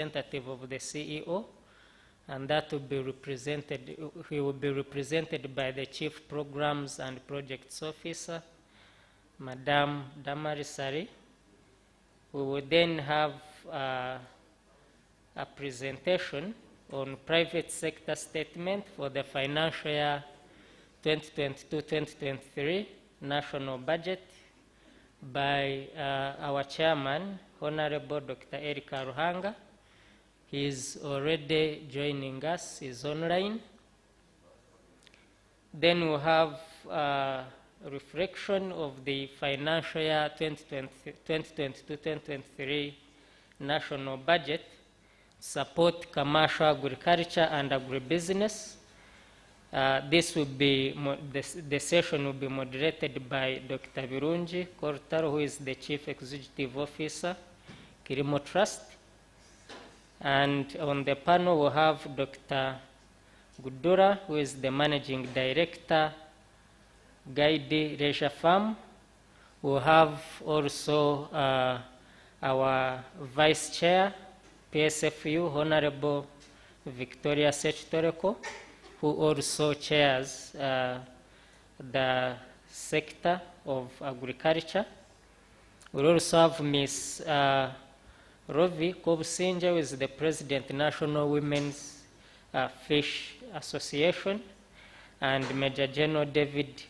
representative of the CEO, and that will be represented, he will be represented by the Chief Programs and Projects Officer, Madame Damarisari. We will then have a presentation on private sector statement for the financial year 2022-2023 national budget by our chairman, Honorable Dr. Erika Ruhanga. He is already joining us, he's online. Then we'll have a reflection of the financial year 2022-2023 national budget, support commercial agriculture and agribusiness. This will be, the session will be moderated by Dr. Birungi Kortaro, who is the Chief Executive Officer, Kilimo Trust. And on the panel we'll have Dr. Gudura, who is the Managing Director, Guide Leisure Farm. We'll have also our Vice Chair, Psfu, Honorable Victoria Sechtoreko, who also chairs the sector of agriculture. We'll also have Ms. Rovi Kobusinja, who is the President, National Women's Fish Association, and Major General David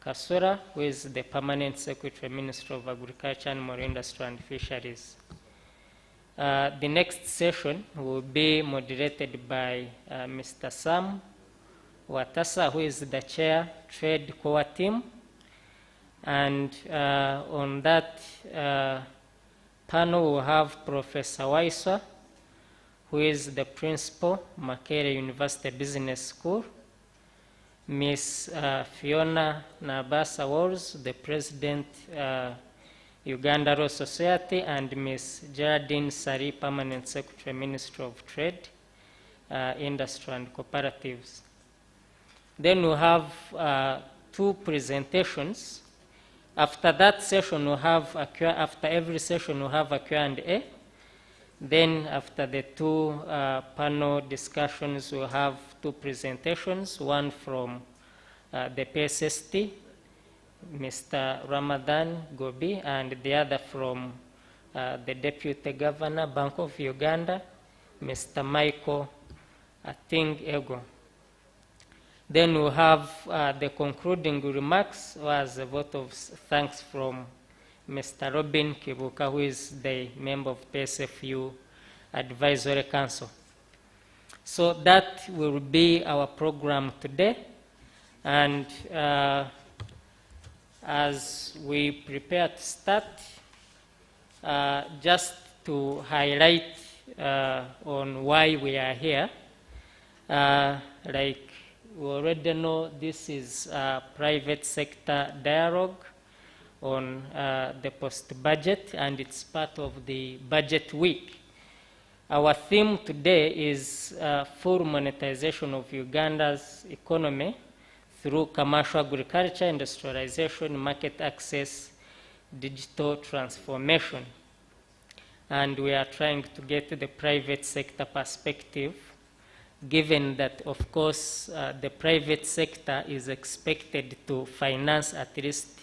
Kasura, who is the Permanent Secretary, Minister of Agriculture, Animal Industry and Fisheries. The next session will be moderated by Mr. Sam Watasa, who is the Chair, Trade Core Team. And on that panel we'll have Professor Waiswa, who is the Principal, Makerere University Business School, Ms. Fiona Nabasa Walls, the President, Uganda Law Society, and Ms. Geraldine Sari, Permanent Secretary, Ministry of Trade, Industry and Cooperatives. Then we'll have 2 presentations. After that session, we'll have after every session, we'll have a Q&A. Then after the 2 panel discussions, we'll have 2 presentations, one from the PSST, Mr. Ramadan Gobi, and the other from the Deputy Governor, Bank of Uganda, Mr. Michael Ating Ego. Then we'll have the concluding remarks as a vote of thanks from Mr. Robin Kibuka, who is the member of Psfu Advisory Council. So that will be our program today. And as we prepare to start, just to highlight on why we are here, like we already know, this is a private sector dialogue on the post-budget, and it's part of the budget week. Our theme today is full monetization of Uganda's economy through commercial agriculture, industrialization, market access, digital transformation. And we are trying to get the private sector perspective, given that, of course, the private sector is expected to finance at least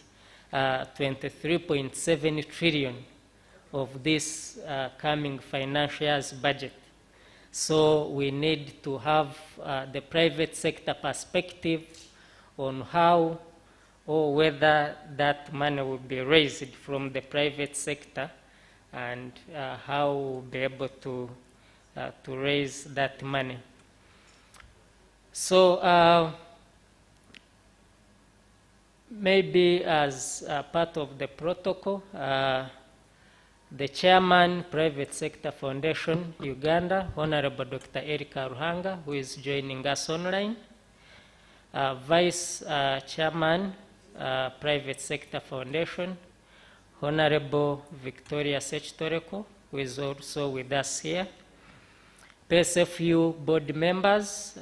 23.7 trillion of this coming financial year's budget. So we need to have the private sector perspective on how or whether that money will be raised from the private sector, and how we'll be able to raise that money. So maybe as part of the protocol, the chairman, Private Sector Foundation, Uganda, Honorable Dr. Erika Ruhanga, who is joining us online, Vice Chairman, Private Sector Foundation, Honorable Victoria Sechtoreko, who is also with us here, Psfu board members,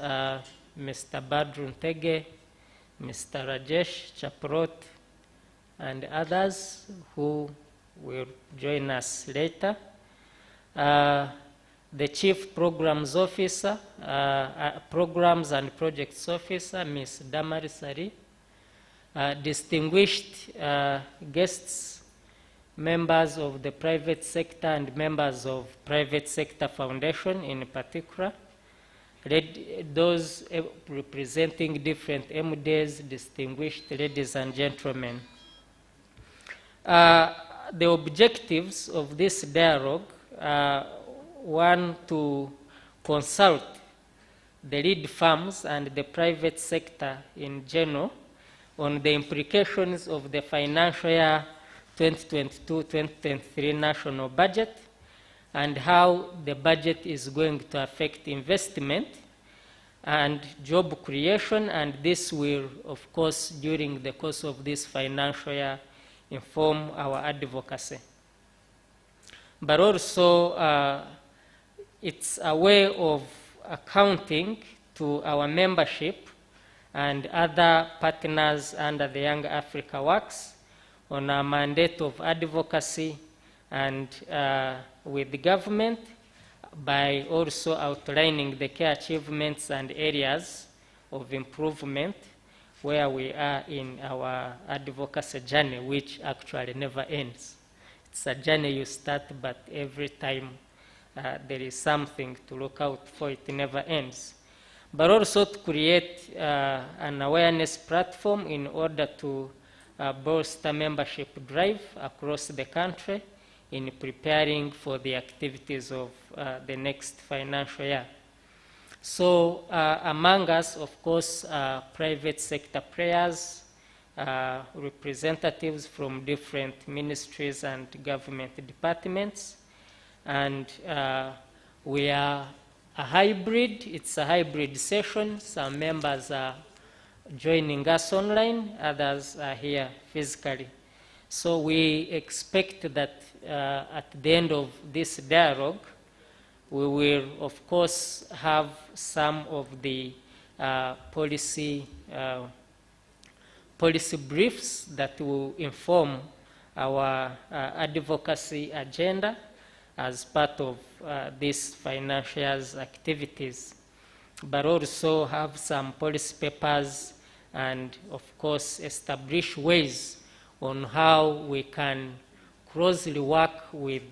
Mr. Badru Ntege, Mr. Rajesh Chaprot, and others who will join us later. the Chief Programs Officer, Programs and Projects Officer, Ms. Damaris Ali, distinguished guests, members of the private sector and members of private sector foundation in particular, those representing different MDs, distinguished ladies and gentlemen. The objectives of this dialogue are, one, to consult the lead firms and the private sector in general on the implications of the financial year 2022-2023 national budget and how the budget is going to affect investment and job creation, and this will, of course, during the course of this financial year, inform our advocacy. But also, it's a way of accounting to our membership and other partners under the Young Africa Works on our mandate of advocacy and with the government, by also outlining the key achievements and areas of improvement where we are in our advocacy journey, which actually never ends. It's a journey you start, but every time there is something to look out for. It never ends. But also to create an awareness platform in order to bolster membership drive across the country in preparing for the activities of the next financial year. So among us, of course, private sector players, representatives from different ministries and government departments, and we are a hybrid. It's a hybrid session. Some members are joining us online, others are here physically. So we expect that at the end of this dialogue, we will, of course, have some of the policy briefs that will inform our advocacy agenda as part of this financial year's activities, but also have some policy papers and, of course, establish ways on how we can closely work with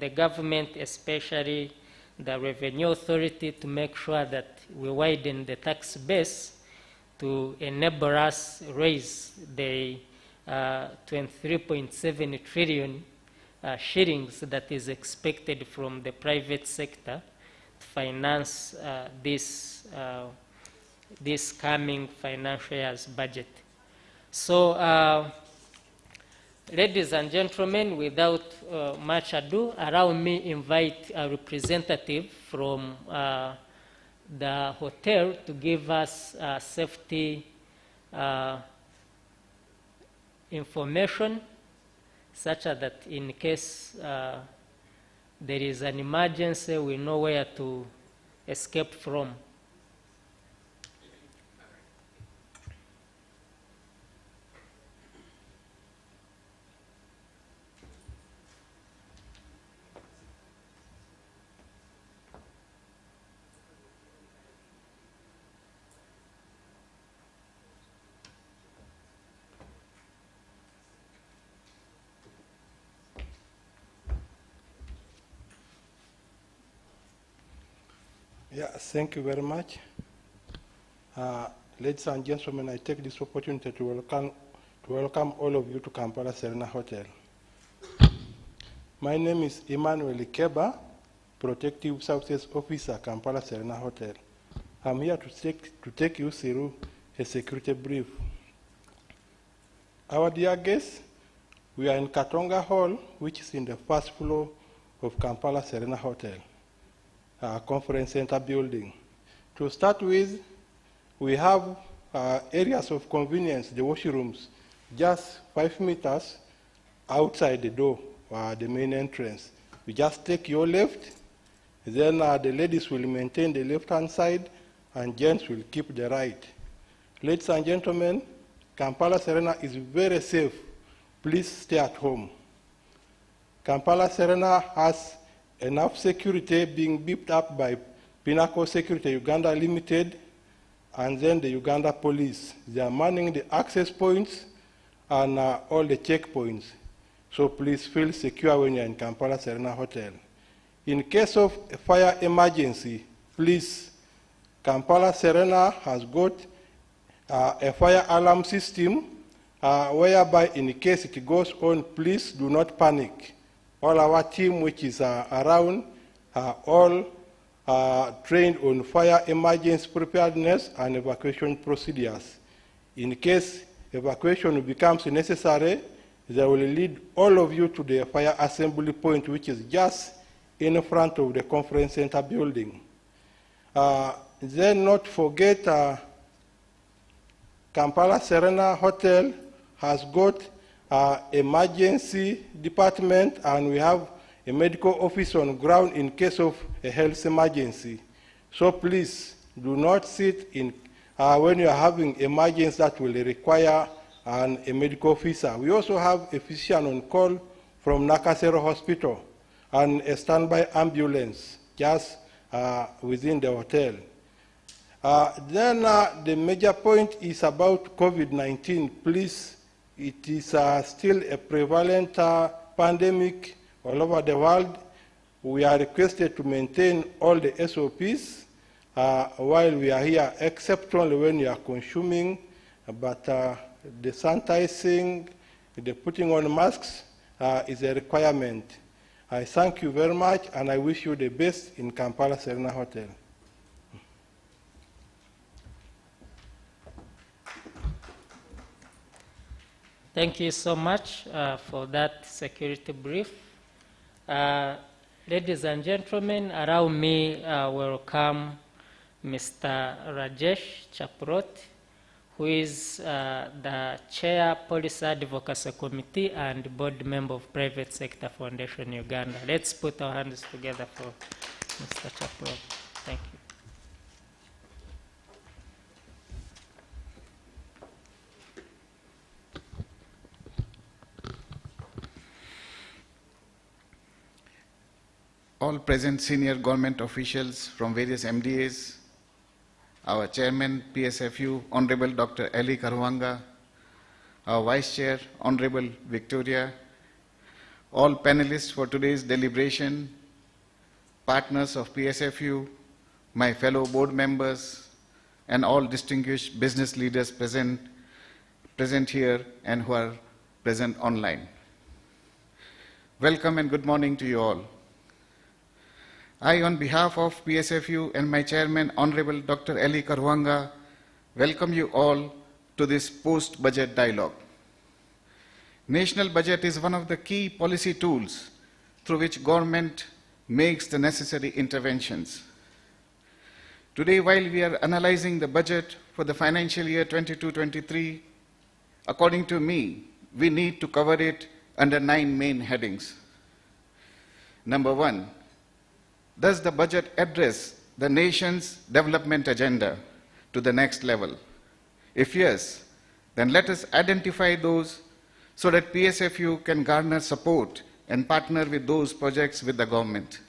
the government, especially the Revenue Authority, to make sure that we widen the tax base to enable us raise the 23.7 trillion shillings that is expected from the private sector to finance this coming financial year's budget. So, ladies and gentlemen, without much ado, allow me invite a representative from the hotel to give us safety information, such that in case there is an emergency, we know where to escape from. Yeah, thank you very much. Ladies and gentlemen, I take this opportunity to welcome all of you to Kampala Serena Hotel. My name is Emmanuel Ikeba, Protective Services Officer, Kampala Serena Hotel. I'm here to take you through a security brief. Our dear guests, we are in Katonga Hall, which is in the first floor of Kampala Serena Hotel. Conference Center building. To start with, we have areas of convenience, the washrooms, just 5 meters outside the door, the main entrance. You just take your left, then the ladies will maintain the left-hand side, and gents will keep the right. Ladies and gentlemen, Kampala Serena is very safe. Please stay at home. Kampala Serena has enough security being beefed up by Pinnacle Security Uganda Limited and then the Uganda Police. They are manning the access points and all the checkpoints. So please feel secure when you're in Kampala Serena Hotel. In case of a fire emergency, please, Kampala Serena has got a fire alarm system whereby in case it goes on, please do not panic. All our team which is around are all trained on fire emergency preparedness and evacuation procedures. In case evacuation becomes necessary, they will lead all of you to the fire assembly point, which is just in front of the conference center building. Then not forget Kampala Serena Hotel has got emergency department, and we have a medical office on ground in case of a health emergency. So please do not sit in when you are having emergency that will require a medical officer. We also have a physician on call from Nakasero Hospital and a standby ambulance just within the hotel. Then the major point is about COVID-19. Please, it is still a prevalent pandemic all over the world. We are requested to maintain all the SOPs while we are here, except only when you are consuming, but the sanitizing, the putting on masks is a requirement. I thank you very much, and I wish you the best in Kampala Serena Hotel. Thank you so much for that security brief. Ladies and gentlemen, allow me welcome Mr. Rajesh Chaprot, who is the Chair Policy Advocacy Committee and Board Member of Private Sector Foundation Uganda. Let's put our hands together for Mr. Chaprot. Thank you. All present senior government officials from various MDAs, our Chairman, PSFU, Honorable Dr. Ali Karuanga, our Vice Chair, Honorable Victoria, all panelists for today's deliberation, partners of PSFU, my fellow board members, and all distinguished business leaders present here and who are present online. Welcome and good morning to you all. I, on behalf of PSFU and my chairman, Honorable Dr. Ali Karuanga, welcome you all to this post-budget dialogue. National budget is one of the key policy tools through which government makes the necessary interventions. Today, while we are analyzing the budget for the financial year 22-23, according to me, we need to cover it under 9 main headings. Number 1, does the budget address the nation's development agenda to the next level? If yes, then let us identify those so that PSFU can garner support and partner with those projects with the government.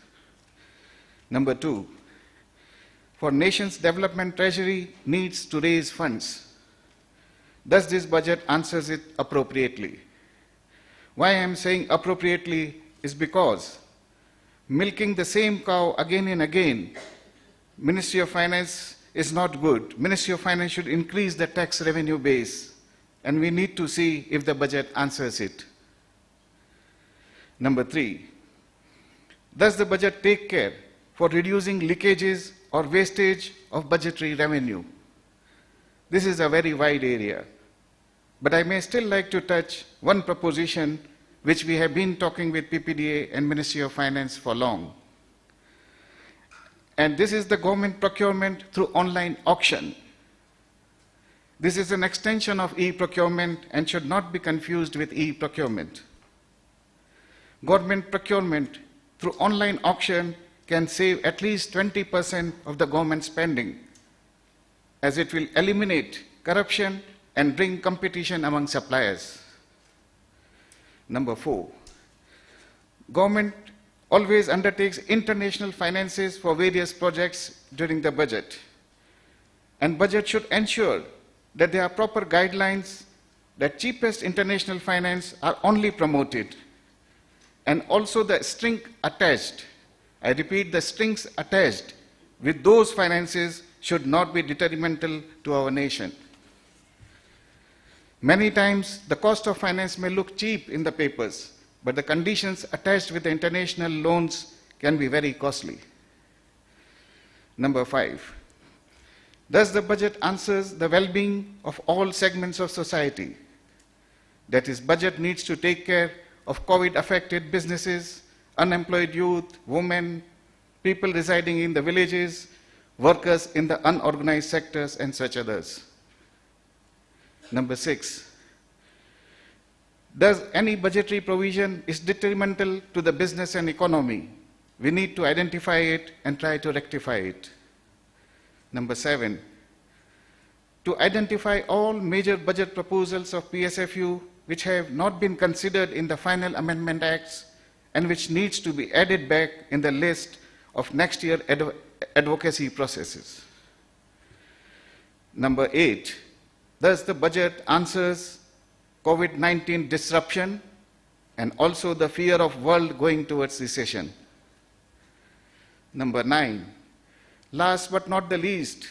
Number 2, for nation's development treasury needs to raise funds. Does this budget answers it appropriately? Why I am saying appropriately is because milking the same cow again and again, Ministry of Finance is not good. Ministry of Finance should increase the tax revenue base, and we need to see if the budget answers it. Number 3, does the budget take care for reducing leakages or wastage of budgetary revenue? This is a very wide area, but I may still like to touch one proposition which we have been talking with PPDA and Ministry of Finance for long. And this is the government procurement through online auction. This is an extension of e-procurement and should not be confused with e-procurement. Government procurement through online auction can save at least 20% of the government spending, as it will eliminate corruption and bring competition among suppliers. Number 4, government always undertakes international finances for various projects during the budget. And budget should ensure that there are proper guidelines that cheapest international finance are only promoted. And also the string attached, I repeat, the strings attached with those finances should not be detrimental to our nation. Many times, the cost of finance may look cheap in the papers, but the conditions attached with the international loans can be very costly. Number 5. Thus, the budget answers the well-being of all segments of society. That is, budget needs to take care of COVID-affected businesses, unemployed youth, women, people residing in the villages, workers in the unorganized sectors, and such others. Number 6. Thus, any budgetary provision is detrimental to the business and economy. We need to identify it and try to rectify it. Number 7. To identify all major budget proposals of PSFU which have not been considered in the final amendment acts and which needs to be added back in the list of next year advocacy processes. Number 8. Thus, the budget answers COVID-19 disruption and also the fear of world going towards recession. Number 9. Last but not the least,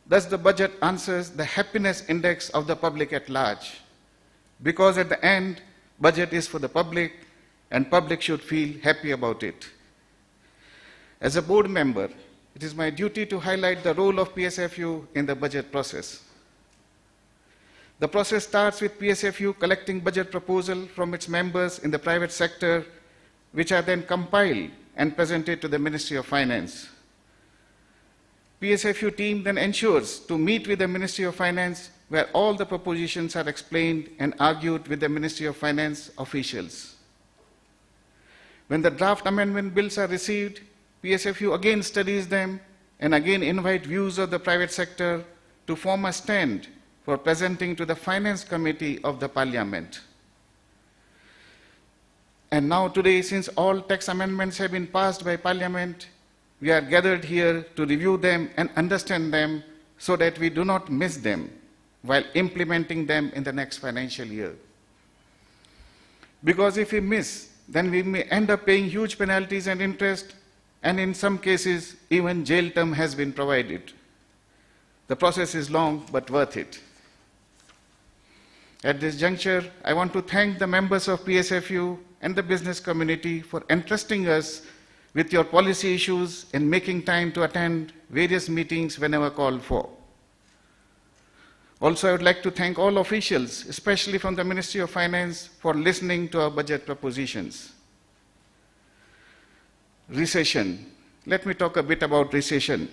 thus the budget answers the happiness index of the public at large, because at the end, budget is for the public and public should feel happy about it. As a board member, it is my duty to highlight the role of PSFU in the budget process. The process starts with PSFU collecting budget proposal from its members in the private sector, which are then compiled and presented to the Ministry of Finance. PSFU team then ensures to meet with the Ministry of Finance, where all the propositions are explained and argued with the Ministry of Finance officials. When the draft amendment bills are received, PSFU again studies them and again invite views of the private sector to form a stand for presenting to the Finance Committee of the Parliament. And now today, since all tax amendments have been passed by Parliament, we are gathered here to review them and understand them so that we do not miss them while implementing them in the next financial year. Because if we miss, then we may end up paying huge penalties and interest, and in some cases, even jail term has been provided. The process is long, but worth it. At this juncture, I want to thank the members of PSFU and the business community for entrusting us with your policy issues and making time to attend various meetings whenever called for. Also, I would like to thank all officials, especially from the Ministry of Finance, for listening to our budget propositions. Recession. Let me talk a bit about recession.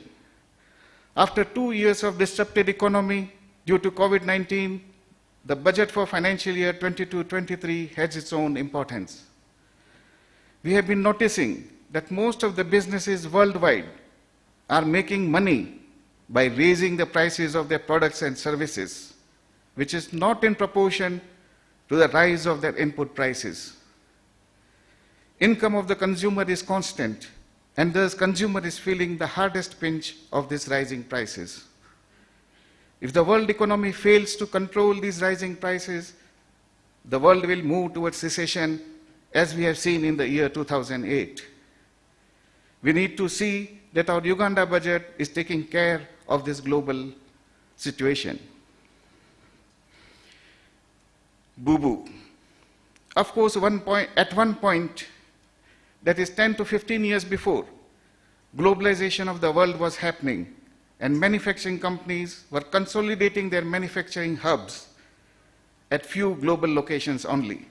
After 2 years of disrupted economy due to COVID-19, the budget for financial year 22-23 has its own importance. We have been noticing that most of the businesses worldwide are making money by raising the prices of their products and services, which is not in proportion to the rise of their input prices. Income of the consumer is constant, and thus consumer is feeling the hardest pinch of these rising prices. If the world economy fails to control these rising prices, the world will move towards recession, as we have seen in the year 2008. We need to see that our Uganda budget is taking care of this global situation. Boo-boo. Of course, at one point, that is 10 to 15 years before, globalization of the world was happening, and manufacturing companies were consolidating their manufacturing hubs at few global locations only.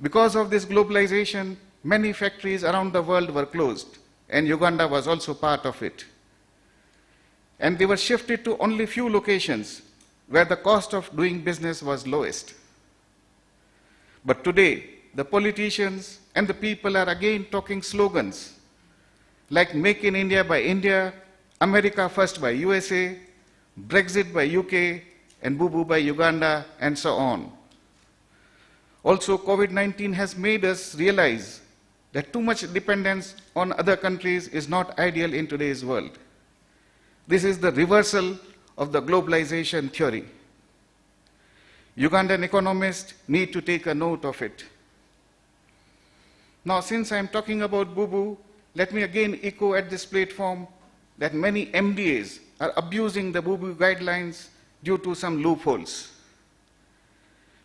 Because of this globalization, many factories around the world were closed, and Uganda was also part of it. And they were shifted to only few locations where the cost of doing business was lowest. But today, the politicians and the people are again talking slogans like Make in India by India, America First by USA, Brexit by UK, and Boo-boo by Uganda, and so on. Also, COVID-19 has made us realize that too much dependence on other countries is not ideal in today's world. This is the reversal of the globalization theory. Ugandan economists need to take a note of it. Now, since I'm talking about Bubu, let me again echo at this platform that many MDAs are abusing the Bubu guidelines due to some loopholes.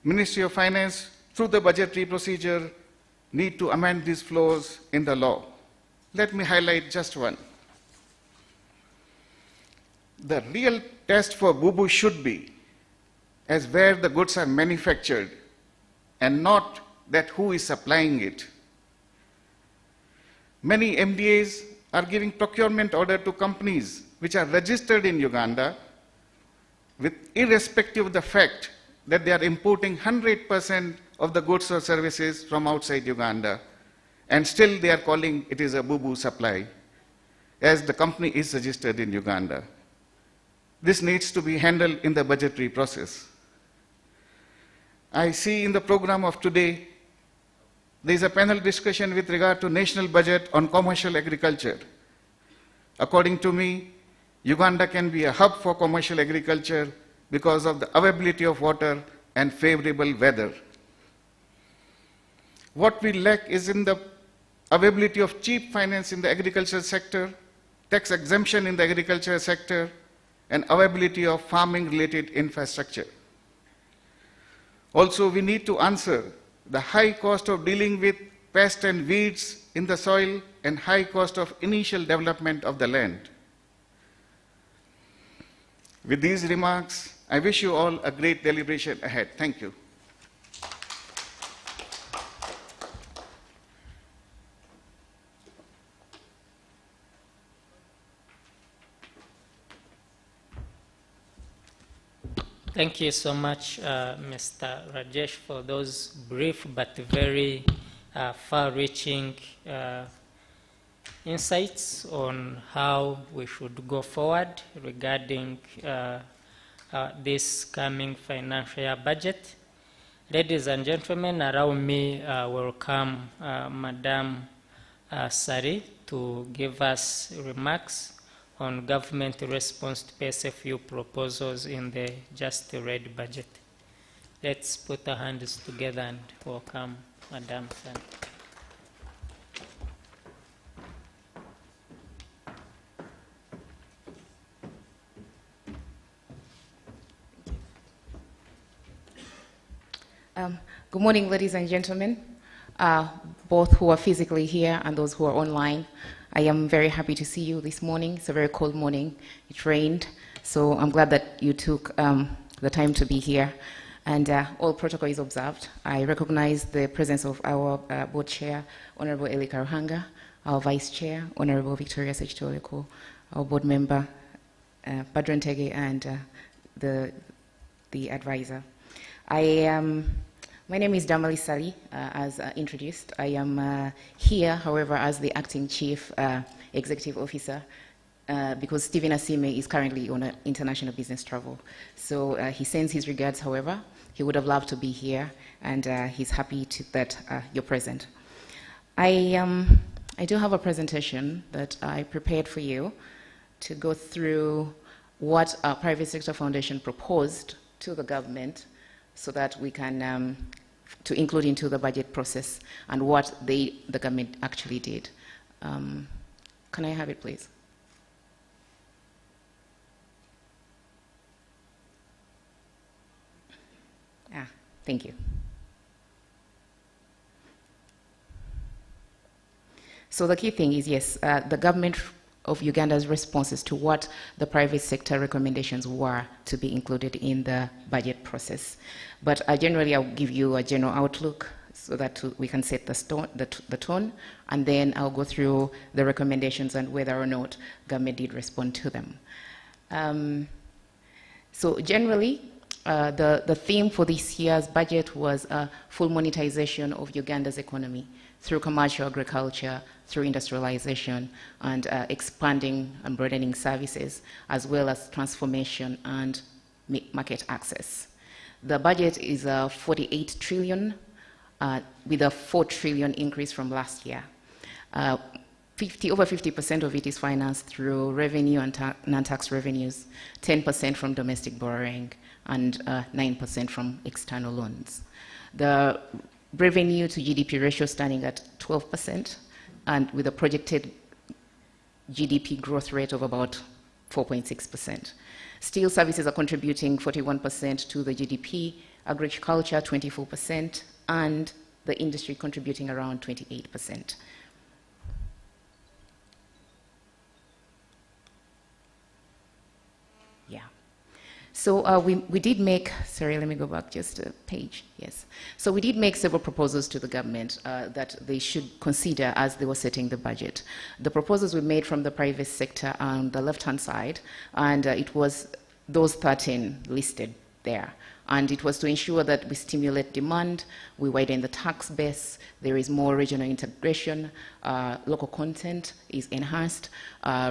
Ministry of Finance, through the budgetary procedure, need to amend these flaws in the law. Let me highlight just one. The real test for Bubu should be as where the goods are manufactured and not that who is supplying it. Many MDAs are giving procurement order to companies which are registered in Uganda with irrespective of the fact that they are importing 100% of the goods or services from outside Uganda, and still they are calling it is a Bubu supply, as the company is registered in Uganda. This needs to be handled in the budgetary process. I see in the program of today, there is a panel discussion with regard to national budget on commercial agriculture. According to me, Uganda can be a hub for commercial agriculture because of the availability of water and favorable weather. What we lack is in the availability of cheap finance in the agriculture sector, tax exemption in the agriculture sector, and availability of farming-related infrastructure. Also, we need to answer the high cost of dealing with pests and weeds in the soil and high cost of initial development of the land. With these remarks, I wish you all a great deliberation ahead. Thank you. Thank you so much, Mr. Rajesh, for those brief but very far-reaching insights on how we should go forward regarding this coming financial year budget. Ladies and gentlemen, allow me welcome Madam Sari to give us remarks on government response to Psfu proposals in the just read budget. Let's put our hands together and welcome Madam Sari. Good morning, ladies and gentlemen, both who are physically here and those who are online. I am very happy to see you this morning. It's a very cold morning. It rained, so I'm glad that you took the time to be here. And all protocol is observed. I recognize the presence of our board chair, Honorable Eli Karuhanga, our vice chair, Honorable Victoria Sechitoleko, our board member, Badran Tege, and the advisor. My name is Damali Sali, as introduced. I am here, however, as the acting chief executive officer because Stephen Asime is currently on an international business travel. So he sends his regards, however. He would have loved to be here, and he's happy that you're present. I do have a presentation that I prepared for you to go through what our private sector foundation proposed to the government so that we can to include into the budget process and what the government actually did. Can I have it, please? Thank you. So the key thing is, yes, the government of Uganda's responses to what the private sector recommendations were to be included in the budget process. But generally, I'll give you a general outlook so that we can set the tone, and then I'll go through the recommendations and whether or not government did respond to them. So generally, the theme for this year's budget was full monetization of Uganda's economy through commercial agriculture, through industrialization, and expanding and broadening services, as well as transformation and market access. The budget is 48 trillion, with a 4 trillion increase from last year. Over 50% of it is financed through revenue and non-tax revenues, 10% from domestic borrowing, and 9% from external loans. The revenue to GDP ratio standing at 12%, and with a projected GDP growth rate of about 4.6%. Steel services are contributing 41% to the GDP, agriculture 24%, and the industry contributing around 28%. Yeah. So we did make, sorry, let me go back just a page, yes. So we did make several proposals to the government that they should consider as they were setting the budget. The proposals were made from the private sector on the left-hand side, and it was those 13 listed there. And it was to ensure that we stimulate demand, we widen the tax base, there is more regional integration, local content is enhanced,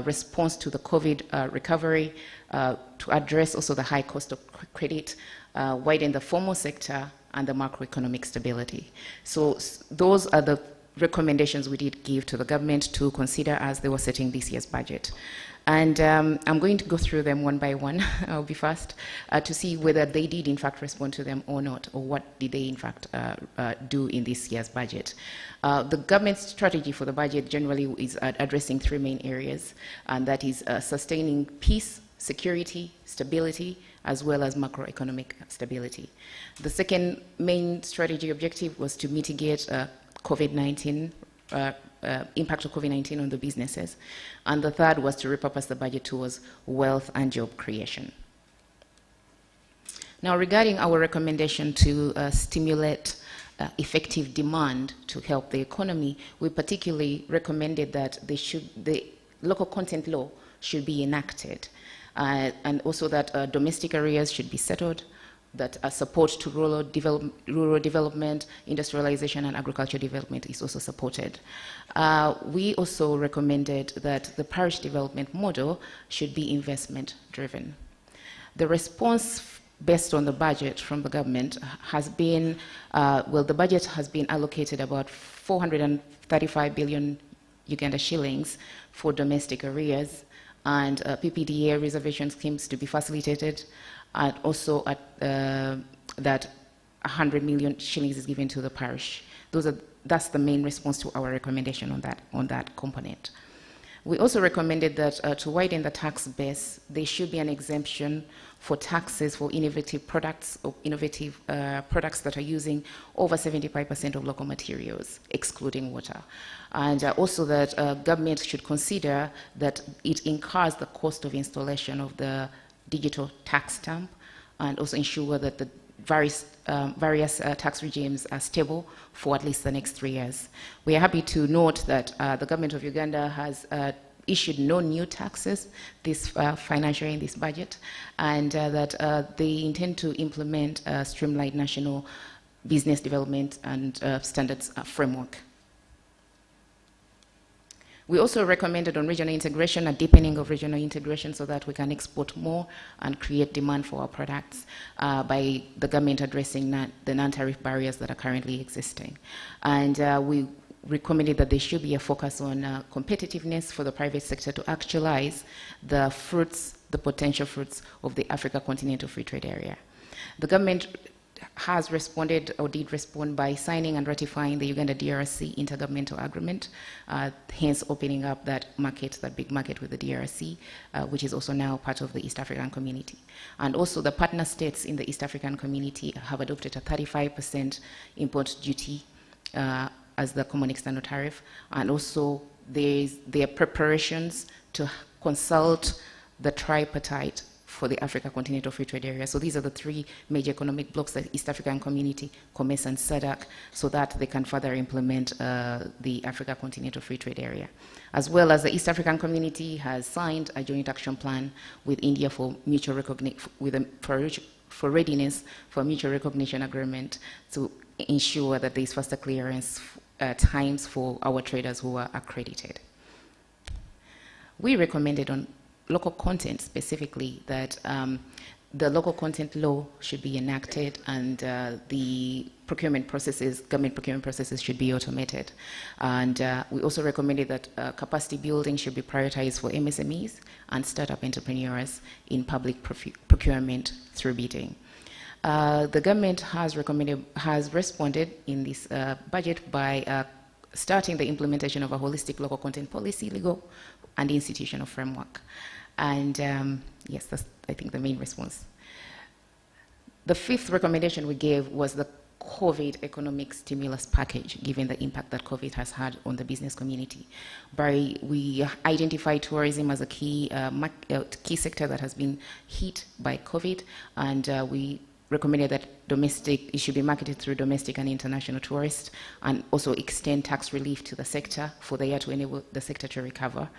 response to the COVID recovery, to address also the high cost of credit, widen the formal sector, and the macroeconomic stability. So those are the recommendations we did give to the government to consider as they were setting this year's budget. And I'm going to go through them one by one. I'll be fast to see whether they did in fact respond to them or not, or what did they in fact do in this year's budget. The government's strategy for the budget generally is addressing three main areas, and that is sustaining peace, security, stability, as well as macroeconomic stability. The second main strategy objective was to mitigate COVID-19 impact of COVID-19 on the businesses. And the third was to repurpose the budget towards wealth and job creation. Now, regarding our recommendation to stimulate effective demand to help the economy, we particularly recommended that the local content law should be enacted, and also that domestic areas should be settled, that support to rural development, industrialization, and agricultural development is also supported. We also recommended that the parish development model should be investment-driven. The response based on the budget from the government has been, well, the budget has been allocated about 435 billion Uganda shillings for domestic areas, and PPDA reservation schemes to be facilitated, and also that 100 million shillings is given to the parish. That's the main response to our recommendation on that component. We also recommended that to widen the tax base, there should be an exemption for taxes for innovative products that are using over 75% of local materials, excluding water. And also that government should consider that it incurs the cost of installation of the digital tax stamp, and also ensure that the various tax regimes are stable for at least the next 3 years. We are happy to note that the government of Uganda has issued no new taxes this financial year in this budget, and that they intend to implement a streamlined national business development and standards framework. We also recommended on regional integration, a deepening of regional integration so that we can export more and create demand for our products by the government addressing the non-tariff barriers that are currently existing. And we recommended that there should be a focus on competitiveness for the private sector to actualize the fruits, the potential fruits of the Africa Continental Free Trade Area. The government has responded, or did respond, by signing and ratifying the Uganda DRC intergovernmental agreement, hence opening up that market, that big market with the DRC, which is also now part of the East African community. And also the partner states in the East African community have adopted a 35% import duty as the common external tariff, and also there are preparations to consult the tripartite for the Africa Continental Free Trade Area. So these are the three major economic blocks, the East African Community, COMESA, and SADC, so that they can further implement the Africa Continental Free Trade Area. As well as the East African Community has signed a joint action plan with India for mutual recognition, for readiness for mutual recognition agreement to ensure that there is faster clearance times for our traders who are accredited. We recommended on local content specifically that the local content law should be enacted, and the procurement processes, government procurement processes, should be automated. And we also recommended that capacity building should be prioritized for MSMEs and startup entrepreneurs in public procurement through bidding. The government has responded in this budget by starting the implementation of a holistic local content policy, legal and institutional framework. And yes, that's, I think, the main response. The fifth recommendation we gave was the COVID economic stimulus package, given the impact that COVID has had on the business community. We identified tourism as a key sector that has been hit by COVID, and we recommended that it should be marketed through domestic and international tourists, and also extend tax relief to the sector for the year to enable the sector to recover.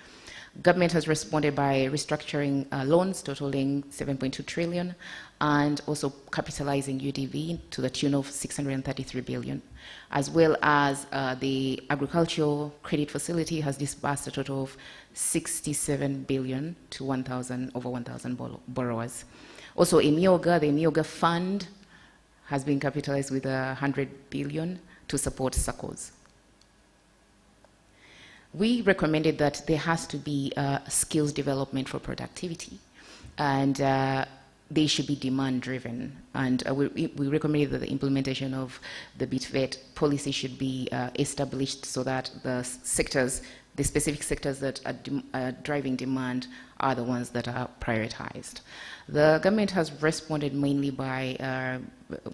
Government has responded by restructuring loans totaling 7.2 trillion and also capitalizing UDV to the tune of 633 billion, as well as the agricultural credit facility has disbursed a total of 67 billion to over 1,000 borrowers. Also, the Emioga Fund has been capitalized with 100 billion to support SACCOs. We recommended that there has to be skills development for productivity, and they should be demand-driven. And we recommended that the implementation of the BITVET policy should be established so that the specific sectors that are driving demand are the ones that are prioritized. The government has responded mainly by,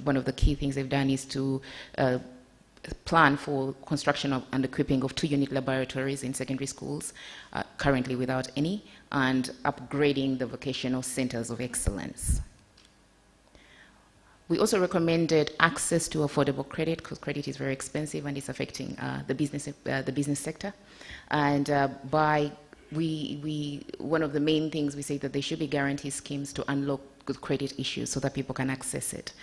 one of the key things they've done is to plan for construction of and equipping of 2-unit laboratories in secondary schools, currently without any, and upgrading the vocational centers of excellence. We also recommended access to affordable credit, because credit is very expensive and it's affecting the business sector. And one of the main things we say that there should be guarantee schemes to unlock good credit issues so that people can access it.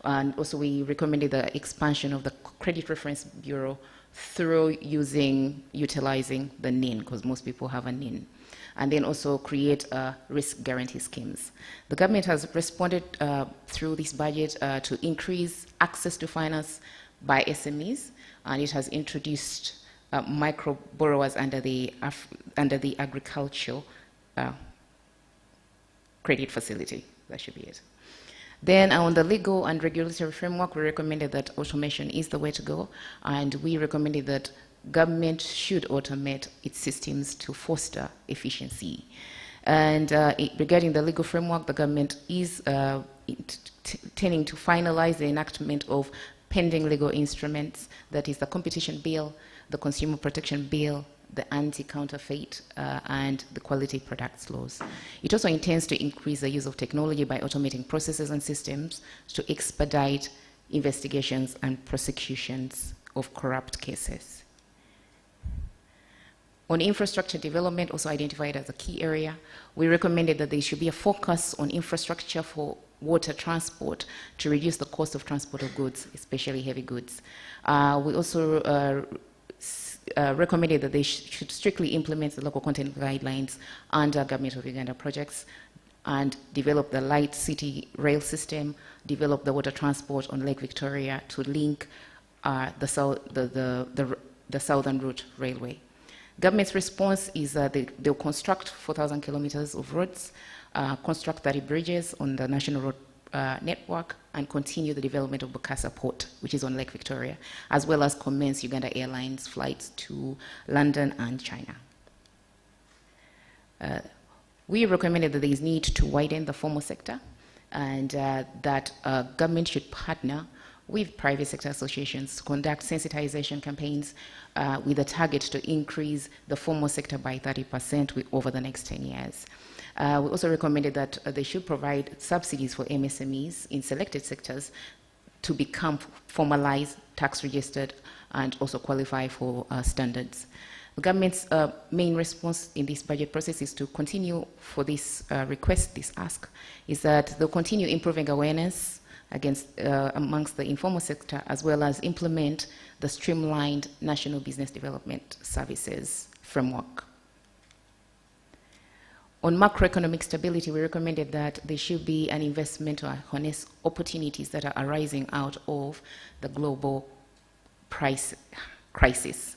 And also we recommended the expansion of the Credit Reference Bureau through utilizing the NIN, because most people have a NIN. And then also create risk guarantee schemes. The government has responded through this budget to increase access to finance by SMEs, and it has introduced micro borrowers under the agricultural credit facility. That should be it. Then on the legal and regulatory framework, we recommended that automation is the way to go, and we recommended that government should automate its systems to foster efficiency. And regarding the legal framework, the government is tending to finalize the enactment of pending legal instruments, that is the Competition Bill, the Consumer Protection Bill, the anti-counterfeit, and the quality products laws. It also intends to increase the use of technology by automating processes and systems to expedite investigations and prosecutions of corrupt cases. On infrastructure development, also identified as a key area, we recommended that there should be a focus on infrastructure for water transport to reduce the cost of transport of goods, especially heavy goods. We also recommended that they should strictly implement the local content guidelines under Government of Uganda projects, and develop the light city rail system, develop the water transport on Lake Victoria to link the Southern Route Railway. Government's response is that they'll construct 4,000 kilometers of roads, construct 30 bridges on the national road network, and continue the development of Bokassa Port, which is on Lake Victoria, as well as commence Uganda Airlines flights to London and China. We recommended that there is need to widen the formal sector, and that government should partner with private sector associations to conduct sensitization campaigns with a target to increase the formal sector by 30% over the next 10 years. We also recommended that they should provide subsidies for MSMEs in selected sectors to become formalized, tax registered, and also qualify for standards. The government's main response in this budget process is to continue for this request, this ask, is that they'll continue improving awareness amongst the informal sector, as well as implement the streamlined National Business Development Services framework. On macroeconomic stability, we recommended that there should be an investment to harness opportunities that are arising out of the global price crisis.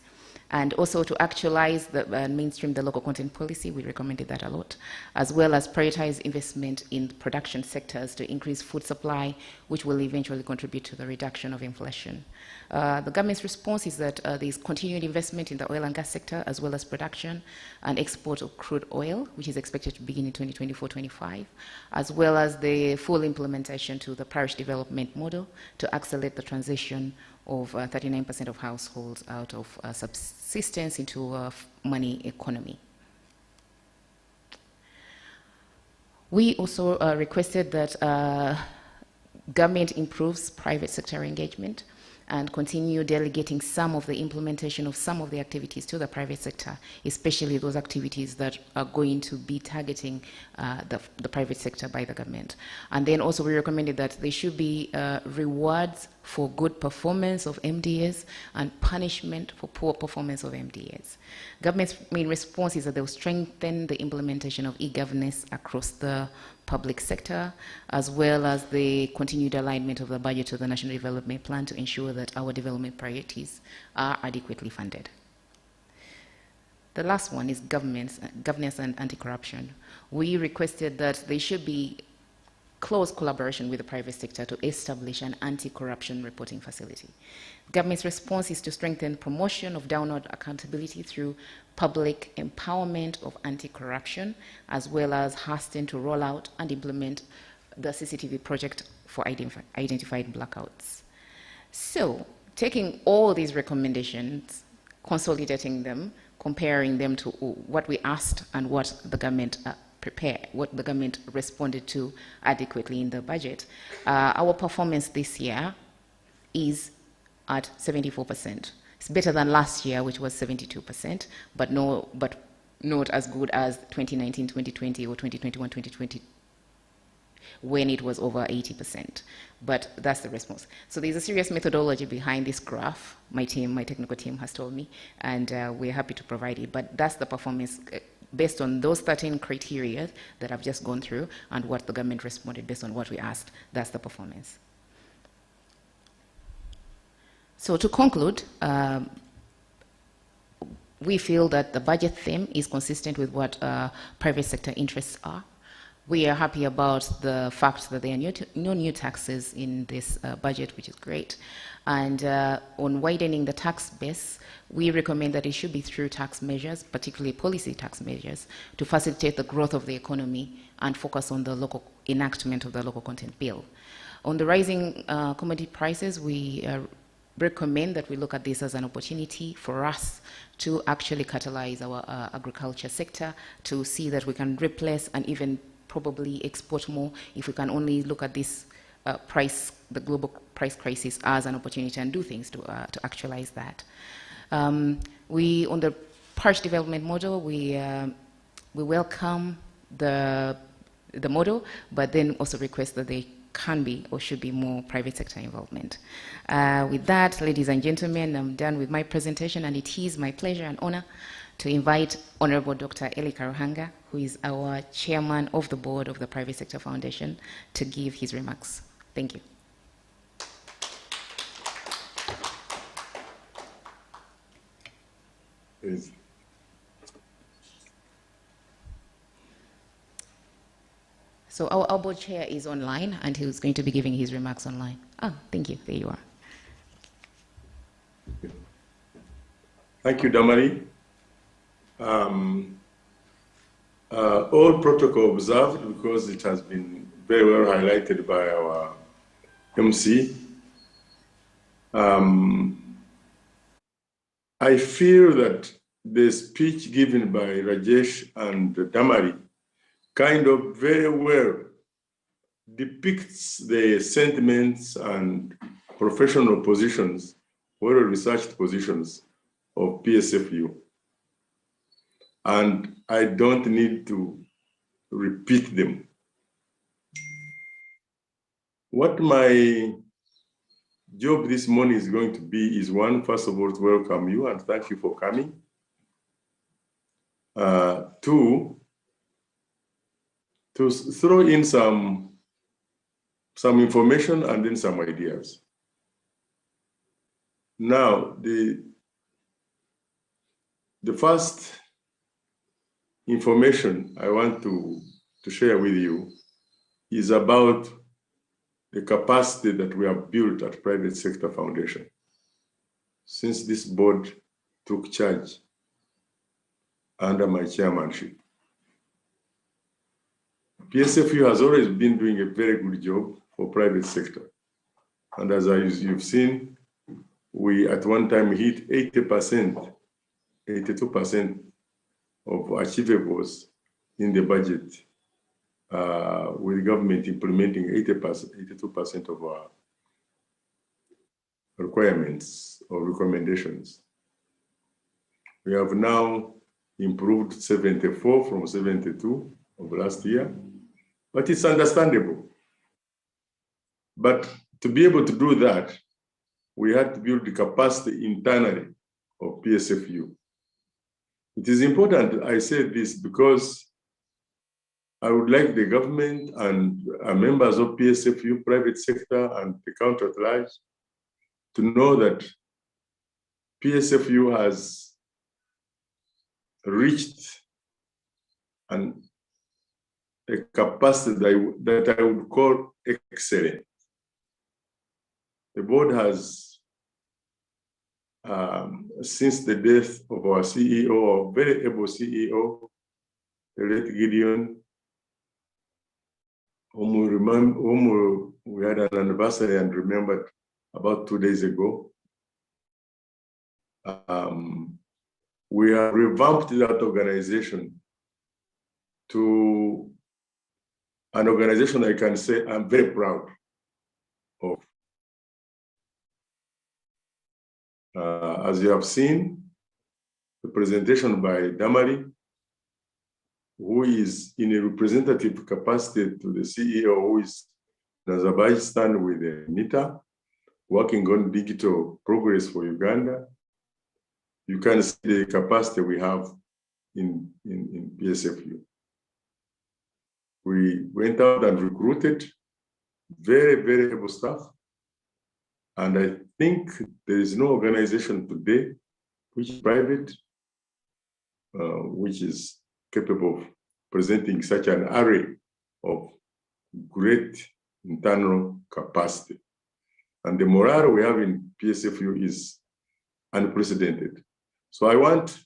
And also to actualize the mainstream the local content policy, we recommended that a lot, as well as prioritize investment in production sectors to increase food supply, which will eventually contribute to the reduction of inflation. The government's response is that there's continued investment in the oil and gas sector, as well as production and export of crude oil, which is expected to begin in 2024-25, as well as the full implementation to the parish development model to accelerate the transition of 39% of households out of subsistence into a money economy. We also requested that government improves private sector engagement and continue delegating some of the implementation of some of the activities to the private sector, especially those activities that are going to be targeting the private sector by the government. And then also we recommended that there should be rewards for good performance of MDAs and punishment for poor performance of MDAs. Government's main response is that they will strengthen the implementation of e-governance across the public sector, as well as the continued alignment of the budget to the National Development Plan to ensure that our development priorities are adequately funded. The last one is governance and anti-corruption. We requested that there should be close collaboration with the private sector to establish an anti-corruption reporting facility. Government's response is to strengthen promotion of downward accountability through public empowerment of anti-corruption, as well as hasten to roll out and implement the CCTV project for identified blackouts. So, taking all these recommendations, consolidating them, comparing them to what we asked and what the government prepared, what the government responded to adequately in the budget, our performance this year is at 74%. It's better than last year, which was 72%, but not as good as 2019, 2020, or 2021, 2020, when it was over 80%. But that's the response. So there's a serious methodology behind this graph. My technical team has told me, and we're happy to provide it. But that's the performance based on those 13 criteria that I've just gone through and what the government responded based on what we asked. That's the performance. So to conclude, we feel that the budget theme is consistent with what private sector interests are. We are happy about the fact that there are no new taxes in this budget, which is great. And on widening the tax base, we recommend that it should be through tax measures, particularly policy tax measures, to facilitate the growth of the economy and focus on the local enactment of the local content bill. On the rising commodity prices, we recommend that we look at this as an opportunity for us to actually catalyze our agriculture sector, to see that we can replace and even probably export more if we can only look at this the global price crisis as an opportunity and do things to actualize that. On the parish development model, we welcome the model, but then also request that there can be or should be more private sector involvement. With that, ladies and gentlemen, I'm done with my presentation, and it is my pleasure and honor to invite Honorable Dr. Eli Karuhanga, who is our chairman of the board of the Private Sector Foundation, to give his remarks. Thank you. Please. So our board chair is online, and he's going to be giving his remarks online. Oh, thank you. There you are. Thank you, Damari. All protocol observed, because it has been very well highlighted by our MC. I feel that the speech given by Rajesh and Damari kind of very well depicts the sentiments and professional positions, well-researched positions of PSFU. And I don't need to repeat them. What my job this morning is going to be is, one, first of all, to welcome you and thank you for coming. Two, to throw in some information and then some ideas. Now, the first information I want to share with you is about the capacity that we have built at Private Sector Foundation since this board took charge under my chairmanship. PSFU has always been doing a very good job for private sector. And as you've seen, we at one time hit 80%, 82% of achievables in the budget, with government implementing 82% of our requirements or recommendations. We have now improved 74 from 72 of last year, but it's understandable. But to be able to do that, we had to build the capacity internally of PSFU. It is important I say this because I would like the government and members of PSFU, private sector, and the country at large to know that PSFU has reached a capacity that I would call excellent. The board has, since the death of our CEO, a very able CEO, the late Gideon, whom we had an anniversary and remembered about 2 days ago. We have revamped that organization to an organization I can say I'm very proud of. As you have seen, the presentation by Damari, who is in a representative capacity to the CEO, who is in Azerbaijan with NITA, working on digital progress for Uganda. You can see the capacity we have in PSFU. We went out and recruited very, very able staff. And I think there is no organization today which is private, which is capable of presenting such an array of great internal capacity. And the morale we have in PSFU is unprecedented. So I want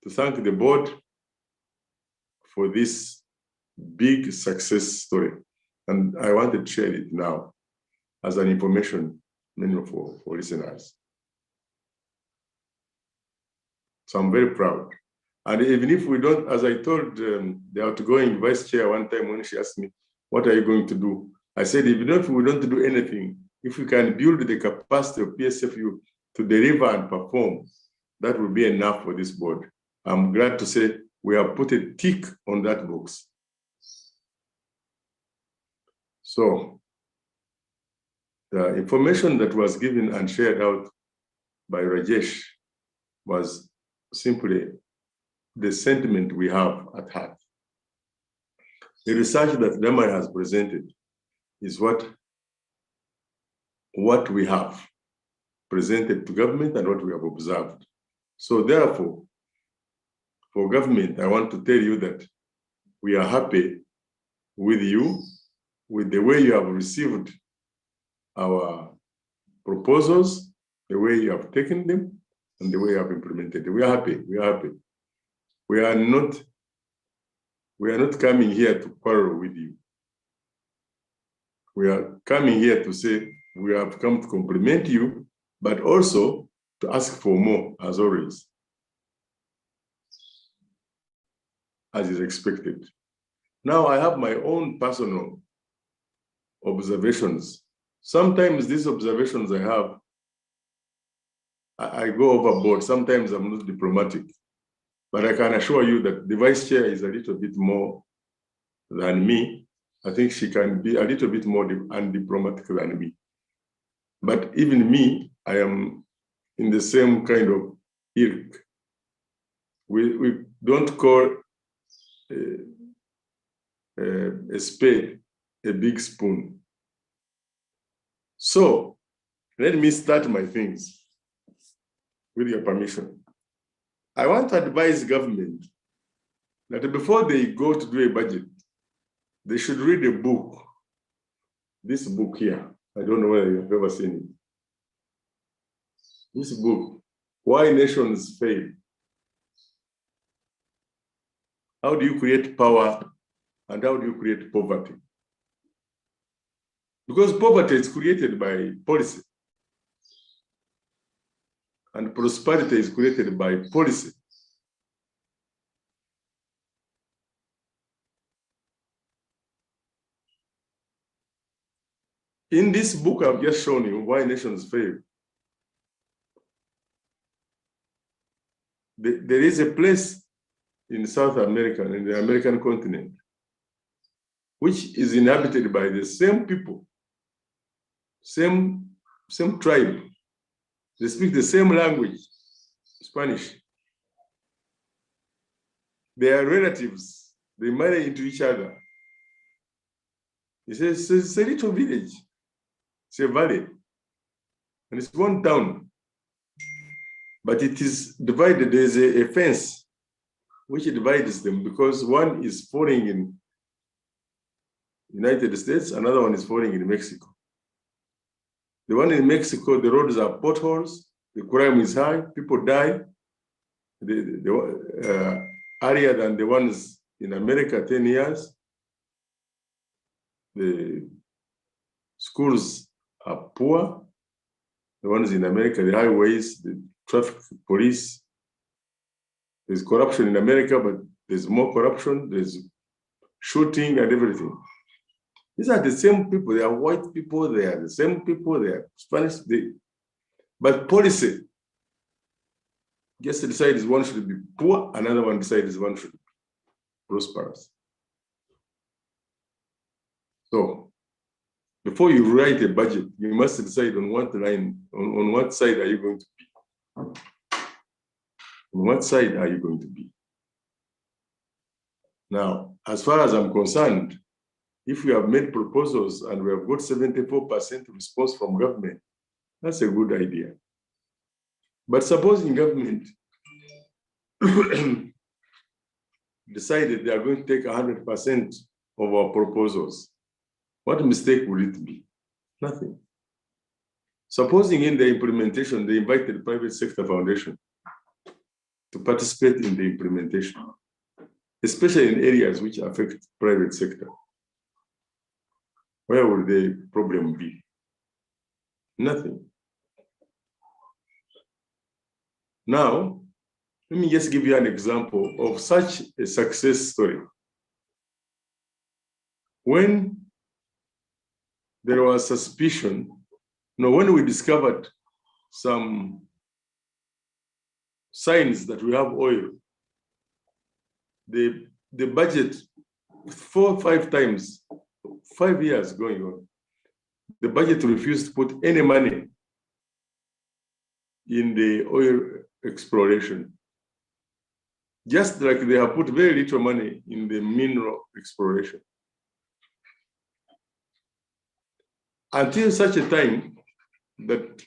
to thank the board for this big success story. And I wanted to share it now as an information menu for listeners. So I'm very proud. And even if we don't, as I told the outgoing vice chair one time when she asked me, what are you going to do? I said, even if we don't do anything, if we can build the capacity of PSFU to deliver and perform, that will be enough for this board. I'm glad to say we have put a tick on that box. So the information that was given and shared out by Rajesh was simply the sentiment we have at heart. The research that Damari has presented is what we have presented to government and what we have observed. So therefore, for government, I want to tell you that we are happy with you, with the way you have received our proposals, the way you have taken them, and the way you have implemented them. We are happy. We are happy. We are not coming here to quarrel with you. We are coming here to say we have come to compliment you, but also to ask for more, as always, as is expected. Now I have my own personal observations. Sometimes these observations I have, I go overboard. Sometimes I'm not diplomatic. But I can assure you that the vice chair is a little bit more than me. I think she can be a little bit more undiplomatic than me. But even me, I am in the same kind of ilk. We don't call a spade, a big spoon. So let me start my things with your permission. I want to advise government that before they go to do a budget, they should read a book. This book here, I don't know whether you've ever seen it. This book, Why Nations Fail. How do you create power and how do you create poverty? Because poverty is created by policy and prosperity is created by policy. In this book, I've just shown you why nations fail. There is a place in South America, in the American continent, which is inhabited by the same people, same tribe. They speak the same language, Spanish. They are relatives. They marry into each other. It's a little village. It's a valley. And it's one town. But it is divided. There's a fence which divides them because one is falling in United States, another one is falling in Mexico. The one in Mexico, the roads are potholes, the crime is high, people die. Earlier than the ones in America, 10 years. The schools are poor. The ones in America, the highways, the traffic police. There's corruption in America, but there's more corruption. There's shooting and everything. These are the same people. They are white people. They are the same people. They are Spanish. But policy just decides one should be poor, another one decides one should be prosperous. So before you write a budget, you must decide on what line, on what side are you going to be? On what side are you going to be? Now, as far as I'm concerned, if we have made proposals and we have got 74% response from government, that's a good idea. But supposing government decided they are going to take 100% of our proposals, what mistake will it be? Nothing. Supposing in the implementation, they invited the private sector foundation to participate in the implementation, especially in areas which affect private sector. Where will the problem be? Nothing. Now, let me just give you an example of such a success story. When there was suspicion, when we discovered some signs that we have oil, the budget 4 or 5 times, 5 years going on, the budget refused to put any money in the oil exploration. Just like they have put very little money in the mineral exploration. Until such a time that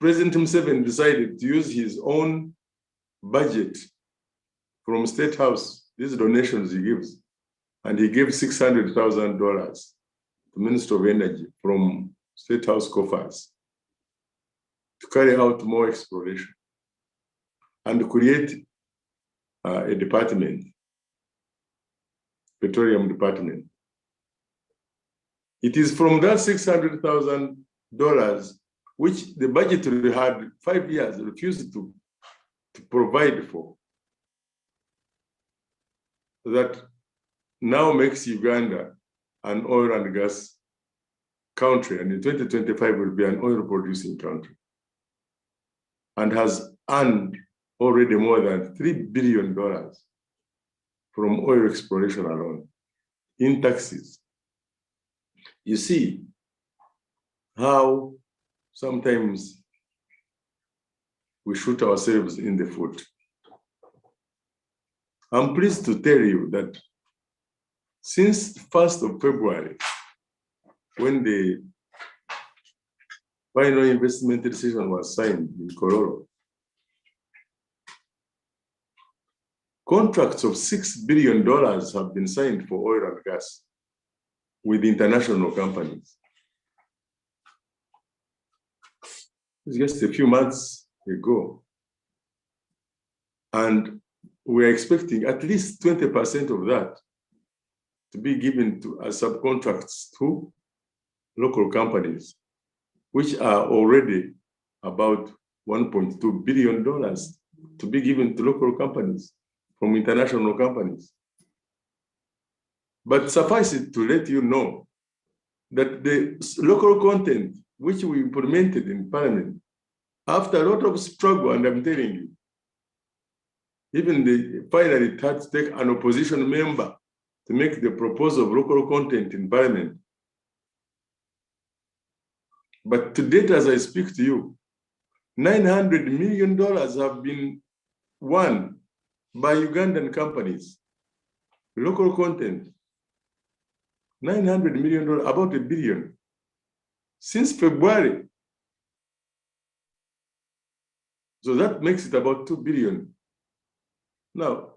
President Museveni decided to use his own budget from State House, these donations he gives, and he gave $600,000 to the Minister of Energy from State House coffers to carry out more exploration and create a department, petroleum department. It is from that $600,000 which the budget had 5 years refused to provide for, that now makes Uganda an oil and gas country, and in 2025 will be an oil producing country, and has earned already more than $3 billion from oil exploration alone in taxes. You see how sometimes we shoot ourselves in the foot. I'm pleased to tell you that Since 1st of February, when the final investment decision was signed in Kororo, contracts of $6 billion have been signed for oil and gas with international companies. It's just a few months ago. And we're expecting at least 20% of that to be given to as subcontracts to local companies, which are already about $1.2 billion to be given to local companies from international companies. But suffice it to let you know that the local content which we implemented in Parliament, after a lot of struggle, and I'm telling you, even finally it had to take an opposition member to make the proposal of local content in Parliament. But to date, as I speak to you, $900 million have been won by Ugandan companies. Local content, $900 million, about $1 billion, since February. So that makes it about $2 billion. Now,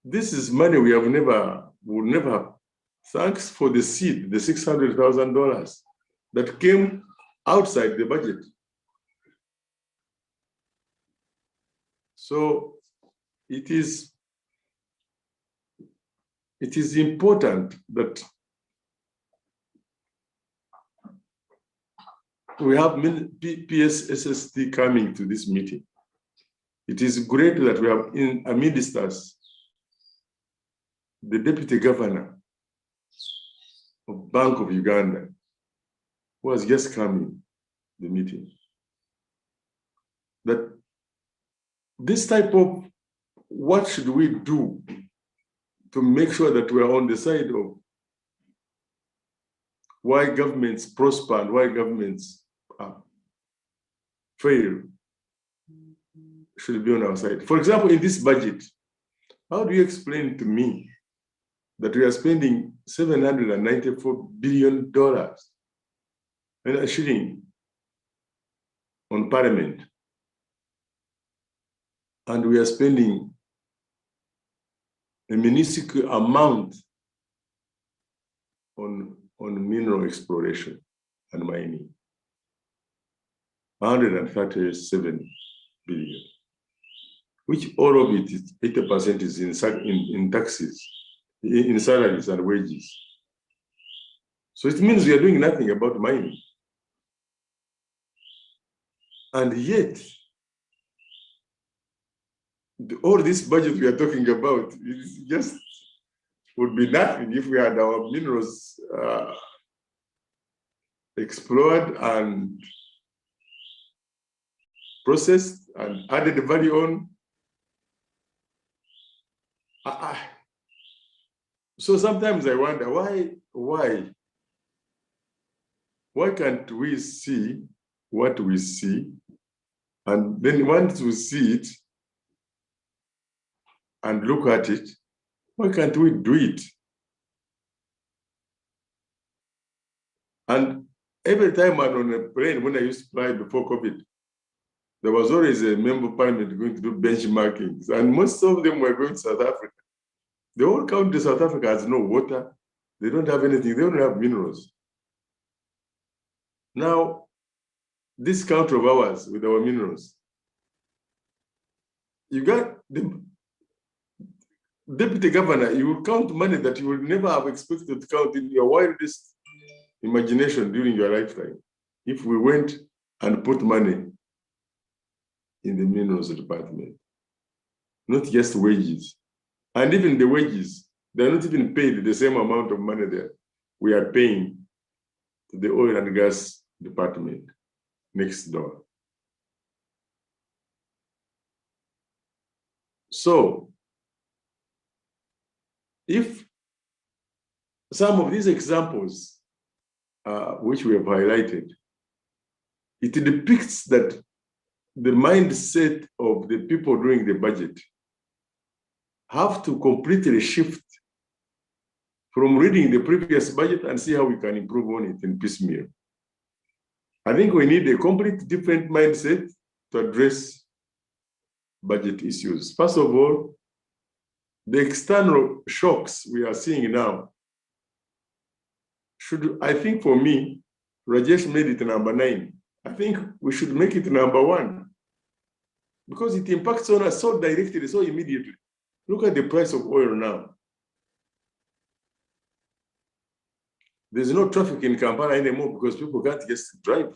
this is money we would never have. Thanks for the seed, the $600,000 that came outside the budget. So it is important that we have PSSST coming to this meeting. It is great that we have amidst us the Deputy Governor of Bank of Uganda, who has just come in the meeting. That this type of what should we do to make sure that we are on the side of why governments prosper and why governments fail should be on our side. For example, in this budget, how do you explain to me that we are spending $794 billion and a shilling on Parliament, and we are spending a minuscule amount on mineral exploration and mining, 137 billion, which all of it, 80% is in taxes, in salaries and wages. So it means we are doing nothing about mining. And yet, all this budget we are talking about is just would be nothing if we had our minerals explored and processed and added value on. So sometimes I wonder why can't we see what we see, and then once we see it and look at it, why can't we do it? And every time I'm on a plane, when I used to fly before COVID, there was always a member of parliament going to do benchmarkings, and most of them were going to South Africa. The whole country, South Africa, has no water. They don't have anything. They don't have minerals. Now, this country of ours with our minerals, you got the deputy governor, you will count money that you would never have expected to count in your wildest imagination during your lifetime if we went and put money in the minerals department, not just wages. And even the wages, they're not even paid the same amount of money that we are paying to the oil and gas department next door. So, if some of these examples, which we have highlighted, it depicts that the mindset of the people doing the budget have to completely shift from reading the previous budget and see how we can improve on it in piecemeal. I think we need a complete different mindset to address budget issues. First of all, the external shocks we are seeing now should, I think for me, Rajesh made it number 9. I think we should make it number 1 because it impacts on us so directly, so immediately. Look at the price of oil now. There's no traffic in Kampala anymore because people can't just drive.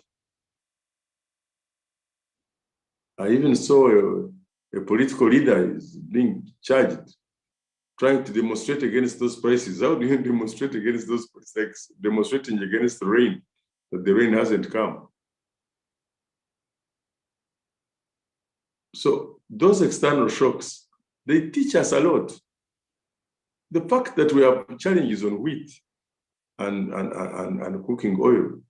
I even saw a political leader is being charged, trying to demonstrate against those prices. How do you demonstrate against those prices? Like demonstrating against the rain, that the rain hasn't come. So those external shocks, they teach us a lot. The fact that we have challenges on wheat and cooking oil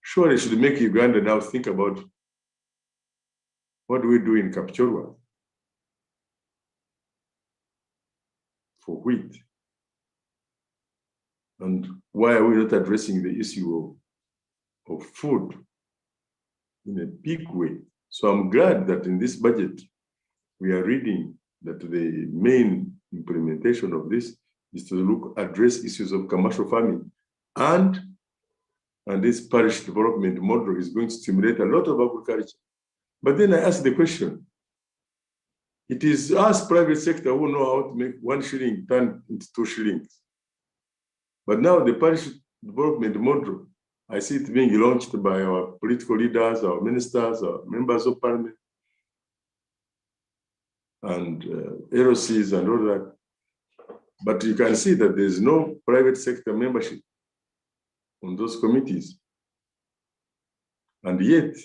surely should make Uganda now think about what do we do in Kapchorwa for wheat, and why are we not addressing the issue of food in a big way? So I'm glad that in this budget we are reading that the main implementation of this is to address issues of commercial farming, and this parish development model is going to stimulate a lot of agriculture. But then I ask the question, it is us private sector who know how to make 1 shilling turn into 2 shillings. But now the parish development model, I see it being launched by our political leaders, our ministers, our members of parliament, and LOCs and all that. But you can see that there's no private sector membership on those committees. And yet,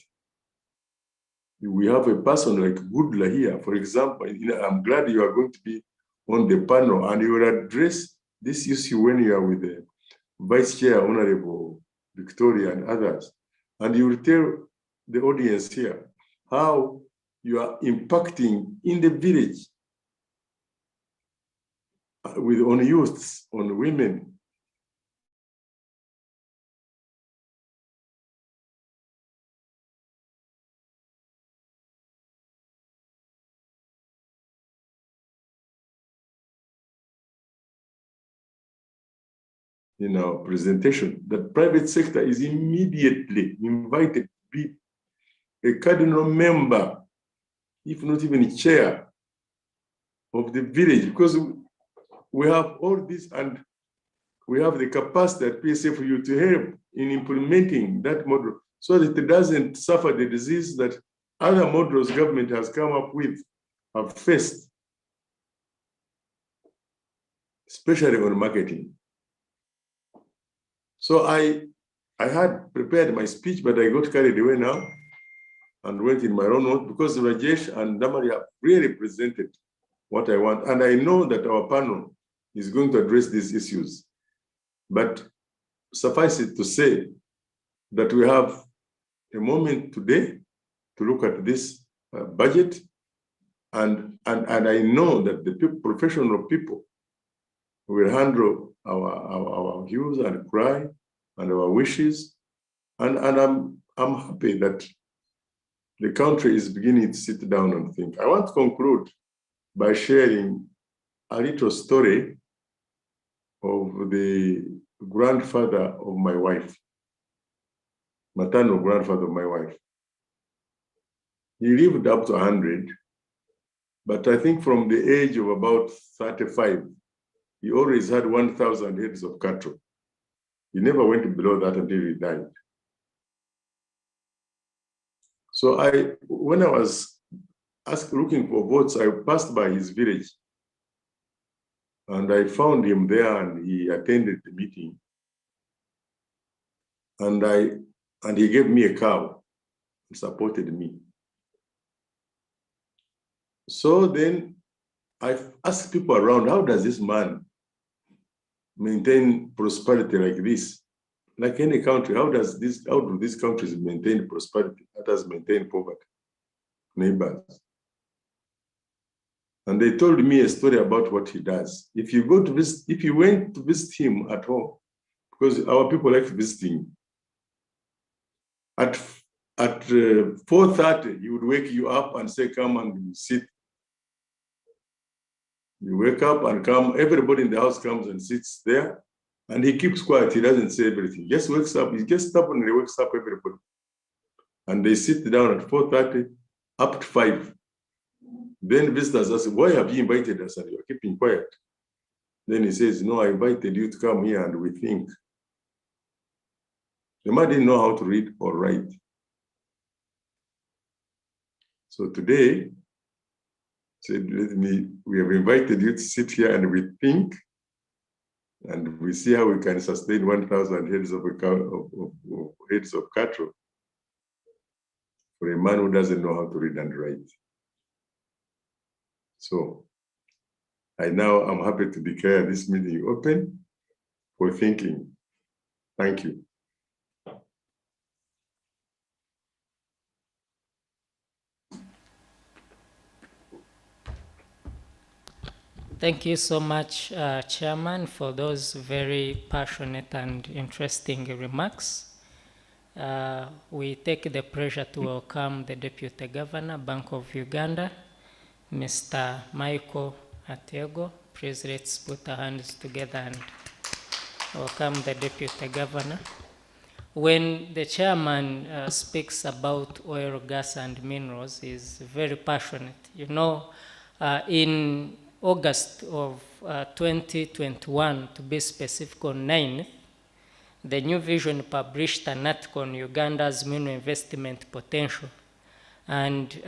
we have a person like Goodla here, for example. I'm glad you are going to be on the panel and you will address this issue when you are with the Vice Chair, Honorable Victoria and others. And you will tell the audience here how you are impacting in the village on youths, on women. In our presentation, that private sector is immediately invited to be a cardinal member, if not even chair of the village, because we have all this and we have the capacity at Psfu to help in implementing that model so that it doesn't suffer the disease that other models government has come up with, have faced, especially on marketing. So I had prepared my speech, but I got carried away now and went in my own note because Rajesh and Damari have really presented what I want. And I know that our panel is going to address these issues. But suffice it to say that we have a moment today to look at this budget. And I know that the professional people will handle our views and cry and our wishes. And I'm happy that the country is beginning to sit down and think. I want to conclude by sharing a little story of the grandfather of my wife, maternal grandfather of my wife. He lived up to 100, but I think from the age of about 35, he always had 1,000 heads of cattle. He never went below that until he died. So when I was looking for votes, I passed by his village and I found him there and he attended the meeting. And he gave me a cow and supported me. So then I asked people around, how does this man maintain prosperity like this? Like any country, how do these countries maintain prosperity? How does maintain poverty? Neighbors. And they told me a story about what he does. If you went to visit him at home, because our people like visiting, at 4:30, he would wake you up and say, come and sit. You wake up and come, everybody in the house comes and sits there, and he keeps quiet, he doesn't say everything. He just wakes up, he just stubbornly wakes up everybody. And they sit down at 4:30, up to 5. Then visitors ask, why have you invited us and you're keeping quiet? Then he says, no, I invited you to come here and we think. The man didn't know how to read or write. So today, said, we have invited you to sit here and we think, and we see how we can sustain 1,000 heads of cattle for a man who doesn't know how to read and write. So I'm happy to declare this meeting open for thinking. Thank you. Thank you so much, Chairman, for those very passionate and interesting remarks. We take the pleasure to welcome the Deputy Governor, Bank of Uganda, Mr. Michael Atego. Please let's put our hands together and welcome the Deputy Governor. When the Chairman speaks about oil, gas, and minerals, he's very passionate. You know, in August of 2021, to be specific, on 9th, the New Vision published an article on Uganda's mineral investment potential and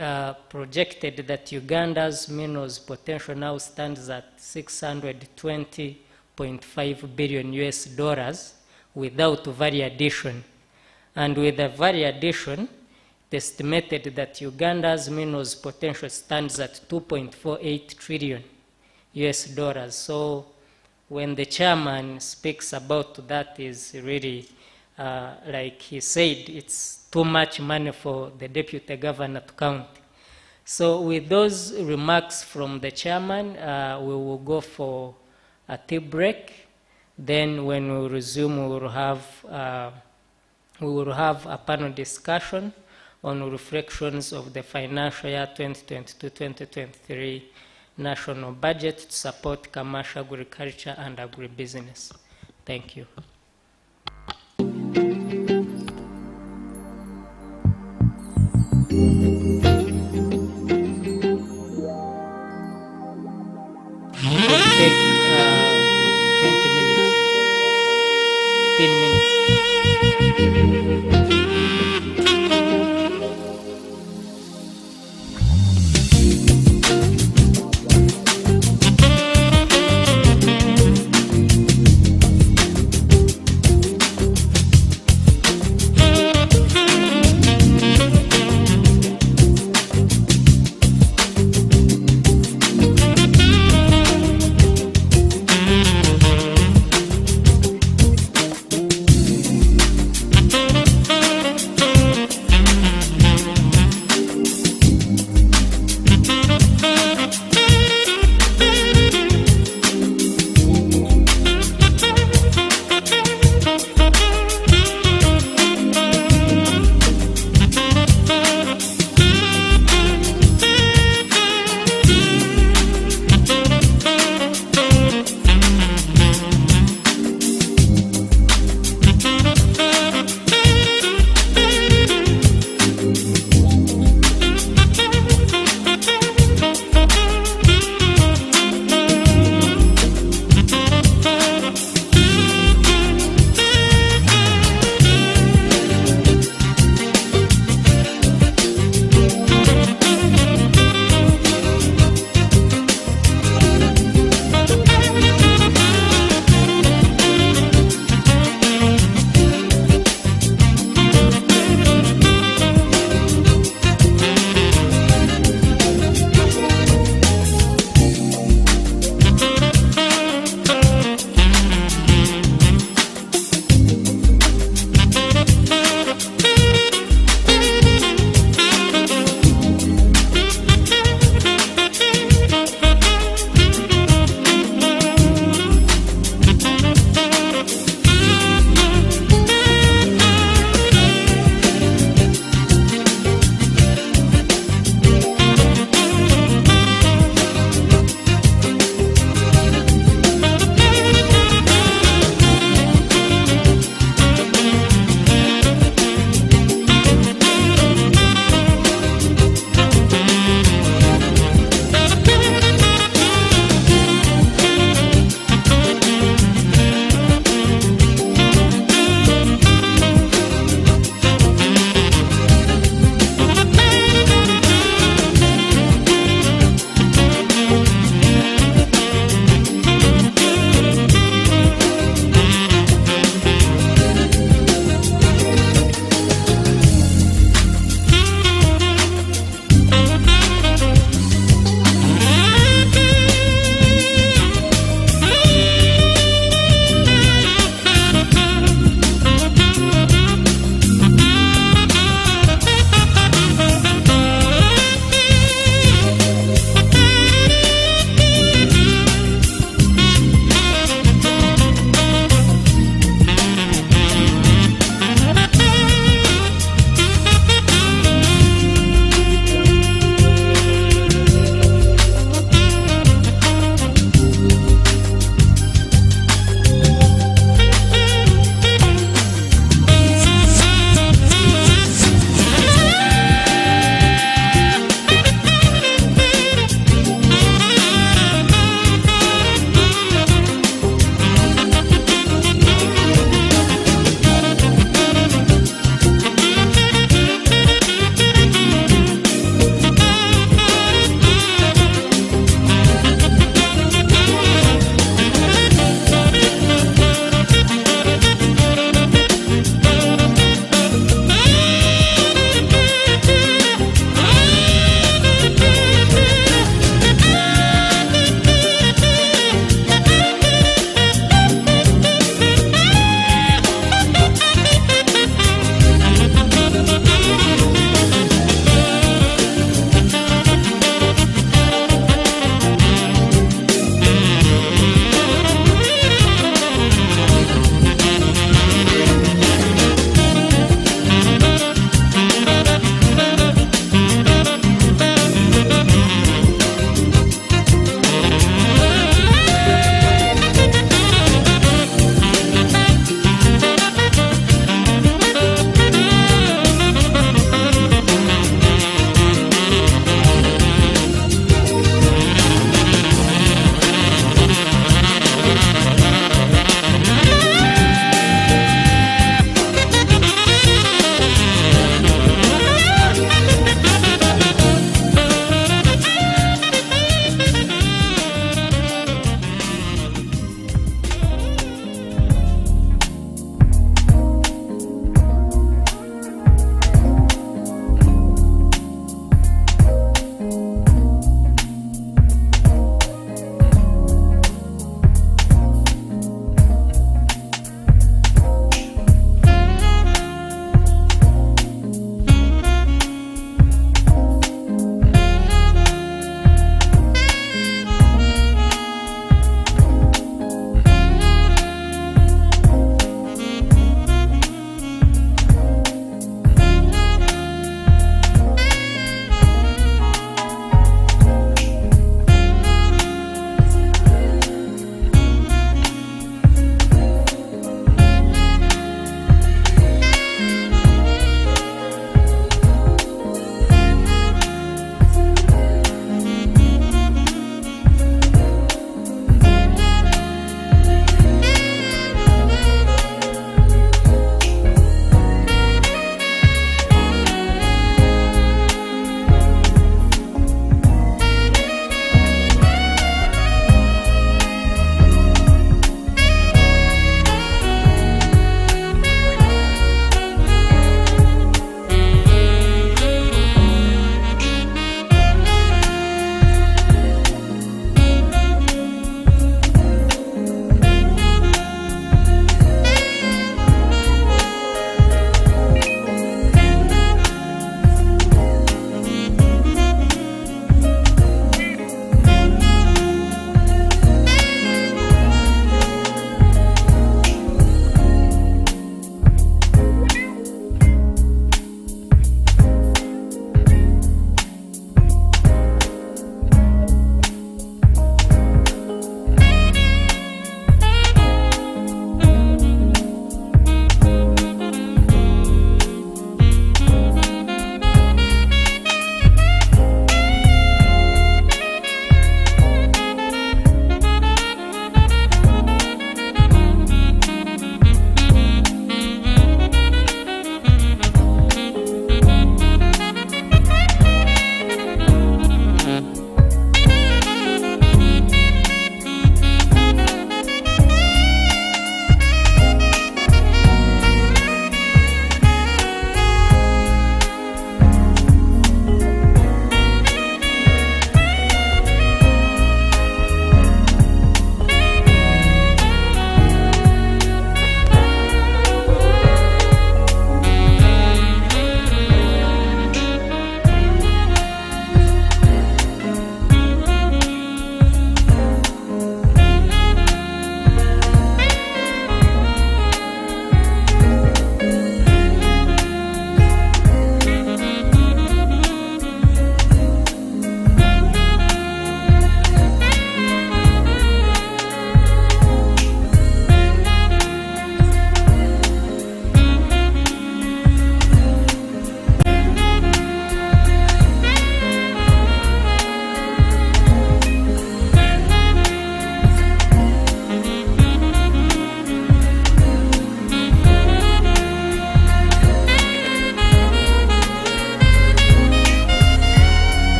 projected that Uganda's minerals potential now stands at $620.5 billion without value addition. And with the value addition, it estimated that Uganda's minerals potential stands at $2.48 trillion. So when the chairman speaks about that, is really, like he said, it's too much money for the deputy governor to count. So with those remarks from the chairman, we will go for a tea break. Then when we resume, we will have a panel discussion on reflections of the financial year 2022-2023 national budget to support commercial agriculture and agribusiness. Thank you. Take 20 minutes, 15 minutes.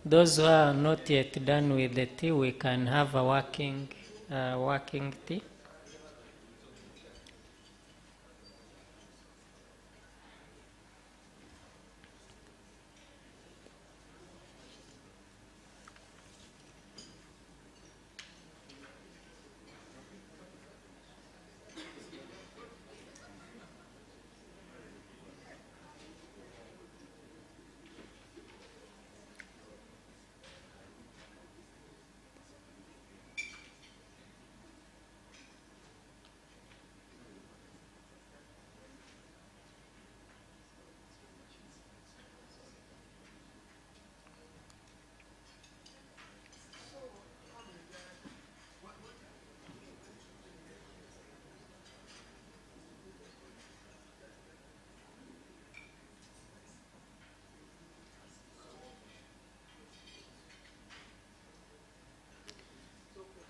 Those who are not yet done with the tea, we can have a working tea.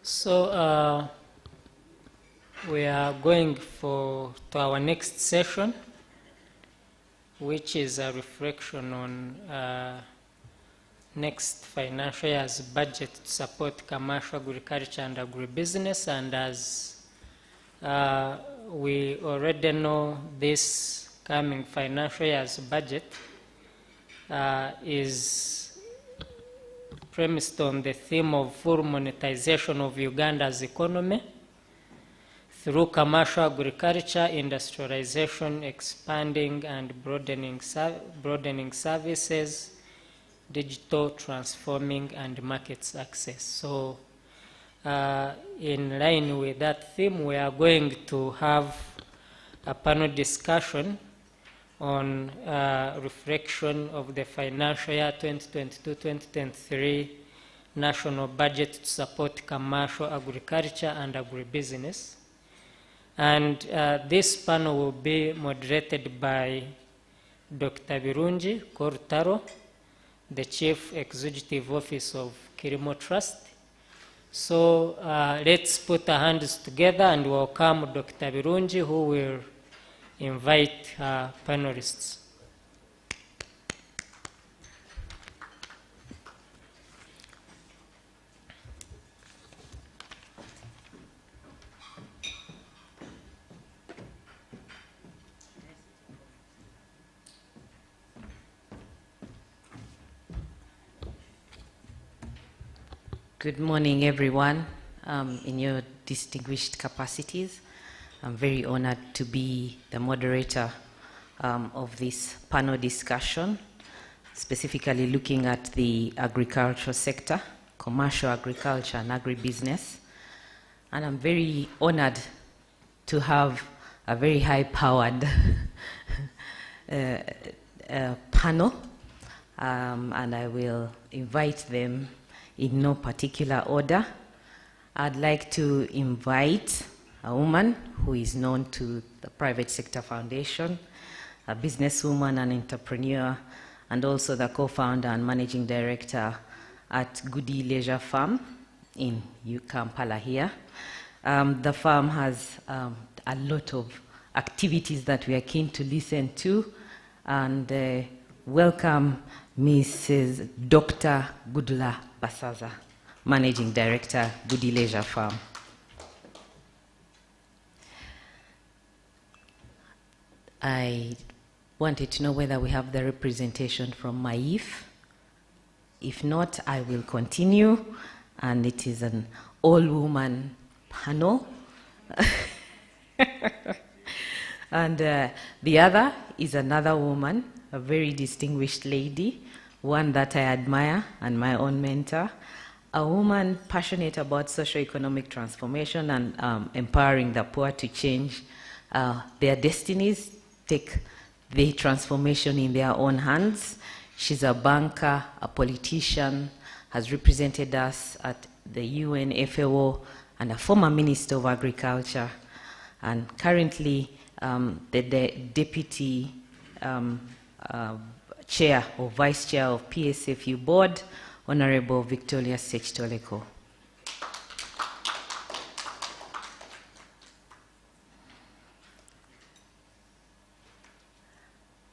So we are going to our next session, which is a reflection on next financial year's budget to support commercial agriculture and agribusiness. And as we already know, this coming financial year's budget is premised on the theme of full monetization of Uganda's economy through commercial agriculture, industrialization, expanding and broadening services, digital transforming, and markets access. So in line with that theme, we are going to have a panel discussion on reflection of the financial year 2022-2023 national budget to support commercial agriculture and agribusiness. And this panel will be moderated by Dr. Birungi Korutaro, the Chief Executive Officer of Kilimo Trust. So let's put our hands together and welcome Dr. Birungi, who will invite our panelists. Good morning, everyone, in your distinguished capacities. I'm very honored to be the moderator of this panel discussion, specifically looking at the agricultural sector, commercial agriculture and agribusiness. And I'm very honored to have a very high-powered panel, and I will invite them in no particular order. I'd like to invite a woman who is known to the Private Sector Foundation, a businesswoman and entrepreneur, and also the co-founder and managing director at Goody Leisure Farm in Kampala here. The farm has a lot of activities that we are keen to listen to, and welcome Mrs. Dr. Gudula Basaza, Managing Director, Goody Leisure Farm. I wanted to know whether we have the representation from MAIF. If not, I will continue, and it is an all-woman panel. And the other is another woman, a very distinguished lady, one that I admire and my own mentor, a woman passionate about socio-economic transformation and empowering the poor to change their destinies, take the transformation in their own hands. She's a banker, a politician, has represented us at the UN FAO, and a former Minister of Agriculture, and currently the Deputy Chair or Vice Chair of Psfu Board, Honorable Victoria Sechitoleko.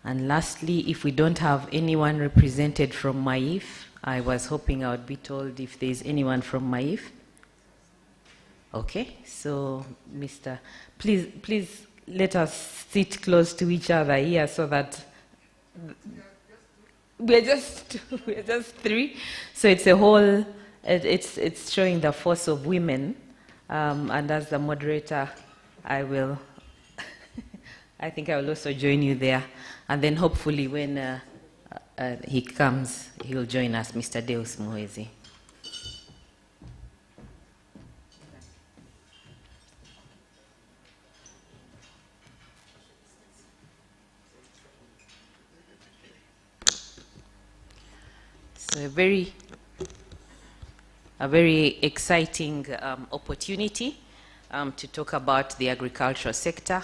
And lastly, if we don't have anyone represented from MAIF, I was hoping I would be told if there's anyone from Maif. Okay, so please let us sit close to each other here so that we're just three. So it's a whole, it's showing the force of women. And as the moderator, I think I will also join you there. And then hopefully when he comes, he will join us, Mr. Deus Muhwezi. So a very exciting opportunity to talk about the agricultural sector.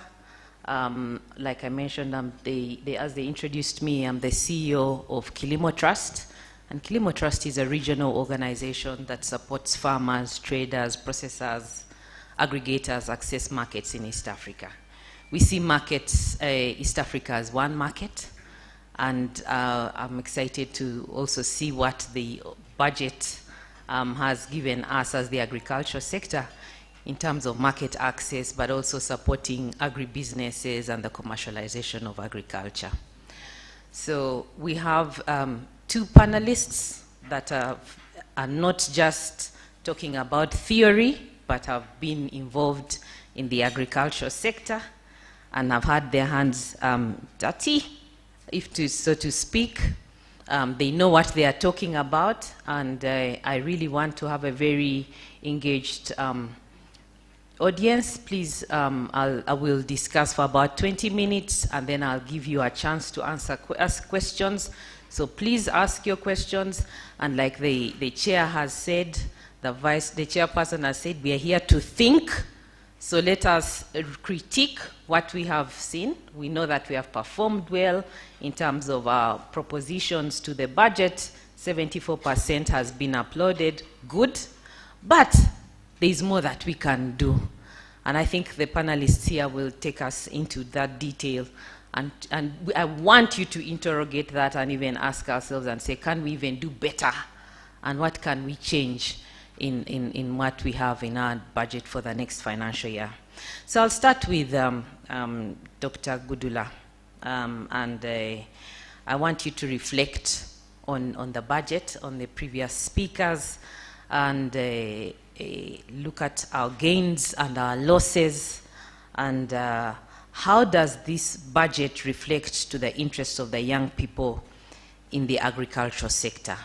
Like I mentioned, as they introduced me, I'm the CEO of Kilimo Trust. And Kilimo Trust is a regional organization that supports farmers, traders, processors, aggregators access markets in East Africa. We see markets, East Africa as one market. And I'm excited to also see what the budget has given us as the agriculture sector in terms of market access, but also supporting agribusinesses and the commercialization of agriculture. So we have two panelists that are not just talking about theory, but have been involved in the agriculture sector and have had their hands dirty, so to speak. They know what they are talking about, and I really want to have a very engaged audience. Please, I will discuss for about 20 minutes, and then I'll give you a chance to ask questions. So please ask your questions, and like the chair has said, the chairperson has said, we are here to think. So let us critique what we have seen. We know that we have performed well in terms of our propositions to the budget. 74% has been uploaded, good, but there's more that we can do. And I think the panelists here will take us into that detail. And I want you to interrogate that and even ask ourselves and say, can we even do better? And what can we change in what we have in our budget for the next financial year? So I'll start with Dr. Gudula. I want you to reflect on the budget, on the previous speakers, and look at our gains and our losses, and how does this budget reflect to the interests of the young people in the agricultural sector.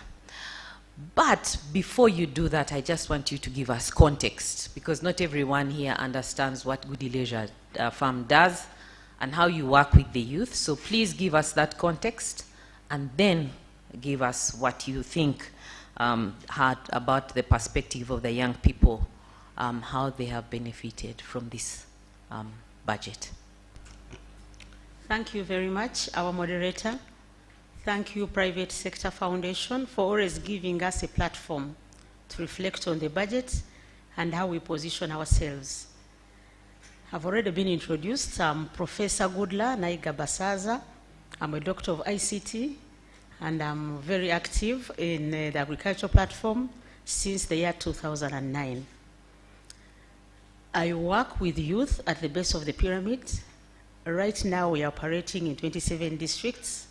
But before you do that, I just want you to give us context, because not everyone here understands what Goody Leisure Farm does and how you work with the youth. So please give us that context, and then give us what you think about the perspective of the young people, how they have benefited from this budget. Thank you very much, our moderator. Thank you, Private Sector Foundation, for always giving us a platform to reflect on the budget and how we position ourselves. I've already been introduced. I'm Professor Gudla Naiga Basaza. I'm a doctor of ICT, and I'm very active in the agricultural platform since the year 2009. I work with youth at the base of the pyramid. Right now, we are operating in 27 districts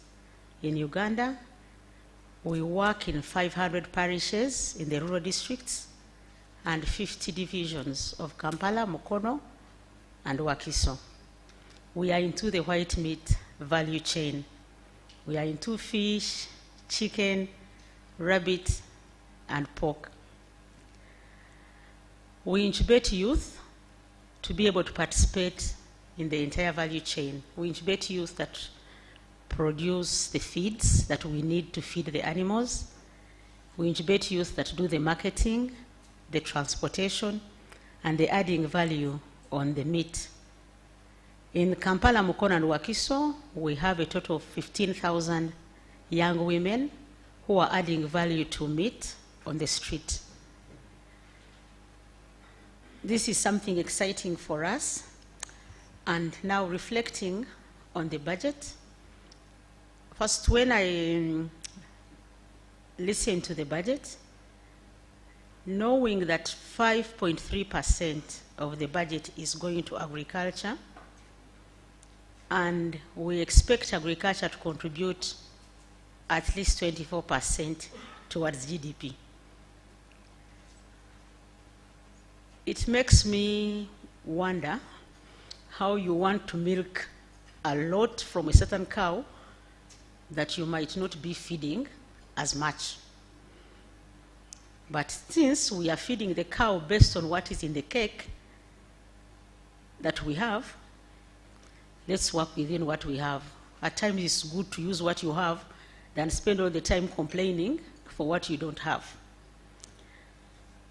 in Uganda. We work in 500 parishes in the rural districts and 50 divisions of Kampala, Mukono, and Wakiso. We are into the white meat value chain. We are into fish, chicken, rabbit, and pork. We incubate youth to be able to participate in the entire value chain. We incubate youth that produce the feeds that we need to feed the animals. We incubate youth that do the marketing, the transportation, and the adding value on the meat. In Kampala, Mukono, and Wakiso, we have a total of 15,000 young women who are adding value to meat on the street. This is something exciting for us. And now reflecting on the budget. First, when I listen to the budget, knowing that 5.3% of the budget is going to agriculture, and we expect agriculture to contribute at least 24% towards GDP. It makes me wonder how you want to milk a lot from a certain cow that you might not be feeding as much. But since we are feeding the cow based on what is in the cake that we have, let's work within what we have. At times it's good to use what you have than spend all the time complaining for what you don't have.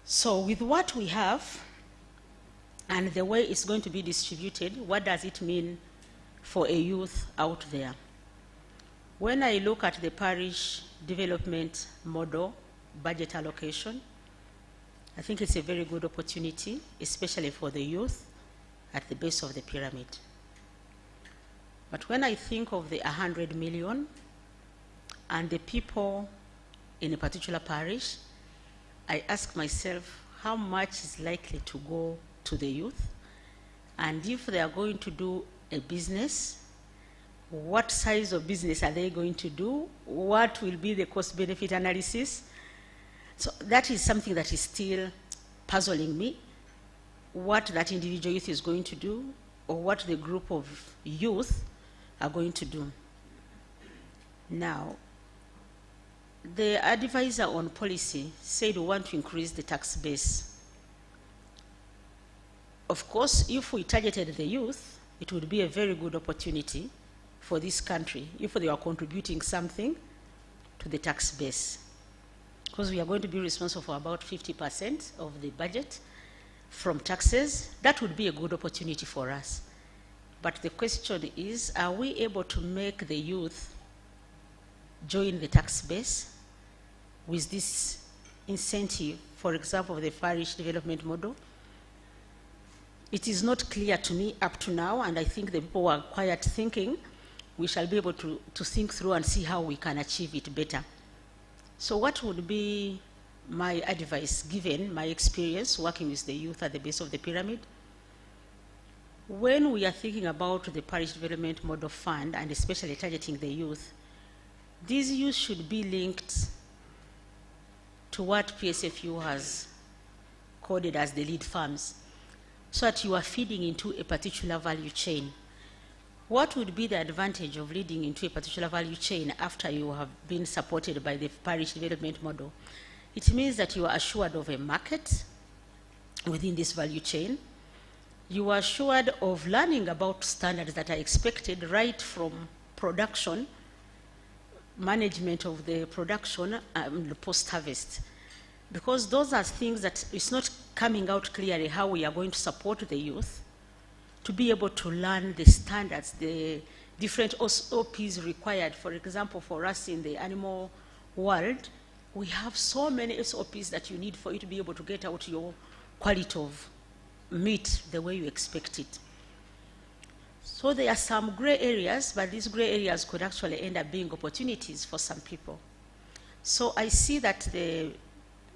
So with what we have and the way it's going to be distributed, what does it mean for a youth out there? When I look at the parish development model budget allocation, I think it's a very good opportunity, especially for the youth at the base of the pyramid. But when I think of the 100 million and the people in a particular parish, I ask myself how much is likely to go to the youth, and if they are going to do a business, what size of business are they going to do? What will be the cost-benefit analysis? So that is something that is still puzzling me, what that individual youth is going to do, or what the group of youth are going to do. Now, the advisor on policy said we want to increase the tax base. Of course, if we targeted the youth, it would be a very good opportunity for this country if they are contributing something to the tax base. Because we are going to be responsible for about 50% of the budget from taxes. That would be a good opportunity for us. But the question is, are we able to make the youth join the tax base with this incentive, for example, the parish development model? It is not clear to me up to now, and I think the people who are quiet thinking, we shall be able to think through and see how we can achieve it better. So what would be my advice, given my experience working with the youth at the base of the pyramid? When we are thinking about the parish development model fund, and especially targeting the youth, these youth should be linked to what Psfu has coded as the lead farms, so that you are feeding into a particular value chain. What would be the advantage of leading into a particular value chain after you have been supported by the parish development model? It means that you are assured of a market within this value chain. You are assured of learning about standards that are expected right from production, management of the production, and post-harvest. Because those are things that it's not coming out clearly how we are going to support the youth to be able to learn the standards, the different SOPs required. For example, for us in the animal world, we have so many SOPs that you need for you to be able to get out your quality of meat the way you expect it. So there are some gray areas, but these gray areas could actually end up being opportunities for some people. So I see that the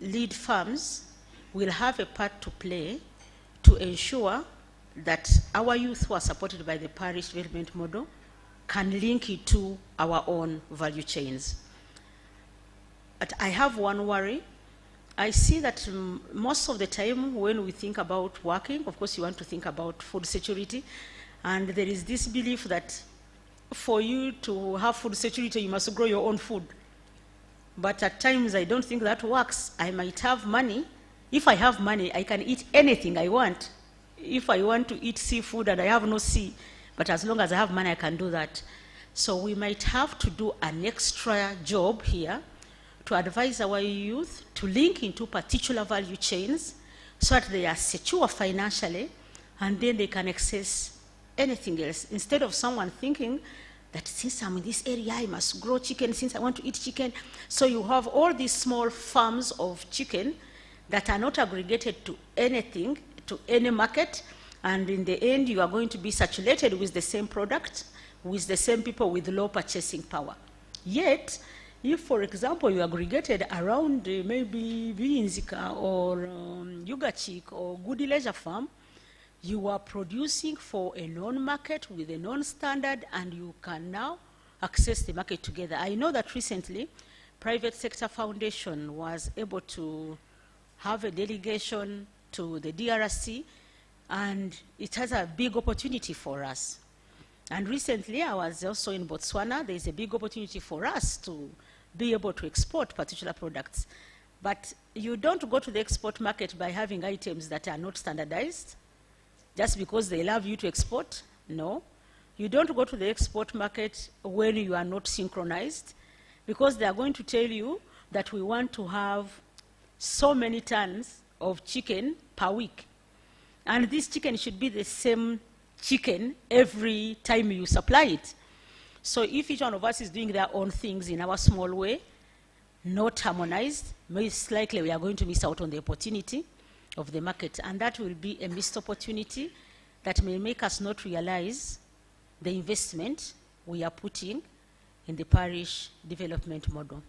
lead farms will have a part to play to ensure that our youth who are supported by the parish development model can link it to our own value chains. But I have one worry. I see that most of the time when we think about working, of course you want to think about food security, and there is this belief that for you to have food security, you must grow your own food. But at times I don't think that works. I might have money. If I have money, I can eat anything I want. If I want to eat seafood and I have no sea, but as long as I have money, I can do that. So we might have to do an extra job here to advise our youth to link into particular value chains so that they are secure financially, and then they can access anything else. Instead of someone thinking that since I'm in this area, I must grow chicken since I want to eat chicken. So you have all these small farms of chicken that are not aggregated to anything, to any market, and in the end you are going to be saturated with the same product, with the same people with low purchasing power. Yet, If, for example, you aggregated around maybe Vinzika or Yugachik or Goody Leisure Farm, you are producing for a known market with a known standard, and you can now access the market together. I know that recently, Private Sector Foundation was able to have a delegation to the DRC, and it has a big opportunity for us. And recently, I was also in Botswana. There is a big opportunity for us to be able to export particular products. But you don't go to the export market by having items that are not standardized, just because they love you to export. No. You don't go to the export market when you are not synchronized, because they are going to tell you that we want to have so many tons of chicken per week. And this chicken should be the same chicken every time you supply it. So if each one of us is doing their own things in our small way, not harmonized, most likely we are going to miss out on the opportunity of the market. And that will be a missed opportunity that may make us not realize the investment we are putting in the parish development model.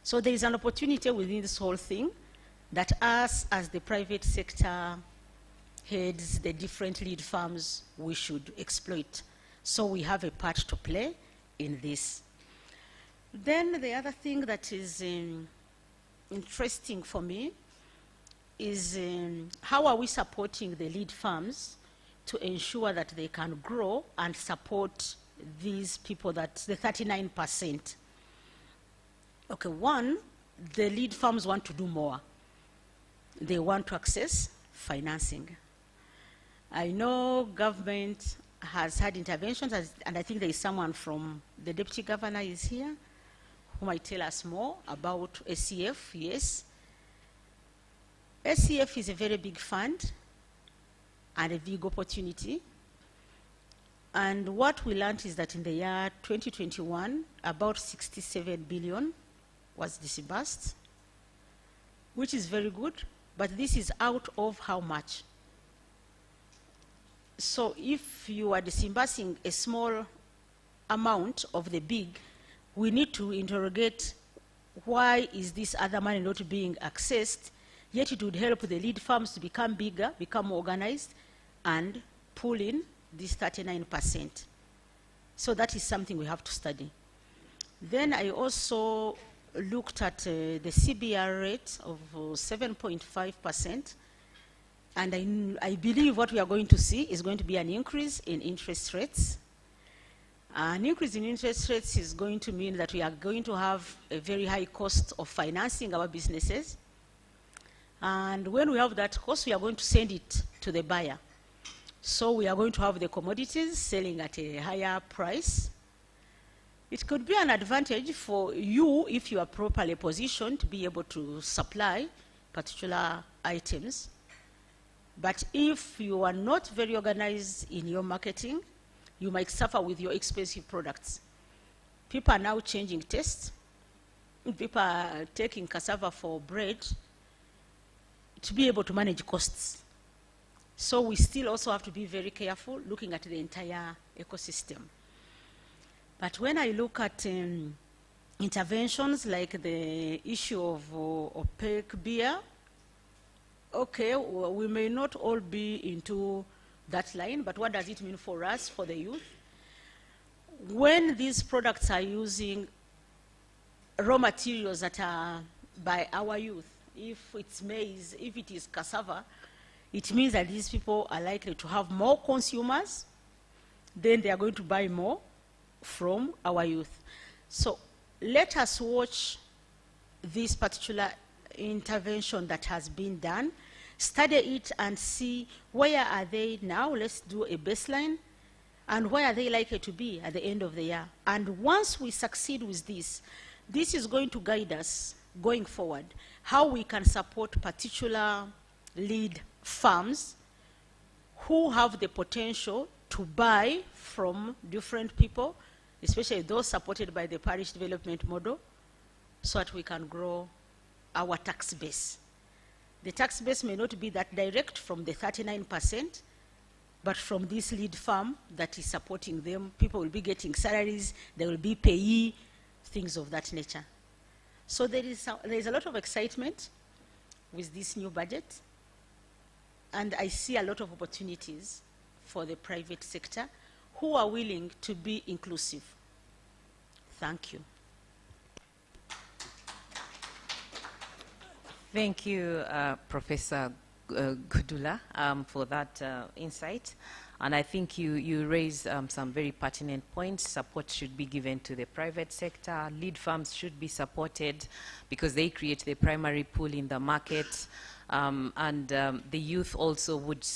So there is an opportunity within this whole thing that us, as the private sector heads, the different lead farms, we should exploit. So we have a part to play in this. Then the other thing that is interesting for me is how are we supporting the lead farms to ensure that they can grow and support these people, that the 39%. Okay, one, the lead farms want to do more. They want to access financing. I know government has had interventions, and I think there is someone from the deputy governor is here who might tell us more about SCF. Yes. SCF is a very big fund and a big opportunity. And what we learned is that in the year 2021, about 67 billion was disbursed, which is very good, but this is out of how much? So if you are disbursing a small amount of the big, we need to interrogate why is this other money not being accessed, yet it would help the lead farms to become bigger, become more organized, and pull in this 39%. So that is something we have to study. Then I also looked at the CBR rate of 7.5%, and I believe what we are going to see is going to be an increase in interest rates. An increase in interest rates is going to mean that we are going to have a very high cost of financing our businesses. And when we have that cost, we are going to send it to the buyer. So we are going to have the commodities selling at a higher price. It could be an advantage for you if you are properly positioned to be able to supply particular items. But if you are not very organized in your marketing, you might suffer with your expensive products. People are now changing tastes. People are taking cassava for bread to be able to manage costs. So we still also have to be very careful looking at the entire ecosystem. But when I look at interventions like the issue of opaque beer, okay, well, we may not all be into that line, but what does it mean for us, for the youth? When these products are using raw materials that are by our youth, if it's maize, if it is cassava, it means that these people are likely to have more consumers, then they are going to buy more from our youth. So let us watch this particular intervention that has been done, study it and see where are they now. Let's do a baseline, and where are they likely to be at the end of the year. And once we succeed with this, this is going to guide us going forward, how we can support particular lead farms who have the potential to buy from different people, especially those supported by the parish development model, so that we can grow our tax base. The tax base may not be that direct from the 39%, but from this lead farm that is supporting them, people will be getting salaries, there will be payee things of that nature. So there is a lot of excitement with this new budget, and I see a lot of opportunities for the private sector who are willing to be inclusive. Thank you. Thank you, Professor Gudula, for that insight. And I think you raised some very pertinent points. Support should be given to the private sector. Lead farms should be supported because they create the primary pool in the market. The youth also would,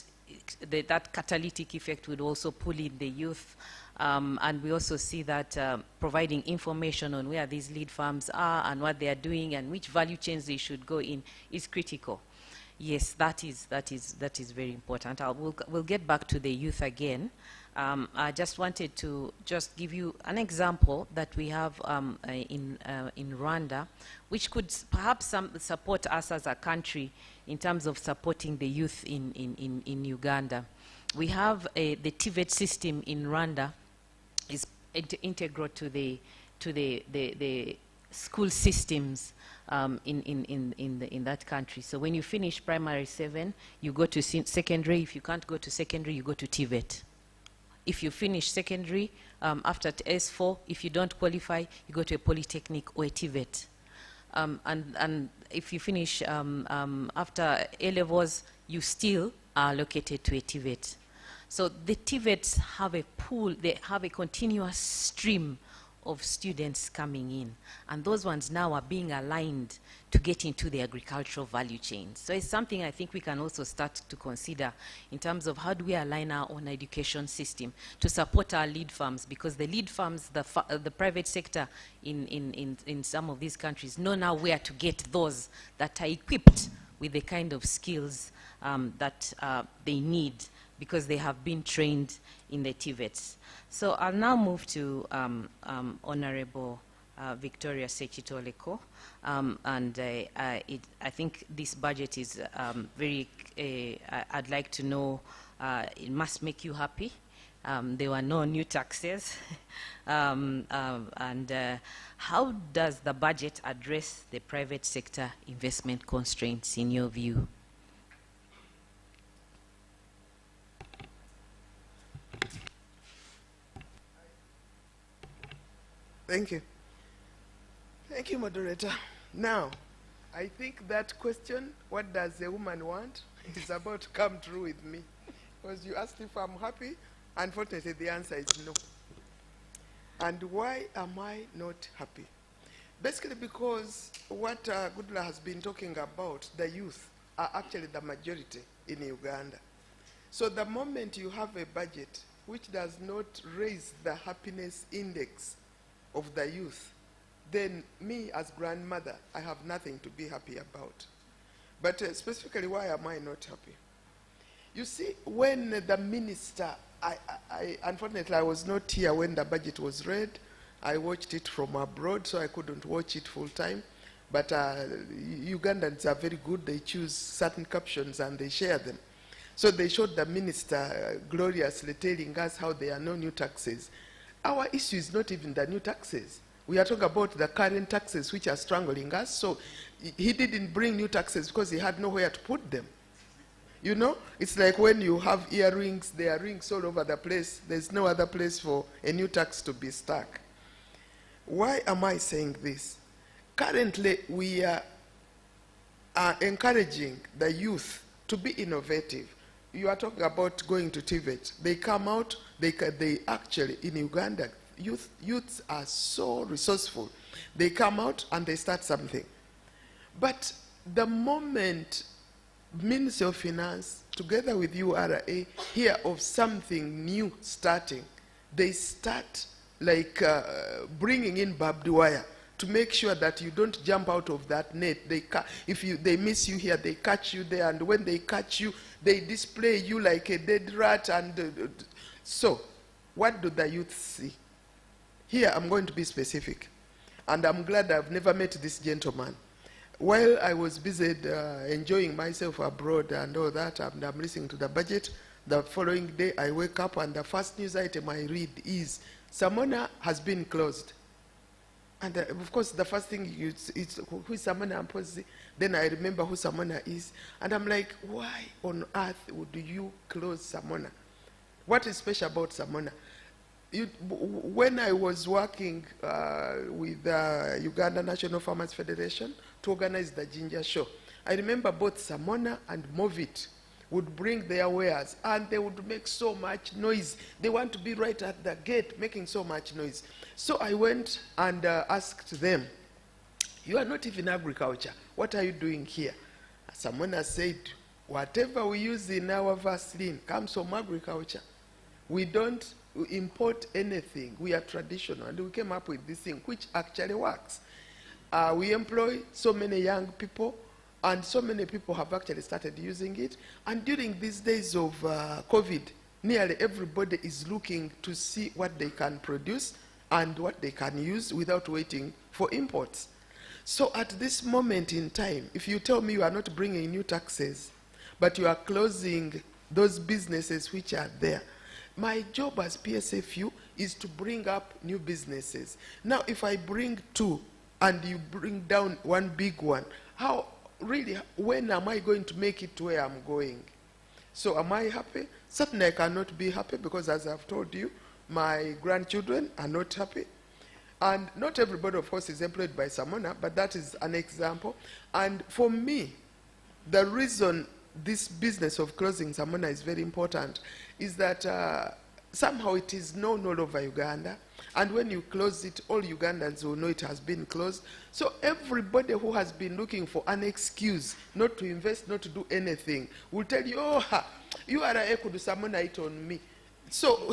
that catalytic effect would also pull in the youth. And we also see that providing information on where these lead farms are and what they are doing and which value chains they should go in is critical. Yes, that is very important. We'll get back to the youth again. I just wanted to just give you an example that we have in Rwanda, which could perhaps support us as a country in terms of supporting the youth in Uganda. We have the TVET system in Rwanda is integral to the school systems in that country. So when you finish primary 7, you go to secondary. If you can't go to secondary, you go to TVET. If you finish secondary, after S4, if you don't qualify, you go to a polytechnic or a TVET. And if you finish after A-levels, you still are allocated to a TVET. So the TVETs have a pool, they have a continuous stream of students coming in. And those ones now are being aligned to get into the agricultural value chain. So it's something I think we can also start to consider in terms of how do we align our own education system to support our lead farms, because the lead farms, the private sector in some of these countries know now where to get those that are equipped with the kind of skills that they need, because they have been trained in the TVETs. So I'll now move to Honorable Victoria Sechitoleko. I think this budget is very, I'd like to know, it must make you happy. There were no new taxes. How does the budget address the private sector investment constraints in your view? Thank you. Thank you, moderator. Now, I think that question, what does a woman want, is about to come true with me. Because you asked if I'm happy. Unfortunately, the answer is no. And why am I not happy? Basically because what Gudula has been talking about, the youth are actually the majority in Uganda. So the moment you have a budget which does not raise the happiness index of the youth, then me as grandmother, I have nothing to be happy about. But specifically, why am I not happy? You see, when the minister, unfortunately I was not here when the budget was read. I watched it from abroad, so I couldn't watch it full time. But Ugandans are very good. They choose certain captions and they share them. So they showed the minister gloriously telling us how there are no new taxes. Our issue is not even the new taxes. We are talking about the current taxes which are strangling us. So he didn't bring new taxes because he had nowhere to put them. You know, it's like when you have earrings, there are rings all over the place. There's no other place for a new tax to be stuck. Why am I saying this? Currently, we are encouraging the youth to be innovative. You are talking about going to TVET. They come out, they actually, in Uganda, youths are so resourceful. They come out and they start something. But the moment Ministry of Finance, together with URA, hear of something new starting, they start like bringing in barbed wire to make sure that you don't jump out of that net. If they miss you here, they catch you there, and when they catch you, they display you like a dead rat. And so, what do the youth see? Here, I'm going to be specific, and I'm glad I've never met this gentleman. While I was busy enjoying myself abroad and all that, and I'm listening to the budget, the following day I wake up and the first news item I read is, Samona has been closed. And of course, the first thing it's who is Samona Mposi? Then I remember who Samona is. And I'm like, why on earth would you close Samona? What is special about Samona? When I was working with Uganda National Farmers Federation to organize the Ginger Show, I remember both Samona and Movit would bring their wares, and they would make so much noise. They want to be right at the gate making so much noise. So I went and asked them, you are not even agriculture. What are you doing here? Samona said, whatever we use in our Vaseline comes from agriculture. We don't import anything. We are traditional. And we came up with this thing, which actually works. We employ so many young people, and so many people have actually started using it. And during these days of COVID, nearly everybody is looking to see what they can produce and what they can use without waiting for imports. So at this moment in time, if you tell me you are not bringing new taxes, but you are closing those businesses which are there, my job as PSFU is to bring up new businesses. Now, if I bring two and you bring down one big one, how really, when am I going to make it to where I'm going? So am I happy? Certainly I cannot be happy because, as I've told you, my grandchildren are not happy. And not everybody, of course, is employed by Samona, but that is an example. And for me, the reason this business of closing Samona is very important is that somehow it is known all over Uganda, and when you close it, all Ugandans will know it has been closed. So everybody who has been looking for an excuse not to invest, not to do anything, will tell you, oh, you are a could Samona it on me. So,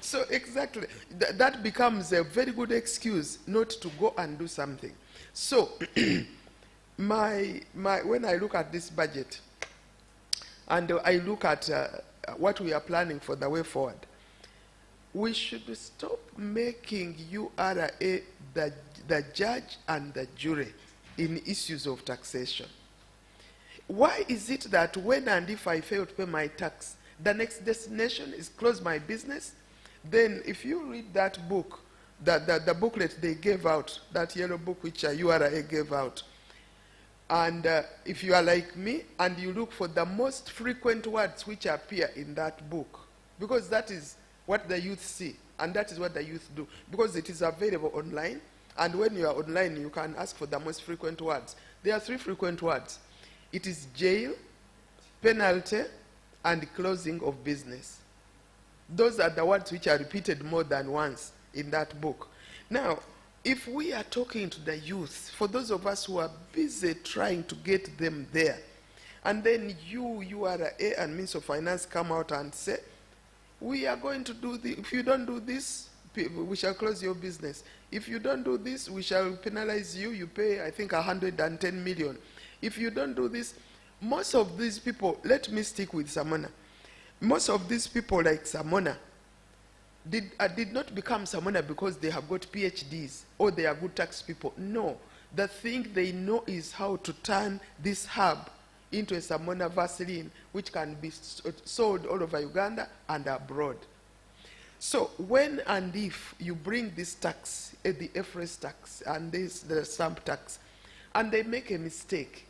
so exactly, that becomes a very good excuse not to go and do something. So, when I look at this budget, and I look at what we are planning for the way forward, we should stop making URA the judge and the jury in issues of taxation. Why is it that when and if I fail to pay my tax, the next destination is close my business? Then if you read that book, the booklet they gave out, that yellow book which URA gave out, and if you are like me and you look for the most frequent words which appear in that book, because that is what the youth see, and that is what the youth do, because it is available online, and when you are online, you can ask for the most frequent words. There are 3 frequent words. It is jail, penalty, and closing of business. Those are the words which are repeated more than once in that book. Now, if we are talking to the youth, for those of us who are busy trying to get them there, and then URA and Minister of Finance come out and say, we are going to do this. If you don't do this, we shall close your business. If you don't do this, we shall penalize you. You pay, I think, 110 million. If you don't do this, most of these people, let me stick with Samona. Most of these people like Samona did not become Samona because they have got PhDs or they are good tax people. No. The thing they know is how to turn this hub into a Samona Vaseline, which can be sold all over Uganda and abroad. So when and if you bring this tax, the FRS tax and the stamp tax, and they make a mistake,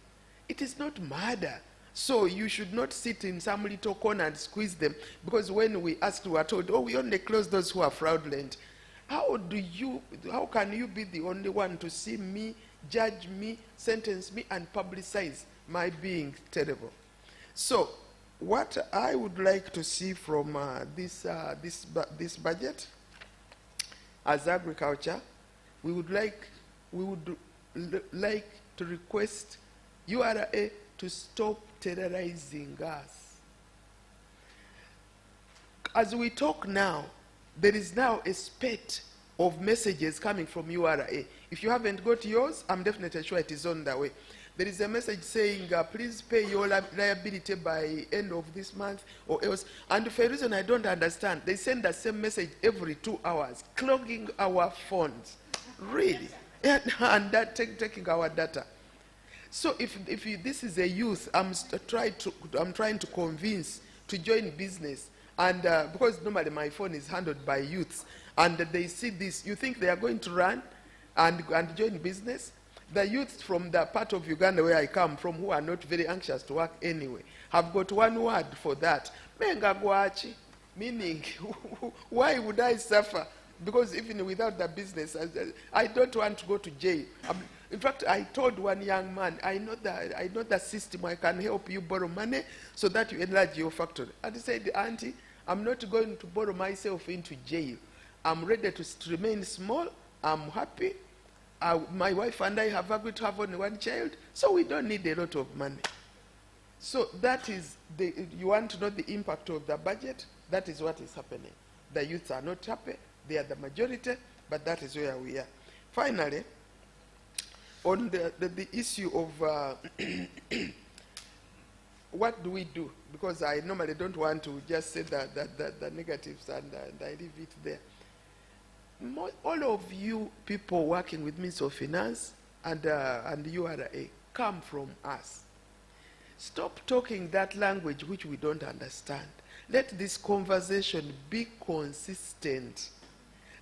it is not murder. So you should not sit in some little corner and squeeze them, because when we asked, we were told, oh, we only close those who are fraudulent. How can you be the only one to see me, judge me, sentence me, and publicize my being terrible? So what I would like to see from this budget as agriculture, we would like to request URA to stop terrorizing us. As we talk now, there is now a spate of messages coming from URA. If you haven't got yours, I'm definitely sure it is on the way. There is a message saying, please pay your liability by end of this month or else. And for a reason I don't understand, they send the same message every 2 hours, clogging our phones. Really? And that taking our data. So if this is a youth, I'm trying to convince to join business, and because normally my phone is handled by youths, and they see this, you think they are going to run and join business? The youth from the part of Uganda where I come from, who are not very anxious to work anyway, have got one word for that. Menga gwachi, meaning, why would I suffer? Because even without the business, I don't want to go to jail. In fact, I told one young man, I know the system, I can help you borrow money so that you enlarge your factory. And he said, Auntie, I'm not going to borrow myself into jail. I'm ready to remain small, I'm happy. My wife and I have agreed to have only one child, so we don't need a lot of money. So that is, you want to know the impact of the budget? That is what is happening. The youths are not happy, they are the majority, but that is where we are. Finally, on the issue of what do we do? Because I normally don't want to just say the negatives and I leave it there. All of you people working with Ministry of Finance and URA come from us. Stop talking that language which we don't understand. Let this conversation be consistent.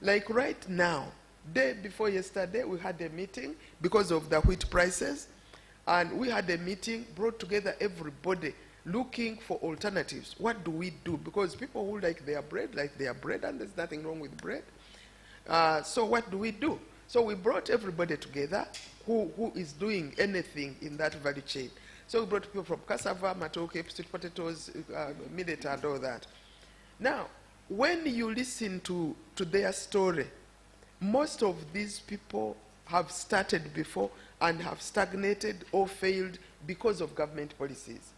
Like right now, day before yesterday, we had a meeting because of the wheat prices, and we had a meeting, brought together everybody looking for alternatives. What do we do? Because people who like their bread, and there's nothing wrong with bread. So what do we do? So we brought everybody together who is doing anything in that value chain. So we brought people from cassava, matoke, sweet potatoes, millet, and all that. Now, when you listen to their story, most of these people have started before and have stagnated or failed because of government policies.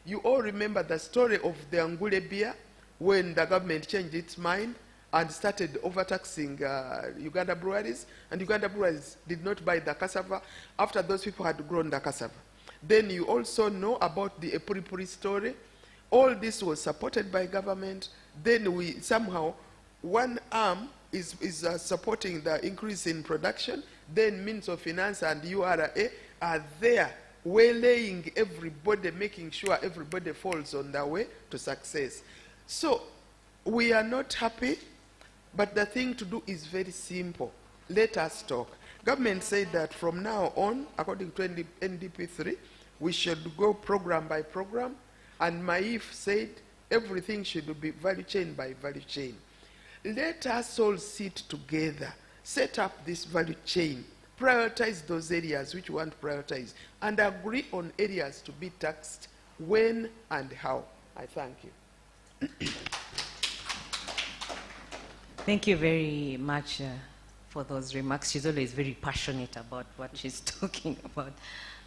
You all remember the story of the Angule beer when the government changed its mind and started overtaxing Uganda breweries, and Uganda breweries did not buy the cassava after those people had grown the cassava. Then you also know about the Epuripuri story. All this was supported by government. Then we somehow, one arm is supporting the increase in production. Then Ministry of Finance and URA are there waylaying everybody, making sure everybody falls on their way to success. So we are not happy, but the thing to do is very simple. Let us talk. Government said that from now on, according to NDP 3, we should go program by program, and Maif said everything should be value chain by value chain. Let us all sit together, set up this value chain, prioritize those areas which we want to prioritize, and agree on areas to be taxed, when and how. I thank you. Thank you very much for those remarks. She's always very passionate about what she's talking about.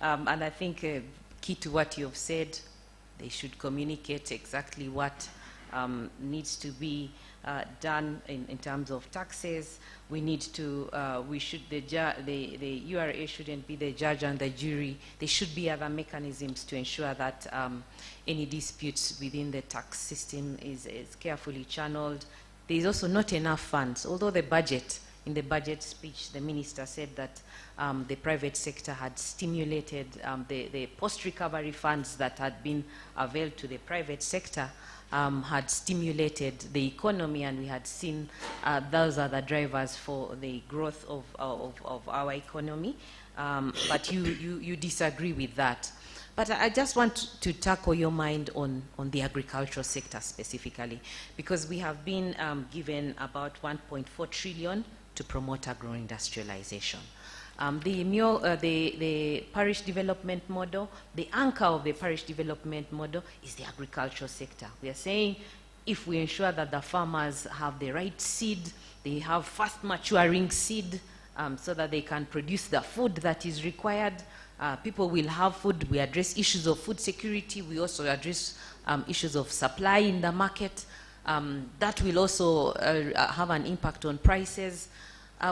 And I think key to what you've said, they should communicate exactly what needs to be done in terms of taxes. We need to, the URA shouldn't be the judge and the jury. There should be other mechanisms to ensure that any disputes within the tax system is carefully channeled. There is also not enough funds, although in the budget speech, the minister said that the private sector had stimulated the post-recovery funds that had been availed to the private sector had stimulated the economy, and we had seen those are the drivers for the growth of our economy. But you disagree with that. But I just want to tackle your mind on the agricultural sector specifically, because we have been given about 1.4 trillion to promote agro-industrialization. The parish development model, the anchor of the parish development model is the agricultural sector. We are saying if we ensure that the farmers have the right seed, they have fast maturing seed so that they can produce the food that is required, people will have food. We address issues of food security. We also address issues of supply in the market. That will also have an impact on prices.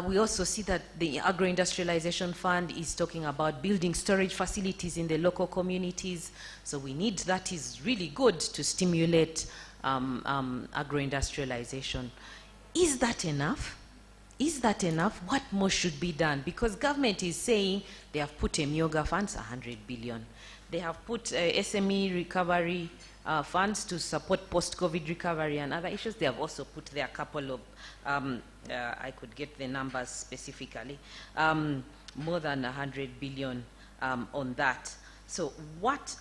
We also see that the Agro-Industrialization Fund is talking about building storage facilities in the local communities. So we need, that is really good to stimulate agro-industrialization. Is that enough? Is that enough? What more should be done? Because government is saying they have put a Myoga funds, 100 billion. They have put SME recovery funds to support post-COVID recovery and other issues. They have also put there a couple of, I could get the numbers specifically, more than 100 billion on that. So what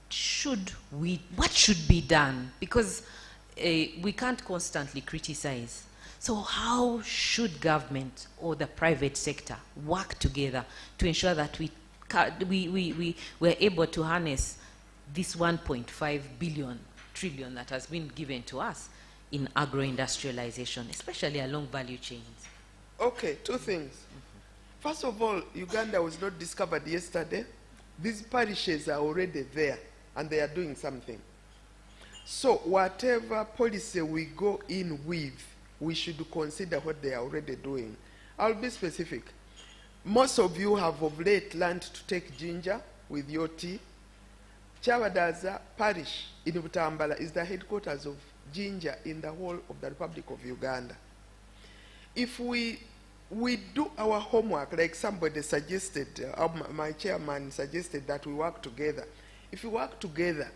should be done? Because we can't constantly criticize. So how should government or the private sector work together to ensure that we're able to harness this 1.5 trillion that has been given to us in agro-industrialization, especially along value chains? Okay, two things. First of all, Uganda was not discovered yesterday. These parishes are already there, and they are doing something. So whatever policy we go in with, we should consider what they are already doing. I'll be specific. Most of you have of late learned to take ginger with your tea. Kyabadaza parish in Butambala is the headquarters of ginger in the whole of the Republic of Uganda. If we do our homework, like somebody suggested, my chairman suggested that we work together. If we work together,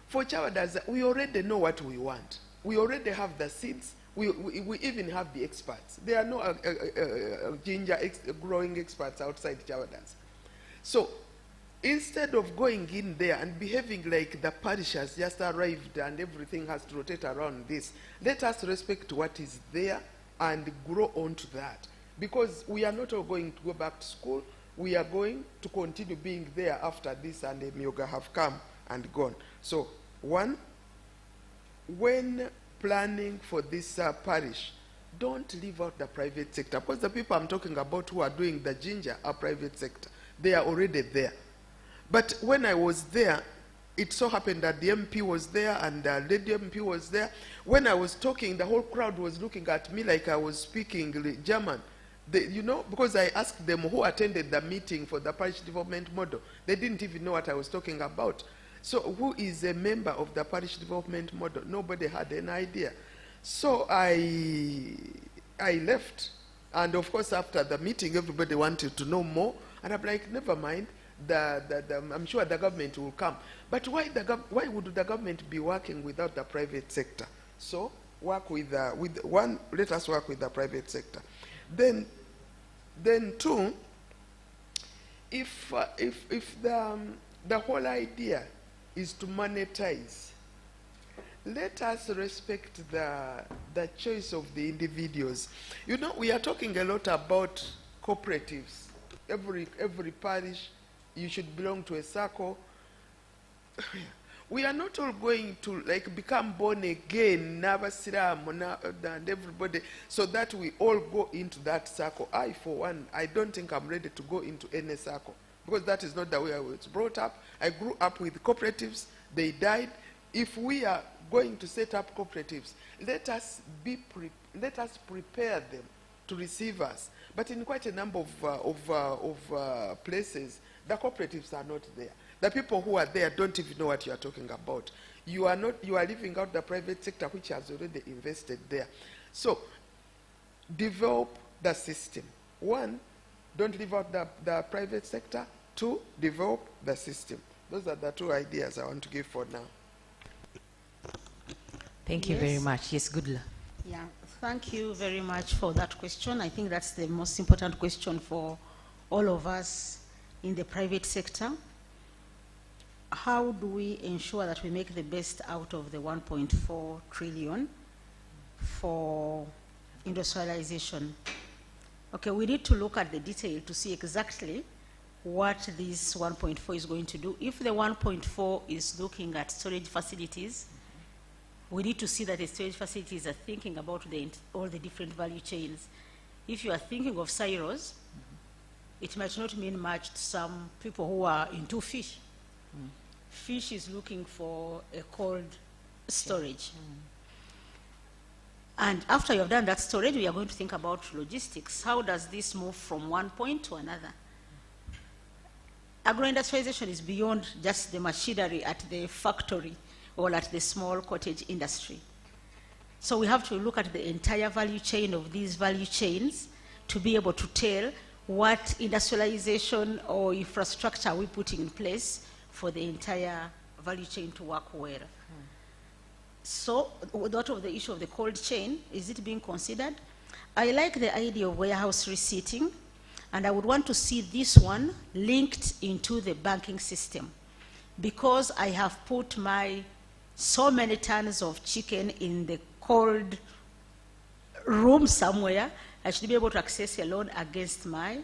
for Kyabadaza, we already know what we want. We already have the seeds. We even have the experts. There are no ginger growing experts outside Kyabadaza. So instead of going in there and behaving like the parish has just arrived and everything has to rotate around this, let us respect what is there and grow onto that. Because we are not all going to go back to school. We are going to continue being there after this and the Myoga have come and gone. So, one, when planning for this parish, don't leave out the private sector. Because the people I'm talking about who are doing the ginger are private sector. They are already there. But when I was there, it so happened that the MP was there and the lady MP was there. When I was talking, the whole crowd was looking at me like I was speaking German. You know, because I asked them who attended the meeting for the parish development model. They didn't even know what I was talking about. So who is a member of the parish development model? Nobody had an idea. So I left. And of course, after the meeting, everybody wanted to know more. And I'm like, never mind. I'm sure the government will come. But why would the government be working without the private sector? So work with one. Let us work with the private sector. Then two, if the whole idea is to monetize, let us respect the choice of the individuals. You know, we are talking a lot about cooperatives. Every parish, you should belong to a circle. We are not all going to like become born again, and everybody, so that we all go into that circle. I, for one, I don't think I'm ready to go into any circle, because that is not the way I was brought up. I grew up with cooperatives. They died. If we are going to set up cooperatives, let us prepare them to receive us. But in quite a number of places, the cooperatives are not there. The people who are there don't even know what you are talking about. You are leaving out the private sector, which has already invested there. So, develop the system. One, don't leave out the private sector. Two, develop the system. Those are the two ideas I want to give for now. Thank you very much. Yes, good luck. Yeah, thank you very much for that question. I think that's the most important question for all of us in the private sector. How do we ensure that we make the best out of the 1.4 trillion for industrialization? Okay, we need to look at the detail to see exactly what this 1.4 is going to do. If the 1.4 is looking at storage facilities, we need to see that the storage facilities are thinking about all the different value chains. If you are thinking of silos, it might not mean much to some people who are into fish. Fish is looking for a cold storage. And after you have done that storage, we are going to think about logistics. How does this move from one point to another? Agro-industrialization is beyond just the machinery at the factory or at the small cottage industry. So we have to look at the entire value chain of these value chains to be able to tell what industrialization or infrastructure we're putting in place for the entire value chain to work well. So, that of the issue of the cold chain, is it being considered? I like the idea of warehouse receipting, and I would want to see this one linked into the banking system, because I have put my so many tons of chicken in the cold room somewhere. I should be able to access a loan against my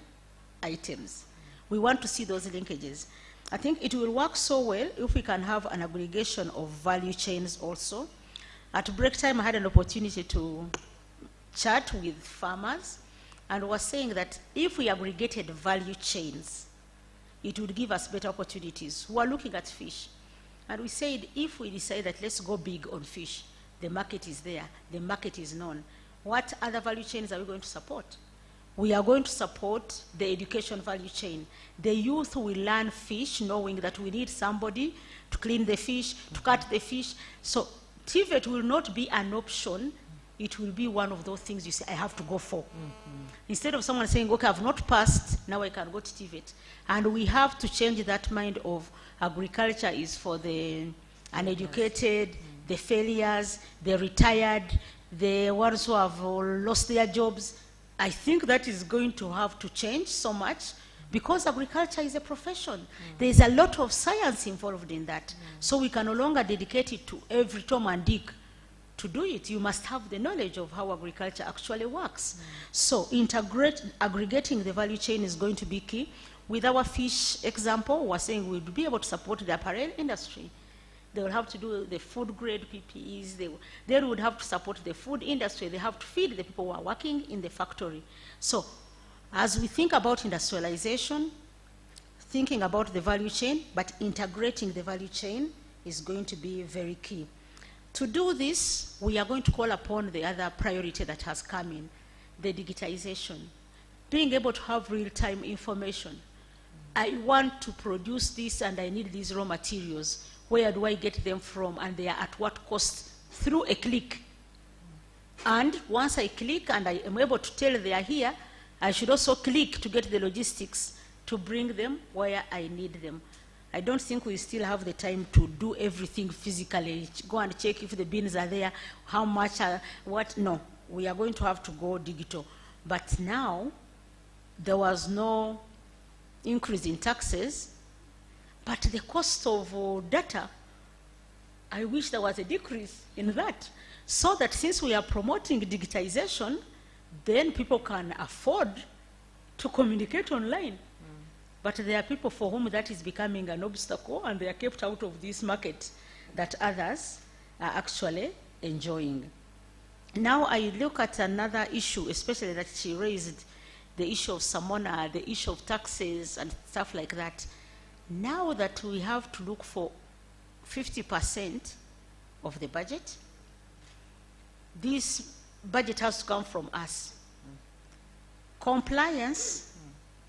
items. We want to see those linkages. I think it will work so well if we can have an aggregation of value chains also. At break time, I had an opportunity to chat with farmers, and was saying that if we aggregated value chains, it would give us better opportunities. We are looking at fish, and we said if we decide that let's go big on fish, the market is there, the market is known, what other value chains are we going to support? We are going to support the education value chain. The youth will learn fish knowing that we need somebody to clean the fish, to cut the fish. So TVET will not be an option. It will be one of those things you say, I have to go for. Instead of someone saying, okay, I've not passed, now I can go to TVET. And we have to change that mind of agriculture is for the uneducated, the failures, the retired, the ones who have lost their jobs. I think that is going to have to change so much, because agriculture is a profession. There is a lot of science involved in that. So we can no longer dedicate it to every Tom and Dick to do it. You must have the knowledge of how agriculture actually works. So aggregating the value chain is going to be key. With our fish example, we're saying we'll be able to support the apparel industry. They will have to do the food grade PPEs. They would have to support the food industry. They have to feed the people who are working in the factory. So as we think about industrialization, thinking about the value chain, but integrating the value chain is going to be very key. To do this, we are going to call upon the other priority that has come in, the digitization. Being able to have real-time information. I want to produce this and I need these raw materials. Where do I get them from, and they are at what cost? Through a click. And once I click and I am able to tell they are here, I should also click to get the logistics to bring them where I need them. I don't think we still have the time to do everything physically, go and check if the beans are there, how much, what, no. We are going to have to go digital. But now, there was no increase in taxes, but the cost of data, I wish there was a decrease in that, so that since we are promoting digitization, then people can afford to communicate online. But there are people for whom that is becoming an obstacle, and they are kept out of this market that others are actually enjoying. Now I look at another issue, especially that she raised, the issue of Samona, the issue of taxes and stuff like that. Now that we have to look for 50% of the budget, this budget has to come from us. Compliance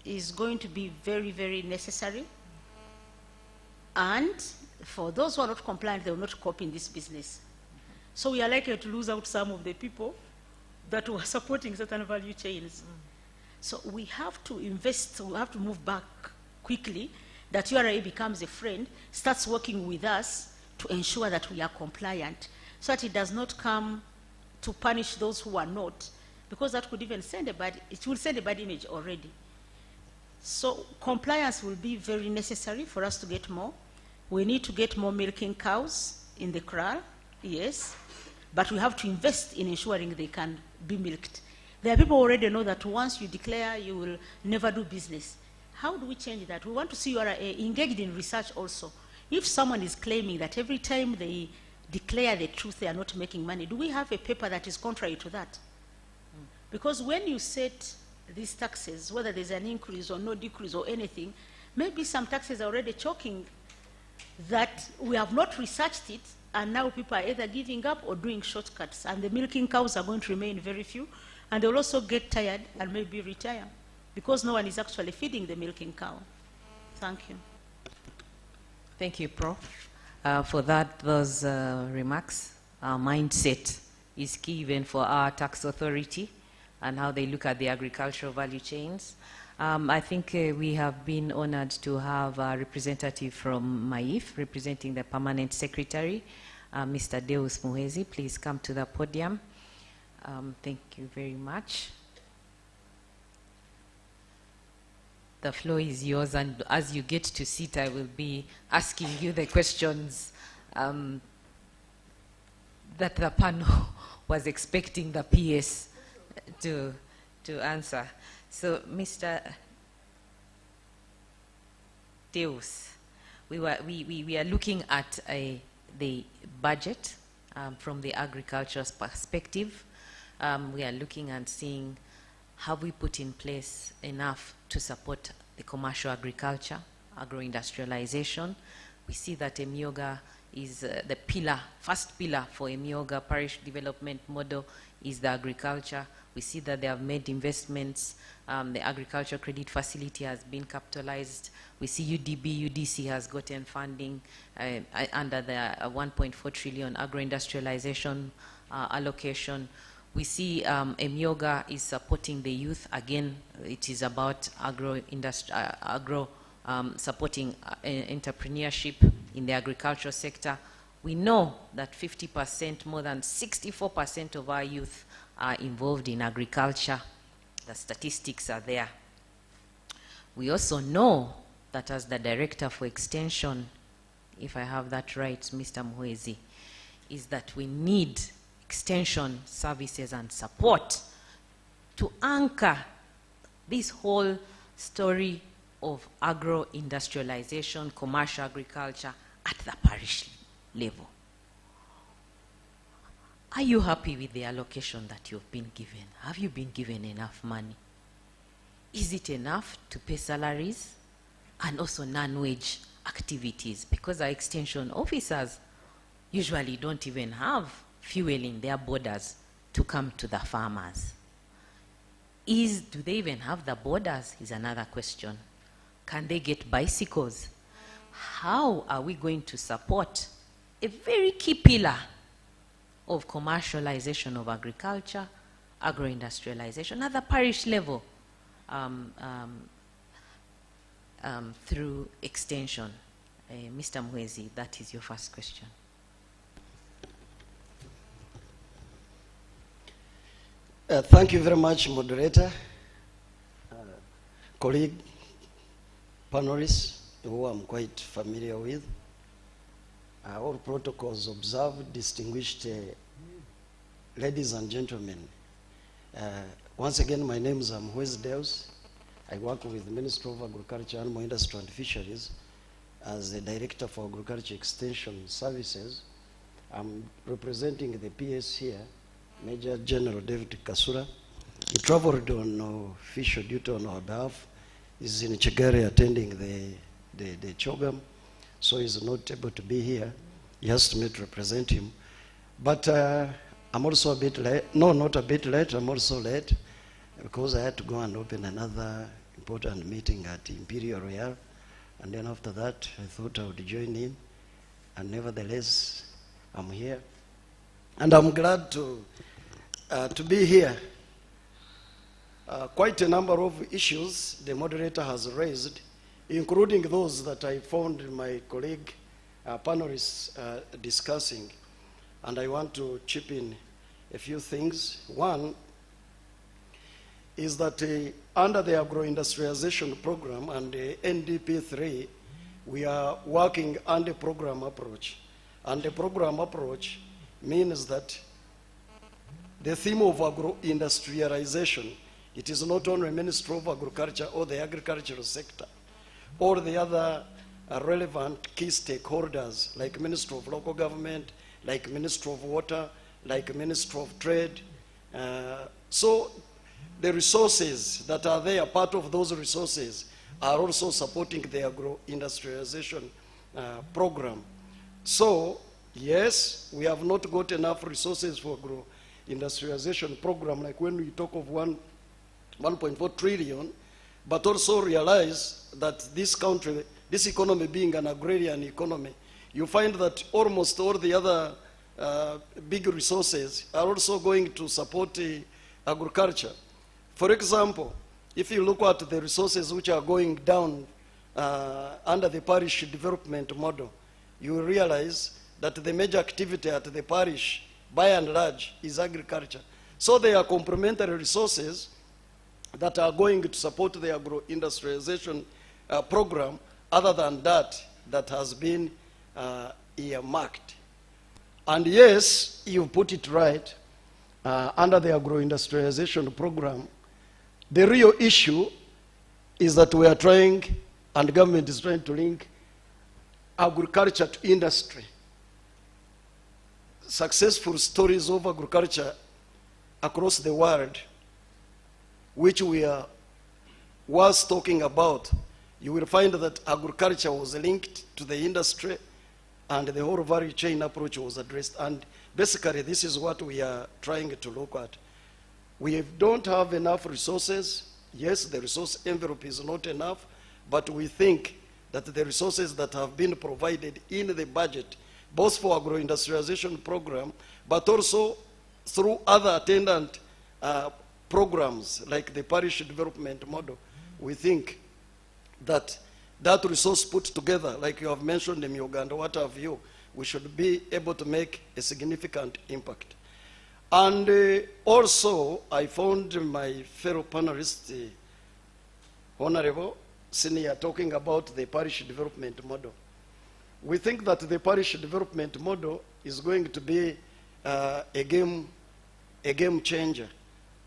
is going to be very, very necessary. And for those who are not compliant, they will not cope in this business. So we are likely to lose out some of the people that were supporting certain value chains. So we have to invest, we have to move back quickly, that URA becomes a friend, starts working with us to ensure that we are compliant, so that it does not come to punish those who are not, because that could even send a bad, it will send a bad image already. So compliance will be very necessary for us to get more. We need to get more milking cows in the kraal, yes, but we have to invest in ensuring they can be milked. There are people who already know that once you declare, you will never do business. How do we change that? We want to see you are engaged in research also. If someone is claiming that every time they declare the truth, they are not making money, do we have a paper that is contrary to that? Because when you set these taxes, whether there's an increase or no decrease or anything, maybe some taxes are already choking that we have not researched it, and now people are either giving up or doing shortcuts, and the milking cows are going to remain very few, and they'll also get tired and maybe retire, because no one is actually feeding the milking cow. Thank you. Thank you, Prof. For those remarks. Our mindset is key even for our tax authority and how they look at the agricultural value chains. I think we have been honored to have a representative from MAIF representing the permanent secretary, Mr. Deus Muhezi, please come to the podium. Thank you very much. The floor is yours, and as you get to sit, I will be asking you the questions that the panel was expecting the PS to answer. So, Mr. Deus, we are looking at the budget from the agriculture's perspective. We are looking and seeing, have we put in place enough to support the commercial agriculture, agro-industrialization? We see that Emyoga is the pillar, first pillar for Emyoga parish development model is the agriculture. We see that they have made investments. The agriculture credit facility has been capitalized. We see UDC has gotten funding under the 1.4 trillion agro-industrialization allocation. We see Emyoga is supporting the youth. Again, it is about supporting entrepreneurship in the agricultural sector. We know that 50%, more than 64% of our youth are involved in agriculture. The statistics are there. We also know that as the Director for Extension, if I have that right, Mr. Muhezi, is that we need extension services and support to anchor this whole story of agro-industrialization, commercial agriculture at the parish level. Are you happy with the allocation that you've been given? Have you been given enough money? Is it enough to pay salaries and also non-wage activities? Because our extension officers usually don't even have fuel in their borders to come to the farmers. Do they even have the borders is another question. Can they get bicycles? How are we going to support a very key pillar of commercialization of agriculture, agro-industrialization at the parish level through extension? Mr. Muhezi, that is your first question. Thank you very much, moderator, colleague, panelists, who I'm quite familiar with. All protocols observed, distinguished ladies and gentlemen. Once again, my name is Muhezi Deus. I work with the Ministry of Agriculture, Animal Industry and Fisheries as the Director for Agriculture Extension Services. I'm representing the PS here, Major General David Kasura. He traveled on official duty on our behalf. He's in Chigari attending the Chogam, so he's not able to be here. He asked me to represent him. But I'm also a bit late. No, not a bit late. I'm also late because I had to go and open another important meeting at Imperial Royal. And then after that, I thought I would join in. And nevertheless, I'm here. And I'm glad to be here. Quite a number of issues the moderator has raised, including those that I found my colleague panelists discussing. And I want to chip in a few things. One is that under the agro-industrialization program and the NDP3, we are working on the program approach. And the program approach means that the theme of agro-industrialization, it is not only Ministry of Agriculture or the agricultural sector, or the other relevant key stakeholders like Ministry of Local Government, like Ministry of Water, like Ministry of Trade. So the resources that are there, part of those resources, are also supporting the agro-industrialization program. So, yes, we have not got enough resources for agro-industrialization program, like when we talk of 1.4 trillion, but also realize that this country, this economy being an agrarian economy, you find that almost all the other big resources are also going to support agriculture. For example, if you look at the resources which are going down under the parish development model, you will realize that the major activity at the parish, by and large, is agriculture. So they are complementary resources that are going to support the agro-industrialization program, other than that has been earmarked. And yes, you put it right, under the agro-industrialization program, the real issue is that we are trying, and the government is trying to link agriculture to industry. Successful stories of agriculture across the world, which we was talking about, you will find that agriculture was linked to the industry and the whole value chain approach was addressed. And basically, this is what we are trying to look at. We don't have enough resources. Yes, the resource envelope is not enough, but we think that the resources that have been provided in the budget, both for agro-industrialization program, but also through other attendant programs like the parish development model, we think that that resource put together, like you have mentioned in Uganda, what have you, we should be able to make a significant impact. And also, I found my fellow panelist, Honorable Senior, talking about the parish development model. We think that the parish development model is going to be a game changer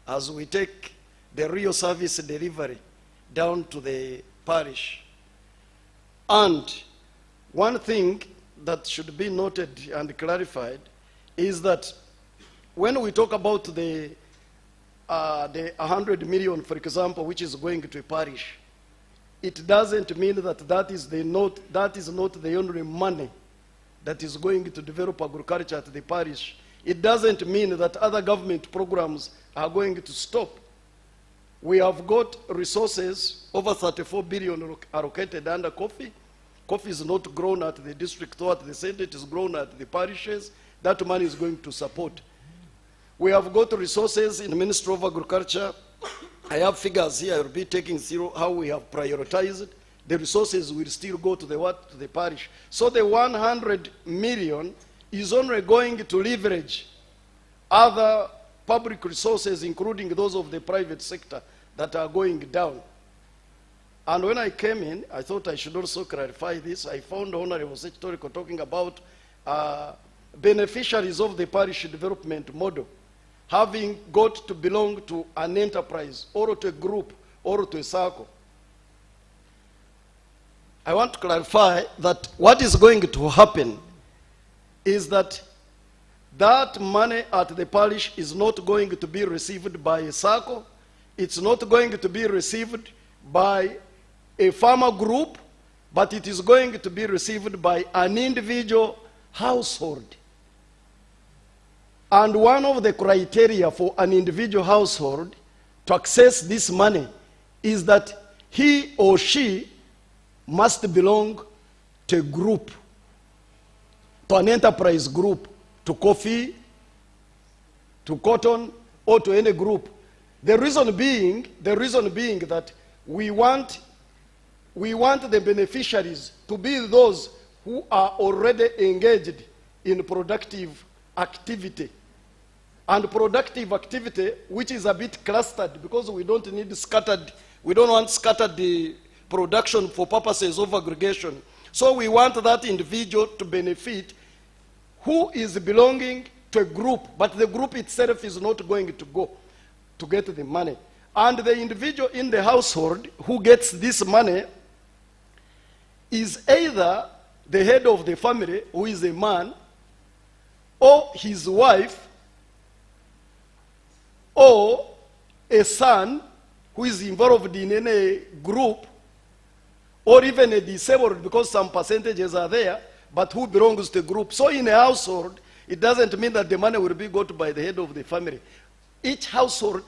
as we take the real service delivery down to the parish. And one thing that should be noted and clarified is that when we talk about the 100 million, for example, which is going to a parish, it doesn't mean that that is not the only money that is going to develop agriculture at the parish. It doesn't mean that other government programs are going to stop. We have got resources, over 34 billion allocated under coffee. Coffee is not grown at the district or at the center, it is grown at the parishes. That money is going to support. We have got resources in the Ministry of Agriculture. I have figures here. I will be taking through how we have prioritized. The resources will still go to the what? To the parish. So the 100 million is only going to leverage other public resources, including those of the private sector, that are going down. And when I came in, I thought I should also clarify this. I found Honorable Sechitoriko talking about beneficiaries of the parish development model having got to belong to an enterprise or to a group or to a circle. I want to clarify that what is going to happen is that that money at the parish is not going to be received by a circle. It's not going to be received by a farmer group, but it is going to be received by an individual household. And one of the criteria for an individual household to access this money is that he or she must belong to a group, to an enterprise group, to coffee, to cotton, or to any group. The reason being that we want the beneficiaries to be those who are already engaged in productive activity. And productive activity, which is a bit clustered, because we don't need scattered, we don't want scattered the production for purposes of aggregation. So we want that individual to benefit who is belonging to a group, but the group itself is not going to go to get the money. And the individual in the household who gets this money is either the head of the family, who is a man, or his wife, or a son who is involved in any group, or even a disabled, because some percentages are there, but who belongs to a group. So in a household, it doesn't mean that the money will be got by the head of the family. Each household,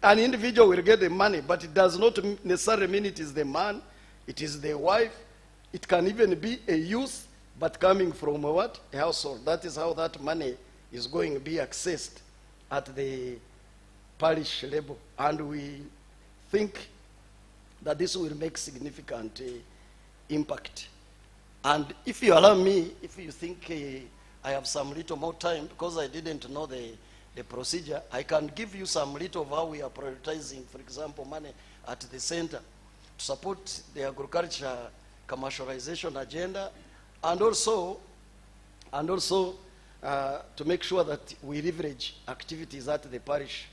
an individual will get the money, but it does not necessarily mean it is the man, it is the wife. It can even be a youth, but coming from a what? A household. That is how that money is going to be accessed at the parish level. And we think that this will make significant impact. And if you allow me, if you think I have some little more time, because I didn't know the procedure, I can give you some little of how we are prioritizing, for example, money at the center to support the agriculture commercialization agenda, and also to make sure that we leverage activities at the parish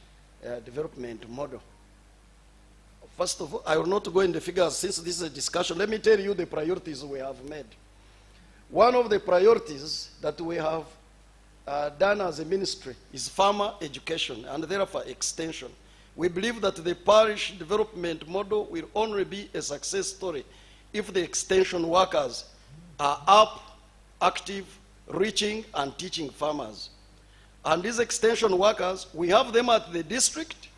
development model. First of all, I will not go in the figures since this is a discussion. Let me tell you the priorities we have made. One of the priorities that we have done as a ministry is farmer education and therefore extension. We believe that the parish development model will only be a success story if the extension workers are up, active, reaching and teaching farmers. And these extension workers, we have them at the district,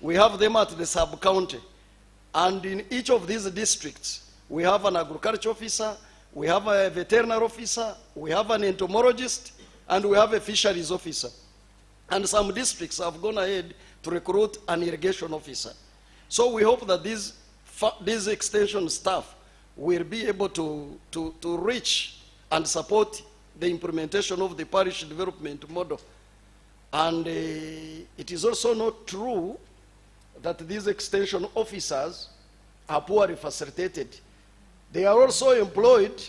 we have them at the sub-county. And in each of these districts, we have an agriculture officer, we have a veterinary officer, we have an entomologist, and we have a fisheries officer. And some districts have gone ahead to recruit an irrigation officer. So we hope that these extension staff will be able to reach and support the implementation of the parish development model. And it is also not true that these extension officers are poorly facilitated. They are also employed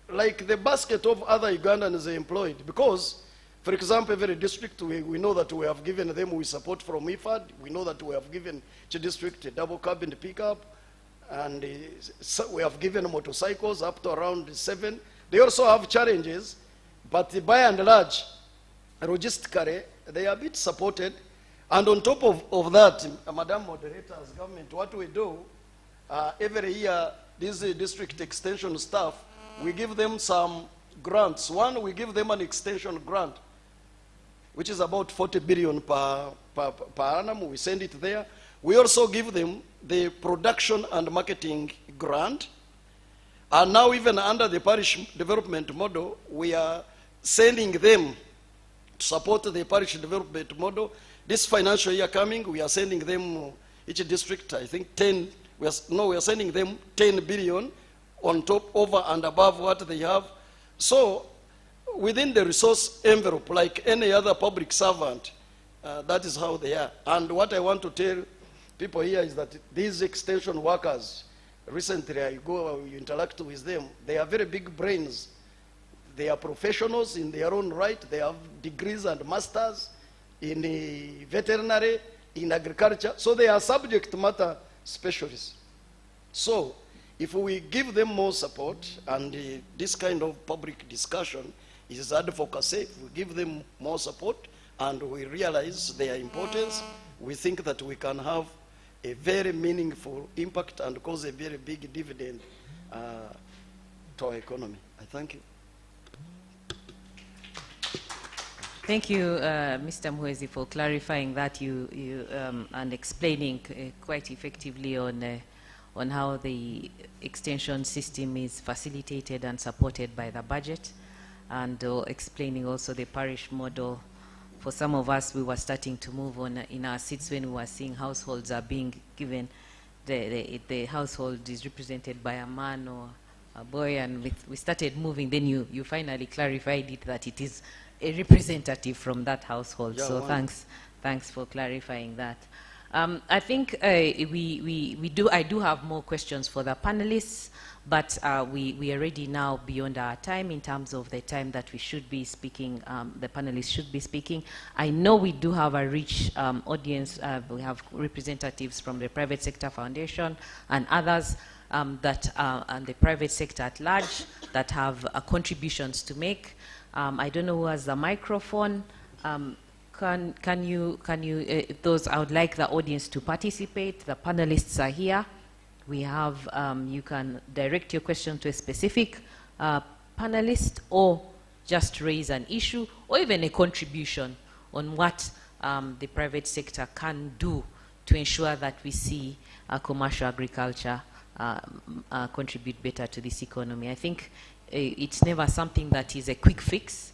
like the basket of other Ugandans are employed, because, for example, every district, we know that we have given them with support from IFAD. We know that we have given each district a double cabin pickup, and so we have given motorcycles up to around 7. They also have challenges, but by and large, logistically, they are a bit supported. And on top of that, Madam Moderator, as government, what we do, every year, these district extension staff, we give them some grants. One, we give them an extension grant, which is about 40 billion per annum. We send it there. We also give them the production and marketing grant. And now even under the parish development model, we are sending them to support the parish development model. This financial year coming, we are sending them, each district, I think 10, we are sending them 10 billion on top, over and above what they have. So within the resource envelope, like any other public servant, that is how they are. And what I want to tell people here is that these extension workers, recently I interact with them, they are very big brains. They are professionals in their own right. They have degrees and masters in veterinary, in agriculture. So they are subject matter specialists. So if we give them more support, and this kind of public discussion is advocacy, if we give them more support and we realize their importance, we think that we can have a very meaningful impact and cause a very big dividend to our economy. I thank you. Thank you, Mr. Muhwezi, for clarifying that and explaining quite effectively on how the extension system is facilitated and supported by the budget, and explaining also the parish model. For some of us, we were starting to move on in our seats when we were seeing households are being given, the household is represented by a man or a boy, and we started moving. Then you finally clarified it that it is a representative from that household. Yeah, so thanks for clarifying that. I think I do have more questions for the panelists, but we are already now beyond our time in terms of the time that we should be speaking, the panelists should be speaking. I know we do have a rich audience. We have representatives from the Private Sector Foundation and others and the private sector at large that have contributions to make. I don't know who has the microphone. Can you those, I would like the audience to participate. The panelists are here. We have, you can direct your question to a specific panelist, or just raise an issue, or even a contribution on what the private sector can do to ensure that we see commercial agriculture contribute better to this economy. I think it's never something that is a quick fix.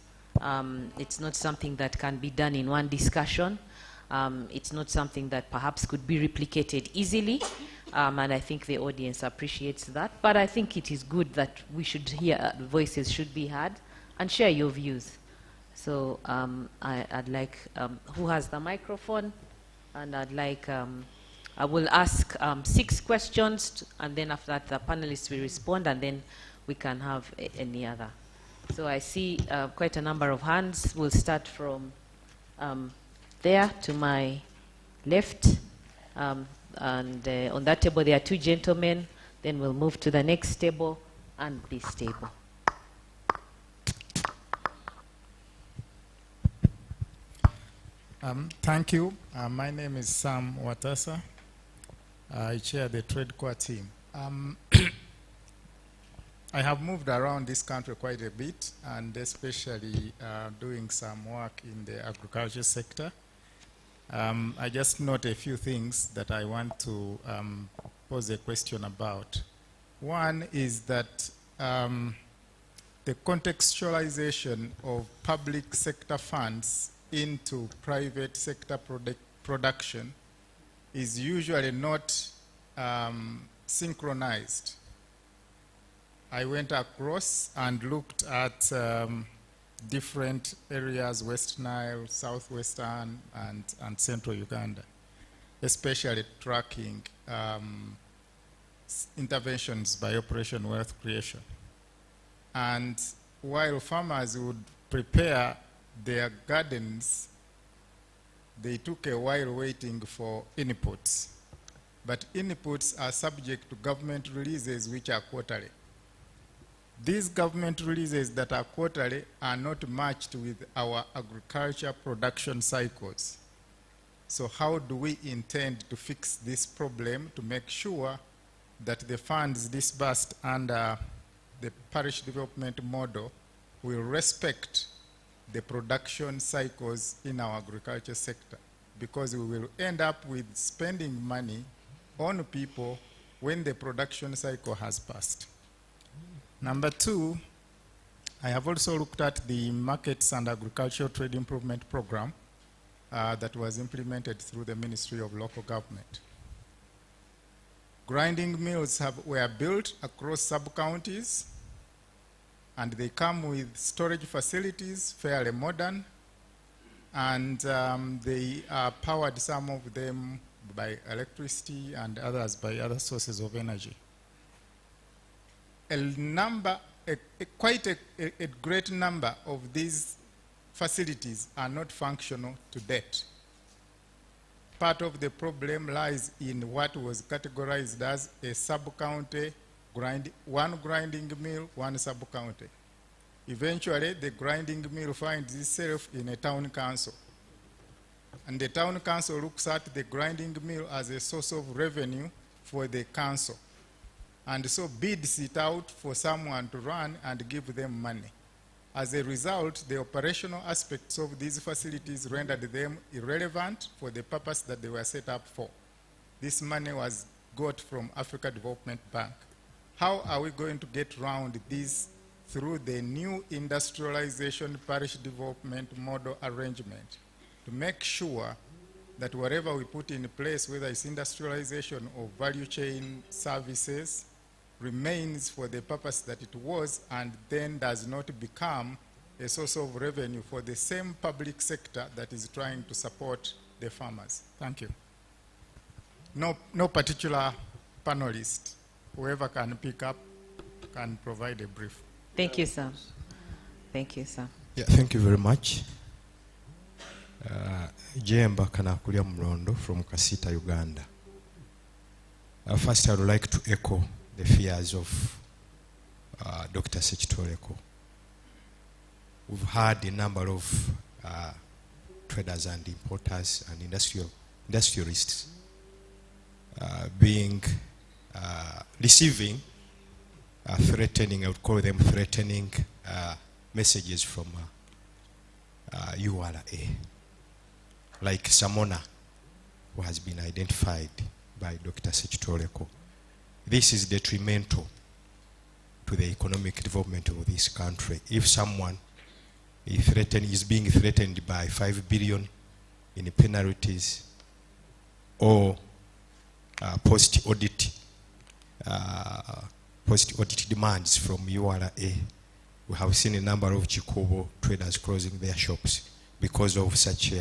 It's not something that can be done in one discussion. It's not something that perhaps could be replicated easily. and I think the audience appreciates that. But I think it is good that we should hear, voices should be heard, and share your views. So I'd like, who has the microphone? And I'd like, I will ask 6 questions, and then after that the panelists will respond, and then we can have any other. So I see quite a number of hands. We'll start from there to my left. And on that table there are 2 gentlemen. Then we'll move to the next table and this table. Thank you. My name is Sam Watasa. I chair the Trade Core team. I have moved around this country quite a bit, and especially doing some work in the agriculture sector. I just note a few things that I want to pose a question about. One is that the contextualization of public sector funds into private sector production is usually not synchronized. I went across and looked at different areas, West Nile, Southwestern, and Central Uganda, especially tracking interventions by Operation Wealth Creation. And while farmers would prepare their gardens, they took a while waiting for inputs. But inputs are subject to government releases which are quarterly. These government releases that are quarterly are not matched with our agriculture production cycles. So how do we intend to fix this problem to make sure that the funds disbursed under the parish development model will respect the production cycles in our agriculture sector? Because we will end up with spending money on people when the production cycle has passed. Number 2, I have also looked at the Markets and Agricultural Trade Improvement Program that was implemented through the Ministry of Local Government. Grinding mills were built across sub-counties, and they come with storage facilities, fairly modern, and they are powered, some of them by electricity and others by other sources of energy. Quite a great number of these facilities are not functional to date. Part of the problem lies in what was categorized as a sub-county, one grinding mill, one sub-county. Eventually, the grinding mill finds itself in a town council. And the town council looks at the grinding mill as a source of revenue for the council. And so bids it out for someone to run and give them money. As a result, the operational aspects of these facilities rendered them irrelevant for the purpose that they were set up for. This money was got from Africa Development Bank. How are we going to get around this through the new industrialization parish development model arrangement to make sure that whatever we put in place, whether it's industrialization or value chain services, remains for the purpose that it was, and then does not become a source of revenue for the same public sector that is trying to support the farmers. Thank you. No particular panelist. Whoever can pick up can provide a brief. Thank you, sir. Thank you, sir. Yeah, thank you very much. Jemba Kanakulia Mrondo from Kasita, Uganda. First, I would like to echo the fears of Dr. Sechitoreko. We've had a number of traders and importers and industrialists receiving threatening, I would call them threatening messages from URA, like Samona, who has been identified by Dr. Sechitoreko. This is detrimental to the economic development of this country. If someone is being threatened by 5 billion in penalties or post-audit post-audit demands from URA. We have seen a number of Chikobo traders closing their shops because of such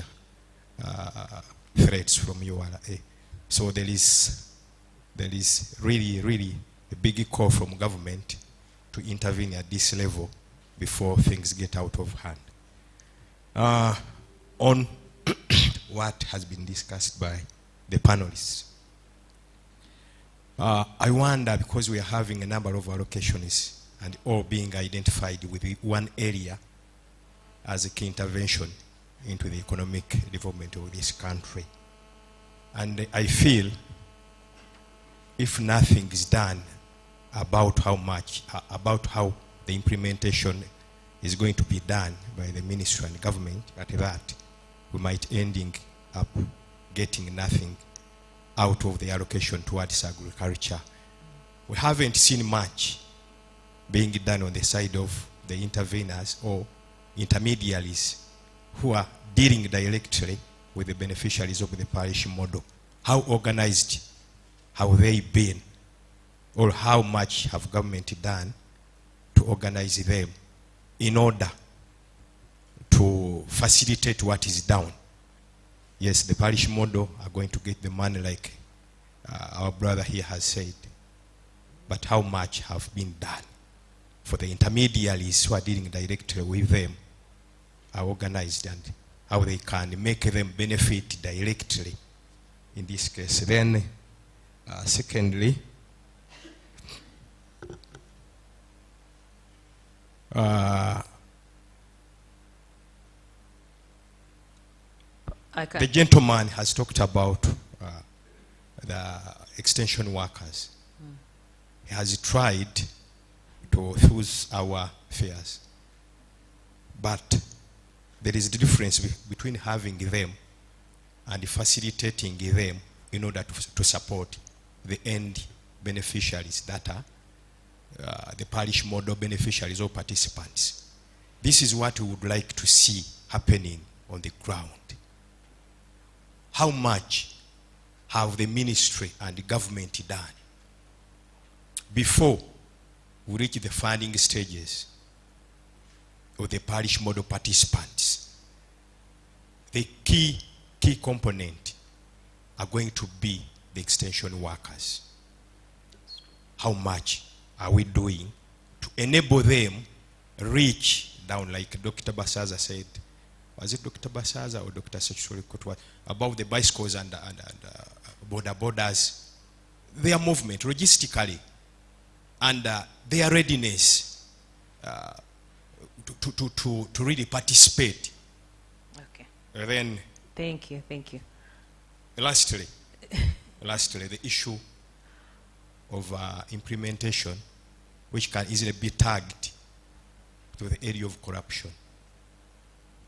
threats from URA. So there is really a big call from government to intervene at this level before things get out of hand. On what has been discussed by the panelists, I wonder, because we are having a number of allocations and all being identified with one area as a key intervention into the economic development of this country. And I feel if nothing is done about how the implementation is going to be done by the ministry and government, at that, we might ending up getting nothing out of the allocation towards agriculture. We haven't seen much being done on the side of the interveners or intermediaries who are dealing directly with the beneficiaries of the parish model. How organized have they been, or how much have government done to organize them in order to facilitate what is done? Yes, the parish model are going to get the money like our brother here has said, but how much have been done for the intermediaries who are dealing directly with them, are organized, and how they can make them benefit directly in this case. Then secondly, the gentleman has talked about the extension workers. He has tried to fuse our fears, but there is a difference between having them and facilitating them in order to support the end beneficiaries that are the parish model beneficiaries or participants. This is what we would like to see happening on the ground. How much have the ministry and the government done before we reach the funding stages of the parish model participants? The key component are going to be the extension workers. How much are we doing to enable them reach down, like Dr. Basaza said? Was it Dr. Basaza or Dr. Sechurikotwa? About the bicycles and border borders, their movement logistically and their readiness to really participate. Okay. Then, thank you. Lastly, the issue of implementation, which can easily be tagged to the area of corruption.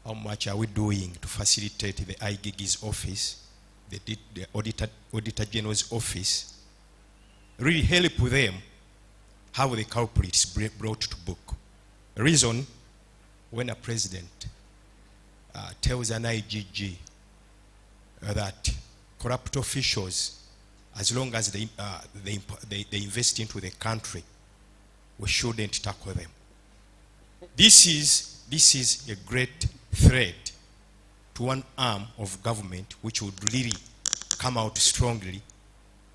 How much are we doing to facilitate the IGG's office, the Auditor General's office, really help them how the culprits brought to book? The reason, when a president tells an IGG that corrupt officials, as long as they invest into the country, we shouldn't tackle them. This is a great threat to one arm of government which would really come out strongly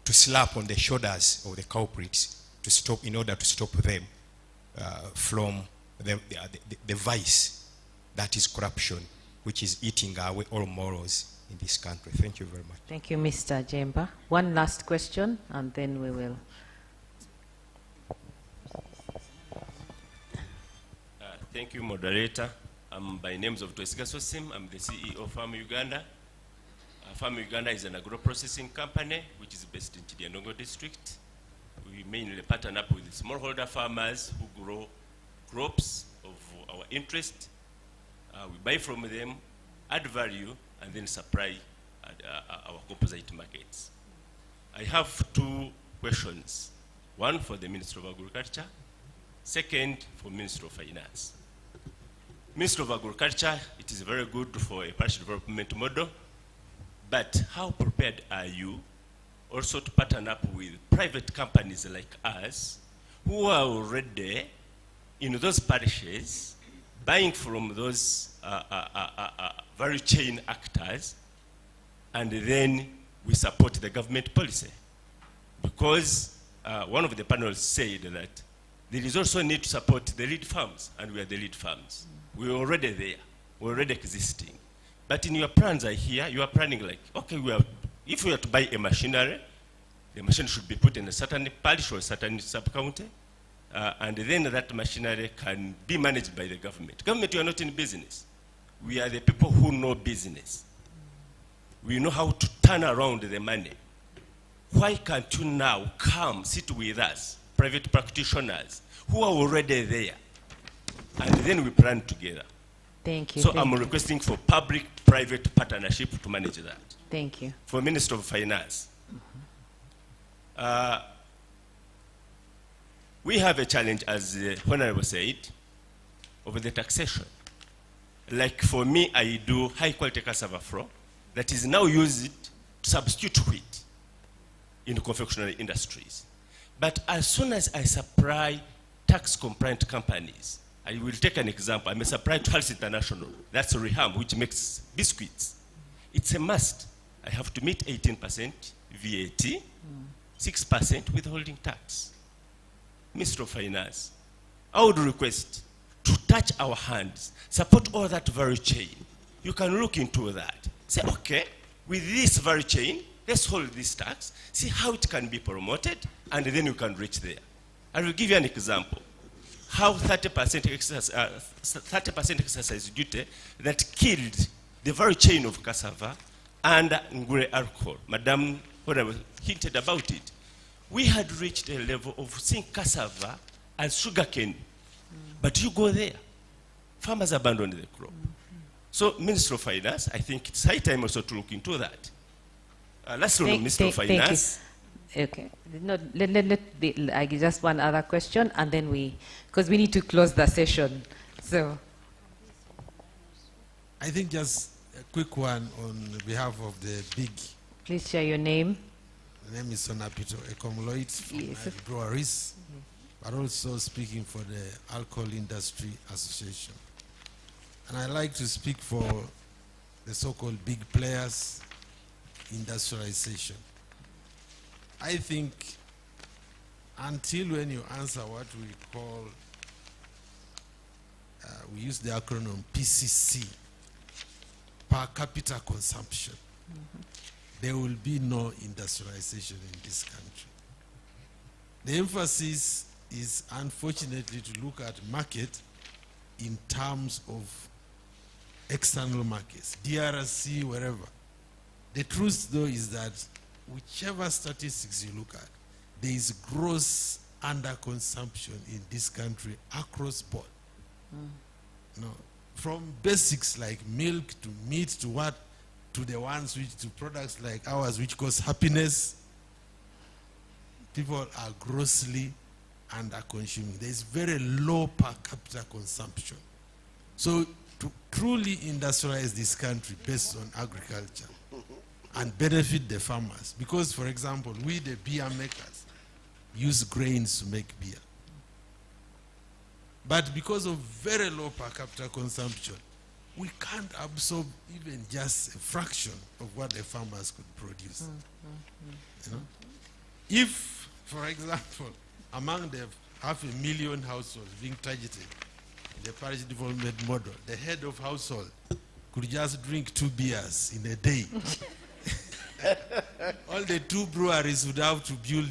to slap on the shoulders of the culprits to stop, in order to stop them from the vice that is corruption, which is eating away all morals in this country. Thank you very much. Thank you, Mr. Jemba. One last question, and then we will. Thank you, moderator. I'm by names of Twesiga Sosim. I'm the CEO of Farm Uganda. Farm Uganda is an agro-processing company which is based in Kidianongo district. We mainly partner up with smallholder farmers who grow crops of our interest. We buy from them, add value, and then supply our composite markets. I have two questions. One for the Minister of Agriculture, second for Minister of Finance. Minister of Agriculture, it is very good for a parish development model, but how prepared are you also to partner up with private companies like us who are already in those parishes buying from those value chain actors, and then we support the government policy. Because one of the panels said that there is also a need to support the lead farms, and we are the lead farms. We're already there, we're already existing. But in your plans, I hear you are planning like, okay, if we are to buy a machinery, the machine should be put in a certain parish or a certain sub-county, and then that machinery can be managed by the government. Government, you are not in business. We are the people who know business. We know how to turn around the money. Why can't you now come sit with us, private practitioners, who are already there, and then we plan together? Thank you. So I'm requesting for public-private partnership to manage that. Thank you. For Minister of Finance. We have a challenge, as the Honorable said, over the taxation. Like for me, I do high-quality cassava flour that is now used to substitute wheat in the confectionery industries. But as soon as I supply tax-compliant companies, I will take an example. I may supply to Health International, that's Reham, which makes biscuits. It's a must. I have to meet 18% VAT, 6% withholding tax. Minister of Finance, I would request to touch our hands, support all that value chain. You can look into that. Say, okay, with this value chain, let's hold this tax, see how it can be promoted, and then you can reach there. I will give you an example. How 30% exercise duty that killed the very chain of cassava and ngure alcohol. Madam hinted about it. We had reached a level of seeing cassava as sugarcane. But you go there, farmers abandoned the crop. So, Minister of Finance, I think it's high time also to look into that. Lastly, Minister of Finance. Okay. No, I just one other question, and then because we need to close the session. So, I think just a quick one on behalf of the big. Please share your name. The name is Sonapito Ekomloit from Breweries, but also speaking for the Alcohol Industry Association. And I like to speak for the so-called big players, industrialization. I think until when you answer what we call, we use the acronym PCC, per capita consumption, there will be no industrialization in this country. The emphasis is unfortunately to look at market in terms of external markets, DRC, wherever. The truth though is that whichever statistics you look at, there is gross underconsumption in this country across board. You know, from basics like milk to meat to what, to the ones which, to products like ours which cause happiness, people are grossly under-consuming. There is very low per capita consumption. So to truly industrialize this country based on agriculture and benefit the farmers, because for example, we the beer makers use grains to make beer. But because of very low per capita consumption, we can't absorb even just a fraction of what the farmers could produce. You know? If, for example, among the 500,000 households being targeted in the parish development model, the head of household could just drink 2 beers in a day. All the 2 breweries would have to build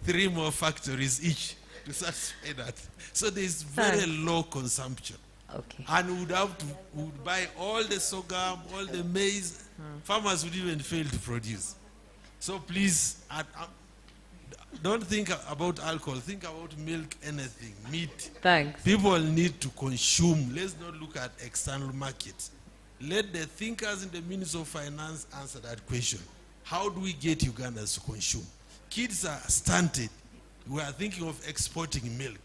3 more factories each to satisfy that. So there is very low consumption. Okay. And would buy all the sorghum, all the maize. Farmers would even fail to produce. So please, don't think about alcohol. Think about milk, anything, meat. Thanks. People need to consume. Let's not look at external markets. Let the thinkers in the Ministry of Finance answer that question. How do we get Ugandans to consume? Kids are stunted. We are thinking of exporting milk.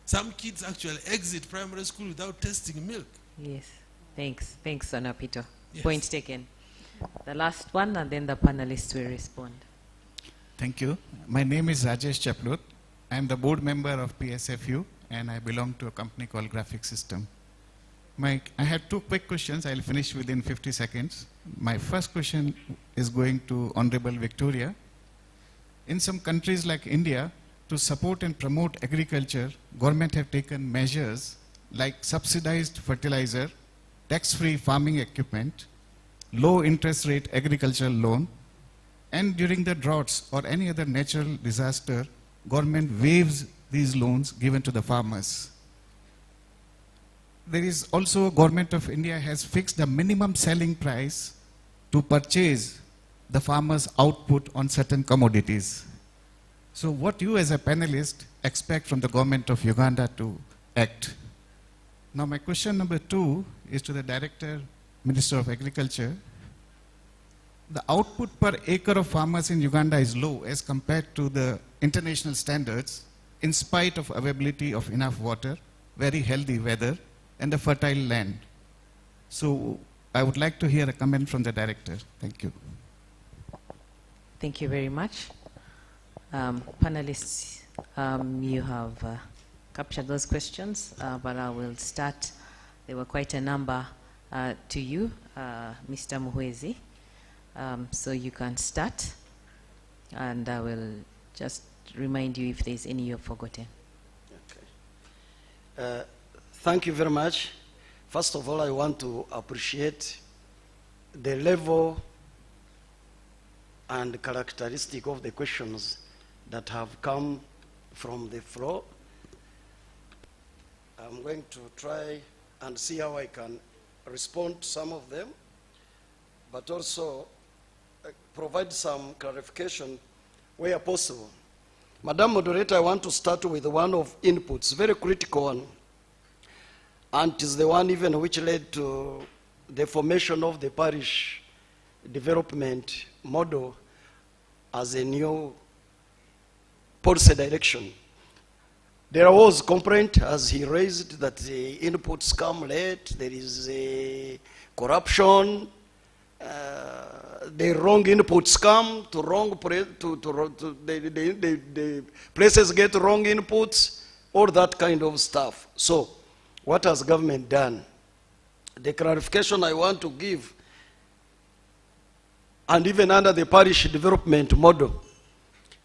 Some kids actually exit primary school without tasting milk. Yes. Thanks. Thanks, Sonapito. Yes. Point taken. The last one, and then the panelists will respond. Thank you. My name is Rajesh Chaplut. I am the board member of PSFU and I belong to a company called Graphic System. I have two quick questions. I'll finish within 50 seconds. My first question is going to Honorable Victoria. In some countries like India, to support and promote agriculture, government have taken measures like subsidized fertilizer, tax-free farming equipment, low interest rate agricultural loan, and during the droughts or any other natural disaster, government waives these loans given to the farmers. There is also, government of India has fixed the minimum selling price to purchase the farmers' output on certain commodities. So what you as a panelist expect from the government of Uganda to act? Now my question number 2 is to the Director, Minister of Agriculture. The output per acre of farmers in Uganda is low as compared to the international standards, in spite of availability of enough water, very healthy weather, and a fertile land. So I would like to hear a comment from the Director. Thank you. Thank you very much. Panelists, you have captured those questions, but I will start. There were quite a number to you, Mr. Muhwezi. So you can start, and I will just remind you if there's any you've forgotten. Okay. Thank you very much. First of all, I want to appreciate the level and characteristic of the questions that have come from the floor. I'm going to try and see how I can respond to some of them, but also provide some clarification where possible. Madam Moderator, I want to start with one of inputs, very critical one, and it is the one even which led to the formation of the parish development model as a new policy direction. There was complaint, as he raised, that the inputs come late, there is a corruption, the wrong inputs come to wrong the places get wrong inputs, all that kind of stuff. So, what has government done? The clarification I want to give, and even under the parish development model,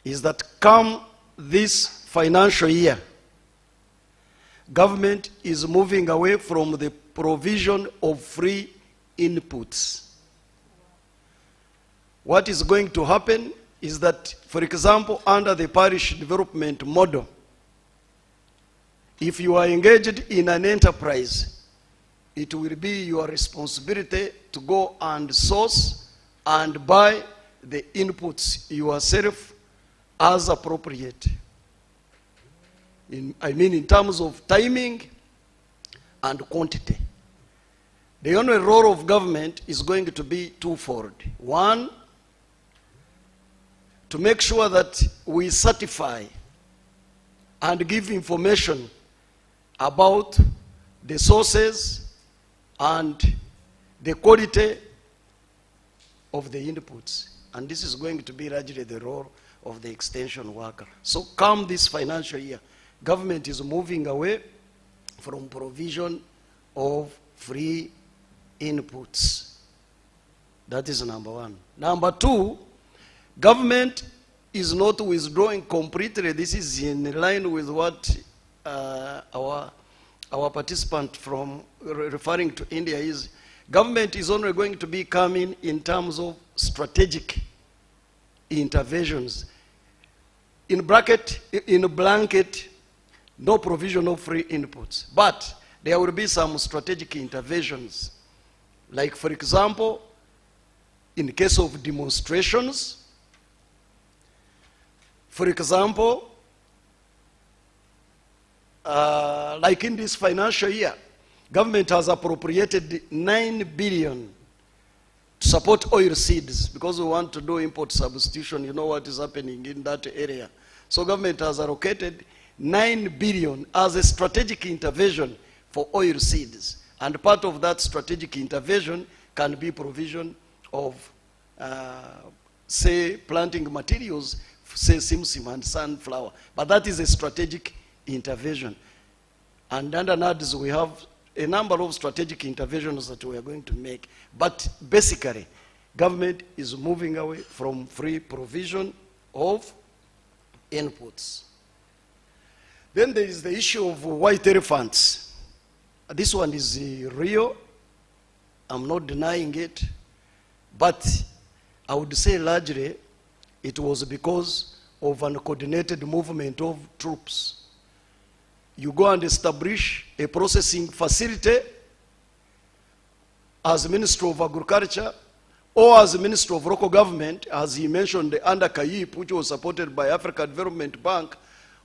is that come this financial year, government is moving away from the provision of free inputs. What is going to happen is that, for example, under the parish development model, if you are engaged in an enterprise, it will be your responsibility to go and source and buy the inputs yourself as appropriate. I mean in terms of timing and quantity. The only role of government is going to be twofold. One, to make sure that we certify and give information about the sources and the quality of the inputs. And this is going to be largely the role of the extension worker. So come this financial year, government is moving away from provision of free inputs. That is number one. Number two, government is not withdrawing completely. This is in line with what our participant from referring to India is. Government is only going to be coming in terms of strategic interventions. In blanket, no provision of free inputs. But there will be some strategic interventions. Like, for example, in case of demonstrations, for example, like in this financial year, government has appropriated 9 billion to support oil seeds because we want to do import substitution. You know what is happening in that area. So government has allocated 9 billion as a strategic intervention for oil seeds. And part of that strategic intervention can be provision of, say, planting materials say simsim and sunflower. But that is a strategic intervention. And under NADS, we have a number of strategic interventions that we are going to make. But basically, government is moving away from free provision of inputs. Then there is the issue of white elephants. This one is real. I'm not denying it. But I would say largely it was because of an coordinated movement of troops. You go and establish a processing facility as Minister of Agriculture or as Minister of Local Government, as he mentioned under CAIP, which was supported by Africa Development Bank,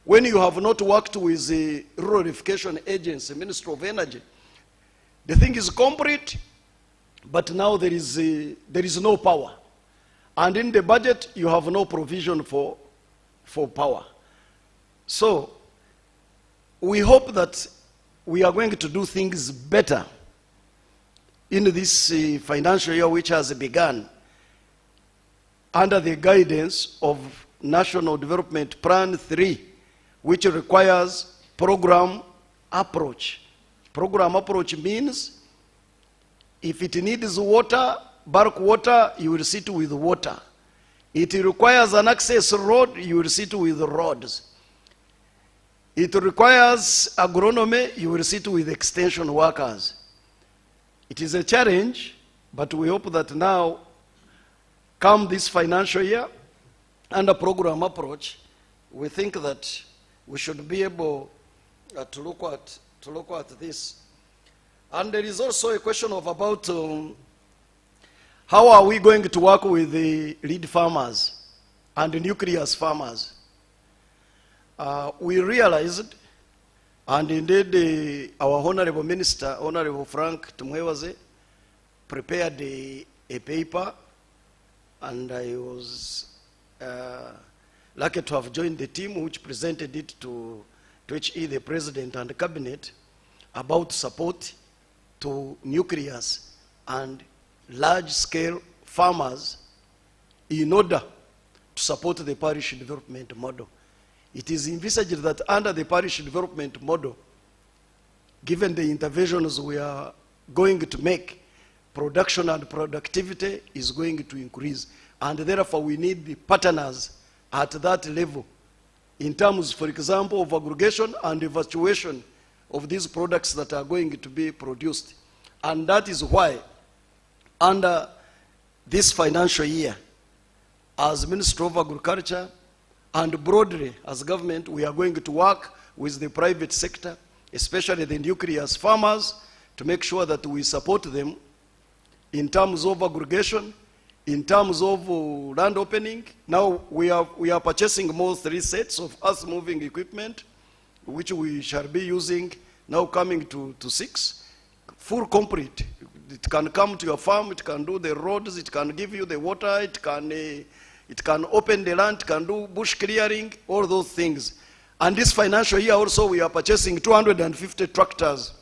when you have not worked with the Rural Unification Agency, Minister of Energy. The thing is complete, but now there is no power. And in the budget, you have no provision for power. So, we hope that we are going to do things better in this financial year which has begun under the guidance of National Development Plan 3, which requires program approach. Program approach means if it needs water, bulk water, you will sit with water. It requires an access road, you will sit with roads. It requires agronomy, you will sit with extension workers. It is a challenge, but we hope that now, come this financial year, under program approach, we think that we should be able to look at this. And there is also a question of about how are we going to work with the lead farmers and the nucleus farmers. We realized, and indeed our Honorable Minister, Honorable Frank Tumwewaze, prepared a paper, and I was lucky to have joined the team which presented it to HE, the President and the Cabinet, about support to nucleus and large-scale farmers in order to support the parish development model. It is envisaged that under the parish development model, given the interventions we are going to make, production and productivity is going to increase. And therefore, we need the partners at that level in terms, for example, of aggregation and evaluation of these products that are going to be produced. And that is why, under this financial year, as Minister of Agriculture, and broadly, as government, we are going to work with the private sector, especially the nucleus farmers, to make sure that we support them in terms of aggregation, in terms of land opening. Now, we are purchasing more 3 sets of earth-moving equipment, which we shall be using, now coming to 6. Full complete. It can come to your farm, it can do the roads, it can give you the water, it can open the land, can do bush clearing, all those things. And this financial year also we are purchasing 250 tractors.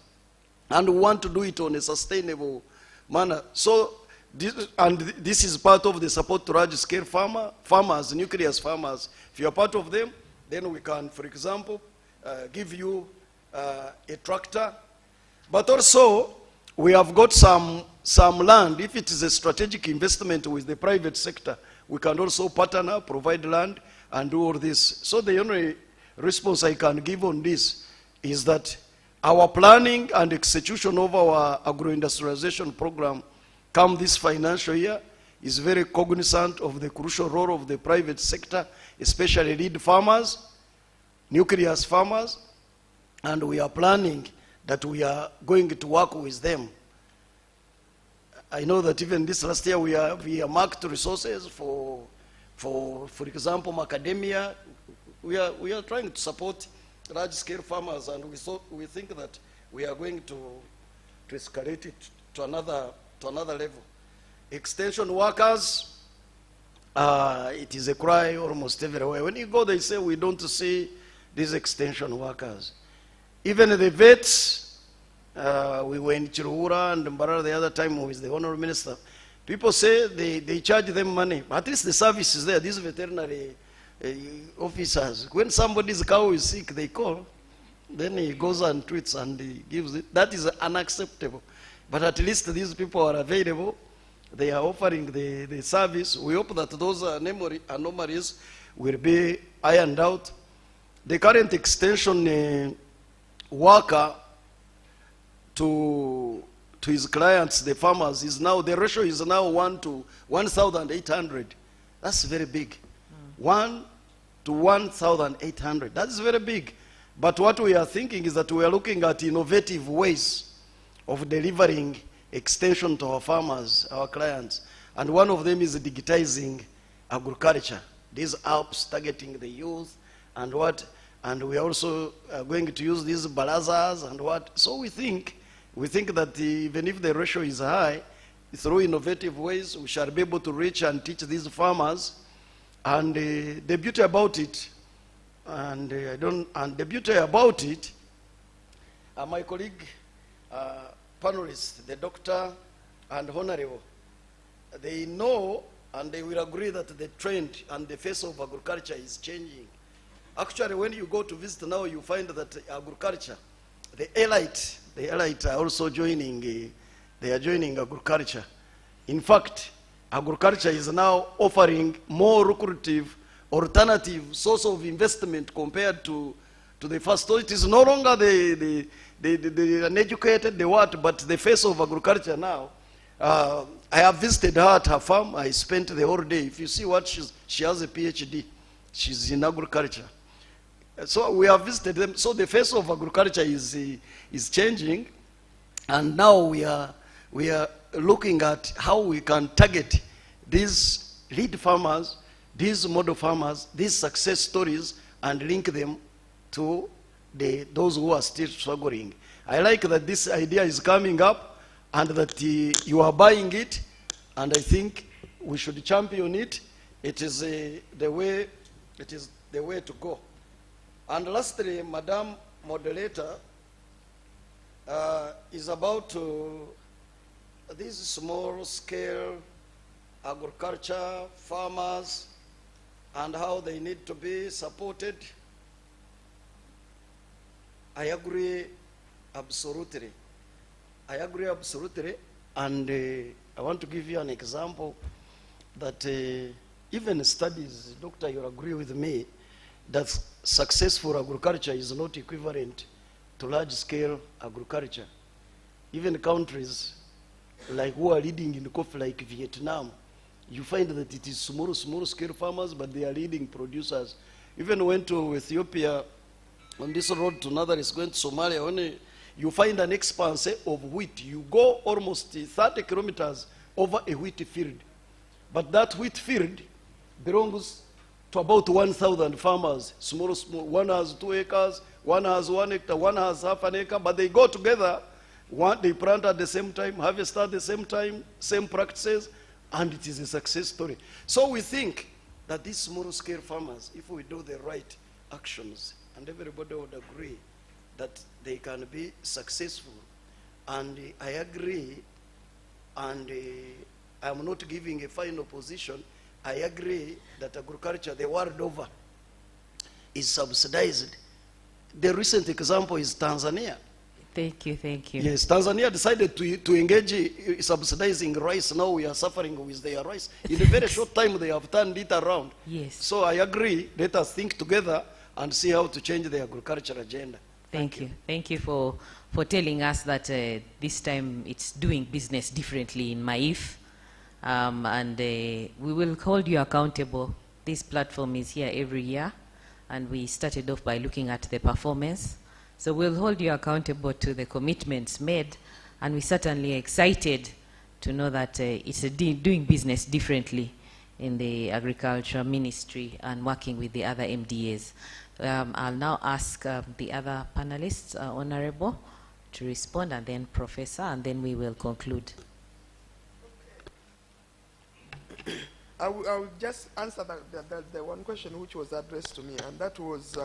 And we want to do it on a sustainable manner. So, this is part of the support to large-scale farmers, nucleus farmers. If you are part of them, then we can, for example, give you a tractor. But also, we have got some land. If it is a strategic investment with the private sector, we can also partner, provide land, and do all this. So the only response I can give on this is that our planning and execution of our agro-industrialization program come this financial year is very cognizant of the crucial role of the private sector, especially lead farmers, nucleus farmers, and we are planning that we are going to work with them. I know that even this last year we are marked resources for example, macadamia. We are trying to support large-scale farmers, and we think that we are going to escalate it to another level. Extension workers, it is a cry almost everywhere. When you go, they say we don't see these extension workers. Even the vets. We were in Chiruhura and Mbarara the other time with the Honorable Minister. People say they charge them money. At least the service is there. These veterinary officers. When somebody's cow is sick, they call. Then he goes and tweets and he gives it. That is unacceptable. But at least these people are available. They are offering the service. We hope that those anomalies will be ironed out. The current extension worker to his clients, the farmers, is now, the ratio is now 1 to 1,800. That's very big. 1 to 1,800. That is very big. But what we are thinking is that we are looking at innovative ways of delivering extension to our farmers, our clients. And one of them is digitizing agriculture. These apps targeting the youth and what, and we are also going to use these barazas and what. So we think that even if the ratio is high, through innovative ways, we shall be able to reach and teach these farmers. And the beauty about it, the beauty about it, my colleague, panelists, the doctor and honorable, they know and they will agree that the trend and the face of agriculture is changing. Actually, when you go to visit now, you find that agriculture, the elite are also joining, they are joining agriculture. In fact, agriculture is now offering more lucrative, alternative source of investment compared to the first. So it is no longer the uneducated, but the face of agriculture now. I have visited her at her farm. I spent the whole day. If you see what she has a PhD. She's in agriculture. So we have visited them. So the face of agriculture is changing, and now we are looking at how we can target these lead farmers, these model farmers, these success stories, and link them to those who are still struggling. I like that this idea is coming up and that you are buying it, and I think we should champion it. It is the way to go. And lastly, Madam Moderator, is about these small-scale agriculture farmers and how they need to be supported. I agree absolutely. I agree absolutely, and I want to give you an example that even studies, Doctor, you'll agree with me, that successful agriculture is not equivalent to large-scale agriculture. Even countries like who are leading in coffee, like Vietnam, you find that it is small-scale farmers, but they are leading producers. Even went to Ethiopia, on this road to another is going to Somalia, when you find an expanse of wheat. You go almost 30 kilometers over a wheat field. But that wheat field belongs to about 1,000 farmers, small. One has 2 acres, one has 1 hectare, one has half an acre, but they go together. They plant at the same time, harvest at the same time, same practices, and it is a success story. So we think that these small-scale farmers, if we do the right actions, and everybody would agree that they can be successful. And I agree, and I'm not giving a final position. I agree that agriculture the world over is subsidized. The recent example is Tanzania. Thank you, thank you. Yes, Tanzania decided to engage subsidizing rice. Now we are suffering with their rice. In a very short time, they have turned it around. Yes. So I agree. Let us think together and see how to change the agriculture agenda. Thank you. Thank you for telling us that this time it's doing business differently in Maif. And we will hold you accountable. This platform is here every year, and we started off by looking at the performance. So we'll hold you accountable to the commitments made, and we're certainly excited to know that it's doing business differently in the Agriculture Ministry and working with the other MDAs. I'll now ask the other panelists, Honorable, to respond, and then Professor, and then we will conclude. I will just answer the one question which was addressed to me, and that was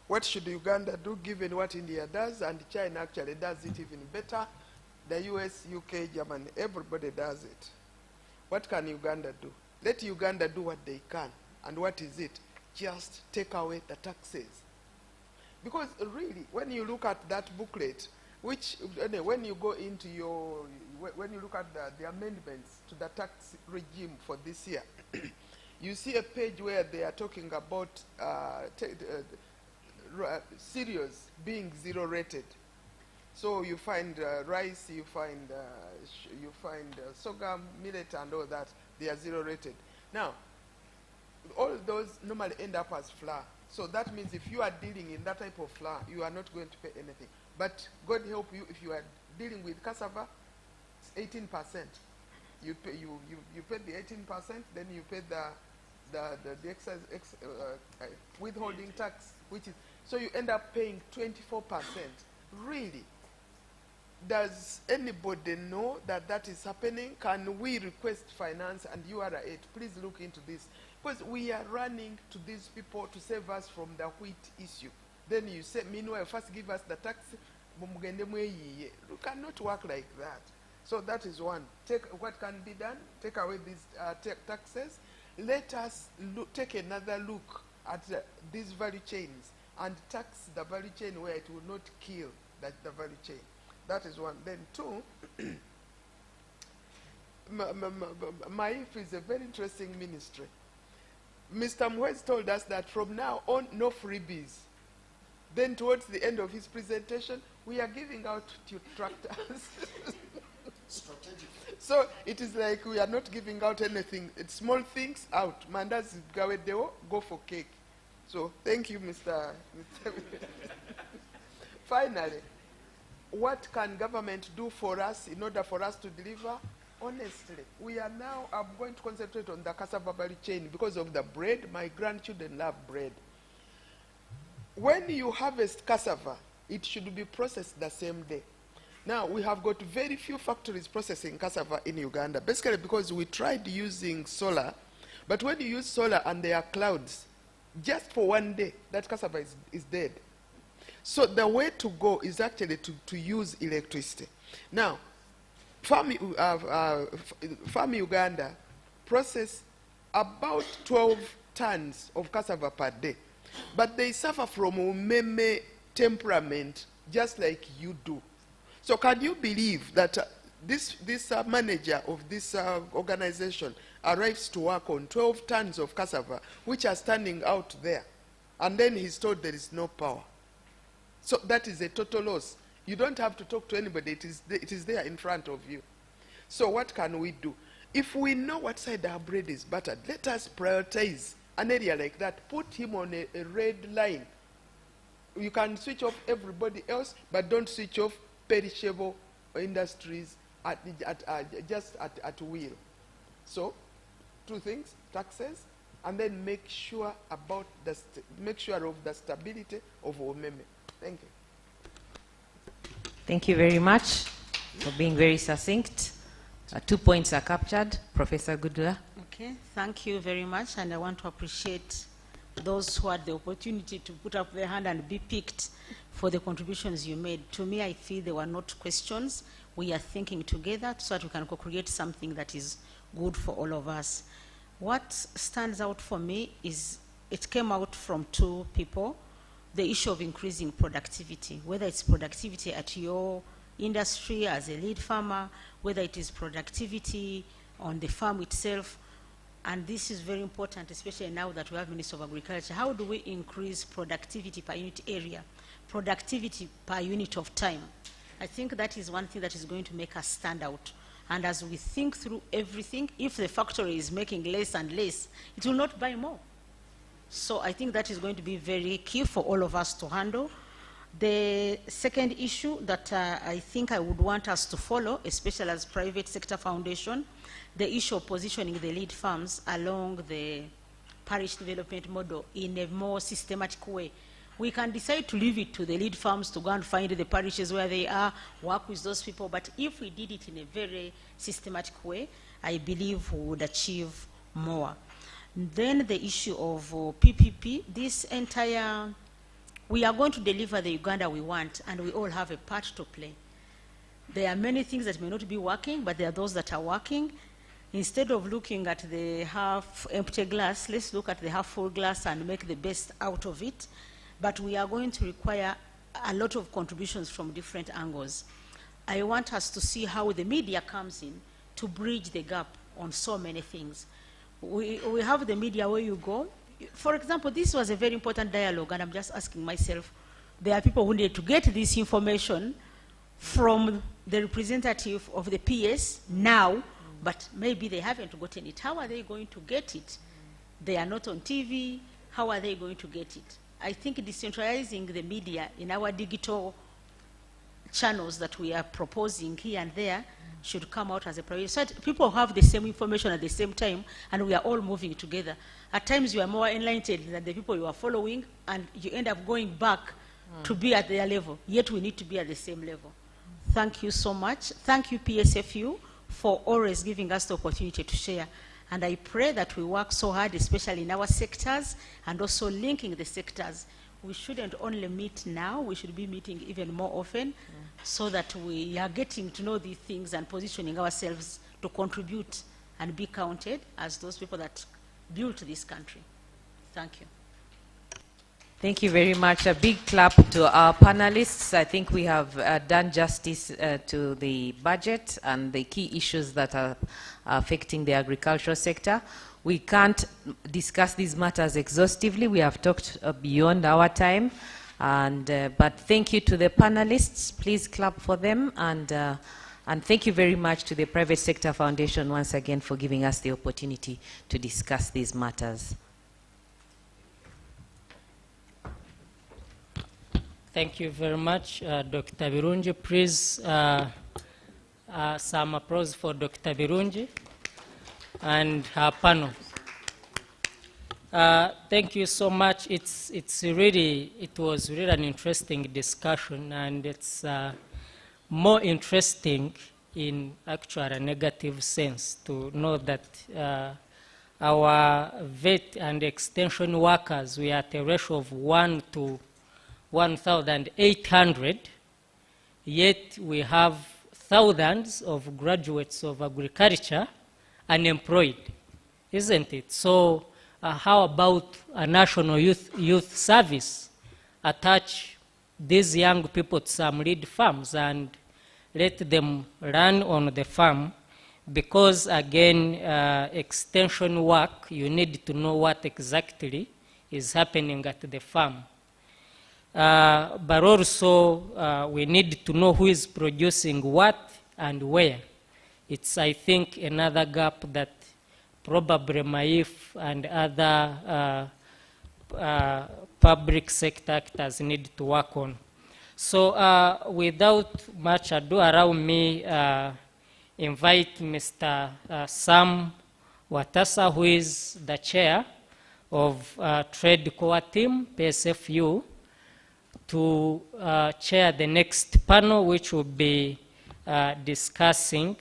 what should Uganda do given what India does, and China actually does it even better. The US, UK, Germany, everybody does it. What can Uganda do? Let Uganda do what they can. And what is it? just take away the taxes. Because really, when you look at that booklet, which, when you go into when you look at the amendments to the tax regime for this year, you see a page where they are talking about cereals being zero rated. So you find rice, you find sorghum, millet, and all that. They are zero rated. Now, all those normally end up as flour. So that means if you are dealing in that type of flour, you are not going to pay anything. But God help you if you are dealing with cassava, it's 18%. You pay the 18%, then you pay the excise withholding tax, which is, so you end up paying 24%. Really? Does anybody know that that is happening? Can we request finance and URA8, please look into this? Because we are running to these people to save us from the wheat issue. Then you say, meanwhile, first give us the tax. You cannot work like that. So that is one. What can be done? Take away these taxes. Let us take another look at these value chains and tax the value chain where it will not kill the value chain. That is one. Then two, MAIF is a very interesting ministry. Mr. Mwez told us that from now on, no freebies. Then towards the end of his presentation, we are giving out tractors. Strategic. So it is like we are not giving out anything. It's small things out. Mandas gawedeo, go for cake. So thank you, Mr. Finally, what can government do for us in order for us to deliver? Honestly, we are now, I'm going to concentrate on the cassava value chain because of the bread. My grandchildren love bread. When you harvest cassava, it should be processed the same day. Now, we have got very few factories processing cassava in Uganda, basically because we tried using solar, but when you use solar and there are clouds, just for one day, that cassava is dead. So the way to go is actually to use electricity. Now, Farm Uganda process about 12 tons of cassava per day, but they suffer from umeme temperament just like you do. So can you believe that this manager of this organization arrives to work on 12 tons of cassava, which are standing out there, and then he's told there is no power? So that is a total loss. You don't have to talk to anybody. It is there in front of you. So what can we do? If we know what side our bread is buttered, let us prioritize an area like that. Put him on a red line. You can switch off everybody else, but don't switch off perishable industries just at will. So, two things: taxes, and then make sure of the stability of Omeme. Thank you. Thank you very much for being very succinct. 2 points are captured. Professor Goodla. Okay, thank you very much, and I want to appreciate those who had the opportunity to put up their hand and be picked for the contributions you made. To me, I feel they were not questions. We are thinking together so that we can co-create something that is good for all of us. What stands out for me is it came out from two people: the issue of increasing productivity, whether it's productivity at your industry as a lead farmer, whether it is productivity on the farm itself. And this is very important, especially now that we have Minister of Agriculture. How do we increase productivity per unit area, productivity per unit of time? I think that is one thing that is going to make us stand out. And as we think through everything, if the factory is making less and less, it will not buy more. So I think that is going to be very key for all of us to handle. The second issue that I think I would want us to follow, especially as private sector foundation, the issue of positioning the lead farms along the parish development model in a more systematic way. We can decide to leave it to the lead farms to go and find the parishes where they are, work with those people, but if we did it in a very systematic way, I believe we would achieve more. Then the issue of PPP, this entire, we are going to deliver the Uganda we want, and we all have a part to play. There are many things that may not be working, but there are those that are working. Instead of looking at the half-empty glass, let's look at the half-full glass and make the best out of it. But we are going to require a lot of contributions from different angles. I want us to see how the media comes in to bridge the gap on so many things. We have the media where you go. For example, this was a very important dialogue, and I'm just asking myself, there are people who need to get this information from the representative of the PS now, but maybe they haven't gotten it. How are they going to get it? They are not on TV. How are they going to get it? I think decentralizing the media in our digital channels that we are proposing here and there should come out as a priority. So that people have the same information at the same time, and we are all moving together. At times you are more enlightened than the people you are following, and you end up going back to be at their level, yet we need to be at the same level. Thank you so much. Thank you, PSFU, for always giving us the opportunity to share. And I pray that we work so hard, especially in our sectors, and also linking the sectors. We shouldn't only meet now, we should be meeting even more often, so that we are getting to know these things and positioning ourselves to contribute and be counted as those people that built this country. Thank you. Thank you very much. A big clap to our panelists. I think we have done justice to the budget and the key issues that are affecting the agricultural sector. We can't discuss these matters exhaustively. We have talked beyond our time. But thank you to the panelists. Please clap for them. And thank you very much to the Private Sector Foundation once again for giving us the opportunity to discuss these matters. Thank you very much, Dr. Birungi. Please, some applause for Dr. Birungi and her panel. Thank you so much. It was really an interesting discussion, and it's more interesting in actual a negative sense to know that our vet and extension workers, we are at a ratio of 1 to 1,800, yet we have thousands of graduates of agriculture unemployed, isn't it? So how about a national youth service? Attach these young people to some lead farms and let them run on the farm, because again, extension work, you need to know what exactly is happening at the farm. But also, we need to know who is producing what and where. It's, I think, another gap that probably MAIF and other public sector actors need to work on. So without much ado, allow me invite Mr. Sam Watasa, who is the chair of Trade Core Team, PSFU, to chair the next panel, which will be discussing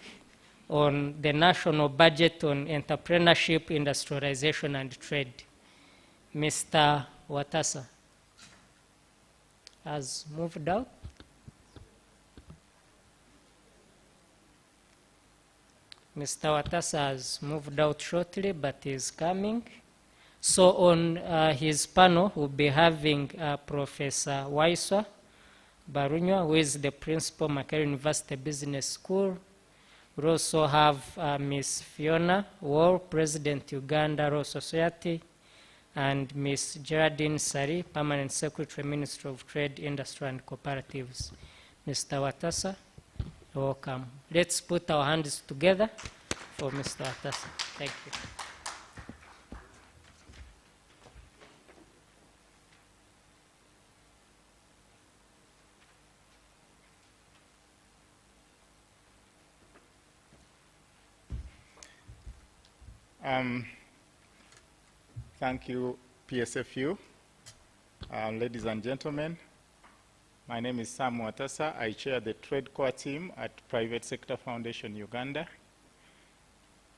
on the national budget on entrepreneurship, industrialization, and trade. Mr. Watasa has moved out. Mr. Watasa has moved out shortly, but is coming. So on his panel, we'll be having Professor Waiswa Barunywa, who is the principal, Makerere University Business School. We'll also have Ms. Fiona Wall, President, Uganda Law Society, and Ms. Geraldine Sari, Permanent Secretary, Ministry of Trade, Industry, and Cooperatives. Mr. Watasa, welcome. Let's put our hands together for Mr. Watasa. Thank you. Thank you, PSFU. Ladies and gentlemen, my name is Sam Watasa. I chair the Trade Core Team at Private Sector Foundation Uganda.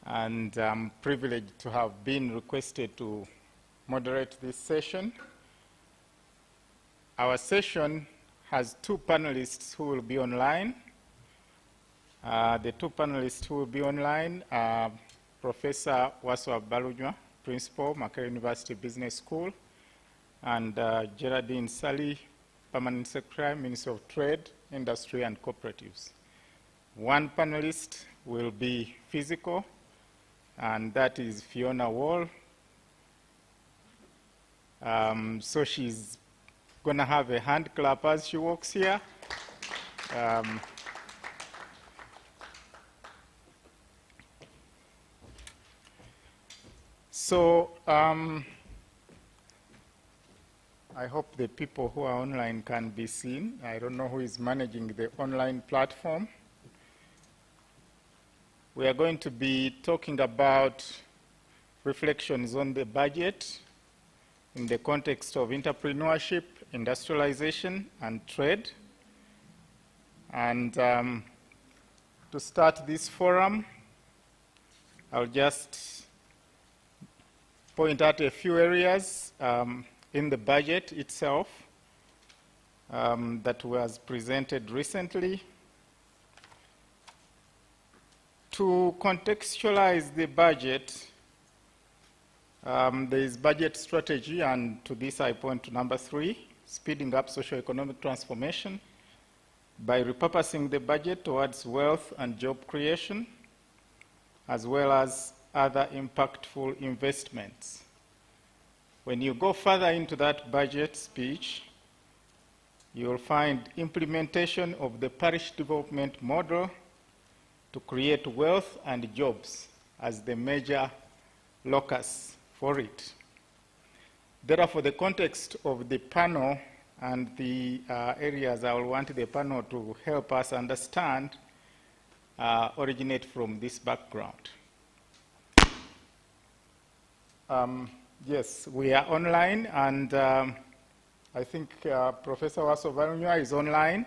And I'm privileged to have been requested to moderate this session. Our session has two panelists who will be online. The two panelists who will be online are Professor Waswa Balunywa, Principal, Makerere University Business School, and Geraldine Sally, Permanent Secretary, Ministry of Trade, Industry and Cooperatives. One panelist will be physical, and that is Fiona Wall. So she's going to have a hand clap as she walks here. I hope the people who are online can be seen. I don't know who is managing the online platform. We are going to be talking about reflections on the budget in the context of entrepreneurship, industrialization, and trade. And to start this forum, I'll just point out a few areas in the budget itself that was presented recently. To contextualize the budget, there is budget strategy, and to this I point to number 3, speeding up socio-economic transformation by repurposing the budget towards wealth and job creation, as well as other impactful investments. When you go further into that budget speech, you will find implementation of the parish development model to create wealth and jobs as the major locus for it. Therefore, the context of the panel and the areas I will want the panel to help us understand originate from this background. Yes, we are online, and I think Professor Waswa Balunywa is online.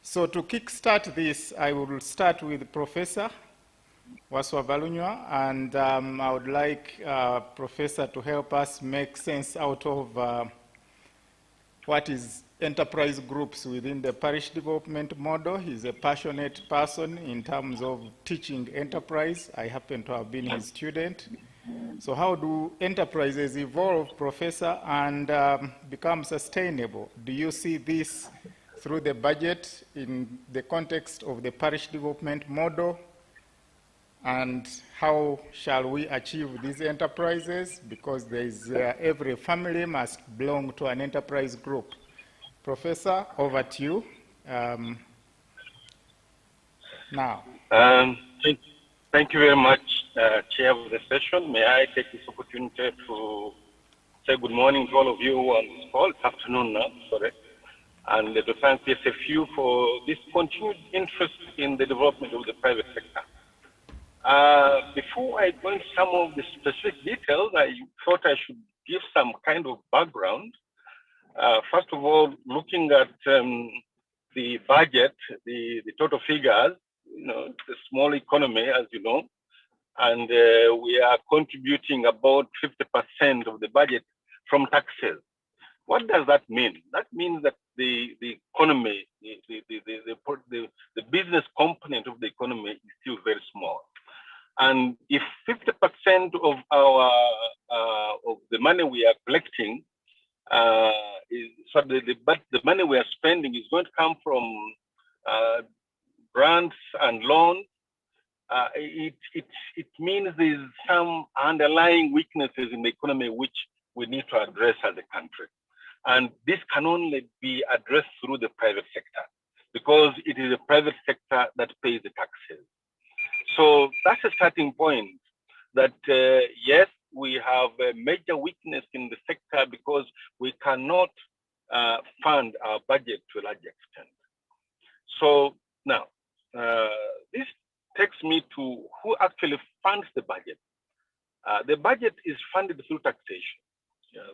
So to kickstart this, I will start with Professor Waswa Balunywa, and I would like Professor to help us make sense out of what is enterprise groups within the parish development model. He's a passionate person in terms of teaching enterprise. I happen to have been his student. So how do enterprises evolve, Professor, and become sustainable? Do you see this through the budget in the context of the parish development model? And how shall we achieve these enterprises? Because there is, every family must belong to an enterprise group. Professor, over to you. Now. Thank you very much, Chair of the session. May I take this opportunity to say good morning to all of you on this call. It's afternoon now, sorry. And to thank Psfu for this continued interest in the development of the private sector. Before I go into some of the specific details, I thought I should give some kind of background. First of all, looking at the budget, the total figures, you know, the small economy, as you know, and we are contributing about 50% of the budget from taxes. What does that mean? That means that the economy, the business component of the economy is still very small. And if 50% of our of the money we are collecting the money we are spending is going to come from grants and loans, it means there's some underlying weaknesses in the economy which we need to address as a country. And this can only be addressed through the private sector, because it is the private sector that pays the taxes. So that's a starting point, that yes, we have a major weakness in the sector because we cannot fund our budget to a large extent. So now, this takes me to who actually funds the budget. The budget is funded through taxation.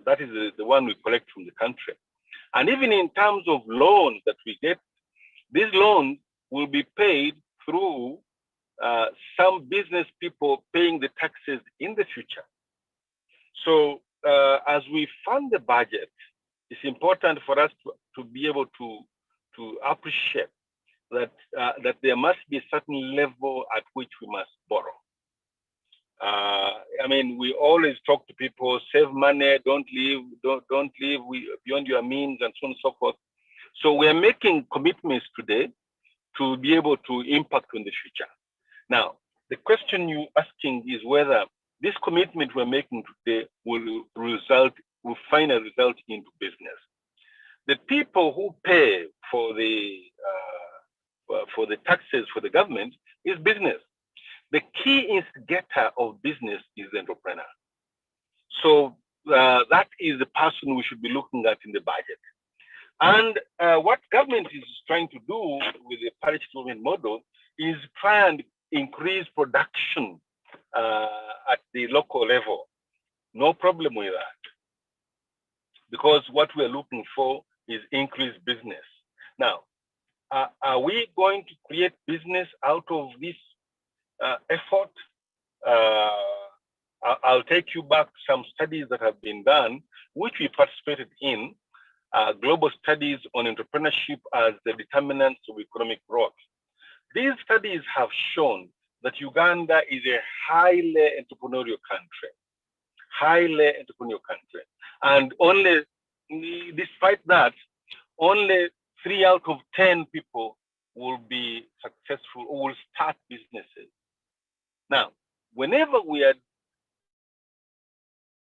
That is the one we collect from the country. And even in terms of loans that we get, these loans will be paid through some business people paying the taxes in the future. So as we fund the budget, it's important for us to be able to appreciate that, that there must be a certain level at which we must borrow. I mean, we always talk to people, save money, don't live beyond your means, and so on and so forth. So we are making commitments today to be able to impact on the future. Now, the question you're asking is whether this commitment we're making today will finally result into business. The people who pay for the taxes for the government is business. The key instigator of business is the entrepreneur. So that is the person we should be looking at in the budget. And what government is trying to do with the parity development model is try and increase production at the local level. No problem with that. Because what we're looking for is increased business. Now, are we going to create business out of this effort? I'll take you back to some studies that have been done, which we participated in, global studies on entrepreneurship as the determinants of economic growth. These studies have shown that Uganda is a highly entrepreneurial country. And only, despite that, only 3 out of 10 people will be successful or will start businesses. Now, whenever we are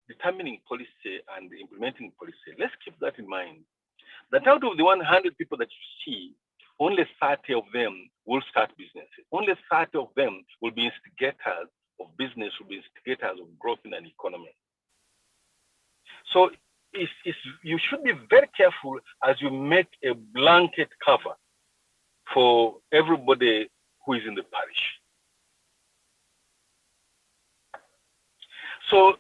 determining policy and implementing policy, let's keep that in mind. That out of the 100 people that you see, only 30 of them will start businesses. Only 30 of them will be instigators of business, will be instigators of growth in an economy. So you should be very careful as you make a blanket cover for everybody who is in the parish. So,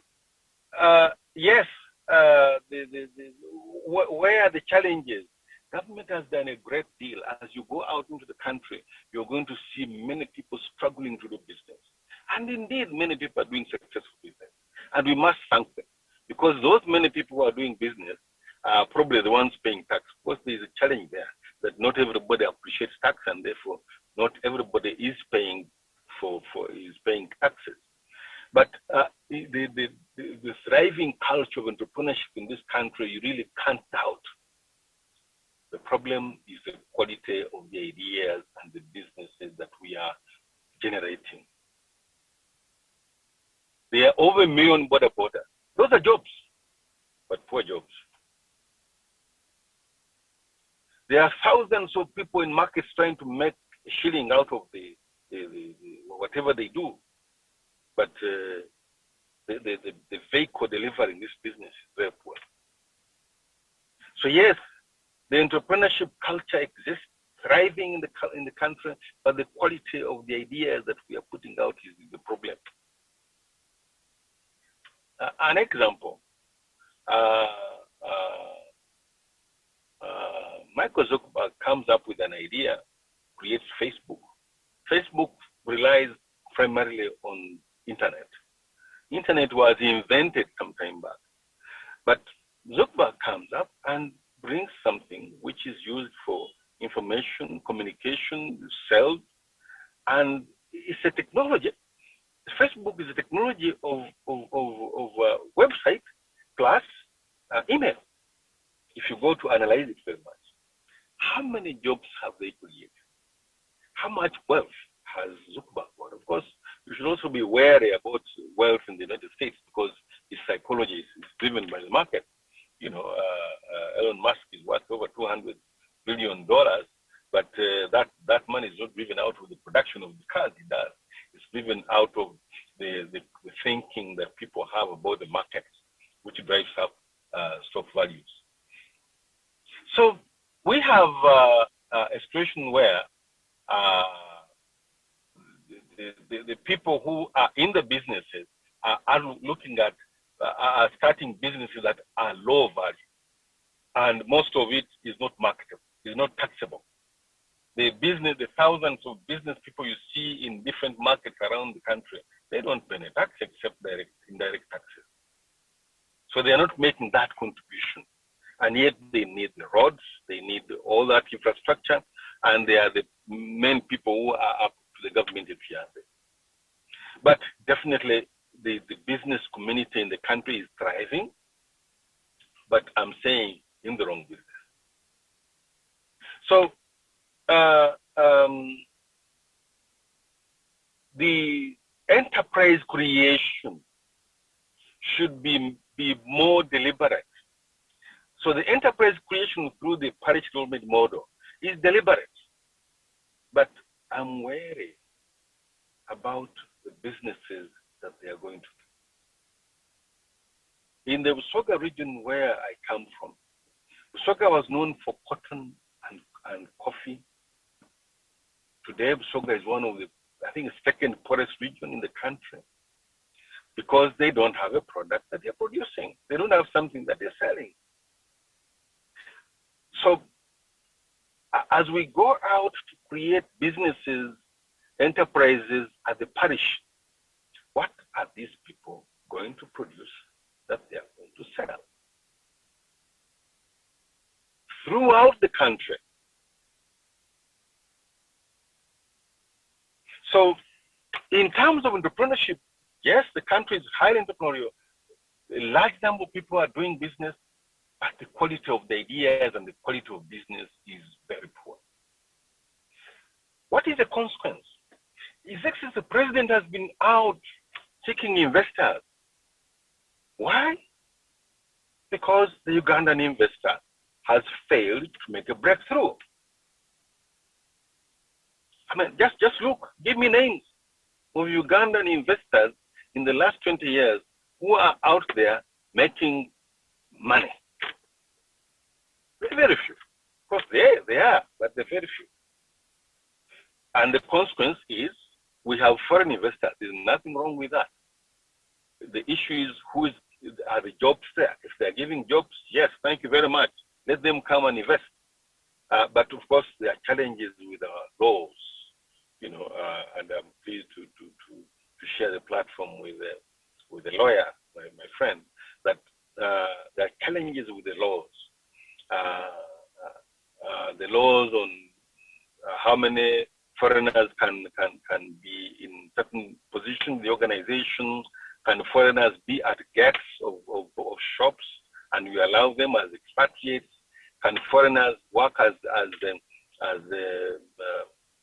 yes, where are the challenges? Government has done a great deal. As you go out into the country, you're going to see many people struggling to do business. And indeed, many people are doing successful business. And we must thank them. Because those many people who are doing business are probably the ones paying tax. Of course, there is a challenge there that not everybody appreciates tax, and therefore not everybody is paying paying taxes. But the thriving culture of entrepreneurship in this country, you really can't doubt. The problem is the quality of the ideas and the businesses that we are generating. There are over 1 million border. Those are jobs, but poor jobs. There are thousands of people in markets trying to make a shilling out of the whatever they do, but the vehicle delivering this business is very poor. So yes, the entrepreneurship culture exists, thriving in the country, but the quality of the ideas that we are putting out is the problem. An example, Michael Zuckerberg comes up with an idea, creates Facebook. Facebook relies primarily on internet. Internet was invented some time back, but Zuckerberg comes up and brings something which is used for information, communication, sales, and it's a technology. Facebook is a technology of website plus email. If you go to analyze it very much, how many jobs have they created? How much wealth has Zuckerberg got? Of course, you should also be wary about wealth in the United States because its psychology is driven by the market. You know, Elon Musk is worth over $200 billion, but that money is not driven out of the production of the cars he does. It's driven out of the thinking that people have about the market, which drives up stock values. So we have a situation where the people who are in the businesses are looking at are starting businesses that are low value, and most of it is not marketable, is not taxable. The thousands of business people you see in different markets around the country, they don't pay any tax except indirect taxes. So they are not making that contribution. And yet they need the roads, they need all that infrastructure, and they are the main people who are up to the government efficiency. But definitely the business community in the country is thriving, but I'm saying in the wrong business. So the enterprise creation should be more deliberate. So the enterprise creation through the parish government model is deliberate, but I'm wary about the businesses that they are going to do. In the Busoga region where I come from, Busoga was known for cotton and coffee. Today, Busoga is one of the, I think, second poorest region in the country because they don't have a product that they're producing. They don't have something that they're selling. So as we go out to create businesses, enterprises at the parish, what are these people going to produce that they are going to sell? Throughout the country. So in terms of entrepreneurship, yes, the country is highly entrepreneurial. A large number of people are doing business, but the quality of the ideas and the quality of business is very poor. What is the consequence? His Excellency the President has been out seeking investors. Why? Because the Ugandan investor has failed to make a breakthrough. I mean, just look, give me names of Ugandan investors in the last 20 years who are out there making money. Very, very few. Of course, they are, but they're very few. And the consequence is we have foreign investors. There's nothing wrong with that. The issue is are the jobs there? If they're giving jobs, yes, thank you very much. Let them come and invest. But of course, there are challenges with our laws, you know, and I'm pleased to share the platform with a lawyer, my friend, that there are challenges with the laws. The laws on how many foreigners can be in certain positions in the organization, can foreigners be at gates of shops and you allow them as expatriates, can foreigners work as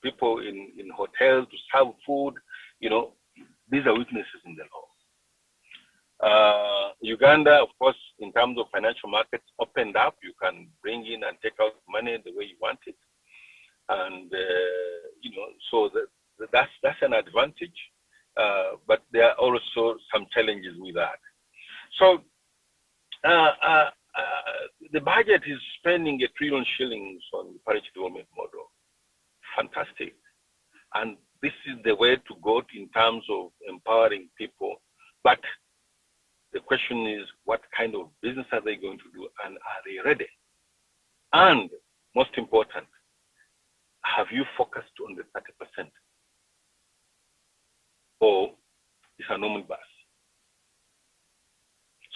people in hotels to serve food, you know, these are weaknesses in the law. Uganda, of course, in terms of financial markets, opened up. You can bring in and take out money the way you want it, and you know, so that's an advantage. But there are also some challenges with that. So the budget is spending $1 trillion on the parish development model. Fantastic, and this is the way to go in terms of empowering people. But the question is, what kind of business are they going to do, and are they ready? And most important, have you focused on the 30%? Or it's an omnibus?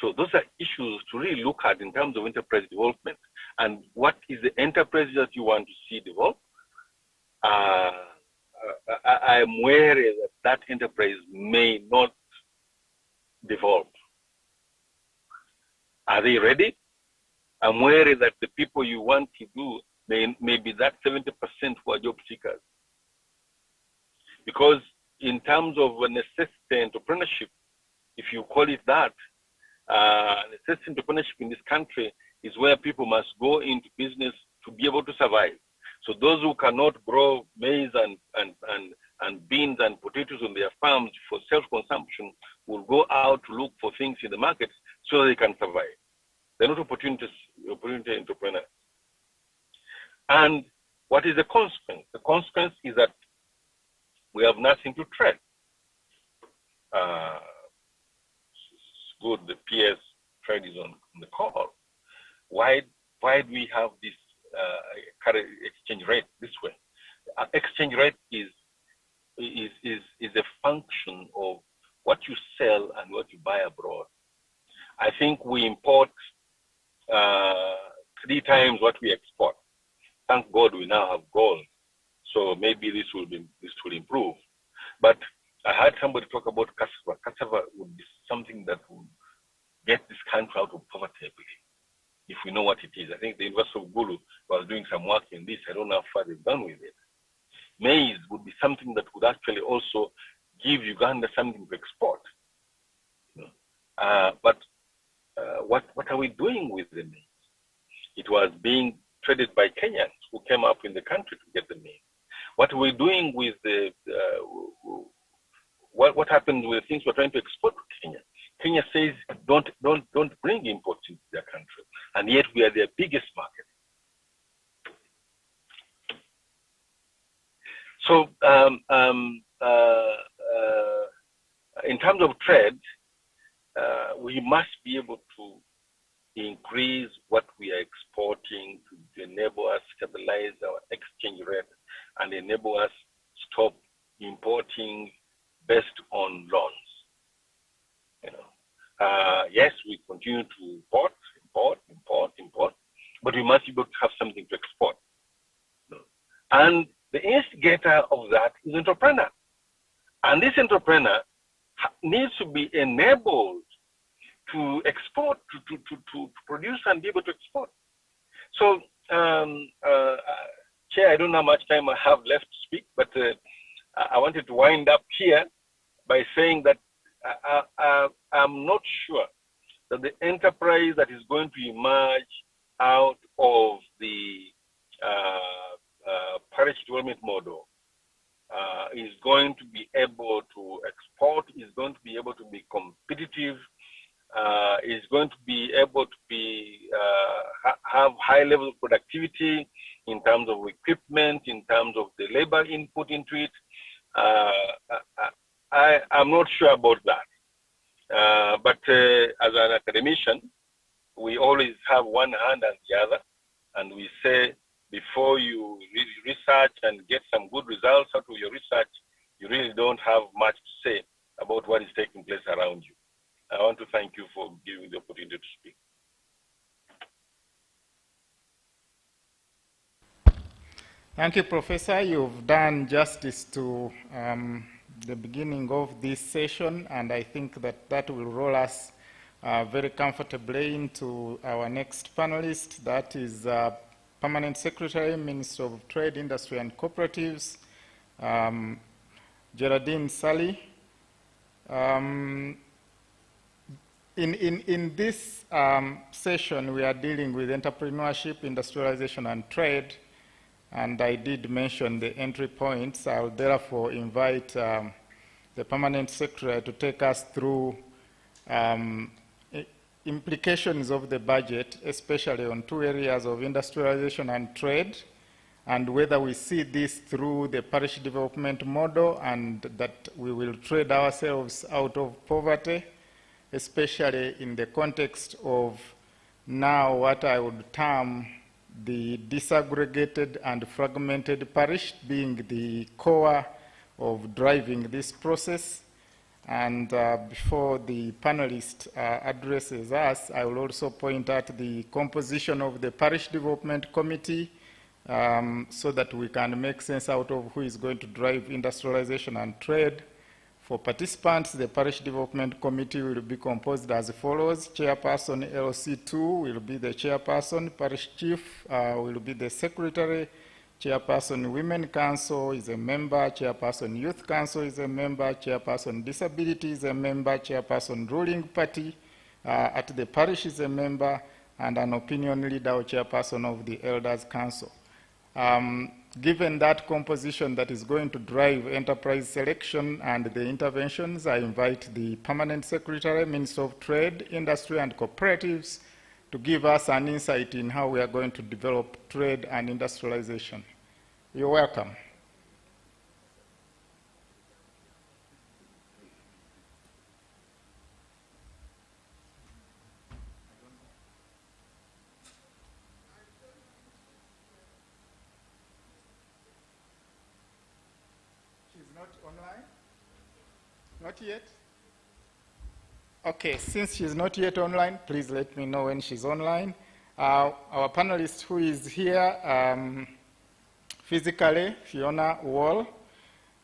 So those are issues to really look at in terms of enterprise development. And what is the enterprise that you want to see develop? I am wary that enterprise may not develop. Are they ready? I'm wary that the people you want to do may be that 70% who are job seekers. Because in terms of necessity entrepreneurship, if you call it that, necessity entrepreneurship in this country is where people must go into business to be able to survive. So those who cannot grow maize and beans and potatoes on their farms for self-consumption will go out to look for things in the markets so they can survive. They're not opportunity entrepreneurs. And what is the consequence? The consequence is that we have nothing to trade. It's good the PS trade is on the call. Why do we have this current exchange rate this way? Exchange rate is a function of what you sell and what you buy abroad. I think we import 3 times what we export. Thank God we now have gold, so maybe this will improve. But I heard somebody talk about cassava. Cassava would be if we know what it is. I think the University of Gulu was doing some work in this. I don't know how far they've done with it. Maize would be something that would actually also give Uganda something to export. But what are we doing with the maize? It was being traded by Kenyans who came up in the country to get the maize. What are we doing with the what happened with the things we're trying to export to Kenya? Kenya says don't bring imports into their country, and yet we are their biggest market. So in terms of trade, we must be able to increase what we are exporting to enable us stabilize our exchange rate and enable us stop importing based on loans. Yes, we continue to import, but we must be able to have something to export. And the instigator of that is entrepreneur. And this entrepreneur needs to be enabled to export, to produce and be able to export. So, Chair, I don't know how much time I have left to speak, but I wanted to wind up here by saying that I'm not sure that the enterprise that is going to emerge out of the parish development model is going to be able to export, is going to be able to be competitive, is going to be able to be have high level of productivity in terms of equipment, in terms of the labor input into it. I'm not sure about that. But as an academician, we always have one hand and the other, and we say before you research and get some good results out of your research, you really don't have much to say about what is taking place around you. I want to thank you for giving the opportunity to speak. Thank you, Professor. You've done justice to the beginning of this session, and I think that will roll us very comfortably into our next panelist. That is Permanent Secretary, Minister of Trade, Industry and Cooperatives, Geraldine Sally. In this session, we are dealing with entrepreneurship, industrialization, and trade. And I did mention the entry points. I will therefore invite the Permanent Secretary to take us through implications of the budget, especially on two areas of industrialization and trade, and whether we see this through the parish development model and that we will trade ourselves out of poverty, especially in the context of now what I would term the disaggregated and fragmented parish being the core of driving this process. And before the panelist addresses us, I will also point out the composition of the Parish Development Committee so that we can make sense out of who is going to drive industrialization and trade. For participants, the Parish Development Committee will be composed as follows. Chairperson LC2 will be the chairperson. Parish Chief will be the secretary. Chairperson Women Council is a member. Chairperson Youth Council is a member. Chairperson Disability is a member. Chairperson Ruling Party at the parish is a member. And an opinion leader or chairperson of the Elders Council. Given that composition that is going to drive enterprise selection and the interventions, I invite the Permanent Secretary, Minister of Trade, Industry and Cooperatives to give us an insight in how we are going to develop trade and industrialization. You're welcome. Not yet? Okay, since she's not yet online, please let me know when she's online. Our panelist who is here physically, Fiona Wall,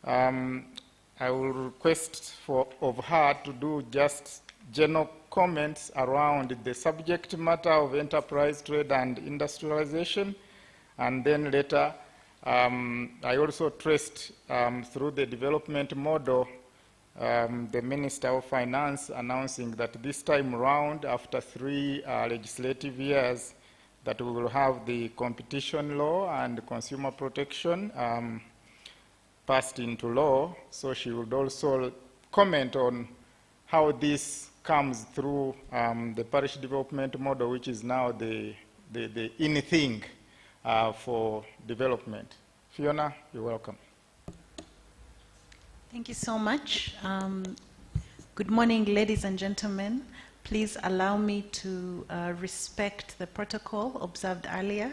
I will request of her to do just general comments around the subject matter of enterprise, trade, and industrialization. And then later, I also traced through the development model the Minister of Finance announcing that this time around, after 3 legislative years, that we will have the competition law and consumer protection passed into law. So she would also comment on how this comes through the parish development model, which is now the in thing for development. Fiona, you're welcome. Thank you so much. Good morning, ladies and gentlemen. Please allow me to respect the protocol observed earlier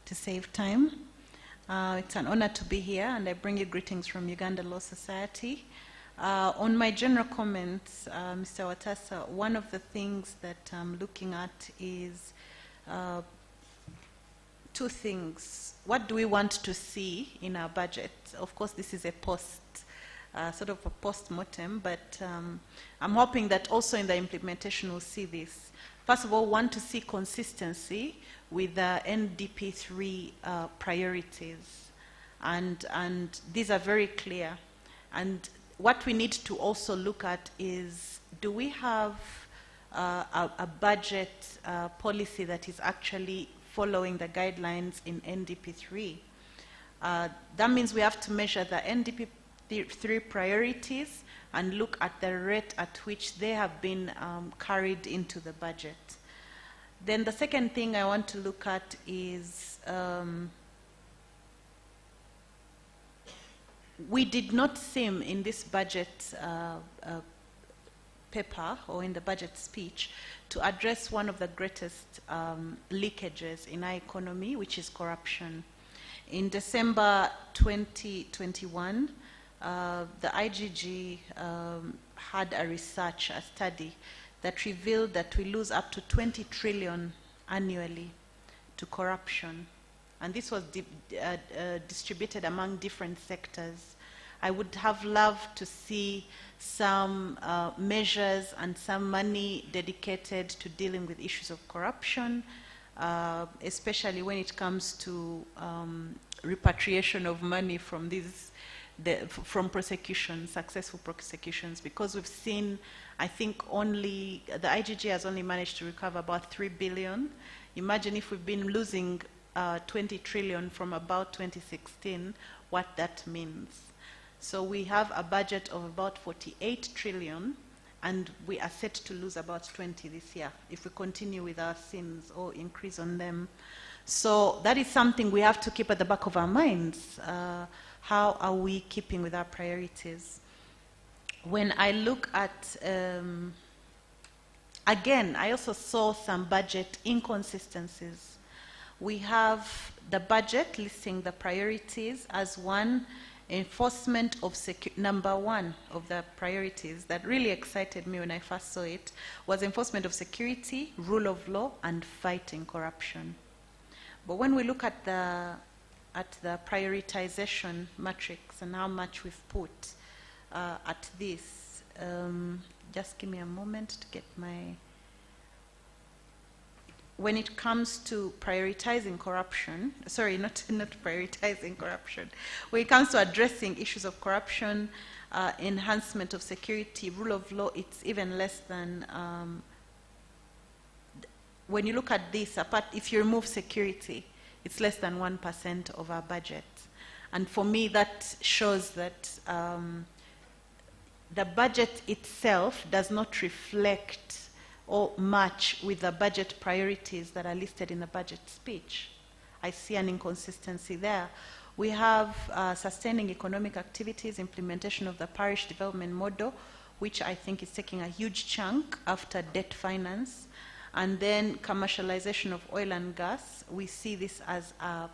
to save time. It's an honor to be here, and I bring you greetings from Uganda Law Society. On my general comments, Mr. Watasa, one of the things that I'm looking at is 2 things. What do we want to see in our budget? Of course, this is a sort of a post-mortem, but I'm hoping that also in the implementation we'll see this. First of all, want to see consistency with the NDP3 priorities, and these are very clear. And what we need to also look at is, do we have a budget policy that is actually following the guidelines in NDP3? That means we have to measure the NDP3 priorities and look at the rate at which they have been carried into the budget. Then the second thing I want to look at is we did not seem in this budget paper or in the budget speech to address one of the greatest leakages in our economy, which is corruption. In December 2021, the IGG had a study that revealed that we lose up to 20 trillion annually to corruption. And this was distributed among different sectors. I would have loved to see some measures and some money dedicated to dealing with issues of corruption, especially when it comes to repatriation of money from from prosecutions, successful prosecutions, because we've seen, I think only, the IGG has only managed to recover about 3 billion. Imagine if we've been losing 20 trillion from about 2016, what that means. So we have a budget of about 48 trillion, and we are set to lose about 20 this year if we continue with our sins or increase on them. So that is something we have to keep at the back of our minds. How are we keeping with our priorities? When I look at, again, I also saw some budget inconsistencies. We have the budget listing the priorities as one, enforcement of number 1 of the priorities that really excited me when I first saw it was enforcement of security, rule of law, and fighting corruption. But when we look at the prioritization matrix and how much we've put at this, just give me a moment to get my... When it comes to prioritizing corruption, sorry, not prioritizing corruption, when it comes to addressing issues of corruption, enhancement of security, rule of law, it's even less than, when you look at this, apart, if you remove security, it's less than 1% of our budget. And for me, that shows that the budget itself does not reflect or match with the budget priorities that are listed in the budget speech. I see an inconsistency there. We have sustaining economic activities, implementation of the parish development model, which I think is taking a huge chunk after debt finance, and then commercialization of oil and gas. We see this as a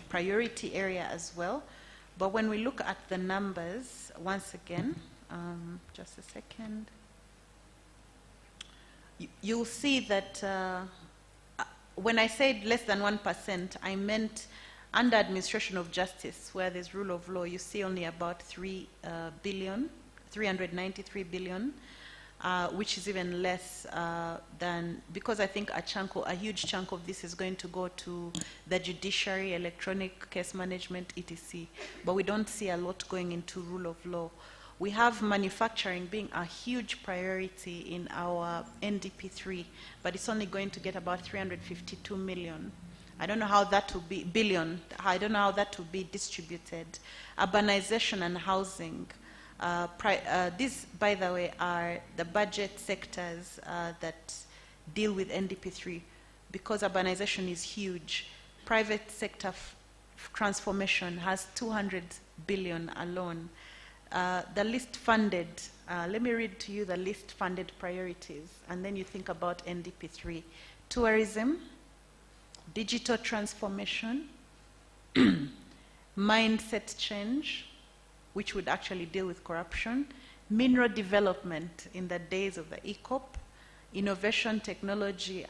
priority area as well. But when we look at the numbers, once again, just a second, you'll see that when I said less than 1%, I meant under administration of justice, where there's rule of law, you see only about 393 billion. which is even less than, because I think a huge chunk of this is going to go to the judiciary, electronic case management, etc. But we don't see a lot going into rule of law. We have manufacturing being a huge priority in our NDP3, but it's only going to get about 352 million. I don't know how that will be, billion, I don't know how that will be distributed. Urbanization and housing. These, by the way, are the budget sectors that deal with NDP3, because urbanization is huge. Private sector transformation has 200 billion alone. The least funded, let me read to you the least funded priorities, and then you think about NDP3. Tourism, digital transformation, mindset change, which would actually deal with corruption, mineral development in the days of the ECOP, innovation, technology,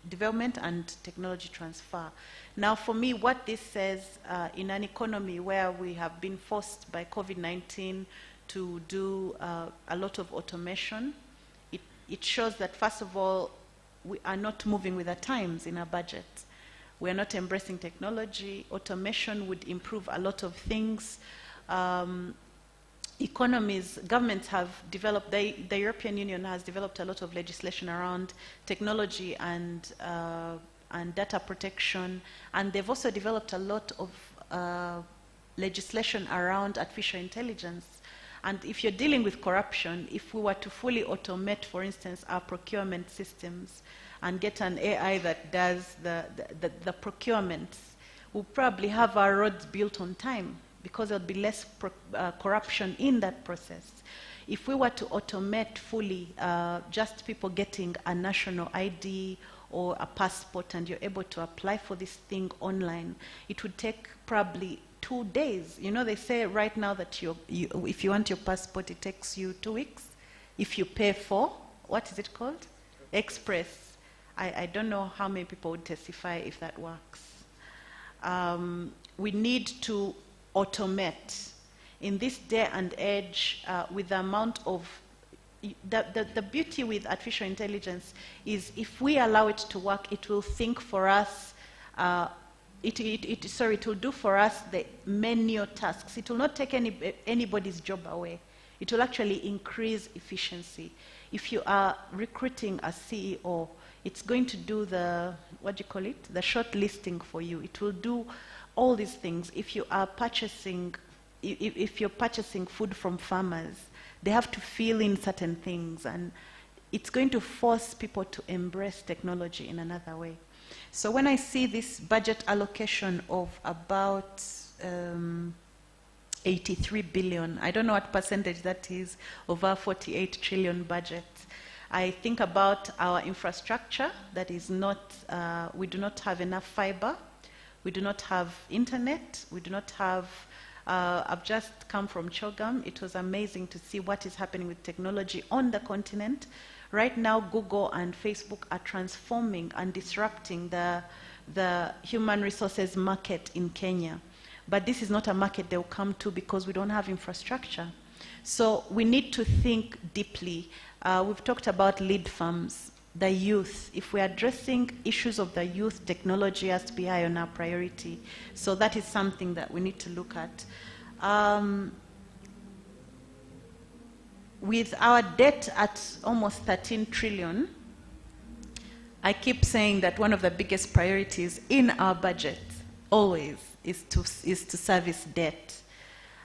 development and technology transfer. Now, for me, what this says in an economy where we have been forced by COVID-19 to do a lot of automation, it shows that, first of all, we are not moving with the times in our budget. We are not embracing technology. Automation would improve a lot of things. Economies, governments have developed, the European Union has developed a lot of legislation around technology and data protection, and they've also developed a lot of legislation around artificial intelligence. And if you're dealing with corruption, if we were to fully automate, for instance, our procurement systems and get an AI that does the procurements, we'll probably have our roads built on time, because there'll be less corruption in that process. If we were to automate fully just people getting a national ID or a passport, and you're able to apply for this thing online, it would take probably 2 days. You know, they say right now that if you want your passport, it takes you 2 weeks. If you pay for, what is it called? Express. I don't know how many people would testify if that works. We need to automate. In this day and age, with the amount of, the beauty with artificial intelligence is if we allow it to work, it will think for us, it will do for us the menial tasks. It will not take anybody's job away. It will actually increase efficiency. If you are recruiting a CEO, it's going to do the, what do you call it? The short listing for you. It will do all these things. If you are purchasing, if you're purchasing food from farmers, they have to fill in certain things, and it's going to force people to embrace technology in another way. So when I see this budget allocation of about 83 billion, I don't know what percentage that is of our 48 trillion budget, I think about our infrastructure that is not, we do not have enough fiber, we do not have internet, we do not have, I've just come from Chogam. It was amazing to see what is happening with technology on the continent. Right now, Google and Facebook are transforming and disrupting the human resources market in Kenya. But this is not a market they'll come to because we don't have infrastructure. So we need to think deeply. We've talked about lead farms, the youth. If we're addressing issues of the youth, technology has to be high on our priority. So that is something that we need to look at. With our debt at almost 13 trillion, I keep saying that one of the biggest priorities in our budget always is to service debt.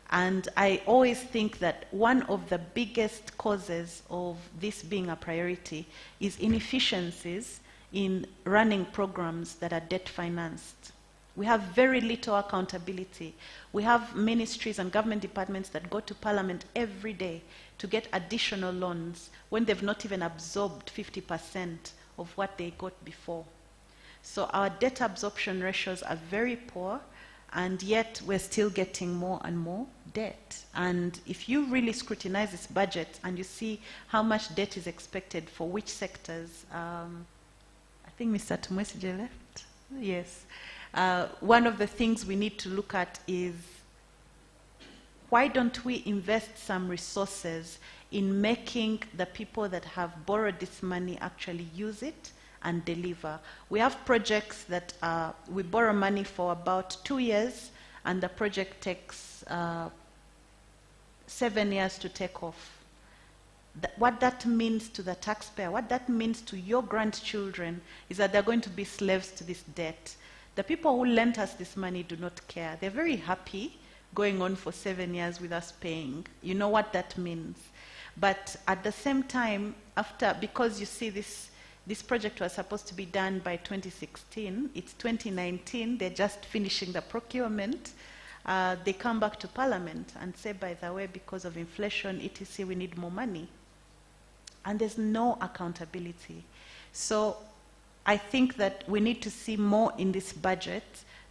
And I always think that one of the biggest causes of this being a priority is inefficiencies in running programs that are debt financed. We have very little accountability. We have ministries and government departments that go to Parliament every day to get additional loans when they've not even absorbed 50% of what they got before. So our debt absorption ratios are very poor, and yet we're still getting more and more debt. And if you really scrutinize this budget and you see how much debt is expected for which sectors, I think Mr. Tumwesije left. Yes. One of the things we need to look at is why don't we invest some resources in making the people that have borrowed this money actually use it and deliver? We have projects that we borrow money for about 2 years, and the project takes 7 years to take off. What that means to the taxpayer, what that means to your grandchildren, is that they're going to be slaves to this debt. The people who lent us this money do not care. They're very happy going on for 7 years with us paying. You know what that means. But at the same time, because you see this project was supposed to be done by 2016, it's 2019, they're just finishing the procurement. They come back to Parliament and say, by the way, because of inflation, etc., we need more money. And there's no accountability. So I think that we need to see more in this budget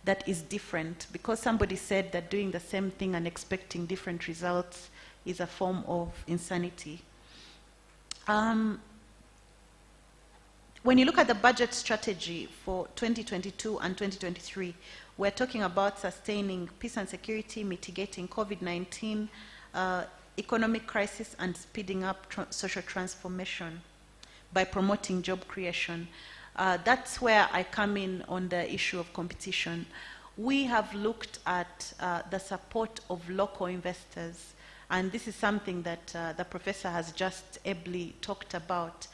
that is different, because somebody said that doing the same thing and expecting different results is a form of insanity. When you look at the budget strategy for 2022 and 2023, we're talking about sustaining peace and security, mitigating COVID-19, economic crisis, and speeding up social transformation by promoting job creation. That's where I come in on the issue of competition. We have looked at the support of local investors, and this is something that the professor has just ably talked about.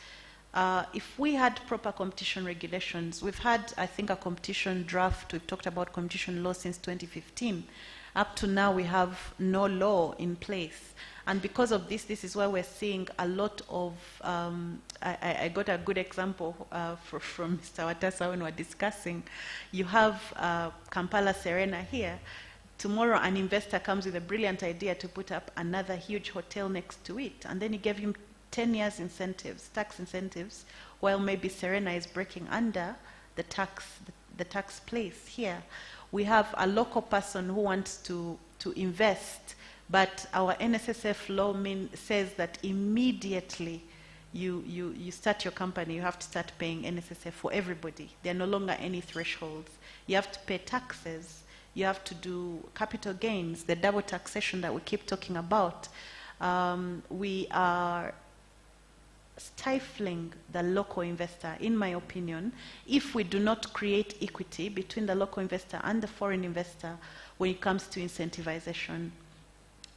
If we had proper competition regulations, we've had, I think, a competition draft, we've talked about competition law since 2015. Up to now, we have no law in place. And because of this, this is why we're seeing a lot of, I got a good example from Mr. Watasa when we're discussing. You have Kampala Serena here. Tomorrow, an investor comes with a brilliant idea to put up another huge hotel next to it, and then you give him 10 years incentives, tax incentives, while maybe Serena is breaking under the tax place here. We have a local person who wants to invest, but our NSSF law says that immediately you start your company, you have to start paying NSSF for everybody. There are no longer any thresholds. You have to pay taxes. You have to do capital gains, the double taxation that we keep talking about. We are stifling the local investor, in my opinion, if we do not create equity between the local investor and the foreign investor when it comes to incentivization.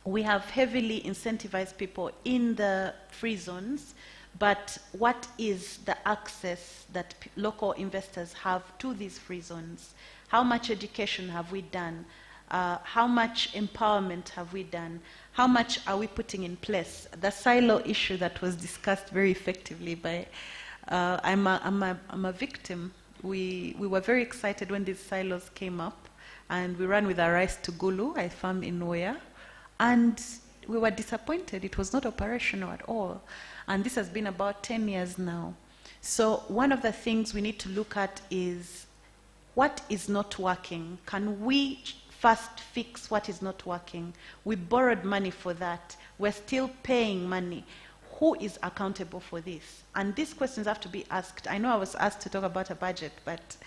We have heavily incentivized people in the free zones, but what is the access that local investors have to these free zones? How much education have we done? How much empowerment have we done? How much are we putting in place? The silo issue that was discussed very effectively by, I'm a victim. We were very excited when these silos came up, and we ran with our rice to Gulu, I farm in Noya, and we were disappointed. It was not operational at all. And this has been about 10 years now. So one of the things we need to look at is what is not working. Can we first fix what is not working? We borrowed money for that. We're still paying money. Who is accountable for this? And these questions have to be asked. I know I was asked to talk about a budget, but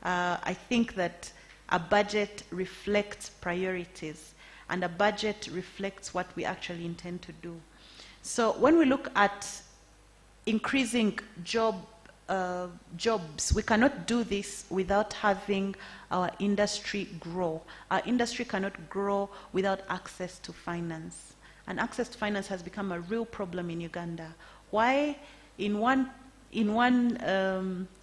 I think that a budget reflects priorities, and a budget reflects what we actually intend to do. So when we look at increasing jobs, we cannot do this without having our industry grow. Our industry cannot grow without access to finance. And access to finance has become a real problem in Uganda. Why? In one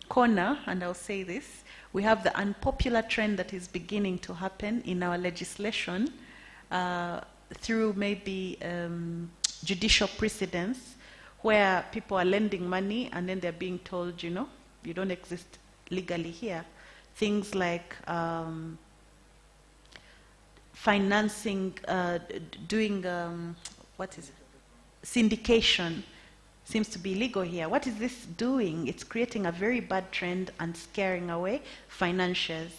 corner, and I'll say this, we have the unpopular trend that is beginning to happen in our legislation through maybe judicial precedents, where people are lending money and then they're being told, you know, you don't exist legally here. Things like financing, doing, what is it? Syndication seems to be illegal here. What is this doing? It's creating a very bad trend and scaring away financiers.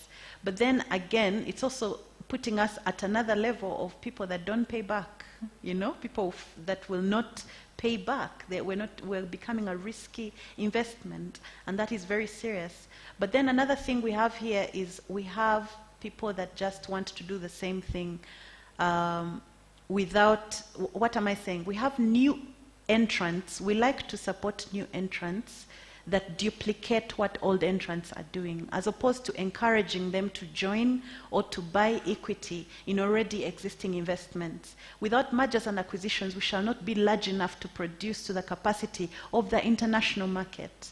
But then again, it's also putting us at another level of people that don't pay back, you know, people that will not pay back. We're becoming a risky investment, and that is very serious. But then another thing we have here is we have people that just want to do the same thing without, what am I saying? We have new entrants. We like to support new entrants that duplicate what old entrants are doing, as opposed to encouraging them to join or to buy equity in already existing investments. Without mergers and acquisitions, we shall not be large enough to produce to the capacity of the international market.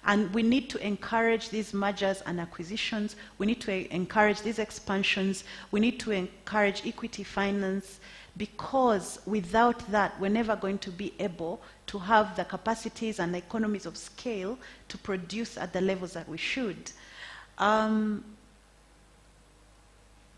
And we need to encourage these mergers and acquisitions. We need to encourage these expansions. We need to encourage equity finance, because without that, we're never going to be able to have the capacities and economies of scale to produce at the levels that we should.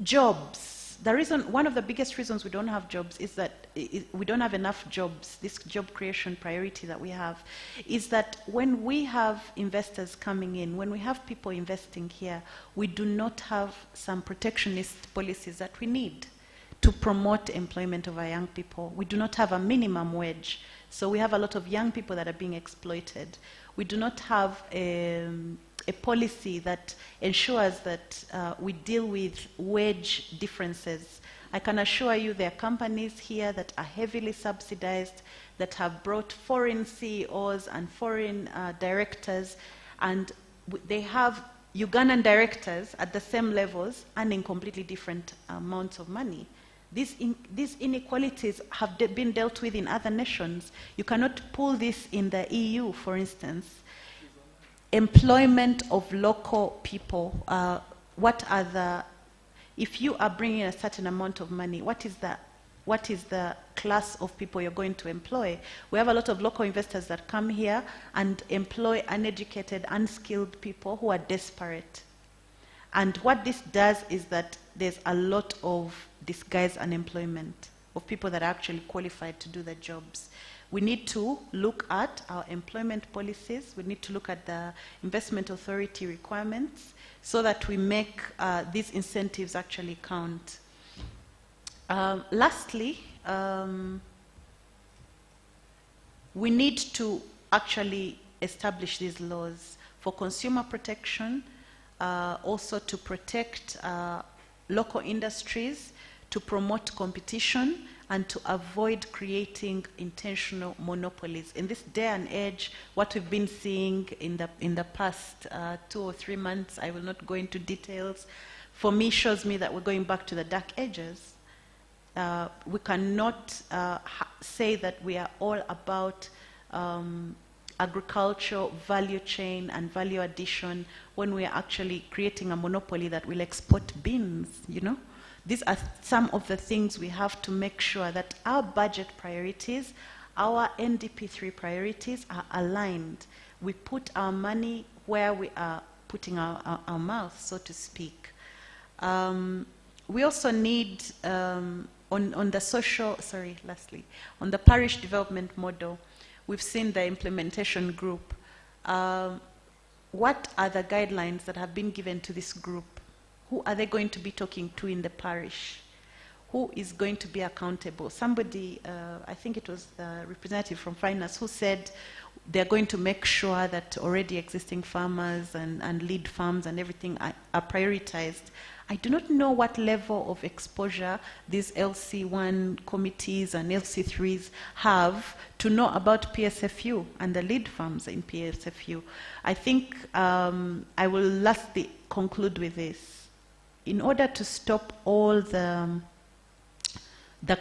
Jobs. The reason, one of the biggest reasons we don't have jobs is that we don't have enough jobs. This job creation priority that we have is that when we have investors coming in, when we have people investing here, we do not have some protectionist policies that we need to promote employment of our young people. We do not have a minimum wage. So we have a lot of young people that are being exploited. We do not have a policy that ensures that we deal with wage differences. I can assure you there are companies here that are heavily subsidized, that have brought foreign CEOs and foreign directors, and they have Ugandan directors at the same levels earning completely different amounts of money. These inequalities have been dealt with in other nations. You cannot pull this in the EU, for instance. Employment of local people. What are the, if you are bringing a certain amount of money, what is the class of people you're going to employ? We have a lot of local investors that come here and employ uneducated, unskilled people who are desperate. And what this does is that there's a lot of disguised unemployment of people that are actually qualified to do the jobs. We need to look at our employment policies. We need to look at the investment authority requirements so that we make these incentives actually count. Lastly, we need to actually establish these laws for consumer protection, also to protect local industries, to promote competition, and to avoid creating intentional monopolies. In this day and age, what we've been seeing in the past 2 or 3 months, I will not go into details, for me shows me that we're going back to the dark ages. We cannot say that we are all about agriculture, value chain, and value addition when we are actually creating a monopoly that will export beans, you know? These are some of the things we have to make sure that our budget priorities, our NDP3 priorities are aligned. We put our money where we are putting our mouth, so to speak. We also need, on the social, lastly, on the parish development model, we've seen the implementation group. What are the guidelines that have been given to this group? Who are they going to be talking to in the parish? Who is going to be accountable? Somebody, I think it was the representative from finance, who said they're going to make sure that already existing farmers and lead farms and everything are prioritized. I do not know what level of exposure these LC1 committees and LC3s have to know about PSFU and the lead farms in PSFU. I think I will lastly conclude with this. In order to stop all the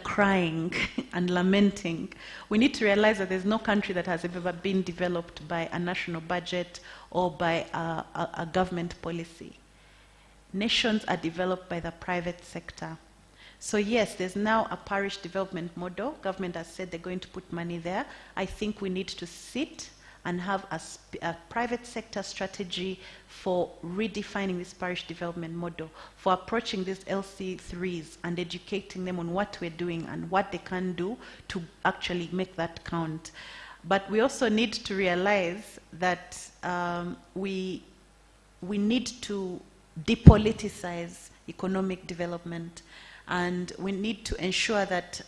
crying and lamenting, we need to realize that there's no country that has ever been developed by a national budget or by a government policy. Nations are developed by the private sector. So yes, there's now a parish development model. Government has said they're going to put money there. I think we need to sit and have a private sector strategy for redefining this parish development model, for approaching these LC3s and educating them on what we're doing and what they can do to actually make that count. But we also need to realize that we need to depoliticize economic development, and we need to ensure that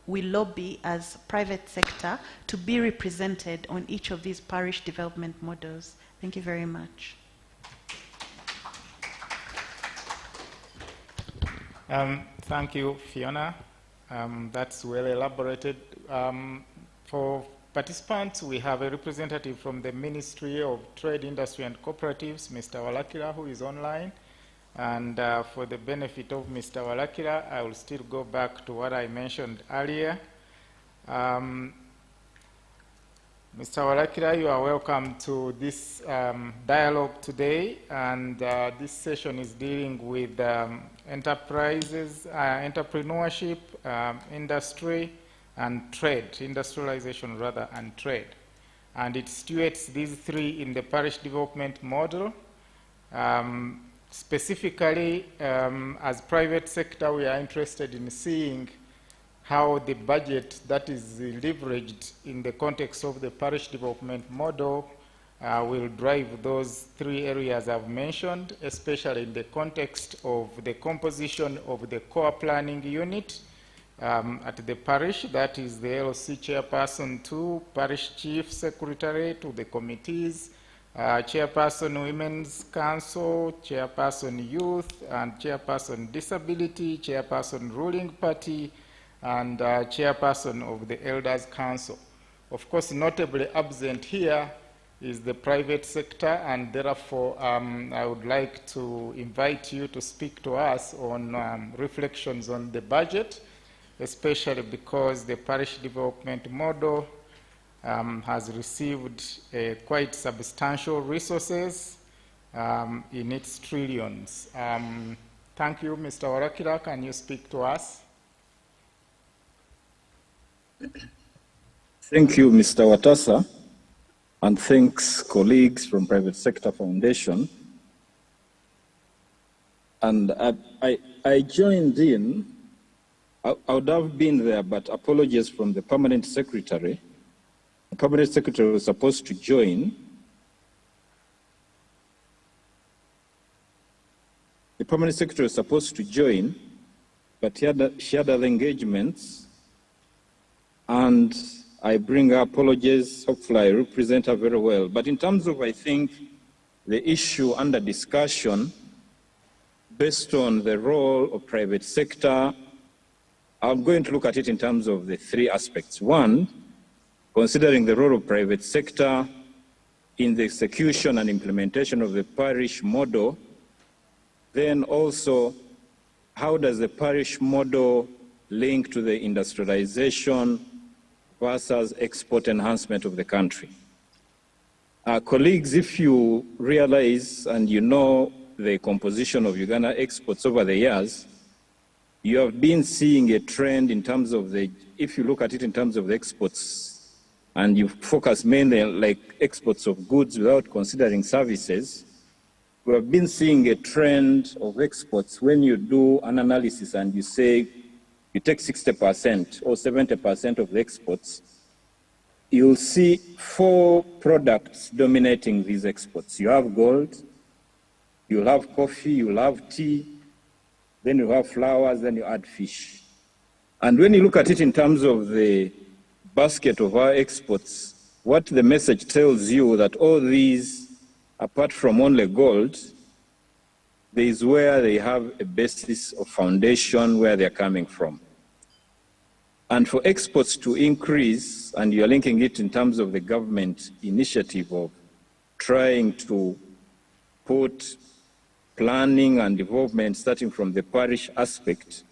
we lobby as private sector to be represented on each of these parish development models. Thank you very much. Thank you, Fiona. That's well elaborated. For participants, we have a representative from the Ministry of Trade, Industry and Cooperatives, Mr. Walakira, who is online. And for the benefit of Mr. Walakira, I will still go back to what I mentioned earlier. Mr. Walakira, you are welcome to this dialogue today, and this session is dealing with enterprises, entrepreneurship, industry, and trade, industrialization rather, and trade. And it situates these three in the parish development model. Specifically, as private sector, we are interested in seeing how the budget that is leveraged in the context of the parish development model will drive those three areas I've mentioned, especially in the context of the composition of the core planning unit at the parish, that is the LC chairperson to parish chief secretary to the committees, chairperson women's council, chairperson youth, and chairperson disability, chairperson ruling party, and chairperson of the Elders Council. Of course, notably absent here is the private sector, and therefore I would like to invite you to speak to us on reflections on the budget, especially because the parish development model has received quite substantial resources in its trillions. Thank you, Mr. Warakira. Can you speak to us? Thank you, Mr. Watasa, and thanks colleagues from Private Sector Foundation. And I joined in. I would have been there, but apologies from the permanent secretary. The permanent secretary was supposed to join. The permanent secretary was supposed to join, but she had other engagements. And I bring her apologies. Hopefully I represent her very well. But in terms of, I think, the issue under discussion, based on the role of private sector, I'm going to look at it in terms of the three aspects. One, considering the role of private sector in the execution and implementation of the parish model, then also, how does the parish model link to the industrialization versus export enhancement of the country? Colleagues, if you realize and you know the composition of Uganda exports over the years, you have been seeing a trend in terms of the, if you look at it in terms of the exports, and you focus mainly on like exports of goods without considering services, we have been seeing a trend of exports when you do an analysis and you say, you take 60% or 70% of the exports, you'll see 4 products dominating these exports. You have gold, you'll have coffee, you'll have tea, then you have flowers, then you add fish. And when you look at it in terms of the basket of our exports, what the message tells you that all these, apart from only gold, there is where they have a basis of foundation where they're coming from. And for exports to increase, and you're linking it in terms of the government initiative of trying to put planning and development starting from the parish aspect,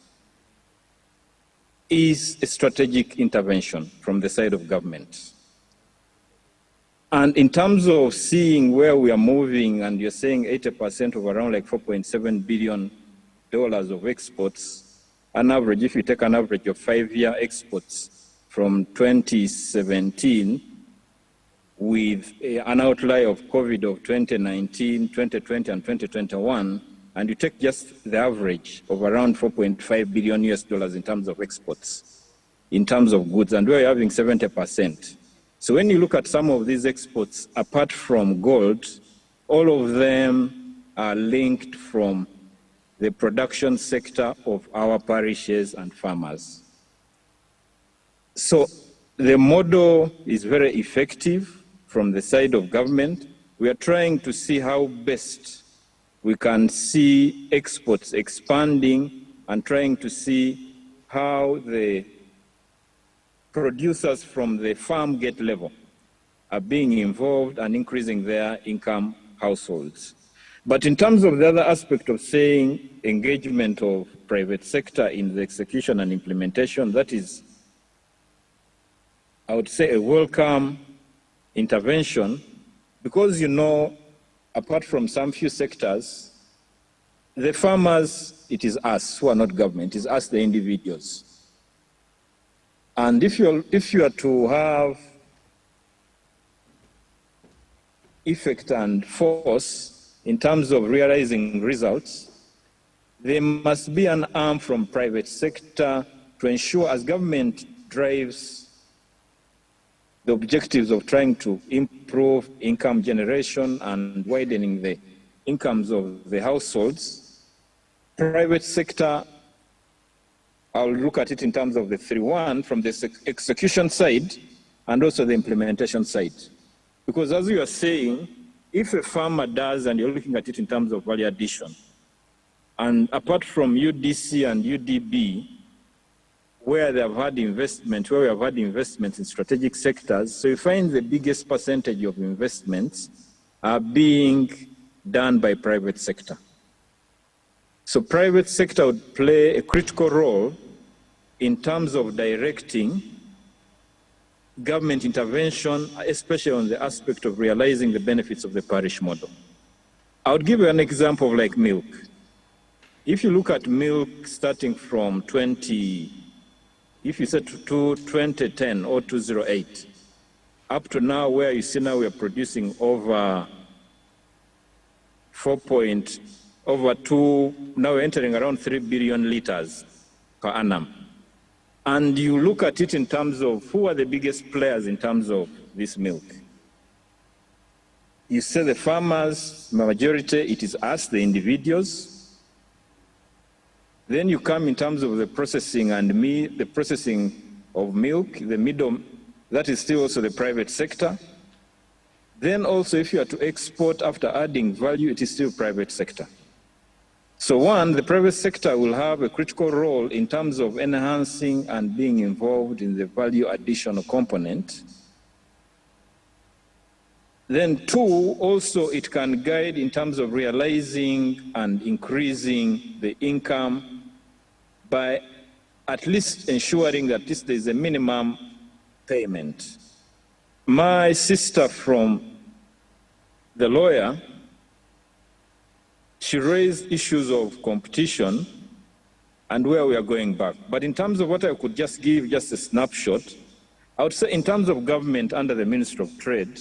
is a strategic intervention from the side of government. And in terms of seeing where we are moving, and you're saying 80% of around like $4.7 billion of exports, an average, if you take an average of 5-year exports from 2017 with an outlay of COVID of 2019, 2020, and 2021, and you take just the average of around $4.5 billion in terms of exports, in terms of goods, and we're having 70%. So when you look at some of these exports, apart from gold, all of them are linked from the production sector of our parishes and farmers. So the model is very effective from the side of government. We are trying to see how best we can see exports expanding and trying to see how the producers from the farm gate level are being involved and increasing their income households. But in terms of the other aspect of saying engagement of private sector in the execution and implementation, that is, I would say, a welcome intervention, because, you know, apart from some few sectors, the farmers, it is us who are not government, it is us, the individuals. And if you are to have effect and force in terms of realizing results, there must be an arm from private sector to ensure, as government drives the objectives of trying to improve income generation and widening the incomes of the households, private sector, I'll look at it in terms of the 3-1 from the execution side and also the implementation side. Because as you are saying, if a farmer does, and you're looking at it in terms of value addition, and apart from UDC and UDB, where they have had investment, where we have had investments in strategic sectors, so you find the biggest percentage of investments are being done by private sector. So private sector would play a critical role in terms of directing government intervention, especially on the aspect of realizing the benefits of the parish model. I would give you an example of like milk. If you look at milk starting from 2010 or 2008, up to now, where you see now we are producing over now we're entering around 3 billion liters per annum. And you look at it in terms of who are the biggest players in terms of this milk. You say the farmers, majority, it is us, the individuals. Then you come in terms of the processing and the processing of milk, the middle, that is still also the private sector. Then also if you are to export after adding value, it is still private sector. So one, the private sector will have a critical role in terms of enhancing and being involved in the value additional component. Then two, also it can guide in terms of realizing and increasing the income by at least ensuring that there is a minimum payment. My sister from the lawyer, she raised issues of competition and where we are going back. But in terms of what I could just give just a snapshot, I would say in terms of government under the Ministry of Trade,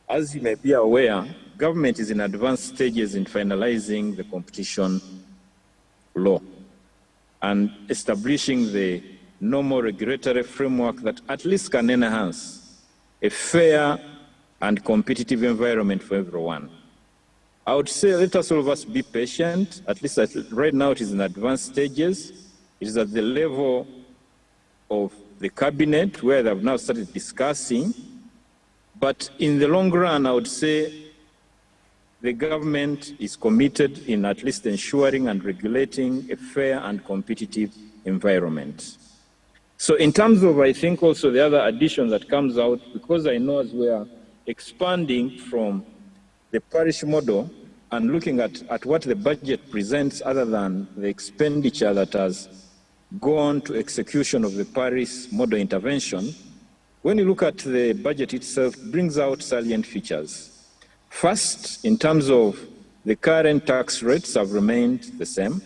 as you may be aware, government is in advanced stages in finalizing the competition law and establishing the normal regulatory framework that at least can enhance a fair and competitive environment for everyone. I would say let us all of us be patient, at least right now it is in advanced stages. It is at the level of the cabinet where they have now started discussing. But in the long run, I would say the government is committed in at least ensuring and regulating a fair and competitive environment. So in terms of, I think also the other addition that comes out, because I know as we are expanding from the parish model and looking at what the budget presents other than the expenditure that has gone to execution of the parish model intervention, when you look at the budget itself, it brings out salient features. First, in terms of the current tax rates have remained the same.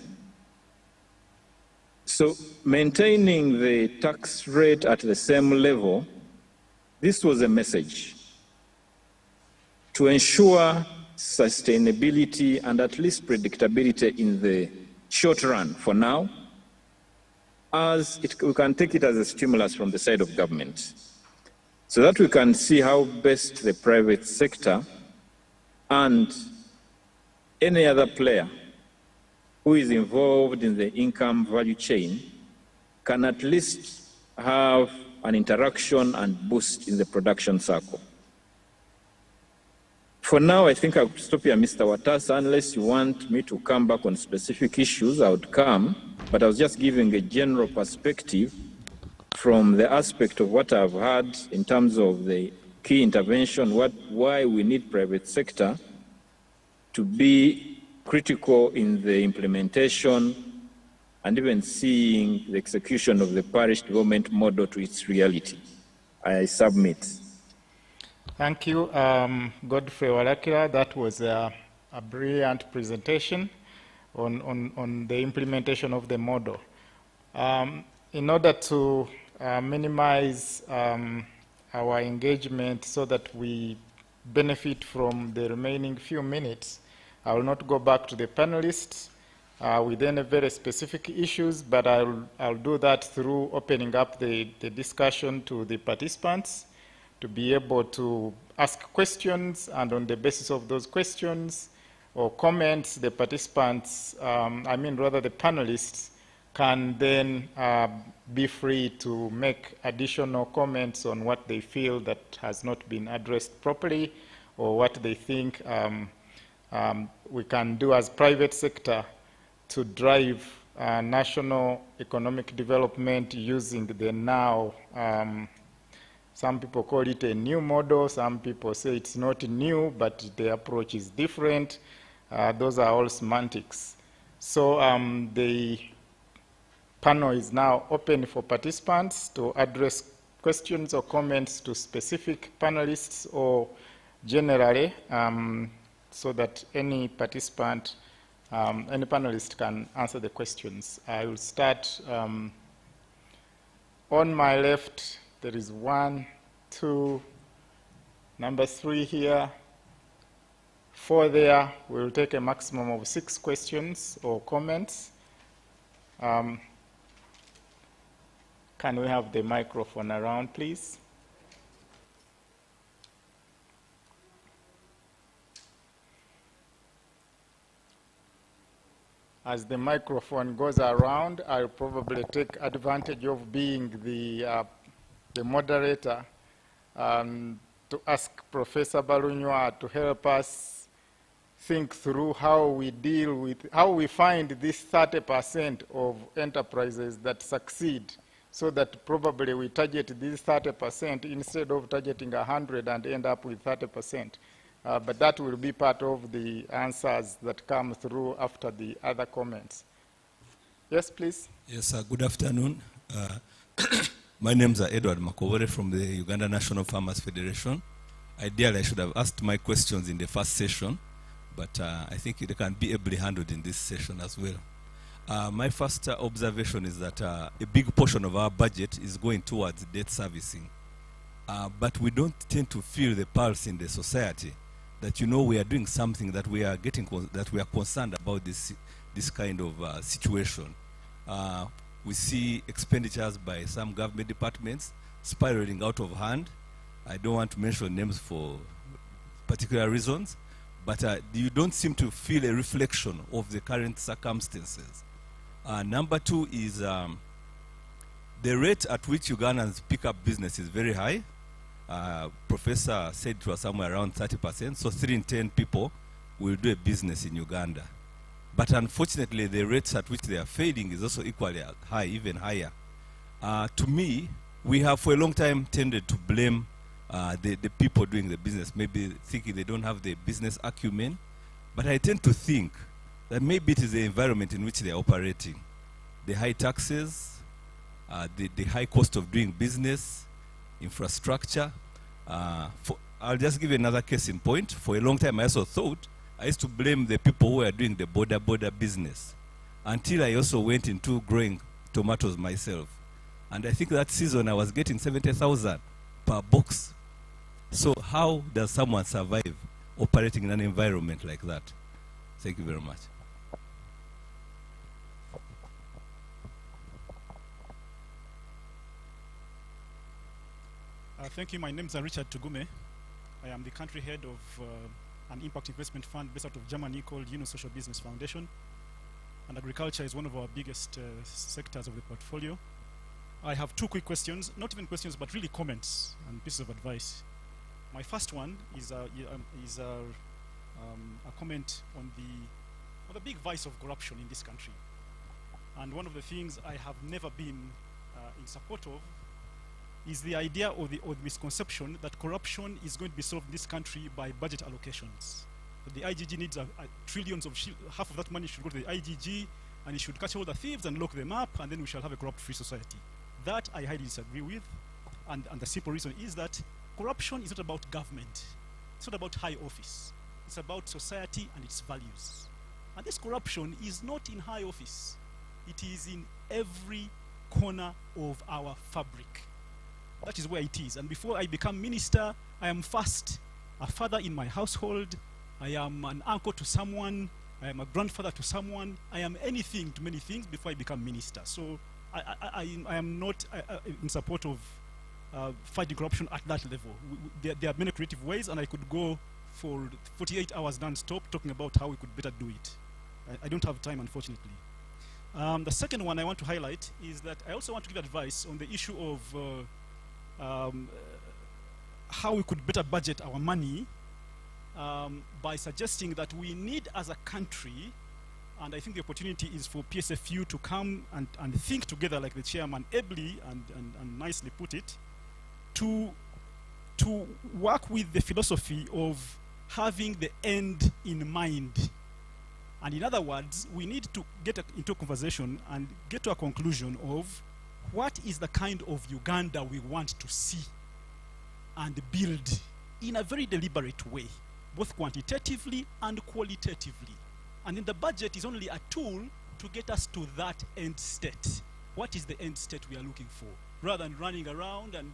So maintaining the tax rate at the same level, this was a message to ensure sustainability and at least predictability in the short run for now, as we can take it as a stimulus from the side of government, so that we can see how best the private sector and any other player who is involved in the income value chain can at least have an interaction and boost in the production cycle. For now, I think I'll stop here, Mr. Watasa. Unless you want me to come back on specific issues, I would come. but I was just giving a general perspective from the aspect of what I've heard in terms of the key intervention, why we need private sector to be critical in the implementation and even seeing the execution of the parish development model to its reality. I submit. Thank you, Godfrey Walakira. That was a brilliant presentation on the implementation of the model. In order to minimize our engagement so that we benefit from the remaining few minutes, I will not go back to the panelists with any very specific issues, but I'll do that through opening up the discussion to the participants to be able to ask questions, and on the basis of those questions or comments, the participants, the panelists, can then be free to make additional comments on what they feel that has not been addressed properly, or what they think we can do as private sector to drive national economic development using the now, some people call it a new model, some people say it's not new, but the approach is different. Those are all semantics. So the panel is now open for participants to address questions or comments to specific panelists or generally, so that any participant, any panelist can answer the questions. I will start on my left. There is 1, 2, number 3 here, 4 there. We will take a maximum of 6 questions or comments. Can we have the microphone around, please? As the microphone goes around, I'll probably take advantage of being the moderator to ask Professor Balunywa to help us think through how we deal with, how we find this 30% of enterprises that succeed, so that probably we target this 30% instead of targeting 100 and end up with 30%. But that will be part of the answers that come through after the other comments. Yes, please. Yes, good afternoon. My name is Edward Makowore from the Uganda National Farmers Federation. Ideally, I should have asked my questions in the first session, but I think they can be ably handled in this session as well. My first observation is that a big portion of our budget is going towards debt servicing. But we don't tend to feel the pulse in the society that, you know, we are doing something, that we are that we are concerned about this kind of situation. We see expenditures by some government departments spiraling out of hand. I don't want to mention names for particular reasons, but you don't seem to feel a reflection of the current circumstances. Number 2 is the rate at which Ugandans pick up business is very high. Professor said it was somewhere around 30%, so 3 in 10 people will do a business in Uganda. But unfortunately, the rates at which they are failing is also equally high, even higher. To me, we have for a long time tended to blame the people doing the business, maybe thinking they don't have the business acumen. But I tend to think that maybe it is the environment in which they are operating. The high taxes, the high cost of doing business, infrastructure. I'll just give you another case in point. For a long time, I also thought I used to blame the people who are doing the border business, until I also went into growing tomatoes myself. And I think that season I was getting 70,000 per box. So how does someone survive operating in an environment like that? Thank you very much. Thank you. My name is Richard Tugume. I am the country head of an impact investment fund based out of Germany called Social Business Foundation. And agriculture is one of our biggest sectors of the portfolio. I have 2 quick questions, not even questions, but really comments and pieces of advice. My first one is a comment on the big vice of corruption in this country. And one of the things I have never been in support of is the idea or the misconception that corruption is going to be solved in this country by budget allocations. That the IGG needs trillions of half of that money should go to the IGG, and it should catch all the thieves and lock them up, and then we shall have a corrupt-free society. That I highly disagree with, and the simple reason is that corruption is not about government. It's not about high office. It's about society and its values. And this corruption is not in high office. It is in every corner of our fabric. That is where it is. And before I become minister, I am first a father in my household. I am an uncle to someone. I am a grandfather to someone. I am anything to many things before I become minister. So I am not in support of fighting corruption at that level. There are many creative ways, and I could go for 48 hours non-stop talking about how we could better do it. I don't have time, unfortunately. The second one I want to highlight is that I also want to give advice on the issue of how we could better budget our money by suggesting that we need as a country, and I think the opportunity is for PSFU to come and think together, like the chairman ably and nicely put it, to work with the philosophy of having the end in mind. And in other words, we need to get into a conversation and get to a conclusion of what is the kind of Uganda we want to see and build in a very deliberate way, both quantitatively and qualitatively. And then the budget is only a tool to get us to that end state. What is the end state we are looking for? Rather than running around and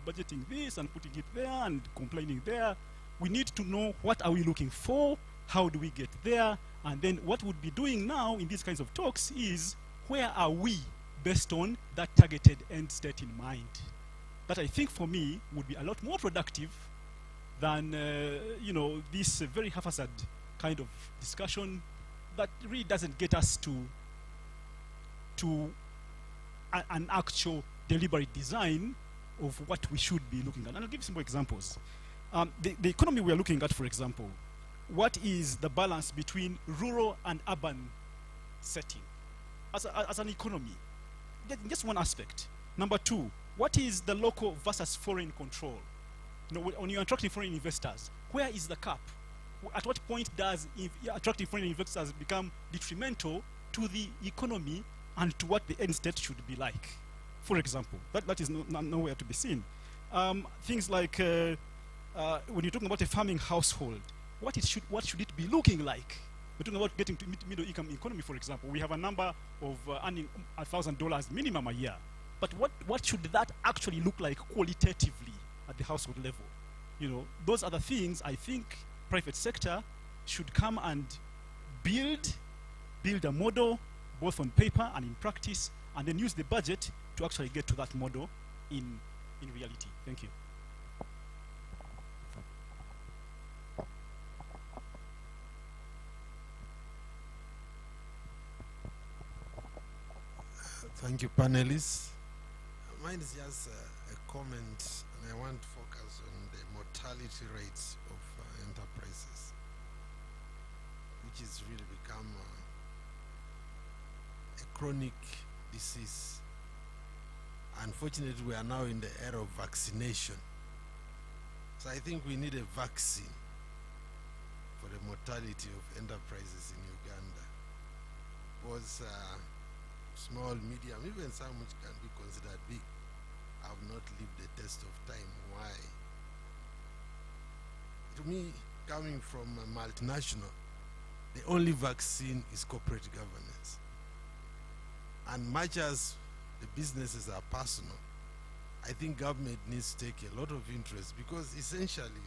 budgeting this and putting it there and complaining there, we need to know what are we looking for, how do we get there, and then what we'd be doing now in these kinds of talks is where are we based on that targeted end state in mind. That I think for me would be a lot more productive than this very haphazard kind of discussion that really doesn't get us to an actual deliberate design of what we should be looking at. And I'll give some examples. The economy we are looking at, for example, what is the balance between rural and urban setting as an economy? Just one aspect. Number two, what is the local versus foreign control? When you're attracting foreign investors, where is the cap? At what point does attracting foreign investors become detrimental to the economy and to what the end state should be like? For example, that is nowhere to be seen. Things like when you're talking about a farming household, what should it be looking like? We're talking about getting to middle income economy, for example. We have a number of earning $1,000 minimum a year. But what should that actually look like qualitatively at the household level? Those are the things I think private sector should come and build a model, both on paper and in practice, and then use the budget to actually get to that model in reality. Thank you. Thank you, panelists. Mine is just a comment, and I want to focus on the mortality rates of enterprises, which has really become a chronic disease. Unfortunately, we are now in the era of vaccination. So I think we need a vaccine for the mortality of enterprises in Uganda. Because small, medium, even some which can be considered big, have not lived the test of time. Why? To me, coming from a multinational, the only vaccine is corporate governance. And much as the businesses are personal, I think government needs to take a lot of interest, because essentially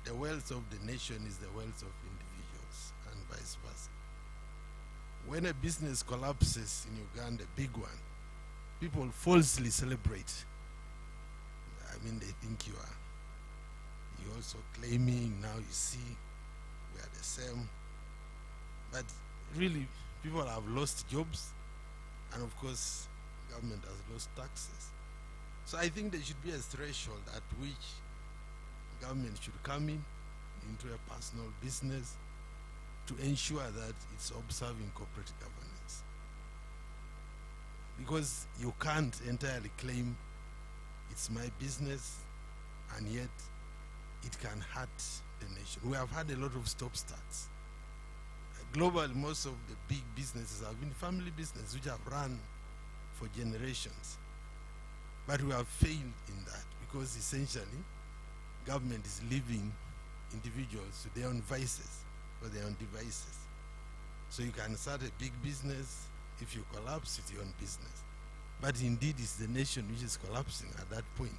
the wealth of the nation is the wealth of individuals and vice versa. When a business collapses in Uganda, big one, people falsely celebrate. I mean, they think you're also claiming, now you see, we are the same. But really, people have lost jobs, and of course, government has lost taxes. So I think there should be a threshold at which government should come into a personal business to ensure that it's observing corporate governance. because you can't entirely claim it's my business and yet it can hurt the nation. We have had a lot of stop-starts. Globally, most of the big businesses have been family businesses which have run for generations. But we have failed in that because essentially government is leaving individuals to their own vices or their own devices. So you can start a big business. If you collapse, it's your own business. But indeed, it's the nation which is collapsing at that point.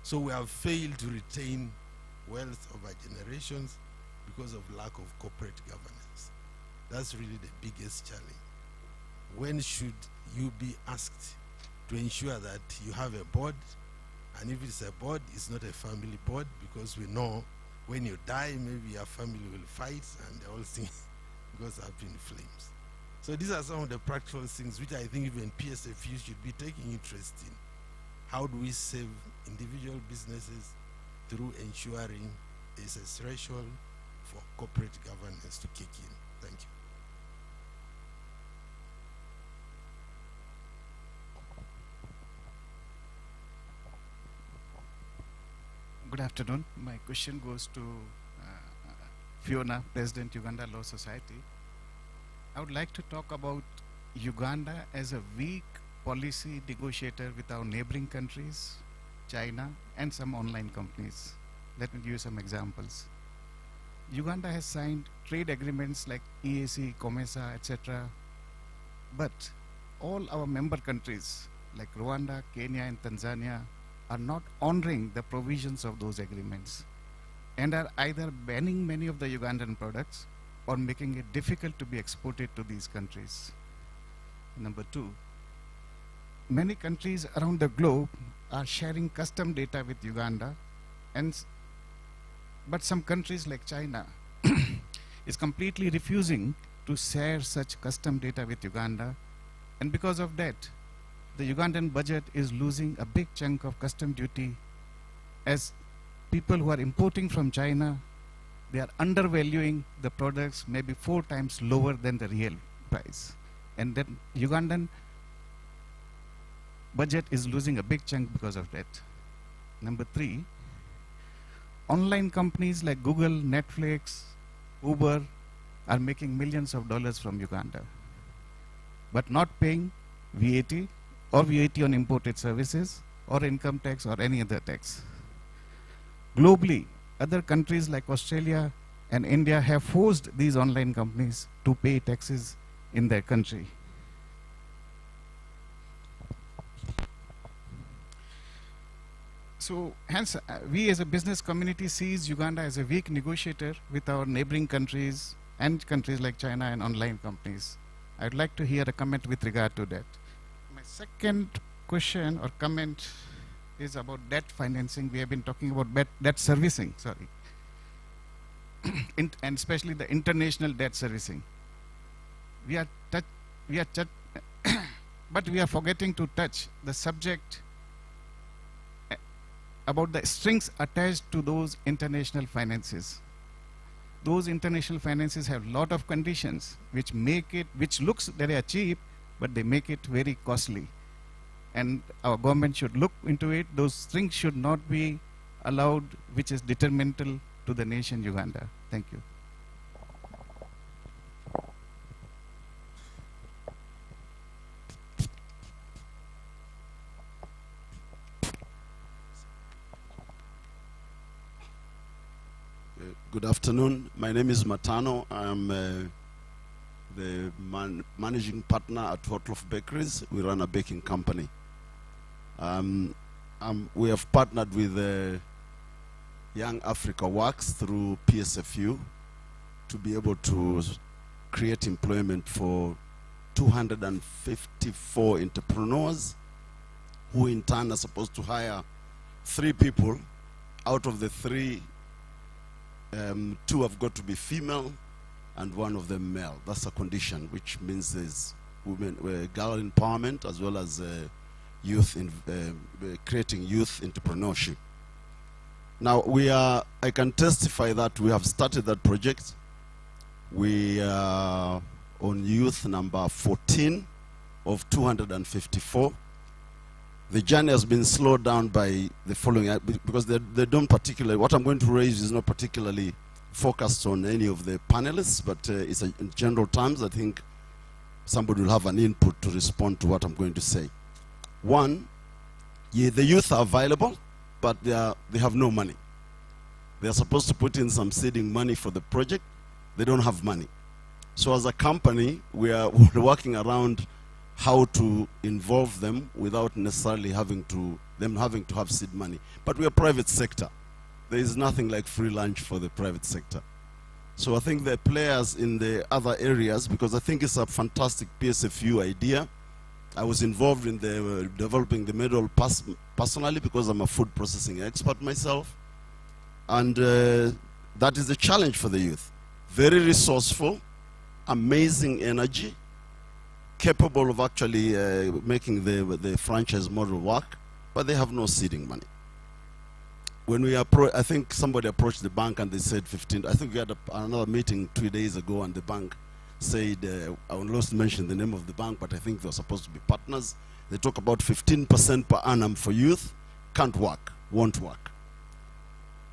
So we have failed to retain wealth over generations because of lack of corporate governance. That's really the biggest challenge. When should you be asked to ensure that you have a board? And if it's a board, it's not a family board, because we know when you die, maybe your family will fight and the whole thing goes up in flames. So these are some of the practical things which I think even PSFU should be taking interest in. How do we save individual businesses through ensuring there's a threshold for corporate governance to kick in? Thank you. Good afternoon. My question goes to Fiona, President, Uganda Law Society. I would like to talk about Uganda as a weak policy negotiator with our neighboring countries, China, and some online companies. Let me give you some examples. Uganda has signed trade agreements like EAC, COMESA, etc. But all our member countries like Rwanda, Kenya, and Tanzania are not honoring the provisions of those agreements and are either banning many of the Ugandan products or making it difficult to be exported to these countries. Number two, many countries around the globe are sharing custom data with Uganda, but some countries like China is completely refusing to share such custom data with Uganda, and because of that, the Ugandan budget is losing a big chunk of custom duty, as people who are importing from China, they are undervaluing the products maybe 4 times lower than the real price. And then Ugandan budget is losing a big chunk because of that. Number 3, online companies like Google, Netflix, Uber are making millions of dollars from Uganda, but not paying VAT or VAT on imported services or income tax or any other tax. Globally, other countries like Australia and India have forced these online companies to pay taxes in their country. So hence, we as a business community sees Uganda as a weak negotiator with our neighboring countries and countries like China and online companies. I'd like to hear a comment with regard to that. My second question or comment is about debt financing. We have been talking about debt servicing, sorry, and especially the international debt servicing. But we are forgetting to touch the subject about the strings attached to those international finances. Those international finances have a lot of conditions which make it, which looks very cheap, but they make it very costly. And our government should look into it. Those strings should not be allowed, which is detrimental to the nation Uganda. Thank you. Good afternoon. My name is Matano. I'm the managing partner at Hotloff Bakeries. We run a baking company. We have partnered with Young Africa Works through PSFU to be able to create employment for 254 entrepreneurs, who in turn are supposed to hire 3 people. Out of the 3, 2 have got to be female and 1 of them male. That's a condition, which means there's girl empowerment as well as creating youth entrepreneurship. Now I can testify that we have started that project. We are on youth number 14, of 254. The journey has been slowed down by the following, because they don't particularly, what I'm going to raise is not particularly focused on any of the panelists, but it's in general terms. I think somebody will have an input to respond to what I'm going to say. One, the youth are available, but they have no money. They're supposed to put in some seeding money for the project. They don't have money. So as a company, we're working around how to involve them without necessarily having to have seed money. But we're private sector. There is nothing like free lunch for the private sector. So I think the players in the other areas, because I think it's a fantastic PSFU idea. I was involved in the developing the model personally because I'm a food processing expert myself. And that is a challenge for the youth. Very resourceful, amazing energy, capable of actually making the franchise model work, but they have no seeding money. When we I think somebody approached the bank and they said 15. I think we had another meeting 2 days ago, and the bank said, I will not mention the name of the bank, but I think they're supposed to be partners. They talk about 15% per annum for youth. Can't work, won't work.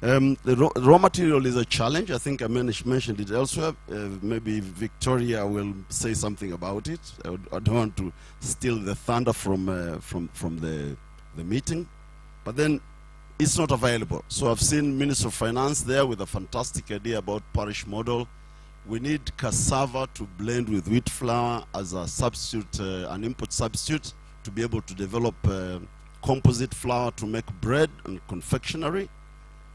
The raw material is a challenge. I think I mentioned it elsewhere. Maybe Victoria will say something about it. I don't want to steal the thunder from the meeting. But then it's not available. So I've seen Minister of Finance there with a fantastic idea about parish model. We need cassava to blend with wheat flour as a substitute, an input substitute, to be able to develop composite flour to make bread and confectionery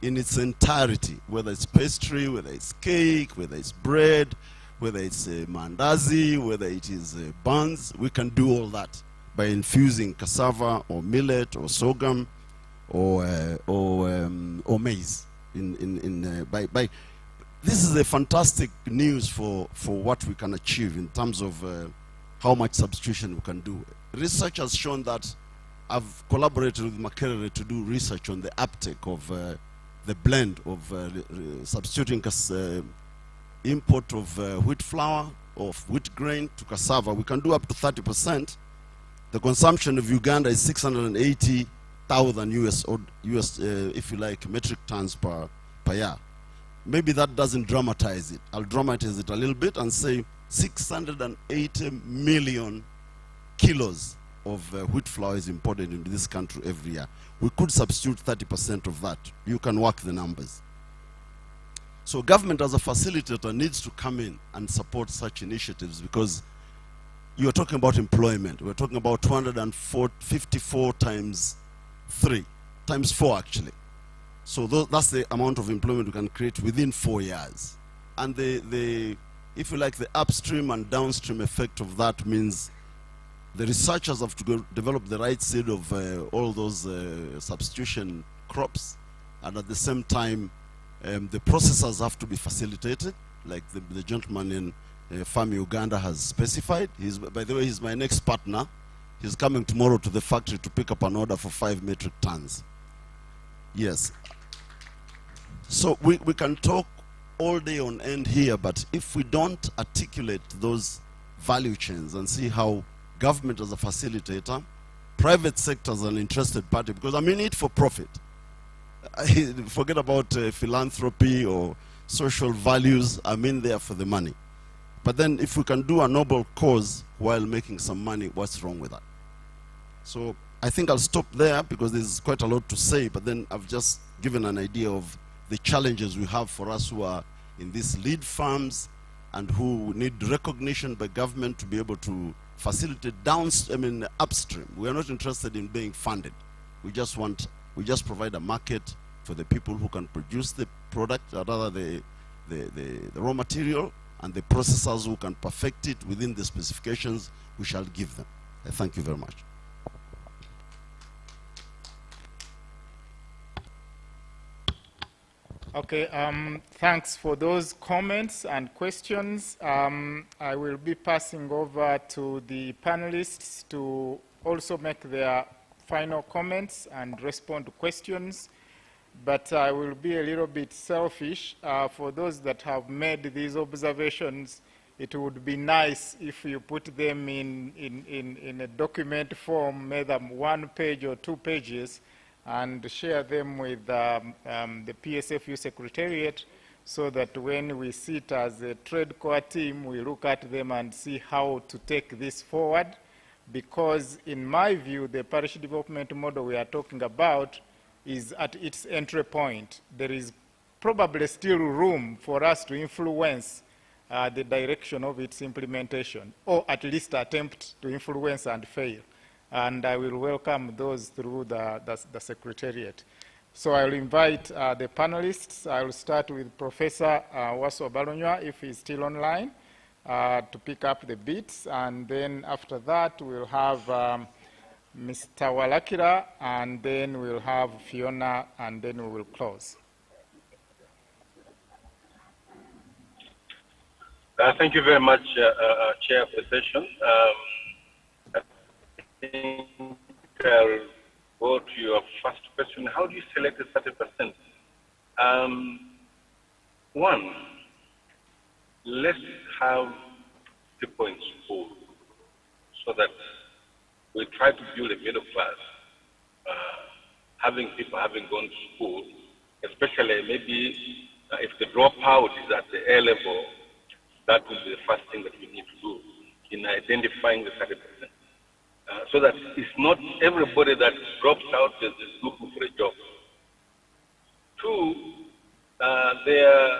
in its entirety, whether it's pastry, whether it's cake, whether it's bread, whether it's mandazi, whether it is buns. We can do all that by infusing cassava or millet or sorghum or maize. This is a fantastic news for what we can achieve in terms of how much substitution we can do. Research has shown that I've collaborated with Makerere to do research on the uptake of the blend of substituting import of wheat flour, of wheat grain to cassava. We can do up to 30%. The consumption of Uganda is 680,000 US, if you like, metric tons per year. Maybe that doesn't dramatize it. I'll dramatize it a little bit and say 680 million kilos of wheat flour is imported into this country every year. We could substitute 30% of that. You can work the numbers. So government as a facilitator needs to come in and support such initiatives, because you're talking about employment. We're talking about 254 times 3, times 4 actually. So that's the amount of employment we can create within 4 years. And if you like, the upstream and downstream effect of that means the researchers have to go develop the right seed of all those substitution crops, and at the same time, the processors have to be facilitated, like the gentleman in Farm Uganda has specified. By the way, he's my next partner. He's coming tomorrow to the factory to pick up an order for 5 metric tons. Yes. So we can talk all day on end here, but if we don't articulate those value chains and see how government as a facilitator, private sector as an interested party, because I'm in it for profit. Forget about philanthropy or social values. I'm in there for the money. But then if we can do a noble cause while making some money, what's wrong with that? So I think I'll stop there because there's quite a lot to say, but then I've just given an idea of the challenges we have for us who are in these lead farms and who need recognition by government to be able to facilitate upstream. We are not interested in being funded. We just provide a market for the people who can produce the product, or rather the raw material, and the processors who can perfect it within the specifications we shall give them. Thank you very much. Okay, thanks for those comments and questions. I will be passing over to the panelists to also make their final comments and respond to questions. But I will be a little bit selfish for those that have made these observations it would be nice if you put them in a document form, either 1 page or 2 pages, and share them with the PSFU Secretariat, so that when we sit as a trade core team, we look at them and see how to take this forward. Because in my view, the parish development model we are talking about is at its entry point. There is probably still room for us to influence the direction of its implementation, or at least attempt to influence and fail. And I will welcome those through the Secretariat. So I will invite the panelists. I will start with Professor Waso Balonywa, if he's still online, to pick up the bits. And then after that, we'll have Mr. Walakira, and then we'll have Fiona, and then we will close. Thank you very much, Chair of the session. I think I'll go to your first question. How do you select the 30%? One, let's have people in school so that we try to build a middle class. Having people having gone to school, especially maybe if the dropout is at the A level, that will be the first thing that we need to do in identifying the 30%. So that it's not everybody that drops out is looking for a job. Two, there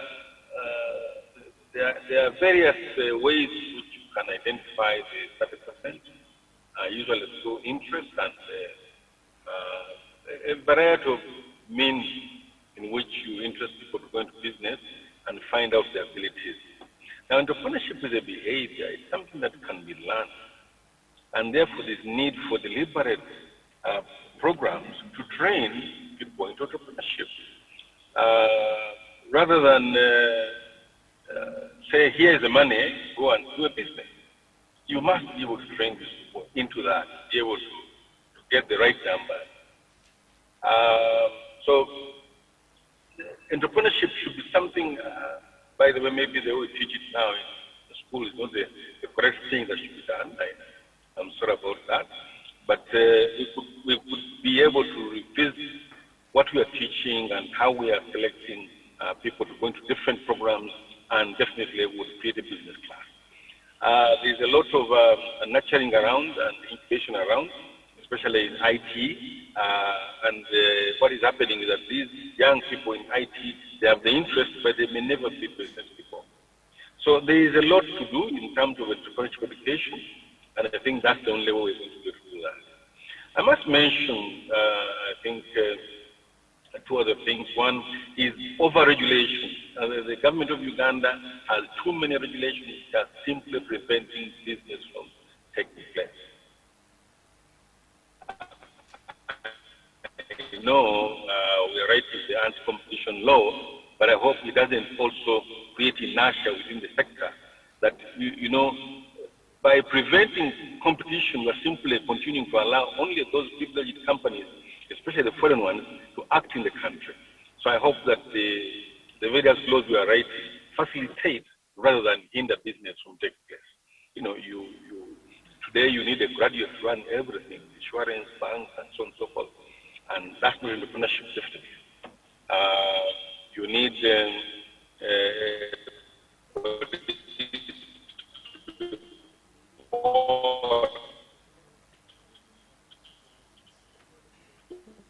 are various ways which you can identify the 30%, usually through interest and a variety of means in which you interest people to go into business and find out their abilities. Now, entrepreneurship is a behavior. It's something that can be learned. And therefore, there's need for deliberate programs to train people into entrepreneurship. Rather than say, here's the money, go and do a business. You must be able to train these people into that, be able to get the right number. So, entrepreneurship should be something, by the way, maybe they will teach it now in the school. It's not the correct thing that should be done. I'm sorry about that. But we could be able to revisit what we are teaching and how we are selecting people to go into different programs, and definitely would create a business class. There's a lot of nurturing around and incubation around, especially in IT. And what is happening is that these young people in IT, they have the interest, but they may never be business people. So there is a lot to do in terms of entrepreneurship education, and I think that's the only way we're going to be able to do that. I must mention, I think, 2 other things. One is over-regulation. The government of Uganda has too many regulations that are simply preventing business from taking place. You know, we are writing the anti-competition law, but I hope it doesn't also create inertia within the sector that, you know, by preventing competition, we are simply continuing to allow only those privileged companies, especially the foreign ones, to act in the country. So I hope that the various laws we are writing facilitate rather than hinder business from taking place. You know, today you need a graduate to run everything, insurance, banks, and so on and so forth. And that's not entrepreneurship, definitely. You need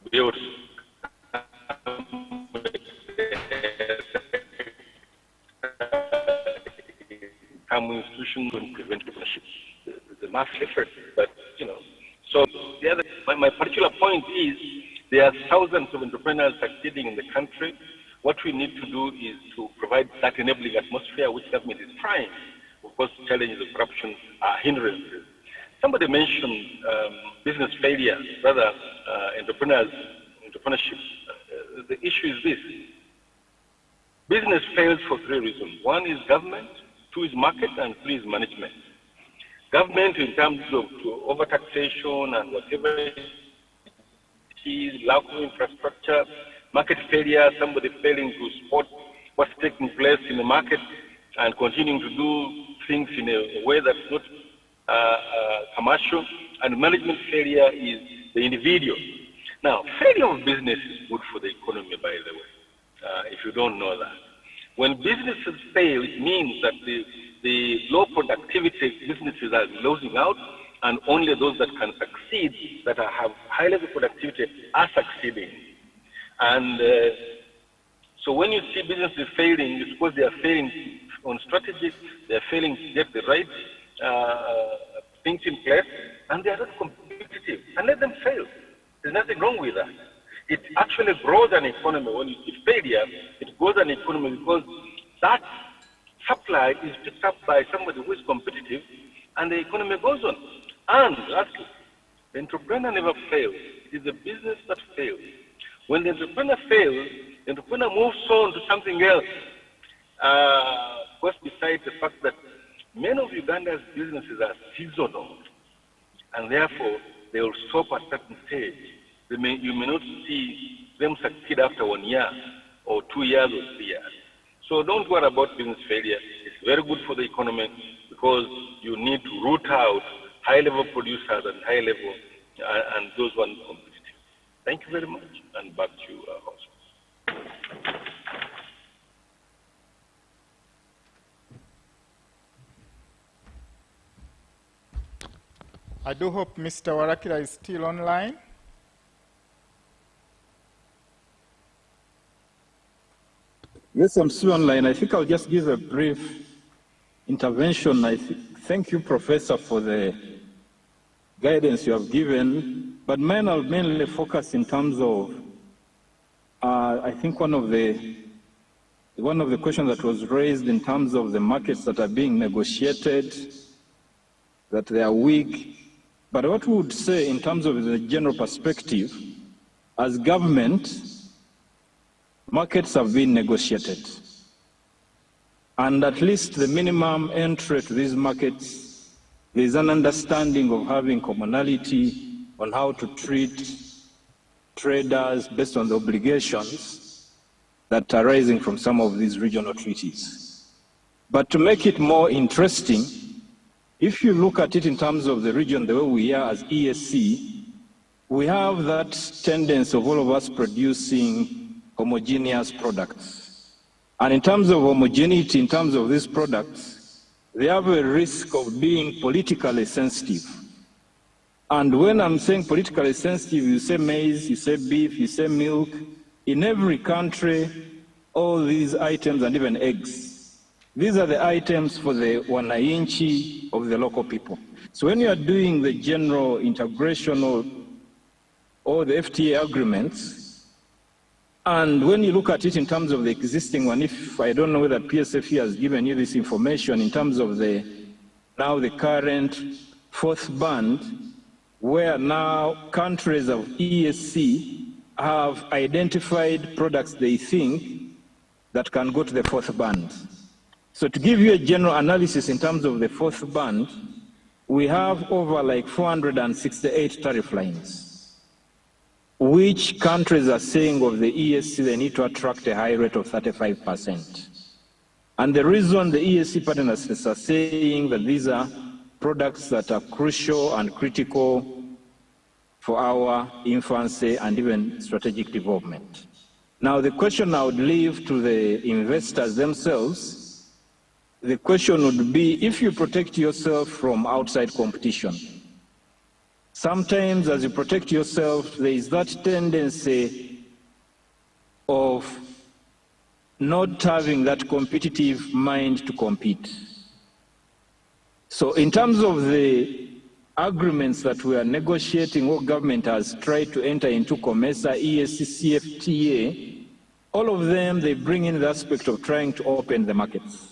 be able to institutions and prevent entrepreneurship. The massive effort, but you know. So the other, my particular point is there are thousands of entrepreneurs succeeding in the country. What we need to do is to provide that enabling atmosphere which government is trying. Of course, challenges of corruption are hindrances. Somebody mentioned business failure, rather entrepreneurship. The issue is this. Business fails for 3 reasons. 1 is government, 2 is market, and 3 is management. Government in terms of over-taxation and whatever it is, lack of infrastructure, market failure, somebody failing to spot what's taking place in the market and continuing to do things in a way that's not commercial, and management failure is the individual. Now, failure of business is good for the economy, by the way, if you don't know that. When businesses fail, it means that the low productivity businesses are losing out, and only those that can succeed, that have high level productivity, are succeeding. And so when you see businesses failing, it's because they are failing on strategy, they are failing to get the right things in place, and they are not competitive. And let them fail. There's nothing wrong with that. It actually grows an economy. When you see failure, it grows an economy because that supply is picked up by somebody who is competitive, and the economy goes on. And lastly, the entrepreneur never fails. It is the business that fails. When the entrepreneur fails, the entrepreneur moves on to something else. Of course, besides the fact that many of Uganda's businesses are seasonal, and therefore they will stop at a certain stage. You may not see them succeed after 1 year, or 2 years, or 3 years. So don't worry about business failure. It's very good for the economy because you need to root out high-level producers and high-level and those who are competitive. Thank you very much, and back to you, host. I do hope Mr. Warakira is still online. Yes, I'm still online. I think I'll just give a brief intervention. Thank you, Professor, for the guidance you have given, but mine will mainly focus in terms of, I think one of the questions that was raised in terms of the markets that are being negotiated, that they are weak. But what we would say in terms of the general perspective, as government, markets have been negotiated. And at least the minimum entry to these markets, there is an understanding of having commonality on how to treat traders based on the obligations that are arising from some of these regional treaties. But to make it more interesting, if you look at it in terms of the region the way we are as ESC, we have that tendency of all of us producing homogeneous products. And in terms of homogeneity, in terms of these products, they have a risk of being politically sensitive. And when I'm saying politically sensitive, you say maize, you say beef, you say milk. In every country, all these items, and even eggs, these are the items for the wananchi of the local people. So when you are doing the general integration or the FTA agreements, and when you look at it in terms of the existing one, if I don't know whether PSFU has given you this information in terms of the current fourth band, where now countries of ESC have identified products they think that can go to the fourth band. So to give you a general analysis in terms of the fourth band, we have over like 468 tariff lines, which countries are saying of the ESC they need to attract a high rate of 35%. And the reason the ESC partners are saying that these are products that are crucial and critical for our infancy and even strategic development. Now the question I would leave to the investors themselves, the question would be, if you protect yourself from outside competition, sometimes as you protect yourself, there is that tendency of not having that competitive mind to compete. So in terms of the agreements that we are negotiating, what government has tried to enter into COMESA, ESC, CFTA, all of them, they bring in the aspect of trying to open the markets.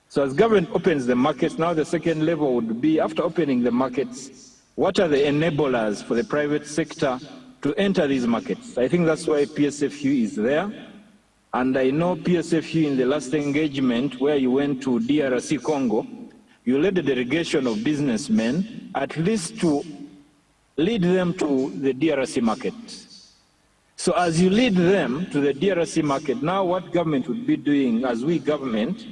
So as government opens the markets, now the second level would be, after opening the markets, what are the enablers for the private sector to enter these markets? I think that's why PSFU is there. And I know PSFU in the last engagement where you went to DRC Congo, you led a delegation of businessmen, at least to lead them to the DRC market. So as you lead them to the DRC market, now what government would be doing as we government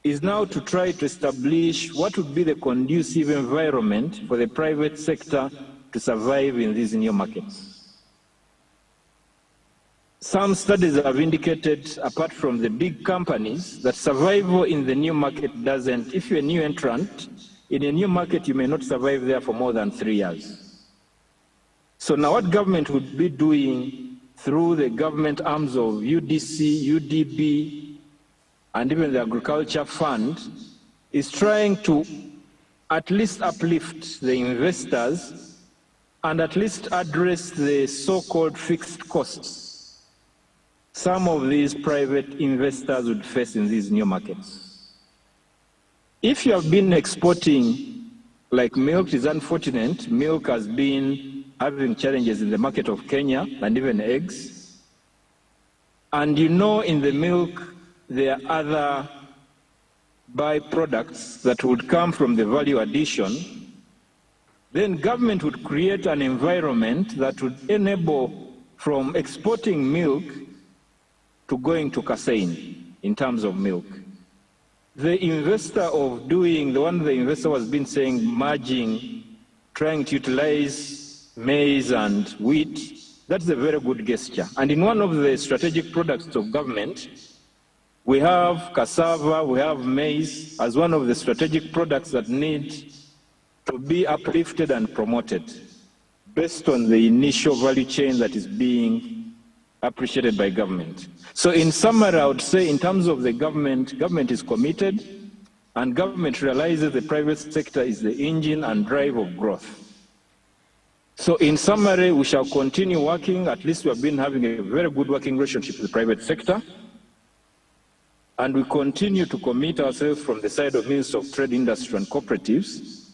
is now to try to establish what would be the conducive environment for the private sector to survive in these new markets. Some studies have indicated, apart from the big companies, that survival in the new market doesn't, if you're a new entrant, in a new market you may not survive there for more than 3 years. So now what government would be doing through the government arms of UDC, UDB, and even the Agriculture Fund is trying to at least uplift the investors and at least address the so-called fixed costs some of these private investors would face in these new markets. If you have been exporting, like milk, it is unfortunate, milk has been having challenges in the market of Kenya and even eggs. And you know in the milk there are other byproducts that would come from the value addition. Then government would create an environment that would enable from exporting milk to going to casein in terms of milk. The investor of doing, the one the investor has been saying, merging, trying to utilize maize and wheat, that's a very good gesture. And in one of the strategic products of government, we have cassava, we have maize as one of the strategic products that need to be uplifted and promoted based on the initial value chain that is being appreciated by government. So in summary, I would say in terms of the government is committed and government realizes the private sector is the engine and drive of growth. So in summary, we shall continue working, at least we have been having a very good working relationship with the private sector, and we continue to commit ourselves from the side of Ministry of Trade, Industry and Cooperatives.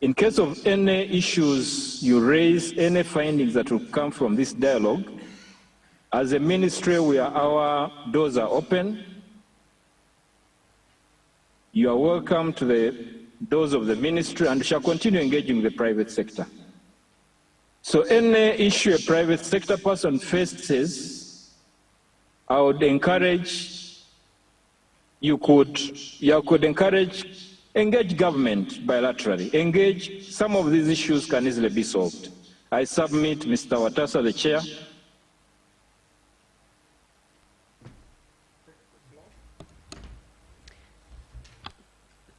In case of any issues you raise, any findings that will come from this dialogue, as a ministry, our doors are open. You are welcome to the doors of the ministry and shall continue engaging the private sector. So any issue a private sector person faces, I would encourage, you could engage government bilaterally. Engage, some of these issues can easily be solved. I submit Mr. Watasa, the chair.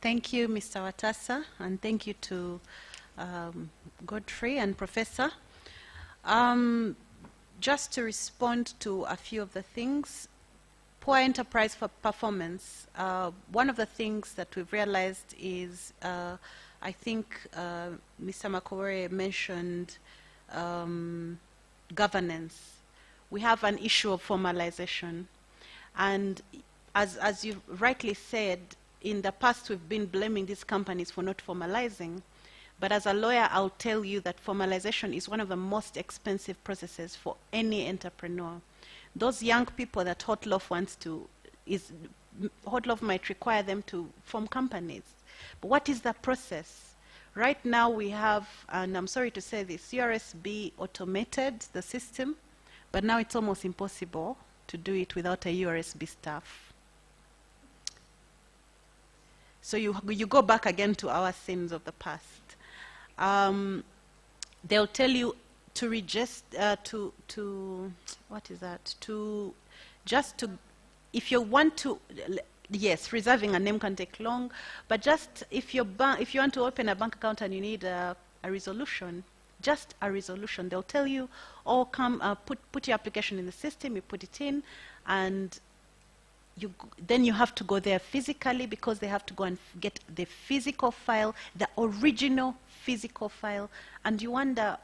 Thank you, Mr. Watasa, and thank you to Godfrey and Professor. Just to respond to a few of the things, poor enterprise for performance. One of the things that we've realized is, I think Mr. Makowere mentioned governance. We have an issue of formalization. And as you rightly said, in the past, we've been blaming these companies for not formalizing. But as a lawyer, I'll tell you that formalization is one of the most expensive processes for any entrepreneur. Those young people that Hotloff wants to, Hotloff might require them to form companies. But what is the process? Right now we have, and I'm sorry to say this, URSB automated the system, but now it's almost impossible to do it without a URSB staff. So you go back again to our sins of the past. They'll tell you to register, what is that? If you want to, yes, reserving a name can take long, but just if you want to open a bank account and you need a resolution, just a resolution, they'll tell you, oh, come, put your application in the system, you put it in, and then you have to go there physically because they have to go and get the physical file, the original physical file, and you wonder,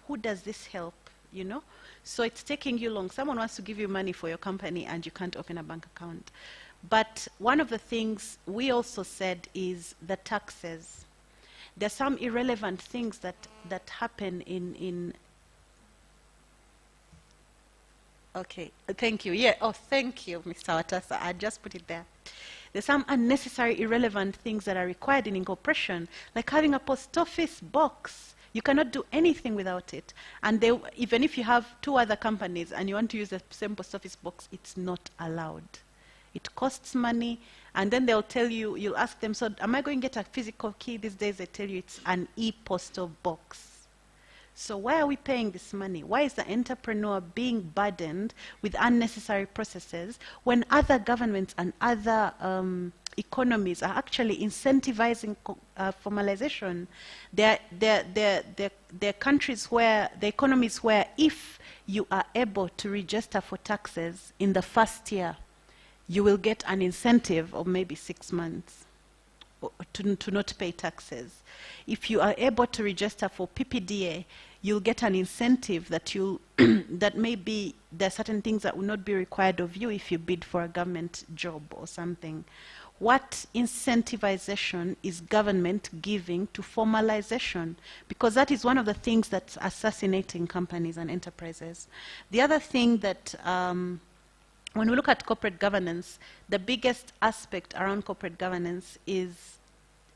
who does this help, you know? So it's taking you long. Someone wants to give you money for your company and you can't open a bank account. But one of the things we also said is the taxes. There are some irrelevant things that happen in okay, thank you. Yeah, oh, thank you, Mr. Watasa. I just put it there. There's some unnecessary, irrelevant things that are required in incorporation, like having a post office box. You cannot do anything without it. And even if you have two other companies and you want to use the same post office box, it's not allowed. it costs money, and then they'll tell you, you'll ask them, so am I going to get a physical key? These days they tell you it's an e-postal box. So why are we paying this money? Why is the entrepreneur being burdened with unnecessary processes when other governments and other economies are actually incentivizing formalization? There are countries where, the economies where if you are able to register for taxes in the first year, you will get an incentive of maybe 6 months to not pay taxes. If you are able to register for PPDA, you'll get an incentive that you'll that maybe there are certain things that will not be required of you if you bid for a government job or something. What incentivization is government giving to formalization? Because that is one of the things that's assassinating companies and enterprises. The other thing that when we look at corporate governance, the biggest aspect around corporate governance is,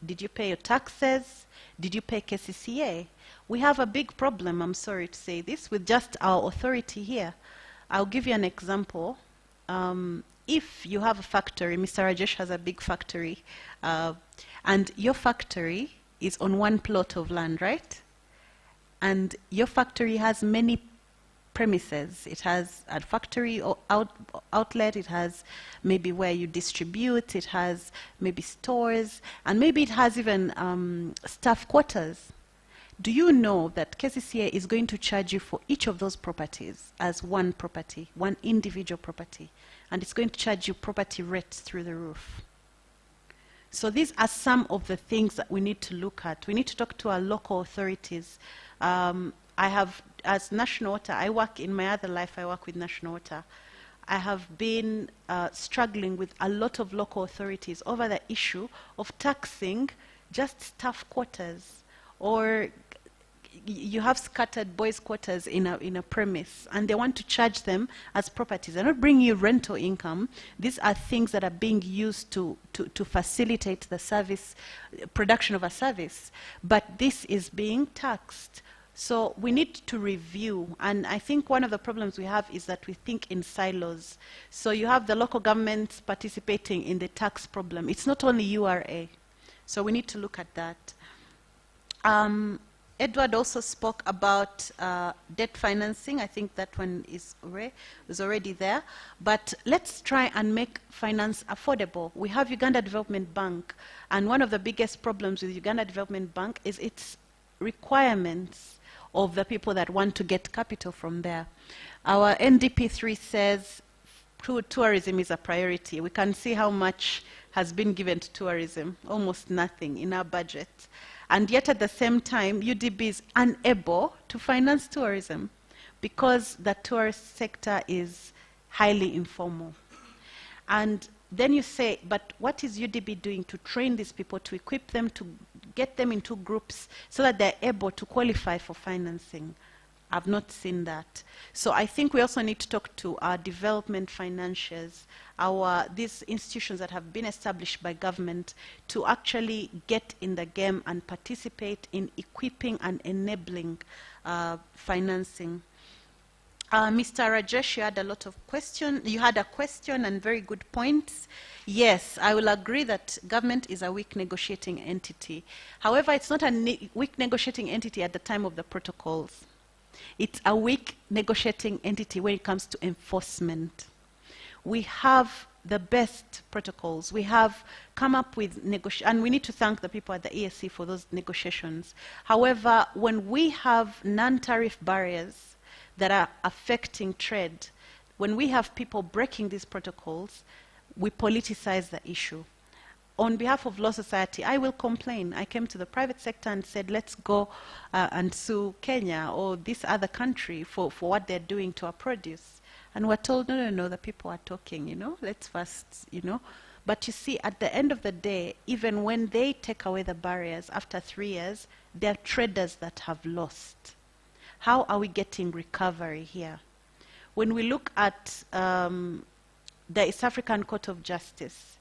did you pay your taxes? Did you pay KCCA? We have a big problem, I'm sorry to say this, with just our authority here. I'll give you an example. If you have a factory, Mr. Rajesh has a big factory, and your factory is on one plot of land, right? And your factory has many premises. It has a factory outlet, it has maybe where you distribute, it has maybe stores, and maybe it has even staff quarters. Do you know that KCCA is going to charge you for each of those properties as one property, one individual property, and it's going to charge you property rates through the roof? So these are some of the things that we need to look at. We need to talk to our local authorities. I have, as National Water, I work in my other life, I work with National Water. I have been struggling with a lot of local authorities over the issue of taxing just staff quarters, or you have scattered boys' quarters in a premise, and they want to charge them as properties. They're not bringing you rental income. These are things that are being used to facilitate the service, production of a service, but this is being taxed. So we need to review, and I think one of the problems we have is that we think in silos. So you have the local governments participating in the tax problem. It's not only URA. So we need to look at that. Edward also spoke about debt financing. I think that one is already there. But let's try and make finance affordable. We have Uganda Development Bank, and one of the biggest problems with Uganda Development Bank is its requirements of the people that want to get capital from there. Our NDP3 says tourism is a priority. We can see how much has been given to tourism, almost nothing in our budget. And yet at the same time, UDB is unable to finance tourism because the tourist sector is highly informal. And then you say, but what is UDB doing to train these people, to equip them, to get them into groups so that they're able to qualify for financing? I've not seen that. So I think we also need to talk to our development financiers, these institutions that have been established by government, to actually get in the game and participate in equipping and enabling financing. Mr. Rajesh, you had a lot of questions. You had a question and very good points. Yes, I will agree that government is a weak negotiating entity. However, it's not a weak negotiating entity at the time of the protocols. It's a weak negotiating entity when it comes to enforcement. We have the best protocols. We have come up with and we need to thank the people at the ESC for those negotiations. However, when we have non-tariff barriers that are affecting trade, when we have people breaking these protocols, we politicize the issue. On behalf of Law Society, I will complain. I came to the private sector and said, let's go and sue Kenya or this other country for what they're doing to our produce. And we're told, no, the people are talking, let's first, But you see, at the end of the day, even when they take away the barriers after 3 years, there are traders that have lost. How are we getting recovery here? When we look at the East African Court of Justice,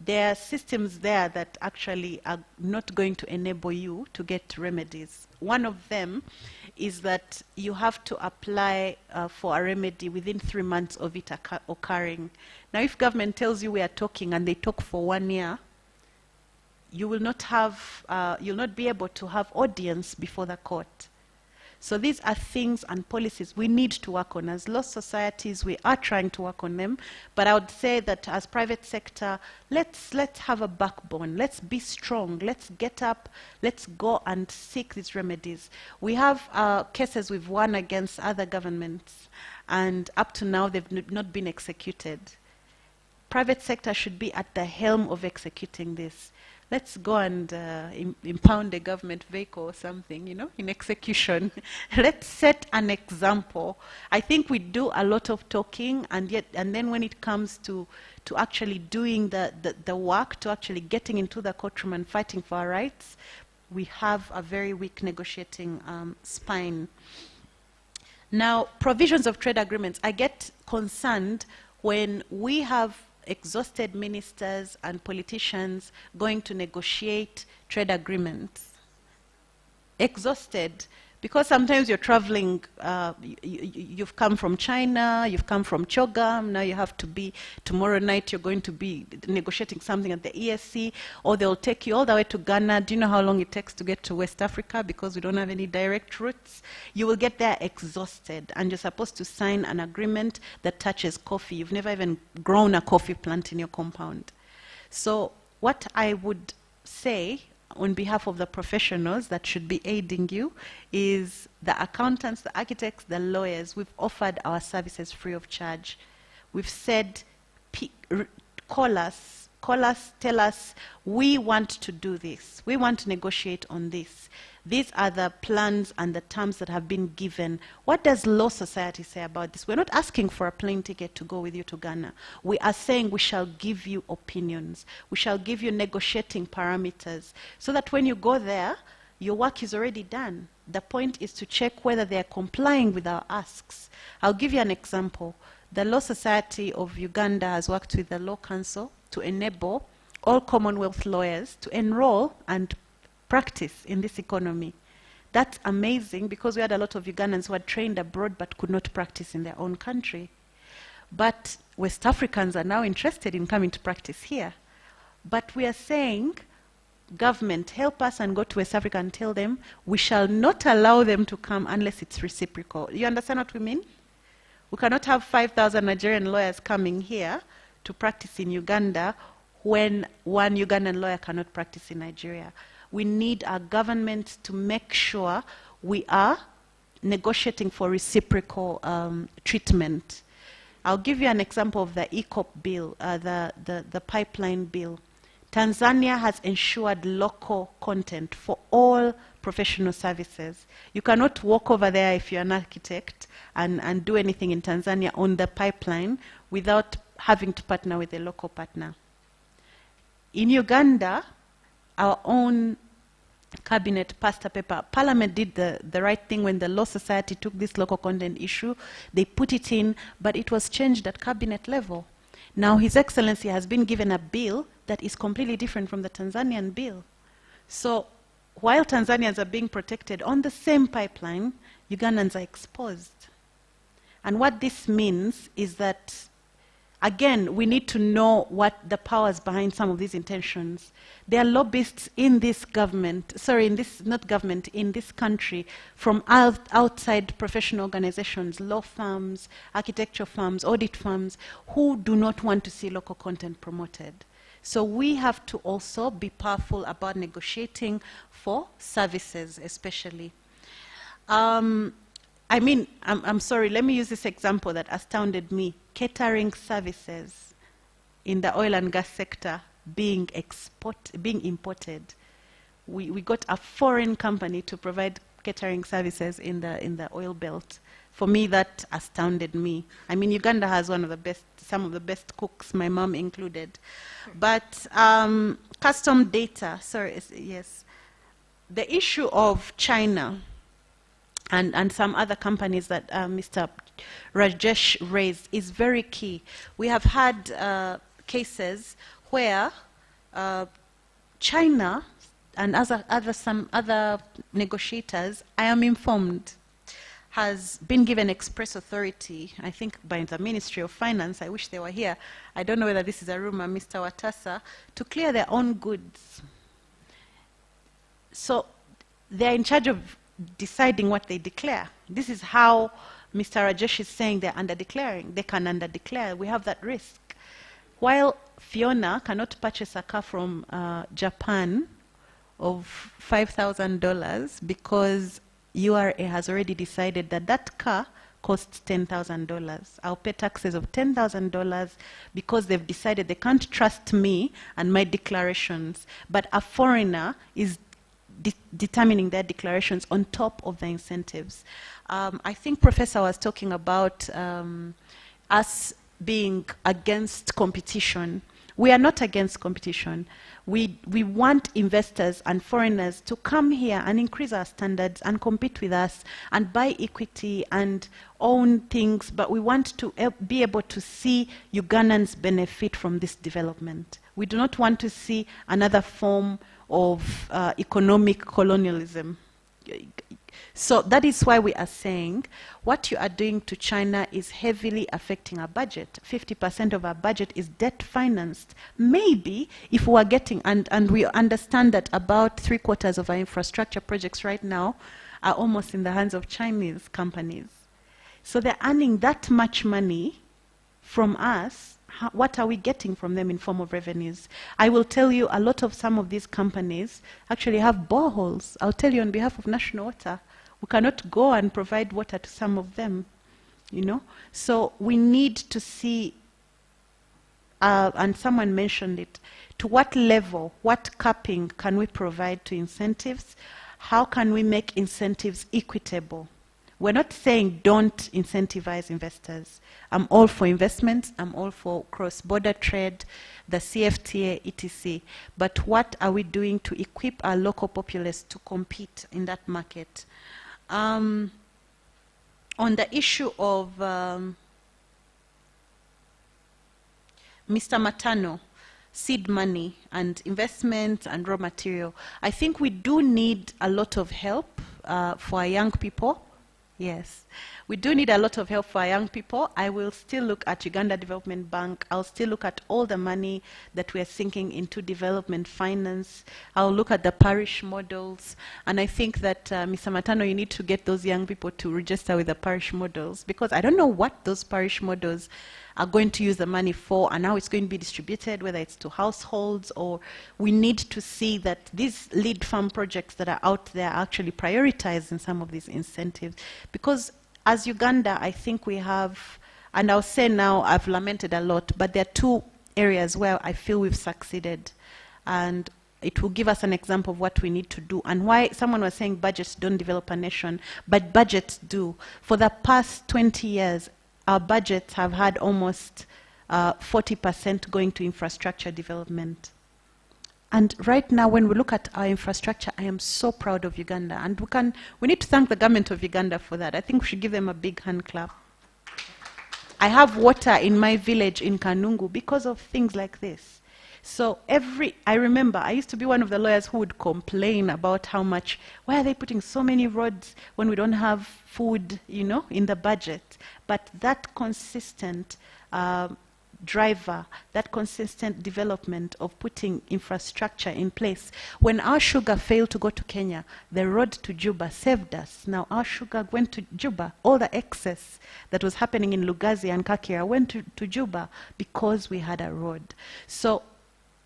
there are systems there that actually are not going to enable you to get remedies. One of them is that you have to apply for a remedy within 3 months of it occurring. Now, if government tells you we are talking and they talk for 1 year, you will not have, you'll not be able to have audience before the court. So these are things and policies we need to work on. As law societies, we are trying to work on them. But I would say that as private sector, let's have a backbone. Let's be strong. Let's get up. Let's go and seek these remedies. We have cases we've won against other governments, and up to now they've not been executed. Private sector should be at the helm of executing this. Let's go and impound a government vehicle or something, you know, in execution. Let's set an example. I think we do a lot of talking, and then when it comes to actually doing the work, to actually getting into the courtroom and fighting for our rights, we have a very weak negotiating spine. Now, provisions of trade agreements. I get concerned when we have exhausted ministers and politicians going to negotiate trade agreements. Exhausted, because sometimes you're traveling, you've come from China, you've come from Chogam, now you have to be, tomorrow night you're going to be negotiating something at the ESC, or they'll take you all the way to Ghana. Do you know how long it takes to get to West Africa because we don't have any direct routes? You will get there exhausted, and you're supposed to sign an agreement that touches coffee. You've never even grown a coffee plant in your compound. So what I would say on behalf of the professionals that should be aiding you is the accountants, the architects, the lawyers. We've offered our services free of charge. We've said, call us, tell us, we want to do this. We want to negotiate on this. These are the plans and the terms that have been given. What does law society say about this? We're not asking for a plane ticket to go with you to Ghana. We are saying we shall give you opinions. We shall give you negotiating parameters so that when you go there, your work is already done. The point is to check whether they are complying with our asks. I'll give you an example. The Law Society of Uganda has worked with the Law Council to enable all Commonwealth lawyers to enroll and practice in this economy. That's amazing, because we had a lot of Ugandans who had trained abroad but could not practice in their own country. But West Africans are now interested in coming to practice here. But we are saying, government, help us and go to West Africa and tell them we shall not allow them to come unless it's reciprocal. You understand what we mean? We cannot have 5,000 Nigerian lawyers coming here to practice in Uganda when one Ugandan lawyer cannot practice in Nigeria. We need our government to make sure we are negotiating for reciprocal treatment. I'll give you an example of the ECOP bill, the pipeline bill. Tanzania has ensured local content for all professional services. You cannot walk over there if you're an architect and do anything in Tanzania on the pipeline without having to partner with a local partner. In Uganda, our own cabinet passed a paper. Parliament did the right thing when the Law Society took this local content issue. They put it in, but it was changed at cabinet level. Now His Excellency has been given a bill that is completely different from the Tanzanian bill. So while Tanzanians are being protected on the same pipeline, Ugandans are exposed. And what this means is that, again, we need to know what the powers behind some of these intentions. There are lobbyists in this government, sorry, in this, not government, in this country, from outside professional organizations, law firms, architecture firms, audit firms, who do not want to see local content promoted. So we have to also be powerful about negotiating for services, especially. I mean, I'm sorry, let me use this example that astounded me. Catering services in the oil and gas sector being imported. We got a foreign company to provide catering services in the oil belt. For me, that astounded me. I mean, Uganda has one of the best, some of the best cooks, my mom included. But custom data, sorry, yes. The issue of China and some other companies that Mr. Rajesh raised is very key. We have had cases where China and some other negotiators, I am informed, has been given express authority, I think by the Ministry of Finance, I wish they were here, I don't know whether this is a rumor, Mr. Watasa, to clear their own goods. So they're in charge of deciding what they declare. This is how Mr. Rajesh is saying they're under-declaring. They can under-declare. We have that risk. While Fiona cannot purchase a car from Japan of $5,000 because URA has already decided that that car costs $10,000. I'll pay taxes of $10,000 because they've decided they can't trust me and my declarations. But a foreigner is determining their declarations on top of the incentives. I think Professor was talking about us being against competition. We are not against competition. We want investors and foreigners to come here and increase our standards and compete with us and buy equity and own things, but we want to be able to see Ugandans benefit from this development. We do not want to see another form of economic colonialism. So that is why we are saying what you are doing to China is heavily affecting our budget. 50% of our budget is debt financed. Maybe if we are getting, and we understand that about 3/4 of our infrastructure projects right now are almost in the hands of Chinese companies. So they're earning that much money from us. What are we getting from them in form of revenues? I will tell you, a lot of some of these companies actually have boreholes. I'll tell you on behalf of National Water, we cannot go and provide water to some of them, you know. So we need to see, and someone mentioned it, to what level, what capping can we provide to incentives? How can we make incentives equitable? We're not saying don't incentivize investors. I'm all for investments. I'm all for cross-border trade, the CFTA, etc. But what are we doing to equip our local populace to compete in that market? On the issue of Mr. Matano, seed money and investments and raw material, I think we do need a lot of help for our young people. Yes, we do need a lot of help for our young people. I will still look at Uganda Development Bank. I'll still look at all the money that we are sinking into development finance. I'll look at the parish models. And I think that, Mr. Matano, you need to get those young people to register with the parish models, because I don't know what those parish models are going to use the money for and how it's going to be distributed, whether it's to households, or we need to see that these lead farm projects that are out there are actually prioritized in some of these incentives. Because as Uganda, I think we have, and I'll say now, I've lamented a lot, but there are two areas where I feel we've succeeded. And it will give us an example of what we need to do and why someone was saying budgets don't develop a nation, but budgets do. For the past 20 years, our budgets have had almost 40% going to infrastructure development. And right now, when we look at our infrastructure, I am so proud of Uganda. And we need to thank the government of Uganda for that. I think we should give them a big hand clap. I have water in my village in Kanungu because of things like this. So I remember, I used to be one of the lawyers who would complain about how much, why are they putting so many roads when we don't have food, you know, in the budget? But that consistent driver, that consistent development of putting infrastructure in place. When our sugar failed to go to Kenya, the road to Juba saved us. Now our sugar went to Juba. All the excess that was happening in Lugazi and Kakira went to Juba because we had a road. So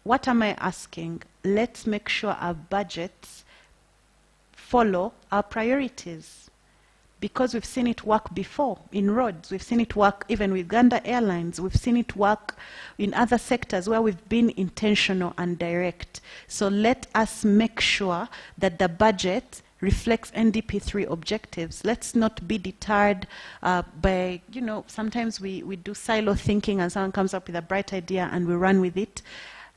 what am I asking? Let's make sure our budgets follow our priorities, because we've seen it work before in roads. We've seen it work even with Uganda Airlines. We've seen it work in other sectors where we've been intentional and direct. So let us make sure that the budget reflects NDP3 objectives. Let's not be deterred by, you know, sometimes we do silo thinking and someone comes up with a bright idea and we run with it.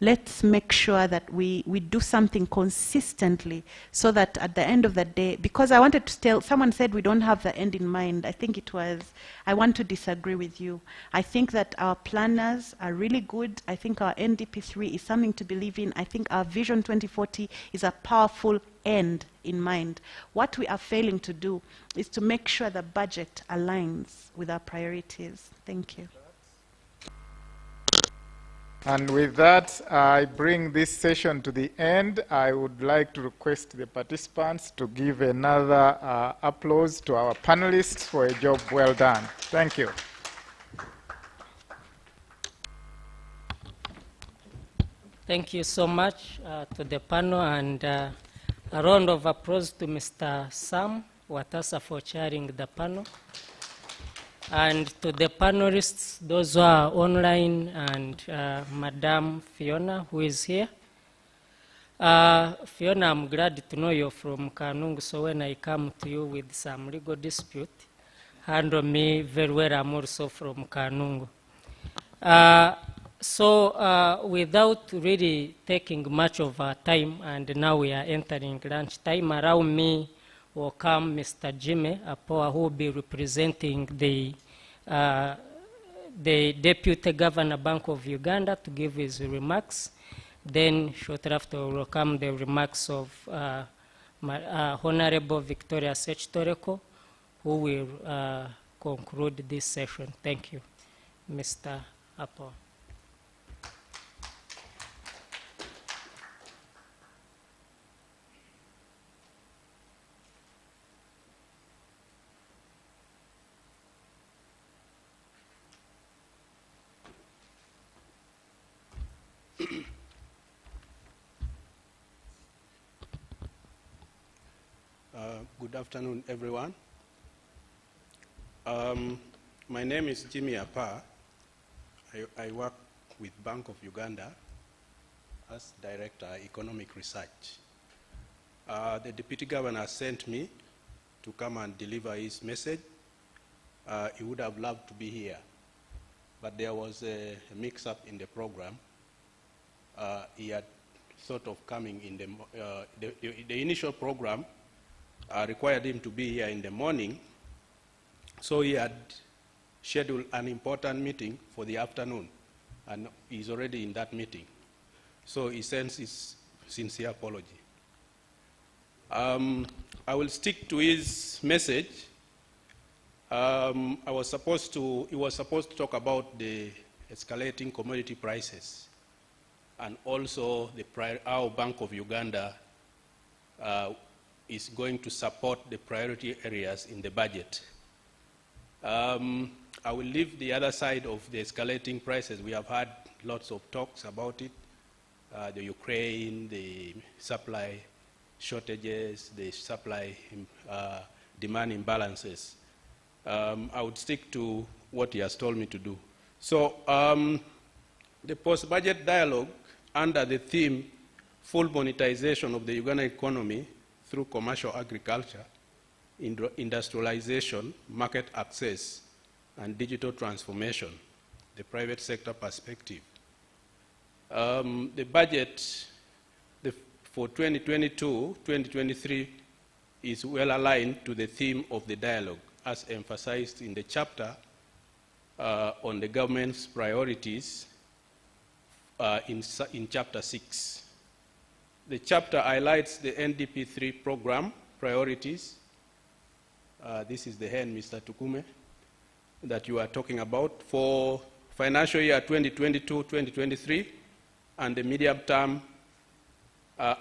let's make sure that we do something consistently so that at the end of the day, because I wanted to tell, someone said we don't have the end in mind. I think it was, I want to disagree with you. I think that our planners are really good. I think our NDP3 is something to believe in. I think our Vision 2040 is a powerful end in mind. What we are failing to do is to make sure the budget aligns with our priorities. Thank you. And with that, I bring this session to the end. I would like to request the participants to give another applause to our panelists for a job well done. Thank you. Thank you so much to the panel, and a round of applause to Mr. Sam Watasa for chairing the panel. And to the panelists, those who are online, and Madam Fiona, who is here. Fiona, I'm glad to know you're from Kanungu, so when I come to you with some legal dispute, handle me very well. I'm also from Kanungu. So without really taking much of our time, and now we are entering lunch time, around me will come Mr. Jimmy Apoa, who will be representing the Deputy Governor Bank of Uganda to give his remarks. Then shortly after will come the remarks of Honorable Victoria Sechtoreko, who will conclude this session. Thank you, Mr. Apoa. Good afternoon, everyone. My name is Jimmy Apa. I work with Bank of Uganda as Director, Economic Research. The Deputy Governor sent me to come and deliver his message. He would have loved to be here, but there was a mix-up in the program. He had thought of coming in the initial program required him to be here in the morning, so he had scheduled an important meeting for the afternoon, and he's already in that meeting. So he sends his sincere apology. I will stick to his message. He was supposed to talk about the escalating commodity prices, and also how Bank of Uganda is going to support the priority areas in the budget. I will leave the other side of the escalating prices. We have had lots of talks about it, the Ukraine, the supply shortages, the supply demand imbalances. I would stick to what he has told me to do. So the post-budget dialogue under the theme full monetization of the Ugandan economy through commercial agriculture, industrialization, market access, and digital transformation, the private sector perspective. The budget for 2022-2023 is well aligned to the theme of the dialogue, as emphasized in the chapter on the government's priorities in chapter 6. The chapter highlights the NDP3 program priorities. This is the hand, Mr. Tukume, that you are talking about for financial year 2022-2023, and the medium term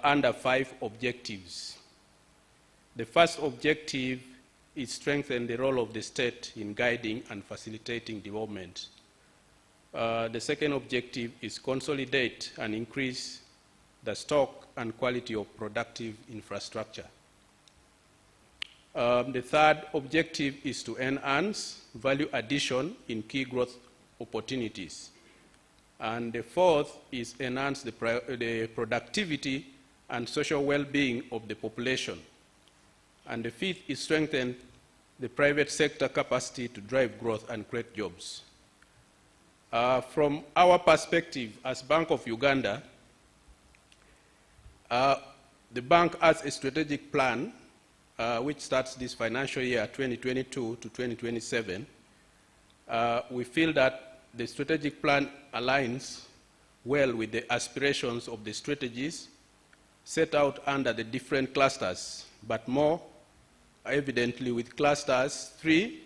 under 5 objectives. The first objective is strengthen the role of the state in guiding and facilitating development. The second objective is consolidate and increase the stock and quality of productive infrastructure. The third objective is to enhance value addition in key growth opportunities. And the fourth is enhance the productivity and social well-being of the population. And the fifth is strengthen the private sector capacity to drive growth and create jobs. From our perspective as Bank of Uganda, the bank has a strategic plan which starts this financial year 2022 to 2027. We feel that the strategic plan aligns well with the aspirations of the strategies set out under the different clusters, but more evidently with clusters 3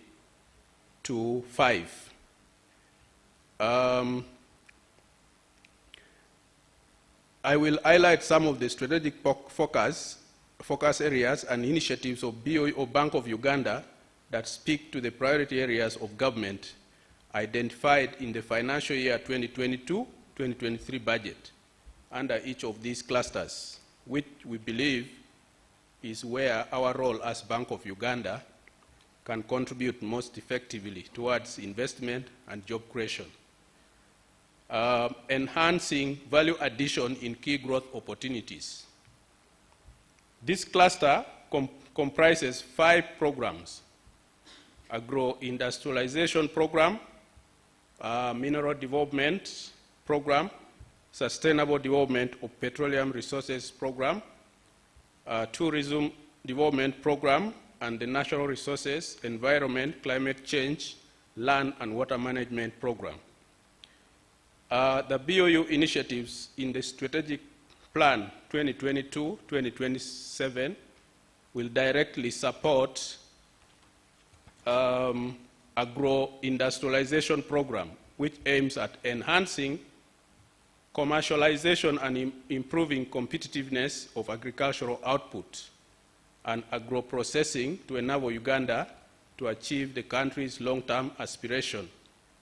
to 5. I will highlight some of the strategic focus areas and initiatives of BOE or Bank of Uganda that speak to the priority areas of government identified in the financial year 2022-2023 budget under each of these clusters, which we believe is where our role as Bank of Uganda can contribute most effectively towards investment and job creation. Enhancing value addition in key growth opportunities. This cluster comprises 5 programs: agro-industrialization program, mineral development program, sustainable development of petroleum resources program, tourism development program, and the natural resources, environment, climate change, land and water management program. The BOU initiatives in the strategic plan 2022-2027 will directly support agro-industrialization program, which aims at enhancing commercialization and improving competitiveness of agricultural output and agro-processing to enable Uganda to achieve the country's long-term aspiration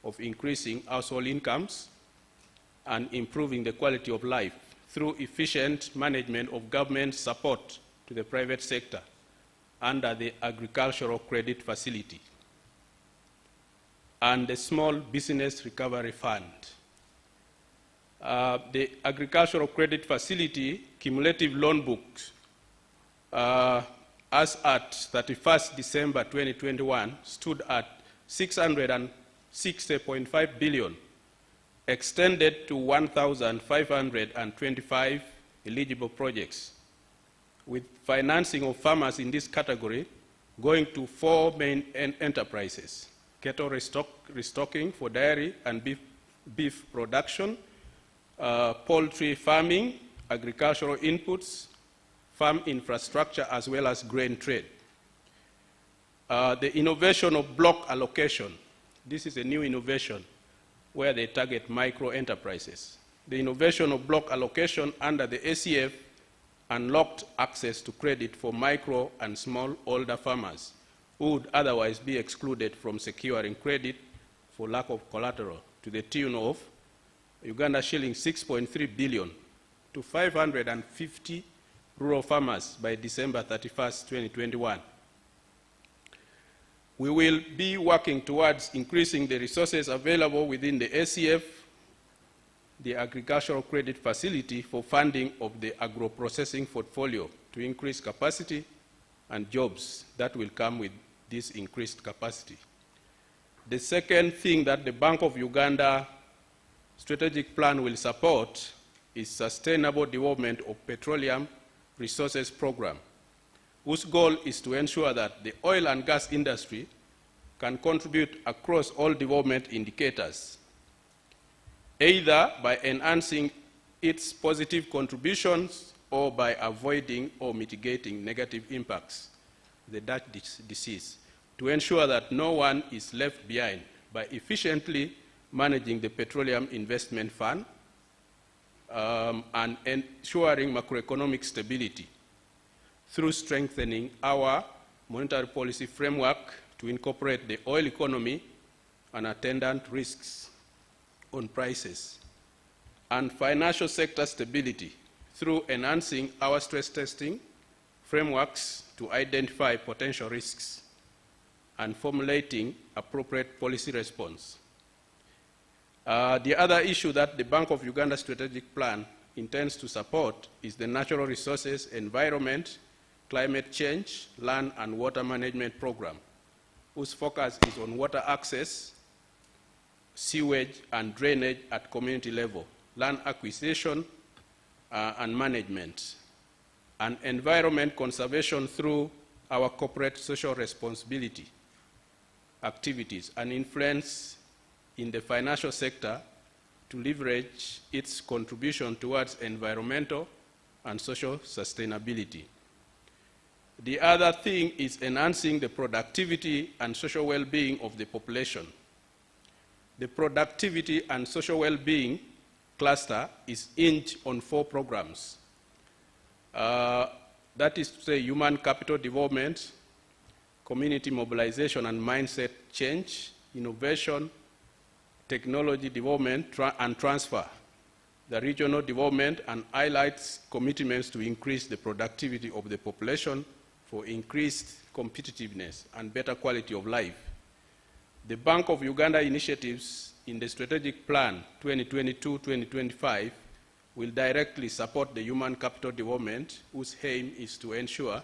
of increasing household incomes and improving the quality of life through efficient management of government support to the private sector under the Agricultural Credit Facility and the Small Business Recovery Fund. The Agricultural Credit Facility cumulative loan books as at 31st December 2021 stood at 660.5 billion, extended to 1,525 eligible projects, with financing of farmers in this category going to 4 main enterprises: cattle restocking for dairy and beef production, poultry farming, agricultural inputs, farm infrastructure, as well as grain trade. The innovation of block allocation. This is a new innovation where they target micro enterprises. The innovation of block allocation under the ACF unlocked access to credit for micro and smallholder farmers who would otherwise be excluded from securing credit for lack of collateral, to the tune of Uganda shilling 6.3 billion to 550 rural farmers by December 31st, 2021. We will be working towards increasing the resources available within the ACF, the Agricultural Credit Facility, for funding of the agro-processing portfolio to increase capacity and jobs that will come with this increased capacity. The second thing that the Bank of Uganda strategic plan will support is sustainable development of petroleum resources program, whose goal is to ensure that the oil and gas industry can contribute across all development indicators, either by enhancing its positive contributions or by avoiding or mitigating negative impacts, the Dutch disease, to ensure that no one is left behind by efficiently managing the Petroleum Investment Fund and ensuring macroeconomic stability through strengthening our monetary policy framework to incorporate the oil economy and attendant risks on prices, and financial sector stability through enhancing our stress testing frameworks to identify potential risks and formulating appropriate policy response. The other issue that the Bank of Uganda strategic plan intends to support is the natural resources, environment, climate change, land and water management program, whose focus is on water access, sewage, and drainage at community level, land acquisition and management, and environment conservation through our corporate social responsibility activities, and influence in the financial sector to leverage its contribution towards environmental and social sustainability. The other thing is enhancing the productivity and social well-being of the population. The productivity and social well-being cluster is hinged on 4 programs. That is to say human capital development, community mobilization and mindset change, innovation, technology development and transfer, the regional development, and highlights commitments to increase the productivity of the population for increased competitiveness and better quality of life. The Bank of Uganda initiatives in the Strategic Plan 2022-2025 will directly support the human capital development, whose aim is to ensure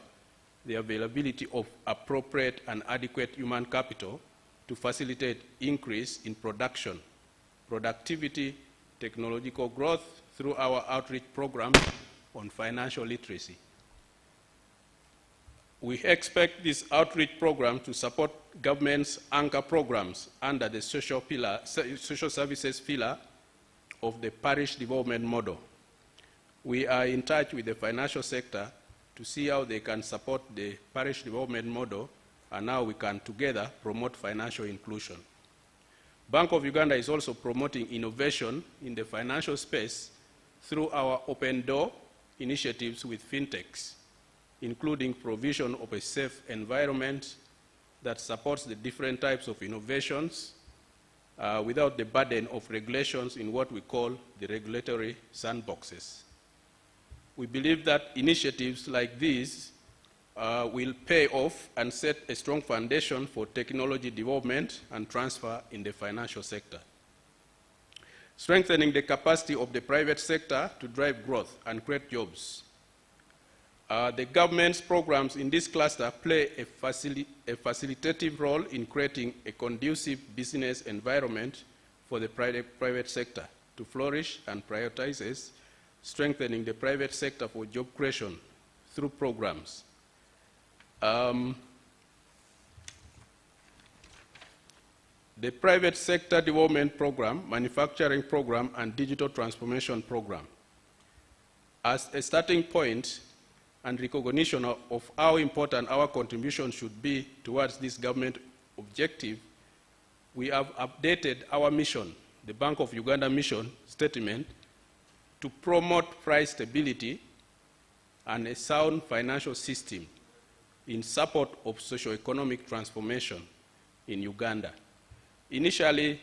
the availability of appropriate and adequate human capital to facilitate increase in production, productivity, technological growth through our outreach programs on financial literacy. We expect this outreach program to support government's anchor programs under the social services pillar of the parish development model. We are in touch with the financial sector to see how they can support the parish development model and how we can together promote financial inclusion. Bank of Uganda is also promoting innovation in the financial space through our open door initiatives with fintechs, including provision of a safe environment that supports the different types of innovations without the burden of regulations in what we call the regulatory sandboxes. We believe that initiatives like these will pay off and set a strong foundation for technology development and transfer in the financial sector. Strengthening the capacity of the private sector to drive growth and create jobs. The government's programs in this cluster play a facilitative role in creating a conducive business environment for the private sector to flourish and prioritizes strengthening the private sector for job creation through programs. The private sector development program, manufacturing program, and digital transformation program. As a starting point and recognition of how important our contribution should be towards this government objective, we have updated our mission, the Bank of Uganda mission statement, to promote price stability and a sound financial system in support of socio-economic transformation in Uganda. Initially,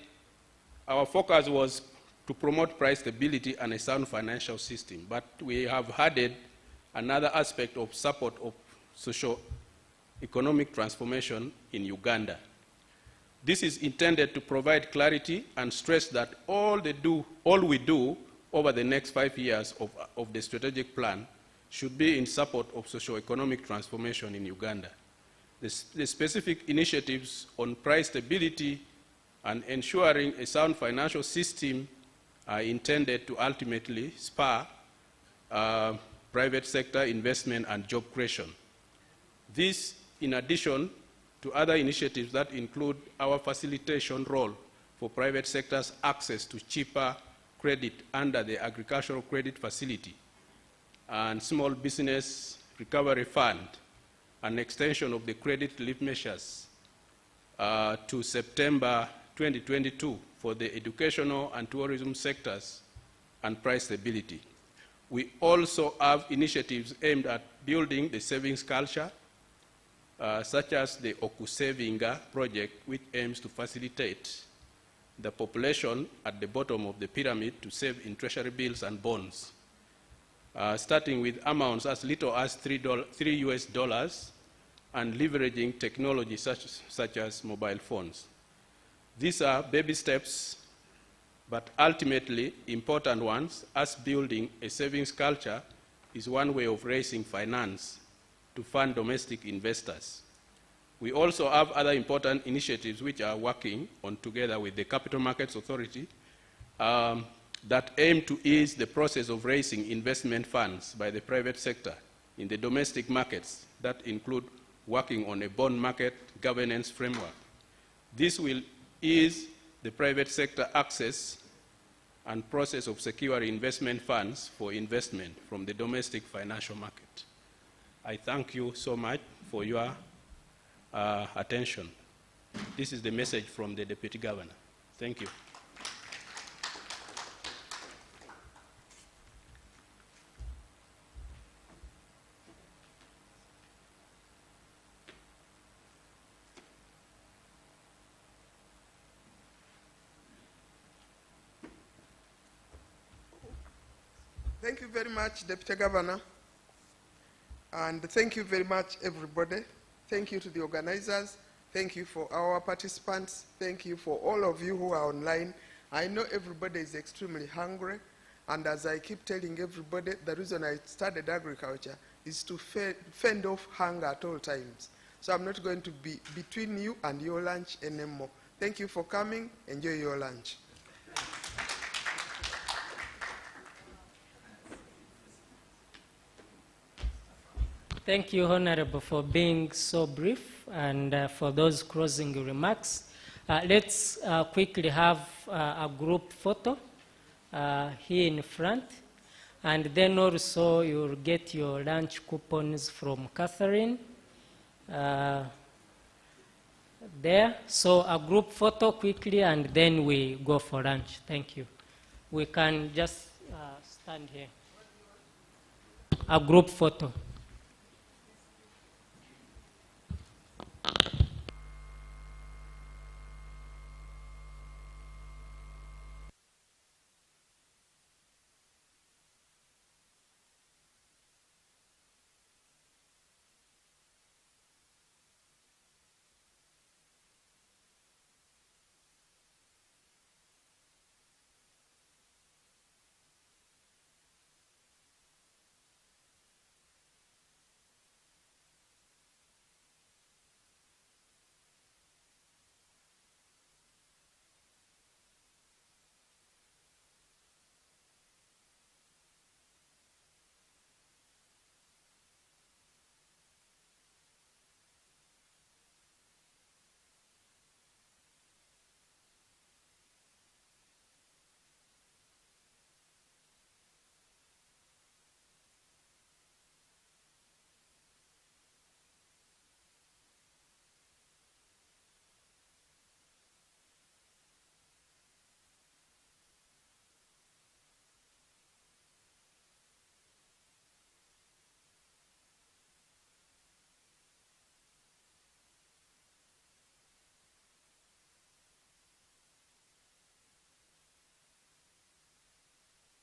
our focus was to promote price stability and a sound financial system, but we have added another aspect of support of socio-economic transformation in Uganda. This is intended to provide clarity and stress that all we do over the next 5 years of the strategic plan should be in support of socio-economic transformation in Uganda. The specific initiatives on price stability and ensuring a sound financial system are intended to ultimately spur private sector investment and job creation. This, in addition to other initiatives that include our facilitation role for private sector's access to cheaper credit under the Agricultural Credit Facility and Small Business Recovery Fund, an extension of the credit relief measures to September 2022 for the educational and tourism sectors, and price stability. We also have initiatives aimed at building the savings culture, such as the Okusevinga project, which aims to facilitate the population at the bottom of the pyramid to save in treasury bills and bonds, starting with amounts as little as $3 US and leveraging technology such as mobile phones. These are baby steps, but ultimately important ones, as building a savings culture is one way of raising finance to fund domestic investors. We also have other important initiatives which are working on together with the Capital Markets Authority that aim to ease the process of raising investment funds by the private sector in the domestic markets that include working on a bond market governance framework. This will ease the private sector access and process of securing investment funds for investment from the domestic financial market. I thank you so much for your attention. This is the message from the Deputy Governor. Thank you. Thank you very much, Deputy Governor. And thank you very much, everybody. Thank you to the organizers. Thank you for our participants. Thank you for all of you who are online. I know everybody is extremely hungry. And as I keep telling everybody, the reason I started agriculture is to fend off hunger at all times. So I'm not going to be between you and your lunch anymore. Thank you for coming. Enjoy your lunch. Thank you, Honorable, for being so brief and for those closing remarks. Let's quickly have a group photo here in front. And then also you'll get your lunch coupons from Catherine there. So a group photo quickly and then we go for lunch. Thank you. We can just stand here. A group photo.